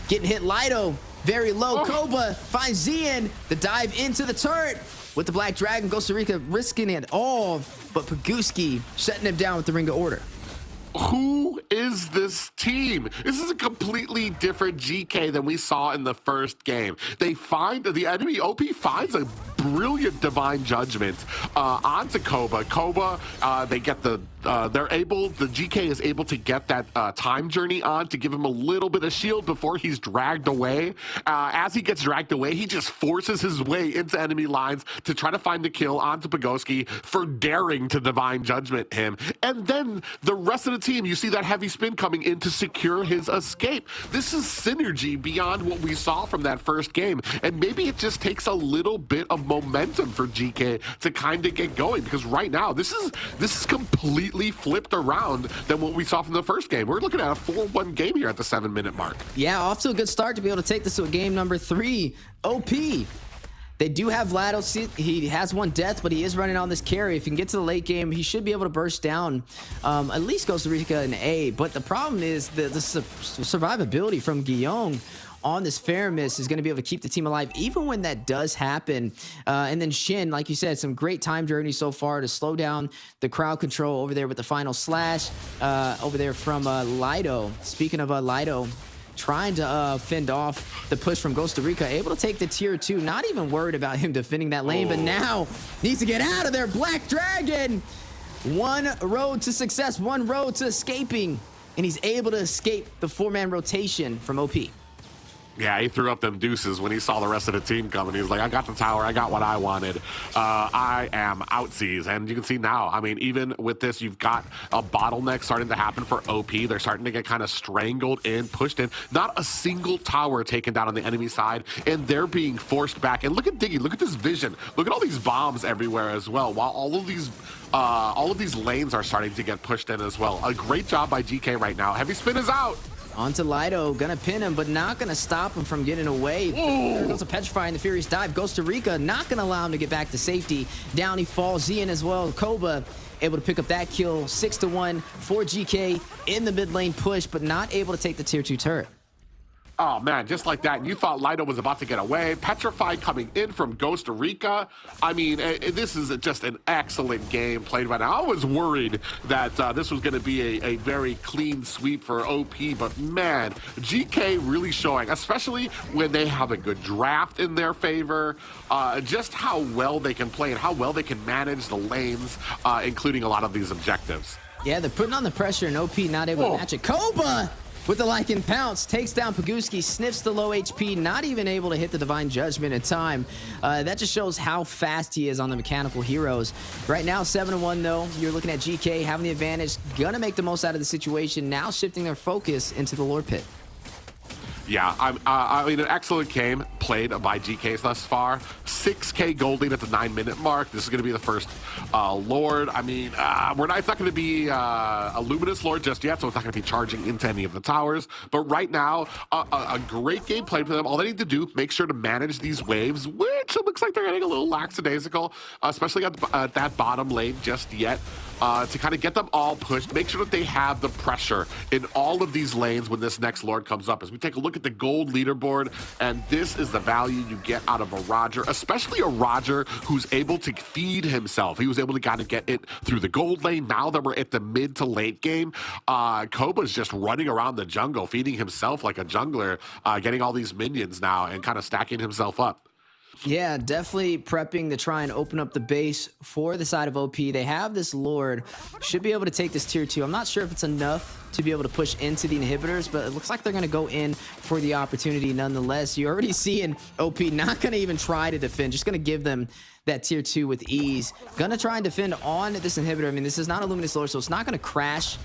getting hit. Lido very low. Koba finds Zian. The dive into the turret with the Black Dragon. Costa Rica risking it all, but Paguski shutting him down with the Ring of Order. Who is this team? This is a completely different GK than we saw in the first game. They find the enemy. OP finds a brilliant Divine Judgment onto Koba. Koba, they get the the GK is able to get that time journey on to give him a little bit of shield before he's dragged away. As he gets dragged away, he just forces his way into enemy lines to try to find the kill onto Pagoski for daring to Divine Judgment him. And then the rest of the team, you see that heavy spin coming in to secure his escape. This is synergy beyond what we saw from that first game. And maybe it just takes a little bit of momentum for GK to kind of get going, because right now this is completely flipped around than what we saw from the first game. We're looking at a 4-1 game here at the 7-minute mark. Yeah, off to a good start to be able to take this to a game number 3. OP. They do have Vlado. He has 1 death, but he is running on this carry. If he can get to the late game, he should be able to burst down at least Costa Rica and A. But the problem is the survivability from Guillaume on this Faramis is going to be able to keep the team alive even when that does happen. And then Shin, like you said, some great time journey so far to slow down the crowd control over there with the final slash over there from Lido. Speaking of Lido, trying to fend off the push from Costa Rica, able to take the tier 2, not even worried about him defending that lane, but now needs to get out of there. Black Dragon, 1 road to success, 1 road to escaping, and he's able to escape the 4-man rotation from OP. Yeah, he threw up them deuces when he saw the rest of the team coming. He was like, I got the tower. I got what I wanted. I am outsies. And you can see now, I mean, even with this, you've got a bottleneck starting to happen for OP. They're starting to get kind of strangled in, pushed in. Not a single tower taken down on the enemy side, and they're being forced back. And look at Diggy. Look at this vision. Look at all these bombs everywhere as well, while all of these lanes are starting to get pushed in as well. A great job by GK right now. Heavy spin is out. Onto Lido, gonna pin him, but not gonna stop him from getting away. There goes a Petrify in the Furious Dive. Costa Rica not gonna allow him to get back to safety. Down he falls, Zian as well. Koba able to pick up that kill. 6-1 for GK in the mid lane push, but not able to take the tier 2 turret. Oh, man, just like that. You thought Lido was about to get away. Petrify coming in from Costa Rica. I mean, this is just an excellent game played right now. I was worried that this was going to be a very clean sweep for OP, but man, GK really showing, especially when they have a good draft in their favor, just how well they can play and how well they can manage the lanes, including a lot of these objectives. Yeah, they're putting on the pressure, and OP not able to match it. Koba! With the Lycan pounce, takes down Paguski, sniffs the low HP, not even able to hit the Divine Judgment in time. That just shows how fast he is on the mechanical heroes. Right now, 7-1 though. You're looking at GK having the advantage, gonna make the most out of the situation, now shifting their focus into the Lord Pit. Yeah, I mean, an excellent game played by GKs thus far. 6K gold lead at the 9-minute mark. This is going to be the first Lord. I mean, it's not going to be a Luminous Lord just yet, so it's not going to be charging into any of the towers. But right now, a great game played for them. All they need to do, make sure to manage these waves, which it looks like they're getting a little lackadaisical, especially at that bottom lane just yet. To kind of get them all pushed, make sure that they have the pressure in all of these lanes when this next Lord comes up. As we take a look at the gold leaderboard, and this is the value you get out of a Roger, especially a Roger who's able to feed himself. He was able to kind of get it through the gold lane. Now that we're at the mid to late game, Koba's just running around the jungle, feeding himself like a jungler, getting all these minions now and kind of stacking himself up. Yeah, definitely prepping to try and open up the base for the side of OP. They have this Lord, should be able to take this tier 2. I'm not sure if it's enough to be able to push into the inhibitors, but it looks like they're going to go in for the opportunity nonetheless. You're already seeing OP not going to even try to defend, just going to give them that tier 2 with ease. Gonna try and defend on this inhibitor. I mean, this is not a Luminous Lord, so it's not gonna crash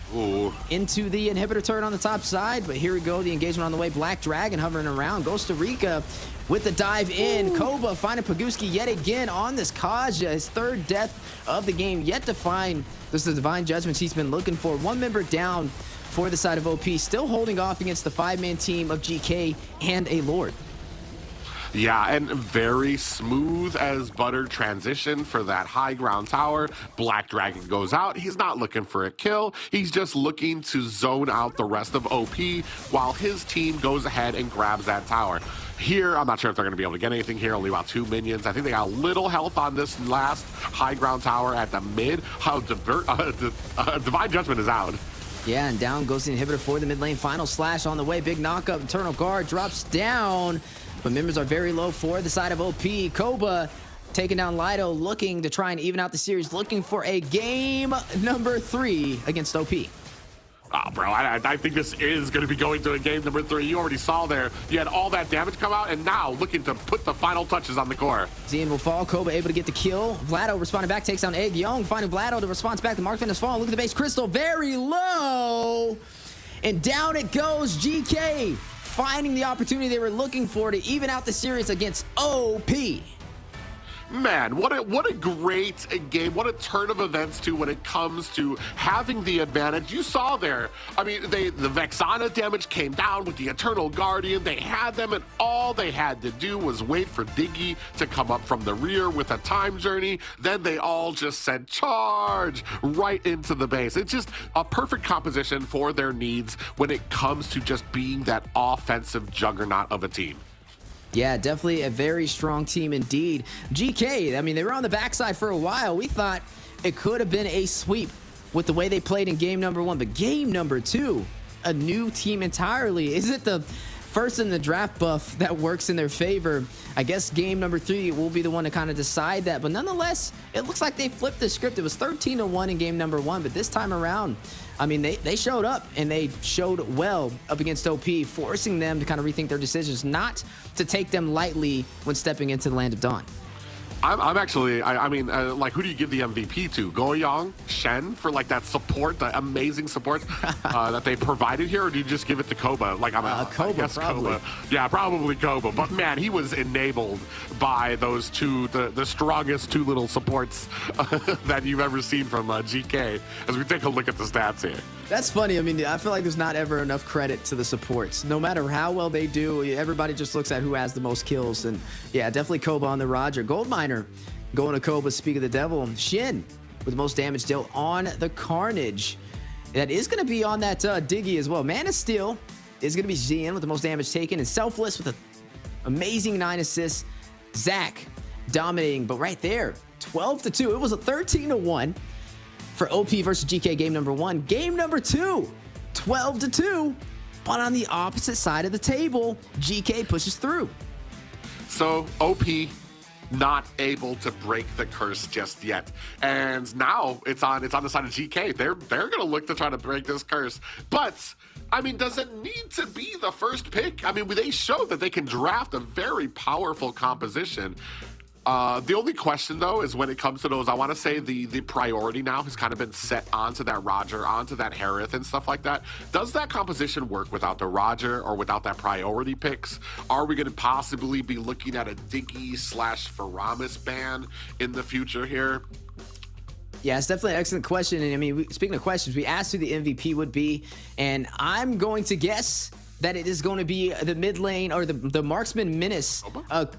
into the inhibitor turret on the top side, but here we go, the engagement on the way. Black Dragon hovering around. Costa Rica with the dive in. Koba finding Paguski yet again on this Kaja, his 3rd death of the game, yet to find this is the Divine Judgments he's been looking for. 1 member down for the side of OP, still holding off against the 5-man team of GK and a Lord. Yeah, and very smooth as butter transition for that high ground tower. Black Dragon goes out. He's not looking for a kill. He's just looking to zone out the rest of OP while his team goes ahead and grabs that tower. Here, I'm not sure if they're going to be able to get anything here. Only about 2 minions. I think they got a little health on this last high ground tower at the mid. How Divine Judgment is out. Yeah, and down goes the inhibitor for the mid lane. Final slash on the way. Big knockup. Eternal Guard drops down. But members are very low for the side of OP. Koba taking down Lido, looking to try and even out the series, looking for a game number 3 against OP. Oh, bro, I think this is going to be going to a game number 3. You already saw there. You had all that damage come out, and now looking to put the final touches on the core. Zian will fall. Koba able to get the kill. Vlado responding back, takes down Egg. Young finding Vlado to response back. The Marksman has fallen. Look at the base. Crystal very low. And down it goes. GK finding the opportunity they were looking for to even out the series against OP. Man, what a great game. What a turn of events, too, when it comes to having the advantage. You saw there, I mean, the Vexana damage came down with the Eternal Guardian. They had them, and all they had to do was wait for Diggy to come up from the rear with a time journey. Then they all just said, charge, right into the base. It's just a perfect composition for their needs when it comes to just being that offensive juggernaut of a team. Yeah, definitely a very strong team indeed. GK, I mean, they were on the backside for a while. We thought it could have been a sweep with the way they played in game number 1, but game number 2, a new team entirely. Is it the first in the draft buff that works in their favor? I guess game number 3 will be the one to kind of decide that, but nonetheless, it looks like they flipped the script. It was 13-1 in game number 1, but this time around, I mean, they showed up, and they showed well up against OP, forcing them to kind of rethink their decisions, not to take them lightly when stepping into the Land of Dawn. I'm actually, I mean, like, who do you give the MVP to? Goyong, Shen, for like that support, the amazing support that they provided here, or do you just give it to Koba? Like, Koba, I guess probably. Koba. Yeah, probably Koba. But man, he was enabled by those two, the strongest two little supports that you've ever seen from GK. As we take a look at the stats here. That's funny. I mean, I feel like there's not ever enough credit to the supports. No matter how well they do, everybody just looks at who has the most kills. And yeah, definitely Koba on the Roger. Goldminer going to Koba, speak of the devil. Shin with the most damage dealt on the Carnage. That is going to be on that Diggy as well. Man of Steel is going to be Xian with the most damage taken. And Selfless with an amazing 9 assists. Zach dominating, but right there, 12-2. It was a 13-1. For OP versus GK game number 1. Game number 2, 12-2. But on the opposite side of the table, GK pushes through. So OP not able to break the curse just yet. And now it's on the side of GK. They're gonna look to try to break this curse. But I mean, does it need to be the first pick? I mean, they showed that they can draft a very powerful composition. The only question, though, is when it comes to those, I want to say the priority now has kind of been set onto that Roger, onto that Harith and stuff like that. Does that composition work without the Roger or without that priority picks? Are we going to possibly be looking at a Diggy/Faramis ban in the future here? Yeah, it's definitely an excellent question. And I mean, speaking of questions, we asked who the MVP would be, and I'm going to guess that it is going to be the mid lane or the marksman menace,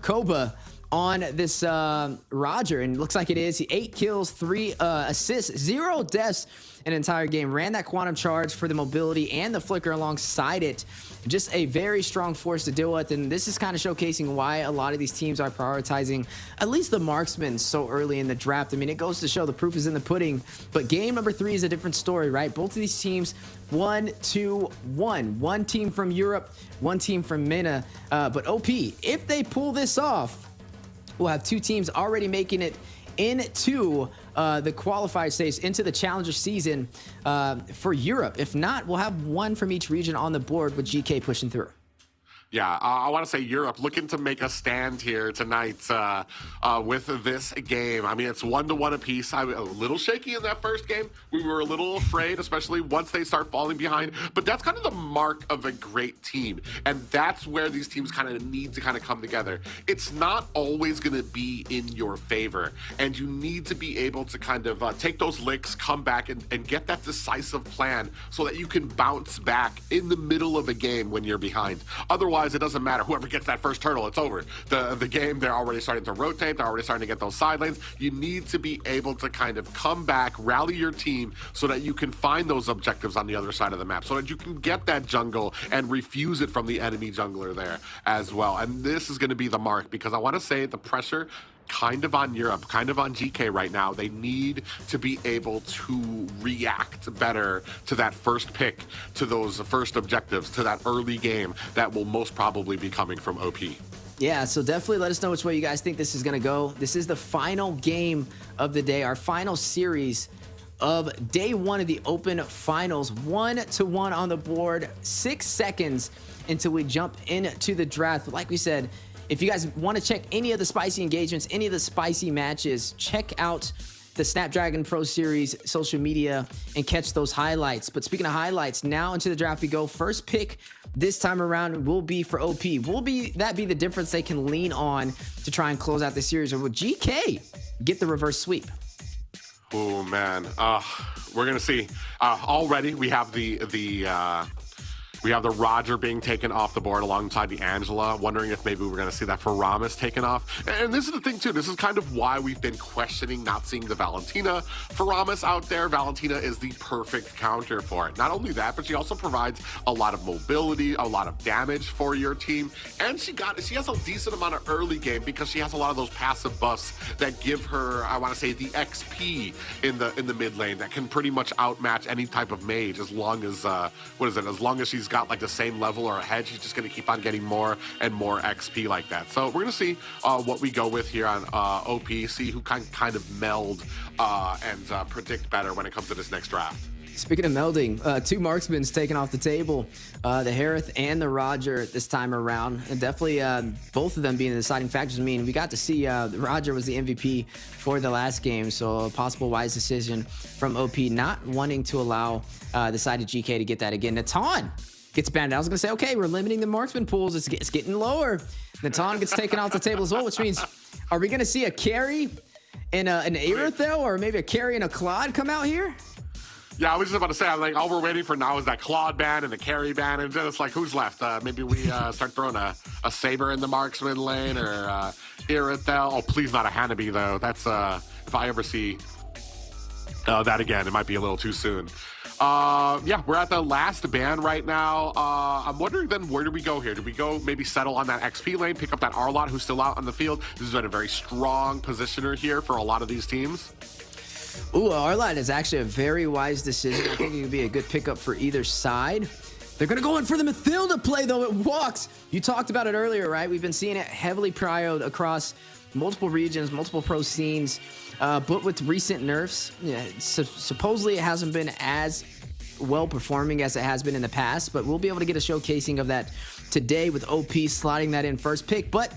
Koba, on this Roger, and it looks like it is. 8 kills, 3 assists, 0 deaths an entire game. Ran that quantum charge for the mobility and the flicker alongside it. Just a very strong force to deal with, and this is kind of showcasing why a lot of these teams are prioritizing at least the marksman so early in the draft. I mean, it goes to show the proof is in the pudding, but game number 3 is a different story, right? Both of these teams 1-2-1. One team from Europe, one team from MENA, but OP, if they pull this off, we'll have 2 teams already making it into the qualifier stage, into the challenger season for Europe. If not, we'll have 1 from each region on the board with GK pushing through. Yeah, I want to say Europe looking to make a stand here tonight with this game. I mean, it's 1-1 apiece. I was a little shaky in that first game. We were a little afraid, especially once they start falling behind. But that's kind of the mark of a great team. And that's where these teams kind of need to kind of come together. It's not always going to be in your favor. And you need to be able to kind of take those licks, come back, and get that decisive plan so that you can bounce back in the middle of a game when you're behind. Otherwise, it doesn't matter. Whoever gets that first turtle, it's over. The game, they're already starting to rotate. They're already starting to get those side lanes. You need to be able to kind of come back, rally your team so that you can find those objectives on the other side of the map, so that you can get that jungle and refuse it from the enemy jungler there as well. And this is going to be the mark, because I want to say the pressure kind of on Europe, kind of on GK right now. They need to be able to react better to that first pick, to those first objectives, to that early game that will most probably be coming from OP. Yeah, so definitely let us know which way you guys think this is going to go. This is the final game of the day, our final series of day 1 of the Open Finals. 1-1 on the board, 6 seconds until we jump into the draft. But like we said, if you guys want to check any of the spicy engagements, any of the spicy matches, check out the Snapdragon Pro Series social media and catch those highlights. But speaking of highlights, now into the draft we go. First pick this time around will be for OP. Will that be the difference they can lean on to try and close out the series, or will GK get the reverse sweep? Oh man, we're gonna see. Already we have we have the Roger being taken off the board alongside the Angela, wondering if maybe we're going to see that Faramis taken off. And this is the thing, too. This is kind of why we've been questioning not seeing the Valentina Faramis out there. Valentina is the perfect counter for it. Not only that, but she also provides a lot of mobility, a lot of damage for your team. And she has a decent amount of early game because she has a lot of those passive buffs that give her, I want to say, the XP in the mid lane that can pretty much outmatch any type of mage as long as, as long as she's got like the same level or ahead. She's just going to keep on getting more and more XP like that. So we're going to see what we go with here on OP, see who can kind of meld and predict better when it comes to this next draft. Speaking of melding, two marksmen taken off the table, the Harith and the Roger this time around. And definitely both of them being the deciding factors. I mean, we got to see Roger was the MVP for the last game, so a possible wise decision from OP not wanting to allow the side of GK to get that again. Natan gets banned. I was going to say, okay, we're limiting the marksman pools. It's getting lower. Natan gets taken off the table as well, which means, are we going to see a carry and an Aerithel, or maybe a carry and a Claude come out here? Yeah, I was just about to say, like, all we're waiting for now is that Claude ban and the carry ban, and then it's like, who's left? Maybe we start throwing a Saber in the marksman lane, or Aerithel. Oh, please not a Hanabi, though. That's, if I ever see that again, it might be a little too soon. Yeah, we're at the last ban right now. I'm wondering then, where do we go here? Do we go maybe settle on that XP lane, pick up that Arlott who's still out on the field? This has been a very strong positioner here for a lot of these teams. Ooh, Arlott is actually a very wise decision. I think it would be a good pickup for either side. They're going to go in for the Mathilda play, though. It walks. You talked about it earlier, right? We've been seeing it heavily prioed across multiple regions, multiple pro scenes. But with recent nerfs, supposedly it hasn't been as well performing as it has been in the past. But we'll be able to get a showcasing of that today with OP slotting that in first pick. But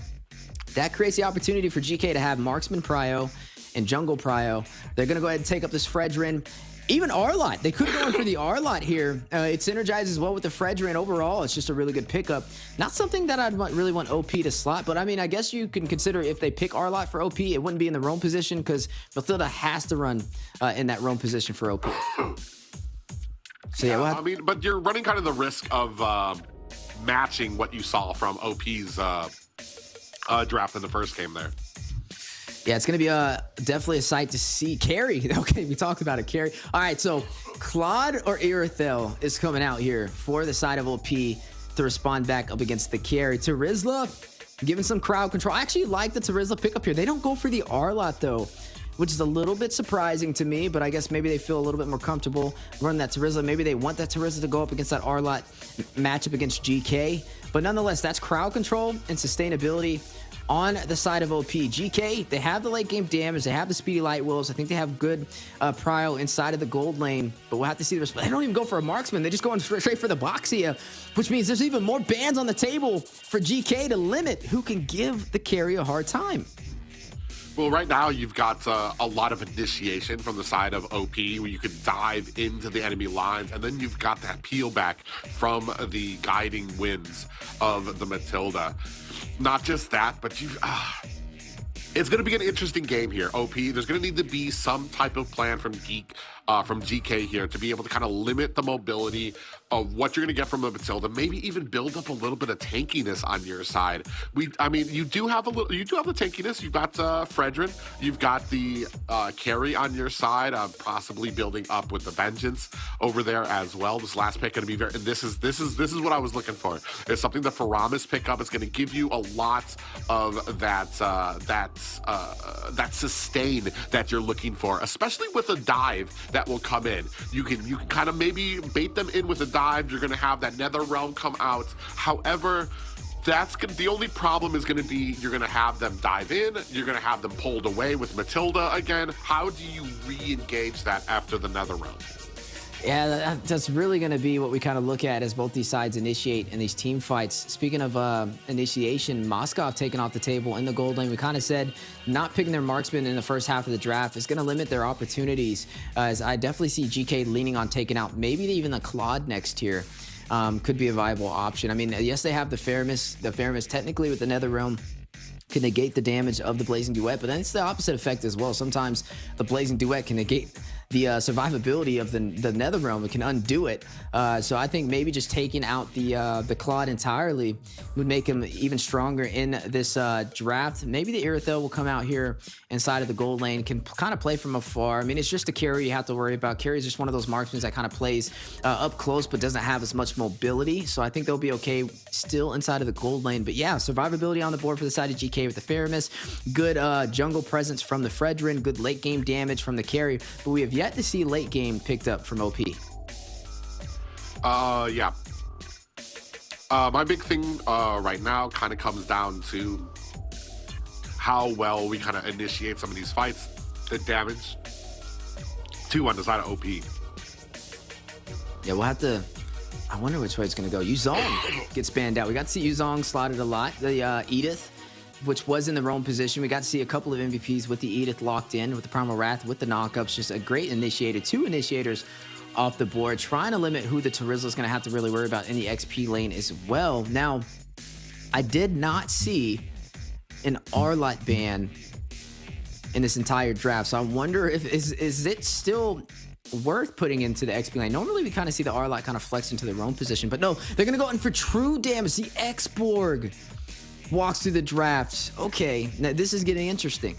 that creates the opportunity for GK to have marksman prio and jungle prio. They're going to go ahead and take up this Fredrin. Even Arlott, they could go in for the Arlott here. It synergizes well with the Fredrin. Overall, it's just a really good pickup. Not something that I'd really want OP to slot, but I mean, I guess you can consider if they pick Arlott for OP, it wouldn't be in the roam position because Mathilda has to run in that roam position for OP. So yeah, I mean, but you're running kind of the risk of matching what you saw from OP's draft in the first game there. Yeah, it's going to be definitely a sight to see. Carry. Okay, we talked about it. Carry. All right, so Claude or Aerithel is coming out here for the side of OP to respond back up against the carry. Terizla giving some crowd control. I actually like the Terizla pickup here. They don't go for the Arlott, though, which is a little bit surprising to me, but I guess maybe they feel a little bit more comfortable running that Terizla. Maybe they want that Terizla to go up against that Arlott matchup against GK. But nonetheless, that's crowd control and sustainability on the side of OP. GK, they have the late game damage. They have the speedy light wills. I think they have good prio inside of the gold lane, but we'll have to see the response. They don't even go for a marksman. They just go straight for the Boxia, which means there's even more bans on the table for GK to limit who can give the carry a hard time. Well, right now you've got a lot of initiation from the side of OP where you can dive into the enemy lines, and then you've got that peel back from the guiding winds of the Mathilda. Not just that, but it's going to be an interesting game here, OP. There's going to need to be some type of plan from GK here to be able to kind of limit the mobility of what you're going to get from the Mathilda. Maybe even build up a little bit of tankiness on your side. I mean, you do have the tankiness. You've got Fredrin. You've got the carry on your side. Possibly building up with the Vengeance over there as well. This last pick going to be very. This is what I was looking for. It's something that Faramis pick up. It's going to give you a lot of that sustain that you're looking for, especially with a dive that will come in. You can kind of maybe bait them in with a dive. You're going to have that Nether Realm come out. However, the only problem is going to be you're going to have them dive in. You're going to have them pulled away with Mathilda again. How do you re-engage that after the Nether Realm? Yeah, that's really going to be what we kind of look at as both these sides initiate in these team fights. Speaking of initiation, Moskov taken off the table in the gold lane. We kind of said not picking their marksman in the first half of the draft is going to limit their opportunities, as I definitely see GK leaning on taking out maybe even the Claude next tier. Could be a viable option. I mean, yes, they have the Faramis. The Faramis technically with the Nether Realm can negate the damage of the Blazing Duet, but then it's the opposite effect as well. Sometimes the Blazing Duet can negate the survivability of the Nether Realm. It can undo it. So I think maybe just taking out the Claude entirely would make him even stronger in this draft. Maybe the Aerithel will come out here inside of the gold lane, can kind of play from afar. I mean, it's just a carry you have to worry about. Carry is just one of those marksmen that kind of plays up close but doesn't have as much mobility. So I think they'll be okay still inside of the gold lane. But yeah, survivability on the board for the side of GK with the Faramis. Good jungle presence from the Fredrin. Good late game damage from the carry. But we have yet to see late game picked up from OP. Yeah. My big thing right now kind of comes down to how well we kind of initiate some of these fights. The damage. 2 on the side of OP. Yeah, we'll have to. I wonder which way it's going to go. Yuzong gets banned out. We got to see Yuzong slotted a lot. The Edith, which was in the Rome position. We got to see a couple of MVPs with the Edith locked in, with the Primal Wrath, with the knockups. Just a great initiator. 2 initiators off the board, trying to limit who the Terizla is going to have to really worry about in the XP lane as well. Now, I did not see an Arlott ban in this entire draft, so I wonder if is it still worth putting into the XP lane. Normally we kind of see the Arlott kind of flex into their own position, but no, they're gonna go in for true damage. The X-Borg walks through the draft. Okay, now this is getting interesting.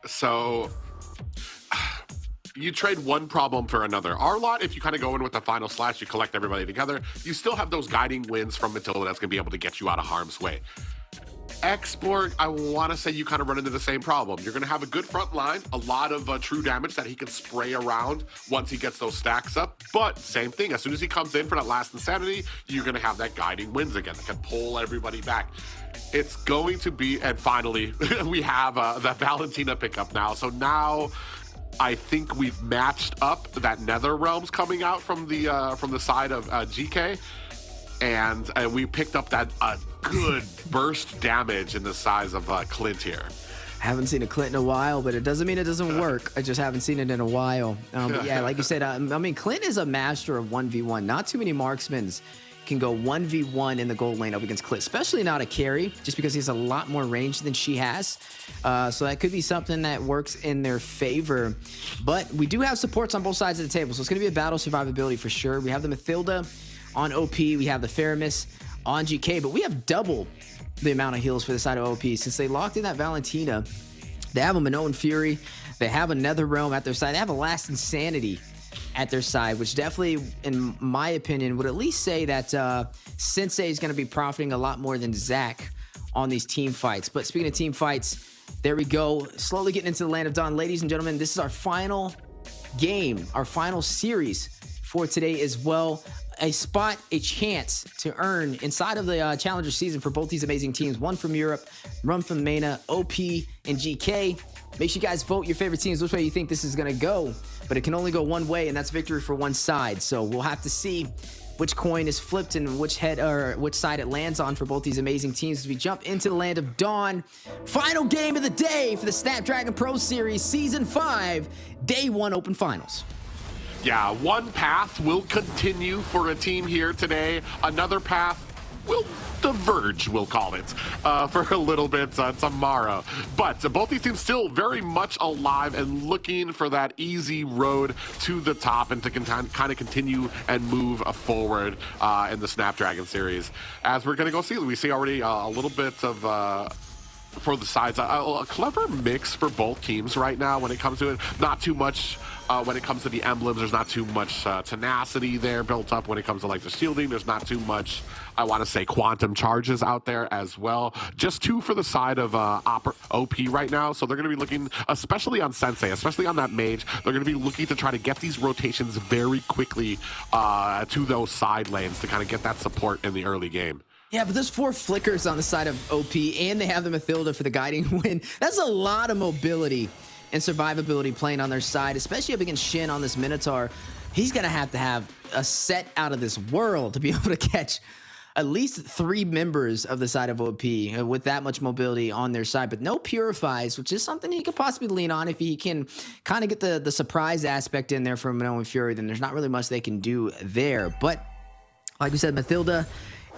So you trade one problem for another. Arlott, if you kind of go in with the final slash, you collect everybody together, you still have those guiding winds from Matilda that's going to be able to get you out of harm's way. X-Borg, I want to say you kind of run into the same problem. You're going to have a good front line, a lot of true damage that he can spray around once he gets those stacks up. But same thing, as soon as he comes in for that last insanity, you're going to have that guiding winds again that can pull everybody back. It's going to be, and finally, we have the Valentina pickup now. So now I think we've matched up that Nether Realms coming out from the side of GK, and we picked up that good burst damage in the size of Clint here. Haven't seen a Clint in a while, but it doesn't mean it doesn't work. I just haven't seen it in a while. But yeah, like you said, I mean, Clint is a master of 1v1. Not too many marksmen can go 1v1 in the gold lane up against Clint, especially not a carry, just because he has a lot more range than she has. So that could be something that works in their favor. But we do have supports on both sides of the table, so it's going to be a battle survivability for sure. We have the Mathilda on OP, we have the Faramis on GK, but we have double the amount of heals for the side of OP. Since they locked in that Valentina, they have a Minoan Fury, they have a Nether Realm at their side, they have a Last Insanity at their side, which definitely, in my opinion, would at least say that Sensei is going to be profiting a lot more than Zach on these team fights. But speaking of team fights, there we go. Slowly getting into the Land of Dawn. Ladies and gentlemen, this is our final game, our final series for today as well. A spot, a chance to earn inside of the Challenger season for both these amazing teams. One from Europe, one from MENA, OP, and GK. Make sure you guys vote your favorite teams, which way you think this is going to go. But it can only go one way, and that's victory for one side. So we'll have to see which coin is flipped and which side it lands on for both these amazing teams as we jump into the Land of Dawn. Final game of the day for the Snapdragon Pro Series Season 5, Day 1 Open Finals. Yeah, one path will continue for a team here today. Another path will diverge, we'll call it, for a little bit tomorrow. But both these teams still very much alive and looking for that easy road to the top and to kind of continue and move forward in the Snapdragon series. As we're going to go see, we see already a little bit of for the sides, a clever mix for both teams right now when it comes to it. Not too much when it comes to the emblems. There's not too much tenacity there built up when it comes to like the shielding. There's not too much, I want to say, quantum charges out there as well. Just 2 for the side of OP right now. So they're going to be looking, especially on Sensei, especially on that mage, they're going to be looking to try to get these rotations very quickly to those side lanes to kind of get that support in the early game. Yeah, but there's 4 flickers on the side of OP, and they have the Mathilda for the guiding wind. That's a lot of mobility and survivability playing on their side, especially up against Shin on this Minotaur. He's going to have a set out of this world to be able to catch at least 3 members of the side of OP with that much mobility on their side, but no purifies, which is something he could possibly lean on. If he can kind of get the surprise aspect in there from Minoan Fury, then there's not really much they can do there. But like we said, Mathilda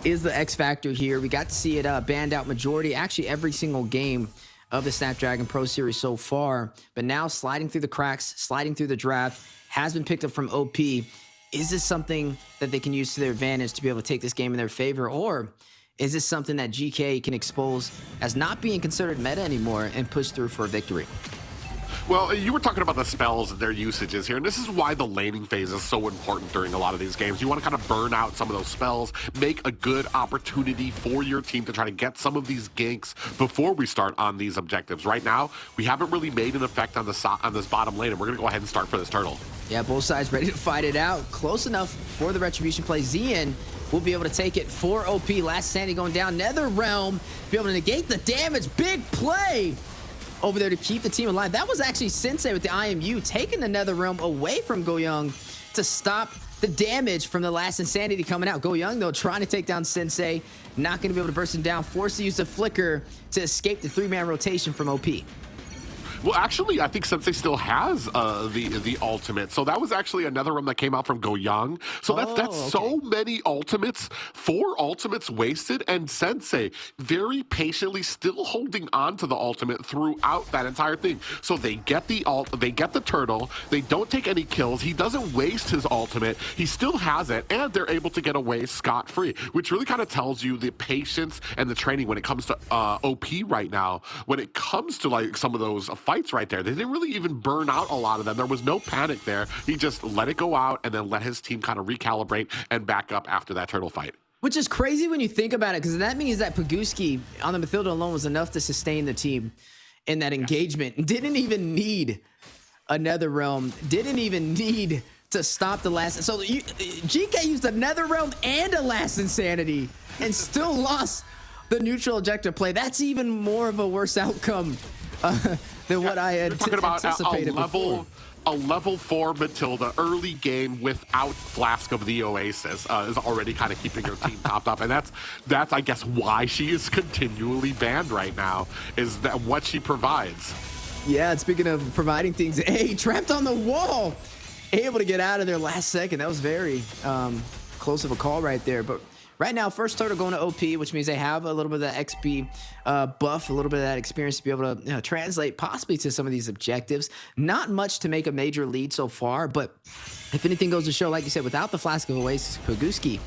is the X factor here. We got to see it banned out majority, actually every single game of the Snapdragon Pro Series so far, but now sliding through the cracks, sliding through the draft, has been picked up from OP. Is this something that they can use to their advantage to be able to take this game in their favor, or is this something that GK can expose as not being considered meta anymore and push through for a victory? Well, you were talking about the spells and their usages here, and this is why the laning phase is so important during a lot of these games. You want to kind of burn out some of those spells, make a good opportunity for your team to try to get some of these ganks before we start on these objectives. Right now, we haven't really made an effect on this bottom lane, and we're going to go ahead and start for this turtle. Yeah, both sides ready to fight it out. Close enough for the Retribution play. Zian will be able to take it for OP. Last Sandy going down. Nether Realm be able to negate the damage. Big play over there to keep the team alive. That was actually Sensei with the IMU taking the Nether Realm away from Goyoung to stop the damage from the last Insanity coming out. Go Young, though, trying to take down Sensei. Not going to be able to burst him down. Forced to use the Flicker to escape the 3-man rotation from OP. Well, actually, I think Sensei still has the ultimate. So that was actually another one that came out from Go Young. So that's okay. so many ultimates, 4 ultimates wasted, and Sensei very patiently still holding on to the ultimate throughout that entire thing. So they get the they get the turtle, they don't take any kills, he doesn't waste his ultimate, he still has it, and they're able to get away scot-free, which really kind of tells you the patience and the training when it comes to OP right now. When it comes to like some of those fights right there, they didn't really even burn out a lot of them. There was no panic there. He just let it go out and then let his team kind of recalibrate and back up after that turtle fight. Which is crazy when you think about it, because that means that Paguski on the Mathilda alone was enough to sustain the team in that engagement. Didn't even need another realm. Didn't even need to stop the last. So GK used another realm and a last Insanity and still lost the neutral objective play. That's even more of a worse outcome than what I had anticipated before. A level 4 Matilda early game without Flask of the Oasis is already kind of keeping her team topped up, and that's I guess why she is continually banned right now, is that what she provides. Yeah, and speaking of providing things, hey, trapped on the wall, able to get out of there last second. That was very close of a call right there. But right now, first turtle going to OP, which means they have a little bit of that XP buff, a little bit of that experience to be able to translate possibly to some of these objectives. Not much to make a major lead so far, but if anything goes to show, like you said, without the Flask of Oasis, Paguski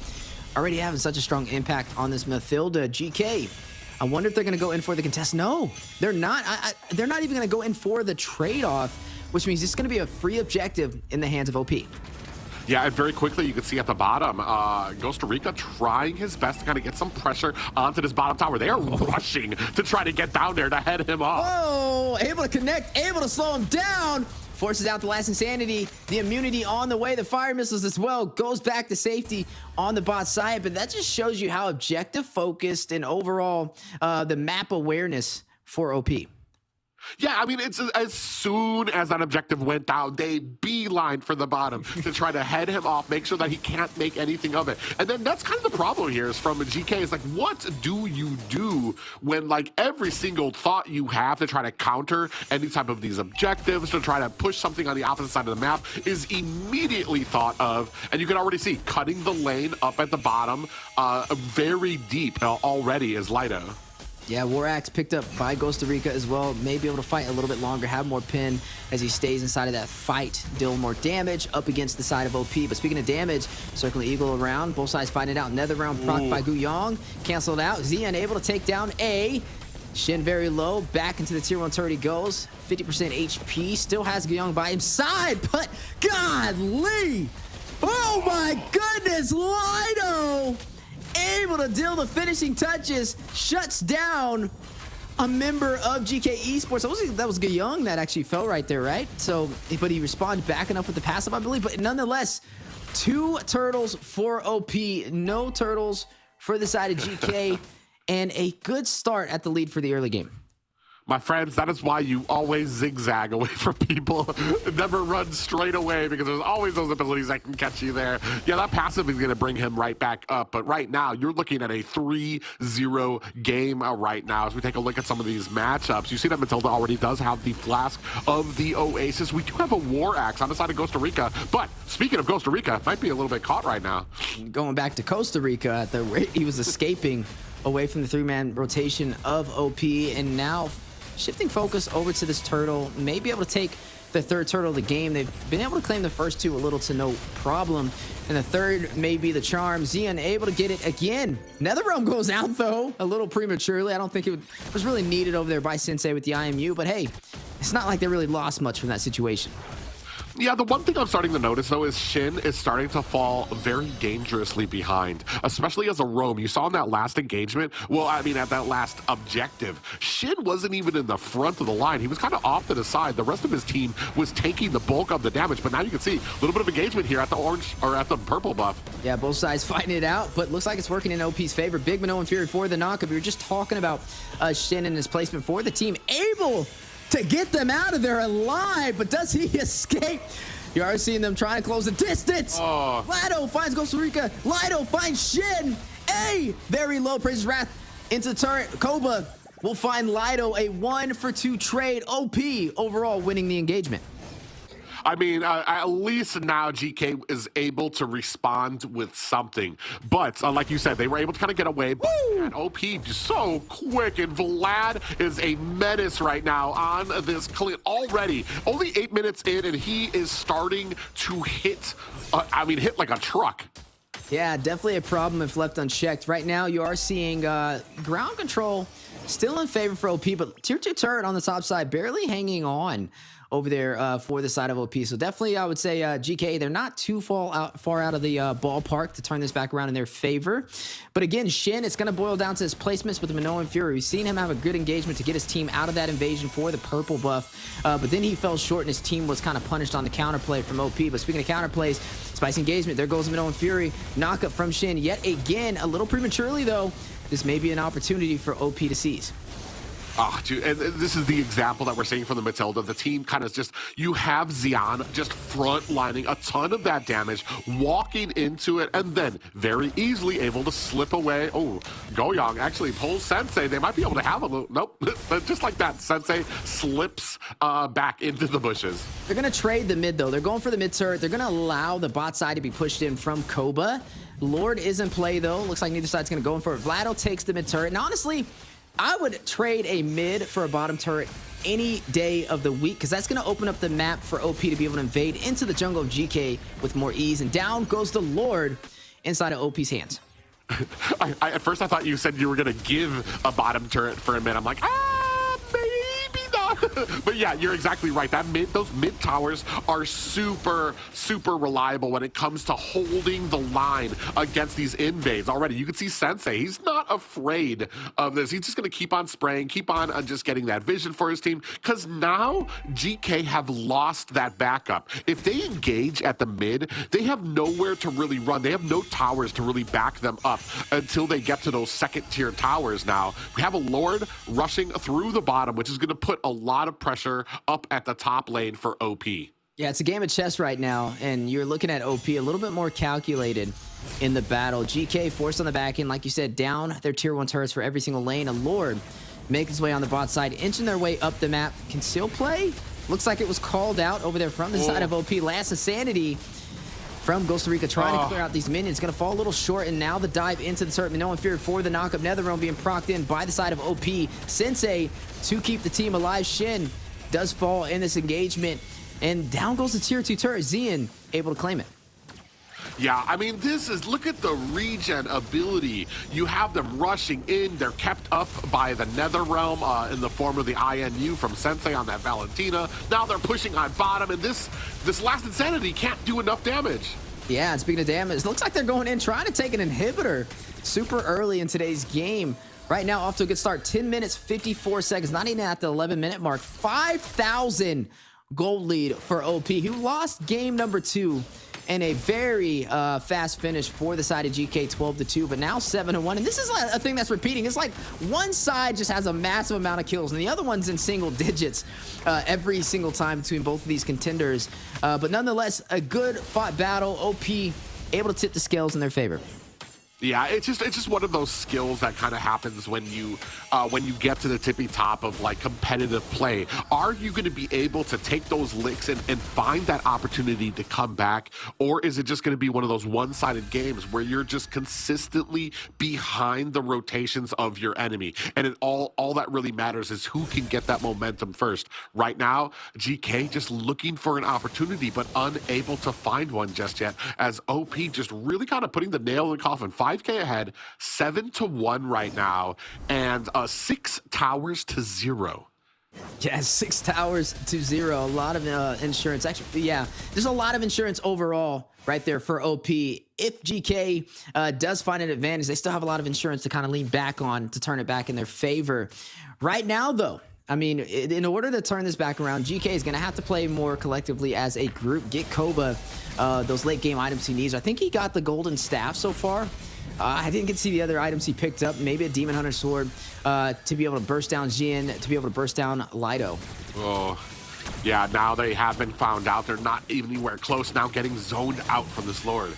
already having such a strong impact on this Mathilda GK. I wonder if they're going to go in for the contest. No, they're not. They're not even going to go in for the trade-off, which means it's going to be a free objective in the hands of OP. Yeah, and very quickly you can see at the bottom, Costa Rica trying his best to kind of get some pressure onto this bottom tower. They are rushing to try to get down there to head him off. Oh, able to connect, able to slow him down. Forces out the last Insanity, the immunity on the way, the fire missiles as well, goes back to safety on the bot side, but that just shows you how objective focused and overall the map awareness for OP. Yeah, I mean, it's as soon as that objective went down, they beeline for the bottom to try to head him off, make sure that he can't make anything of it. And then that's kind of the problem here is from GK is like, what do you do when like every single thought you have to try to counter any type of these objectives, to try to push something on the opposite side of the map is immediately thought of, and you can already see cutting the lane up at the bottom very deep already is Lido. Yeah, War Axe picked up by Costa Rica as well. May be able to fight a little bit longer, have more pin as he stays inside of that fight, deal more damage up against the side of OP. But speaking of damage, circling Eagle around, both sides fighting it out. Another round proc by Guyong, canceled out. Zian able to take down A. Shin very low, back into the tier 1 turret he goes. 50% HP, still has Guyong by his side, but godly! Oh my goodness, Lido! Able to deal the finishing touches, shuts down a member of GK Esports. That was Guyong that actually fell right there, right? So, but he responded back enough with the passive, I believe. But nonetheless, 2 turtles for OP, no turtles for the side of GK, and a good start at the lead for the early game. My friends, that is why you always zigzag away from people. Never run straight away, because there's always those abilities that can catch you there. Yeah, that passive is going to bring him right back up. But right now, you're looking at a 3-0 game right now. As we take a look at some of these matchups, you see that Matilda already does have the Flask of the Oasis. We do have a War Axe on the side of Costa Rica. But speaking of Costa Rica, might be a little bit caught right now. Going back to Costa Rica, at the rate he was escaping away from the 3-man rotation of OP, and now shifting focus over to this turtle, may be able to take the 3rd turtle of the game. They've been able to claim the first 2 a little to no problem, and the 3rd may be the charm. Zian able to get it again. Nether Realm goes out though, a little prematurely. I don't think it was really needed over there by Sensei with the IMU, but hey, it's not like they really lost much from that situation. Yeah, the one thing I'm starting to notice, though, is Shin is starting to fall very dangerously behind, especially as a roam. You saw in that last engagement, well, I mean, at that last objective, Shin wasn't even in the front of the line. He was kind of off to the side. The rest of his team was taking the bulk of the damage, but now you can see a little bit of engagement here at the orange, or at the purple buff. Yeah, both sides fighting it out, but looks like it's working in OP's favor. Big Minoan Fury for the knockup. We were just talking about Shin and his placement for the team, able to get them out of there alive, but does he escape? You are seeing them trying to close the distance. Oh. Lido finds Costa Rica. Lido finds Shin. A very low praises Wrath into the turret. Koba will find Lido a 1-for-2 trade. OP overall winning the engagement. I mean, at least now GK is able to respond with something. But like you said, they were able to kind of get away. And OP just so quick, and Vlad is a menace right now on this clean already. Only 8 minutes in, and he is starting to hit. Hit like a truck. Yeah, definitely a problem if left unchecked. Right now, you are seeing ground control still in favor for OP, but tier 2 turret on the top side barely hanging on over there for the side of OP. So definitely, I would say GK, they're not too far out of the ballpark to turn this back around in their favor. But again, Shin, it's going to boil down to his placements with the MENA and Fury. We've seen him have a good engagement to get his team out of that invasion for the purple buff. But then he fell short, and his team was kind of punished on the counterplay from OP. But speaking of counterplays, spicy engagement, there goes the MENA and Fury. Knockup from Shin yet again, a little prematurely though. This may be an opportunity for OP to seize. Oh, dude, and this is the example that we're seeing from the Matilda. The team kind of just, you have Xian just front lining a ton of that damage, walking into it, and then very easily able to slip away. Oh, Goyong actually pulls Sensei. They might be able to have a little, nope, just like that. Sensei slips back into the bushes. They're going to trade the mid, though. They're going for the mid turret. They're going to allow the bot side to be pushed in from Koba. Lord is in play, though. Looks like neither side's going to go in for it. Vlado takes the mid turret, and honestly, I would trade a mid for a bottom turret any day of the week, because that's going to open up the map for OP to be able to invade into the jungle of GK with more ease. And down goes the Lord inside of OP's hands. At first, I thought you said you were going to give a bottom turret for a mid. I'm like, maybe not. But yeah, you're exactly right. Those mid towers are super reliable when it comes to holding the line against these invades. Already, you can see Sensei. He's not afraid of this. He's just going to keep on spraying, keep on just getting that vision for his team, because now GK have lost that backup. If they engage at the mid, they have nowhere to really run. They have no towers to really back them up until they get to those second tier towers. Now we have a Lord rushing through the bottom, which is going to put a lot of pressure up at the top lane for OP. Yeah, it's a game of chess right now, and you're looking at OP a little bit more calculated in the battle. GK forced on the back end, like you said, down their tier 1 turrets for every single lane. A Lord make his way on the bot side, inching their way up the map. Can still play. Looks like it was called out over there from the side of OP. Last of Sanity from Costa Rica trying to clear out these minions. Going to fall a little short, and now the dive into the turret. No one feared for the knockup. Netherrealm being procced in by the side of OP. Sensei to keep the team alive. Shin does fall in this engagement, and down goes the tier 2 turret. Xian able to claim it. Yeah, I mean, look at the regen ability. You have them rushing in. They're kept up by the Netherrealm in the form of the INU from Sensei on that Valentina. Now they're pushing on bottom, and this last Insanity can't do enough damage. Yeah, and speaking of damage, looks like they're going in trying to take an inhibitor super early in today's game. Right now, off to a good start. 10 minutes, 54 seconds, not even at the 11-minute mark. 5,000 gold lead for OP, who lost game number 2 in a very fast finish for the side of GK, 12-2, but now 7-1. And this is a thing that's repeating. It's like one side just has a massive amount of kills, and the other one's in single digits every single time between both of these contenders. But nonetheless, a good fought battle. OP able to tip the scales in their favor. Yeah, it's just one of those skills that kind of happens when you get to the tippy top of like competitive play. Are you going to be able to take those licks and find that opportunity to come back, or is it just going to be one of those one-sided games where you're just consistently behind the rotations of your enemy, and all that really matters is who can get that momentum first? Right now, GK just looking for an opportunity but unable to find one just yet, as OP just really kind of putting the nail in the coffin. 5K ahead, 7-1 right now, and 6 towers to 0. Yeah, 6 towers to 0. A lot of insurance. Actually, yeah, there's a lot of insurance overall right there for OP. If GK does find an advantage, they still have a lot of insurance to kind of lean back on to turn it back in their favor. Right now, though, I mean, in order to turn this back around, GK is going to have to play more collectively as a group, get Koba those late game items he needs. I think he got the golden staff so far. I didn't get to see the other items he picked up. Maybe a Demon Hunter sword to be able to burst down Xian, to be able to burst down Lido. Oh, Yeah, now they have been found out. They're not even anywhere close now, getting zoned out from this Lord.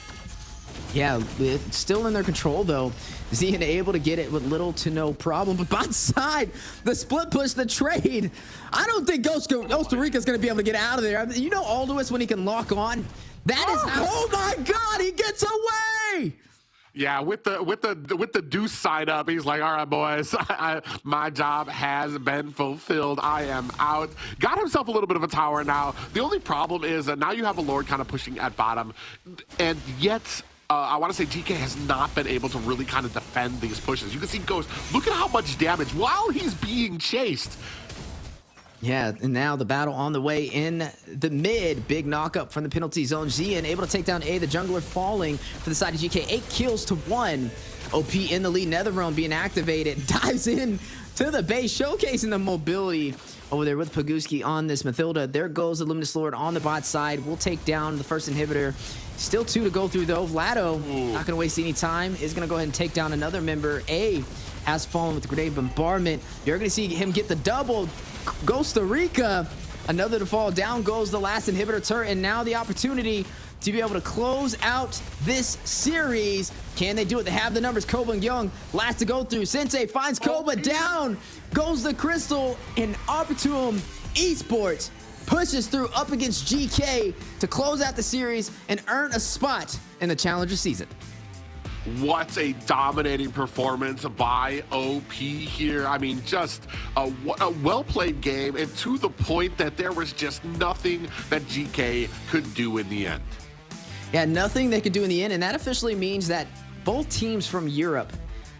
Yeah, it's still in their control, though. Zian able to get it with little to no problem. But bot side, the split push, the trade. I don't think Costa Rica is going to be able to get out of there. You know Aldous when he can lock on? That is how, oh my God, he gets away! Yeah, with the deuce side up, he's like, all right, boys, my job has been fulfilled. I am out. Got himself a little bit of a tower now. The only problem is that now you have a Lord kind of pushing at bottom, and yet I want to say GK has not been able to really kind of defend these pushes. You can see Ghost, look at how much damage while he's being chased. Yeah, and now the battle on the way in the mid. Big knock-up from the penalty zone. Zian able to take down A. The jungler falling for the side of GK. 8 kills to 1. OP in the lead. Netherrealm being activated. Dives in to the base, showcasing the mobility over there with Paguski on this Mathilda. There goes the Luminous Lord on the bot side. We'll take down the first inhibitor. Still 2 to go through, though. Vlado, not going to waste any time, is going to go ahead and take down another member. A has fallen with the grenade bombardment. You're going to see him get the double. Costa Rica, another to fall. Down goes the last inhibitor turret, and now the opportunity to be able to close out this series. Can they do it? They have the numbers. Koba and Young, last to go through. Sensei finds Koba. Down goes the crystal, and Opportune Esports pushes through up against GK to close out the series and earn a spot in the Challenger season. What a dominating performance by OP here. I mean, just a well-played game, and to the point that there was just nothing that GK could do in the end. Yeah, nothing they could do in the end, and that officially means that both teams from Europe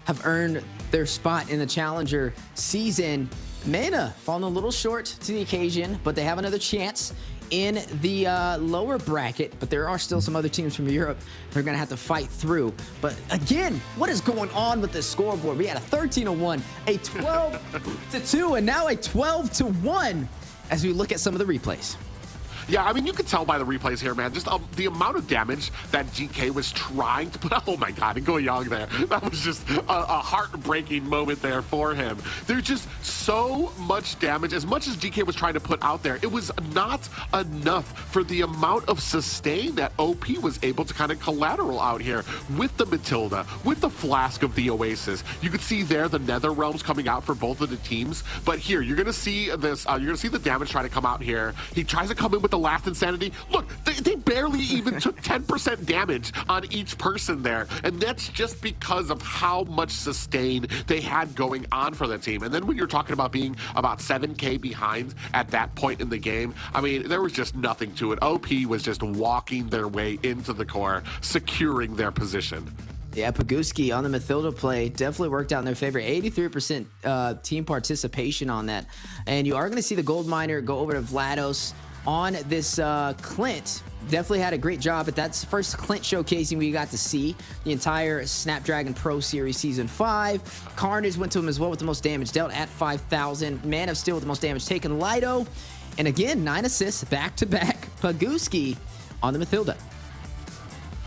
have earned their spot in the Challenger season. MENA falling a little short to the occasion, but they have another chance in the lower bracket, but there are still some other teams from Europe they're going to have to fight through. But again, what is going on with this scoreboard? We had a 13-1, a 12-2, and now a 12-1 as we look at some of the replays. Yeah, I mean, you can tell by the replays here, man, just the amount of damage that GK was trying to put out. Oh my God, and Go Young there. That was just a heartbreaking moment there for him. There's just so much damage. As much as GK was trying to put out there, it was not enough for the amount of sustain that OP was able to kind of collateral out here with the Matilda, with the Flask of the Oasis. You could see there the Nether Realms coming out for both of the teams. But here, you're going to see this, you're going to see the damage try to come out here. He tries to come in with the last Insanity. Look, they barely even took 10% damage on each person there, and that's just because of how much sustain they had going on for the team. And then when you're talking about being about 7K behind at that point in the game, I mean, there was just nothing to it. OP was just walking their way into the core, securing their position. Yeah, Paguski on the Mathilda play definitely worked out in their favor. 83% team participation on that. And you are going to see the Gold Miner go over to Vlados on this Clint. Definitely had a great job, but that's the first Clint showcasing we got to see the entire Snapdragon Pro Series Season 5. Carnage went to him as well with the most damage dealt at 5,000. Man of Steel with the most damage taken. Lido, and again, 9 assists back-to-back. Paguski on the Mathilda.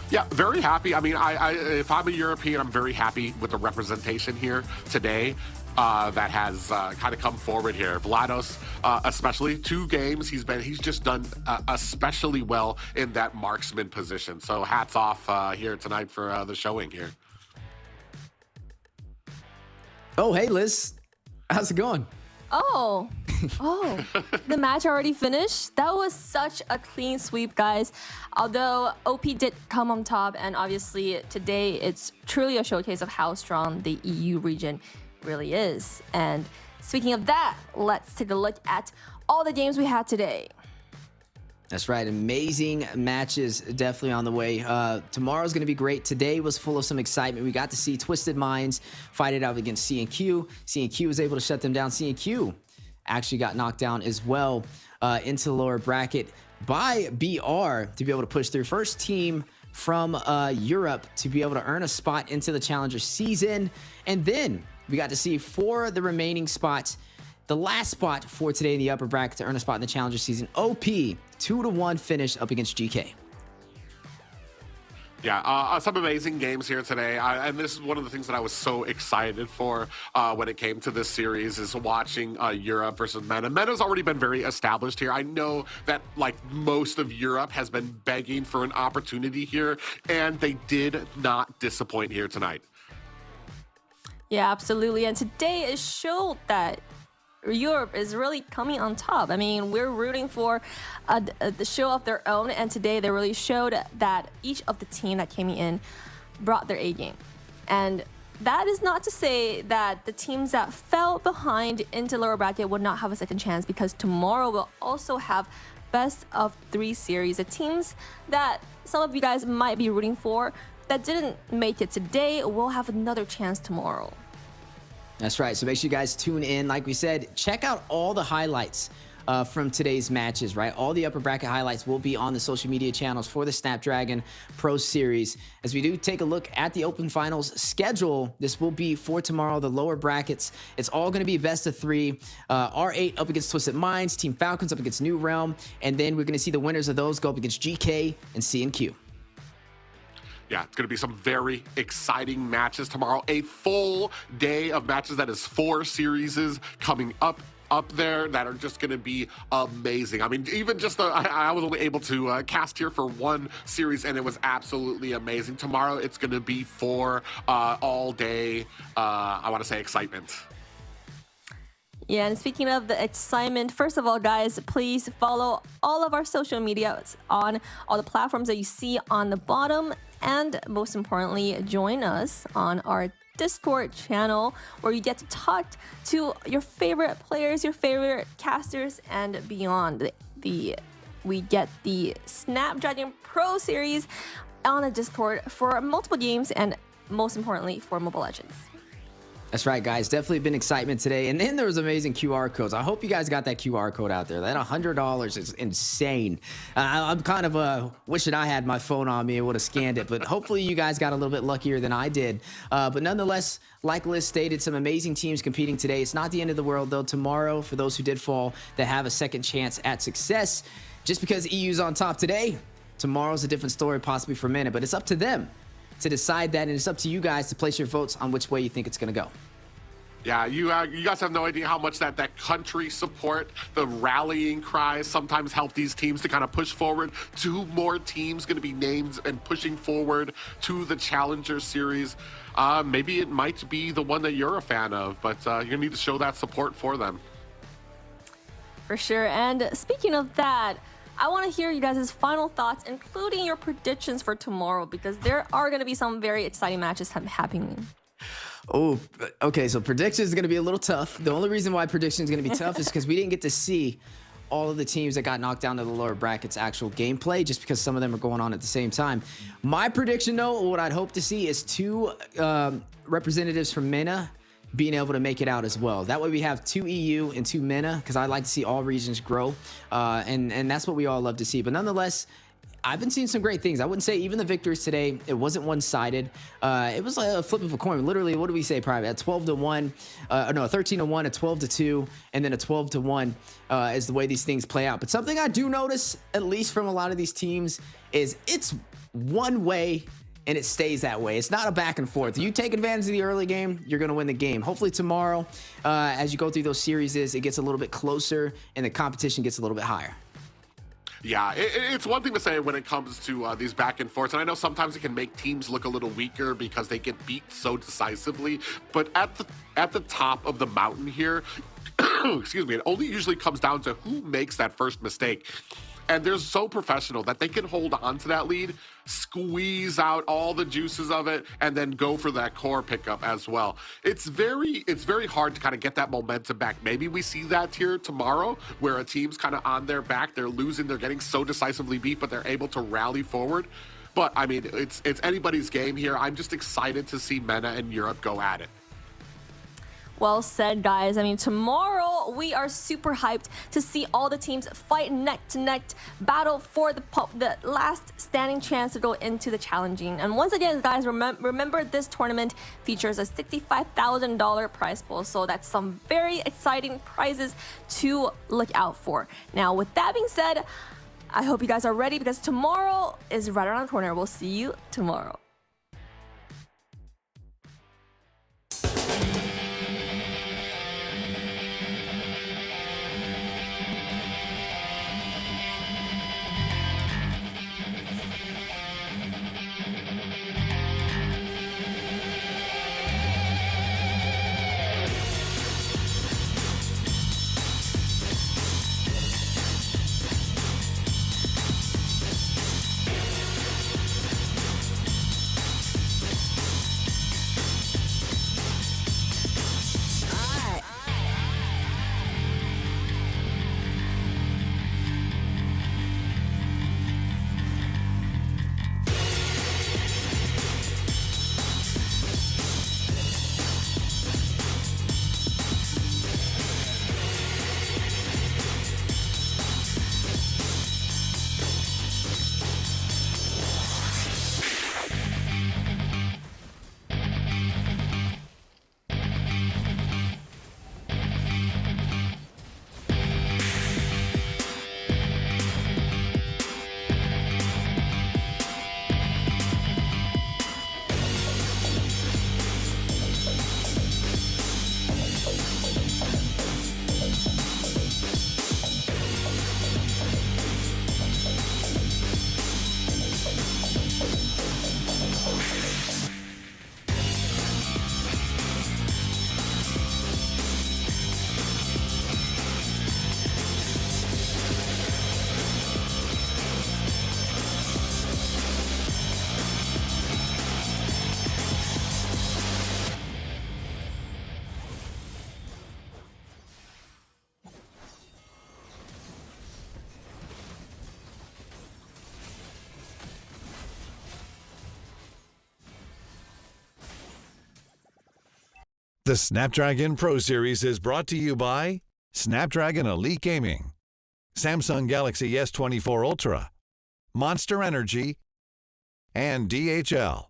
Yeah, very happy. I mean, if I'm a European, I'm very happy with the representation here today. That has kind of come forward here. Vlados, especially 2 games, he's just done especially well in that marksman position. So hats off here tonight for the showing here. Oh, hey Liz, how's it going? Oh, the match already finished? That was such a clean sweep, guys. Although OP did come on top, and obviously today it's truly a showcase of how strong the EU region really is. And speaking of that, let's take a look at all the games we had today. That's right. Amazing matches definitely on the way. Tomorrow's going to be great. Today was full of some excitement. We got to see Twisted Minds fight it out against C&Q. C&Q was able to shut them down. C&Q actually got knocked down as well into the lower bracket by BR to be able to push through. First team from Europe to be able to earn a spot into the Challenger season. And then we got to see for the remaining spots, the last spot for today in the upper bracket to earn a spot in the Challenger season. OP 2-1 finish up against GK. Yeah, some amazing games here today. And this is one of the things that I was so excited for when it came to this series is watching Europe versus MENA. MENA's already been very established here. I know that like most of Europe has been begging for an opportunity here, and they did not disappoint here tonight. Yeah, absolutely. And today it showed that Europe is really coming on top. I mean, we're rooting for the show of their own, and today they really showed that each of the team that came in brought their A game. And that is not to say that the teams that fell behind into lower bracket would not have a second chance, because tomorrow we'll also have best of 3 series. The teams that some of you guys might be rooting for that didn't make it today will have another chance tomorrow. That's right. So make sure you guys tune in. Like we said, check out all the highlights from today's matches, right? All the upper bracket highlights will be on the social media channels for the Snapdragon Pro Series. As we do take a look at the Open Finals schedule, this will be for tomorrow, the lower brackets. It's all going to be best of 3. R8 up against Twisted Minds, Team Falcons up against New Realm, and then we're going to see the winners of those go up against GK and C&Q. Yeah, it's going to be some very exciting matches tomorrow. A full day of matches. That is 4 series coming up there that are just going to be amazing. I mean, even just I was only able to cast here for 1 series, and it was absolutely amazing. Tomorrow, it's going to be 4 all day, I want to say, excitement. Yeah, and speaking of the excitement, first of all, guys, please follow all of our social medias on all the platforms that you see on the bottom. And most importantly, join us on our Discord channel, where you get to talk to your favorite players, your favorite casters, and beyond. We get the Snapdragon Pro Series on a Discord for multiple games, and most importantly, for Mobile Legends. That's right, guys. Definitely been excitement today. And then there was amazing QR codes. I hope you guys got that QR code out there. That $100 is insane. I'm kind of wishing I had my phone on me and would have scanned it. But hopefully you guys got a little bit luckier than I did. But nonetheless, like Liz stated, some amazing teams competing today. It's not the end of the world, though. Tomorrow, for those who did fall, they have a second chance at success. Just because EU's on top today, tomorrow's a different story possibly for MENA. But it's up to them to decide that, and it's up to you guys to place your votes on which way you think it's going to go. Yeah, you guys have no idea how much that country support, the rallying cries sometimes help these teams to kind of push forward. 2 more teams going to be named and pushing forward to the Challenger Series. Maybe it might be the one that you're a fan of, but you're going to need to show that support for them. For sure. And speaking of that, I want to hear you guys' final thoughts, including your predictions for tomorrow, because there are going to be some very exciting matches happening. Oh, okay. So predictions is going to be a little tough. The only reason why prediction is going to be tough is because we didn't get to see all of the teams that got knocked down to the lower brackets actual gameplay, just because some of them are going on at the same time. My prediction, though, what I'd hope to see is 2 representatives from MENA being able to make it out as well. That way we have 2 EU and 2 MENA, because I like to see all regions grow, and that's what we all love to see. But nonetheless, I've been seeing some great things. I wouldn't say even the victories today, it wasn't one-sided. It was like a flip of a coin. Literally, what do we say, Private? At 12-1, no, a 13-1, a 12-2, and then a 12-1 is the way these things play out. But something I do notice, at least from a lot of these teams, is it's one way and it stays that way. It's not a back and forth. You take advantage of the early game, you're going to win the game. Hopefully tomorrow, as you go through those series, it gets a little bit closer and the competition gets a little bit higher. Yeah, it's one thing to say when it comes to these back and forths, and I know sometimes it can make teams look a little weaker because they get beat so decisively, but at the top of the mountain here, excuse me, it only usually comes down to who makes that first mistake. And they're so professional that they can hold on to that lead, squeeze out all the juices of it, and then go for that core pickup as well. It's very hard to kind of get that momentum back. Maybe we see that here tomorrow, where a team's kind of on their back, they're losing, they're getting so decisively beat, but they're able to rally forward. But I mean, it's anybody's game here. I'm just excited to see MENA and Europe go at it. Well said, guys. I mean, tomorrow we are super hyped to see all the teams fight neck to neck, battle for the last standing chance to go into the challenging. And once again, guys, remember this tournament features a $65,000 prize pool, so that's some very exciting prizes to look out for. Now, with that being said, I hope you guys are ready because tomorrow is right around the corner. We'll see you tomorrow. The Snapdragon Pro Series is brought to you by Snapdragon Elite Gaming, Samsung Galaxy S24 Ultra, Monster Energy, and DHL.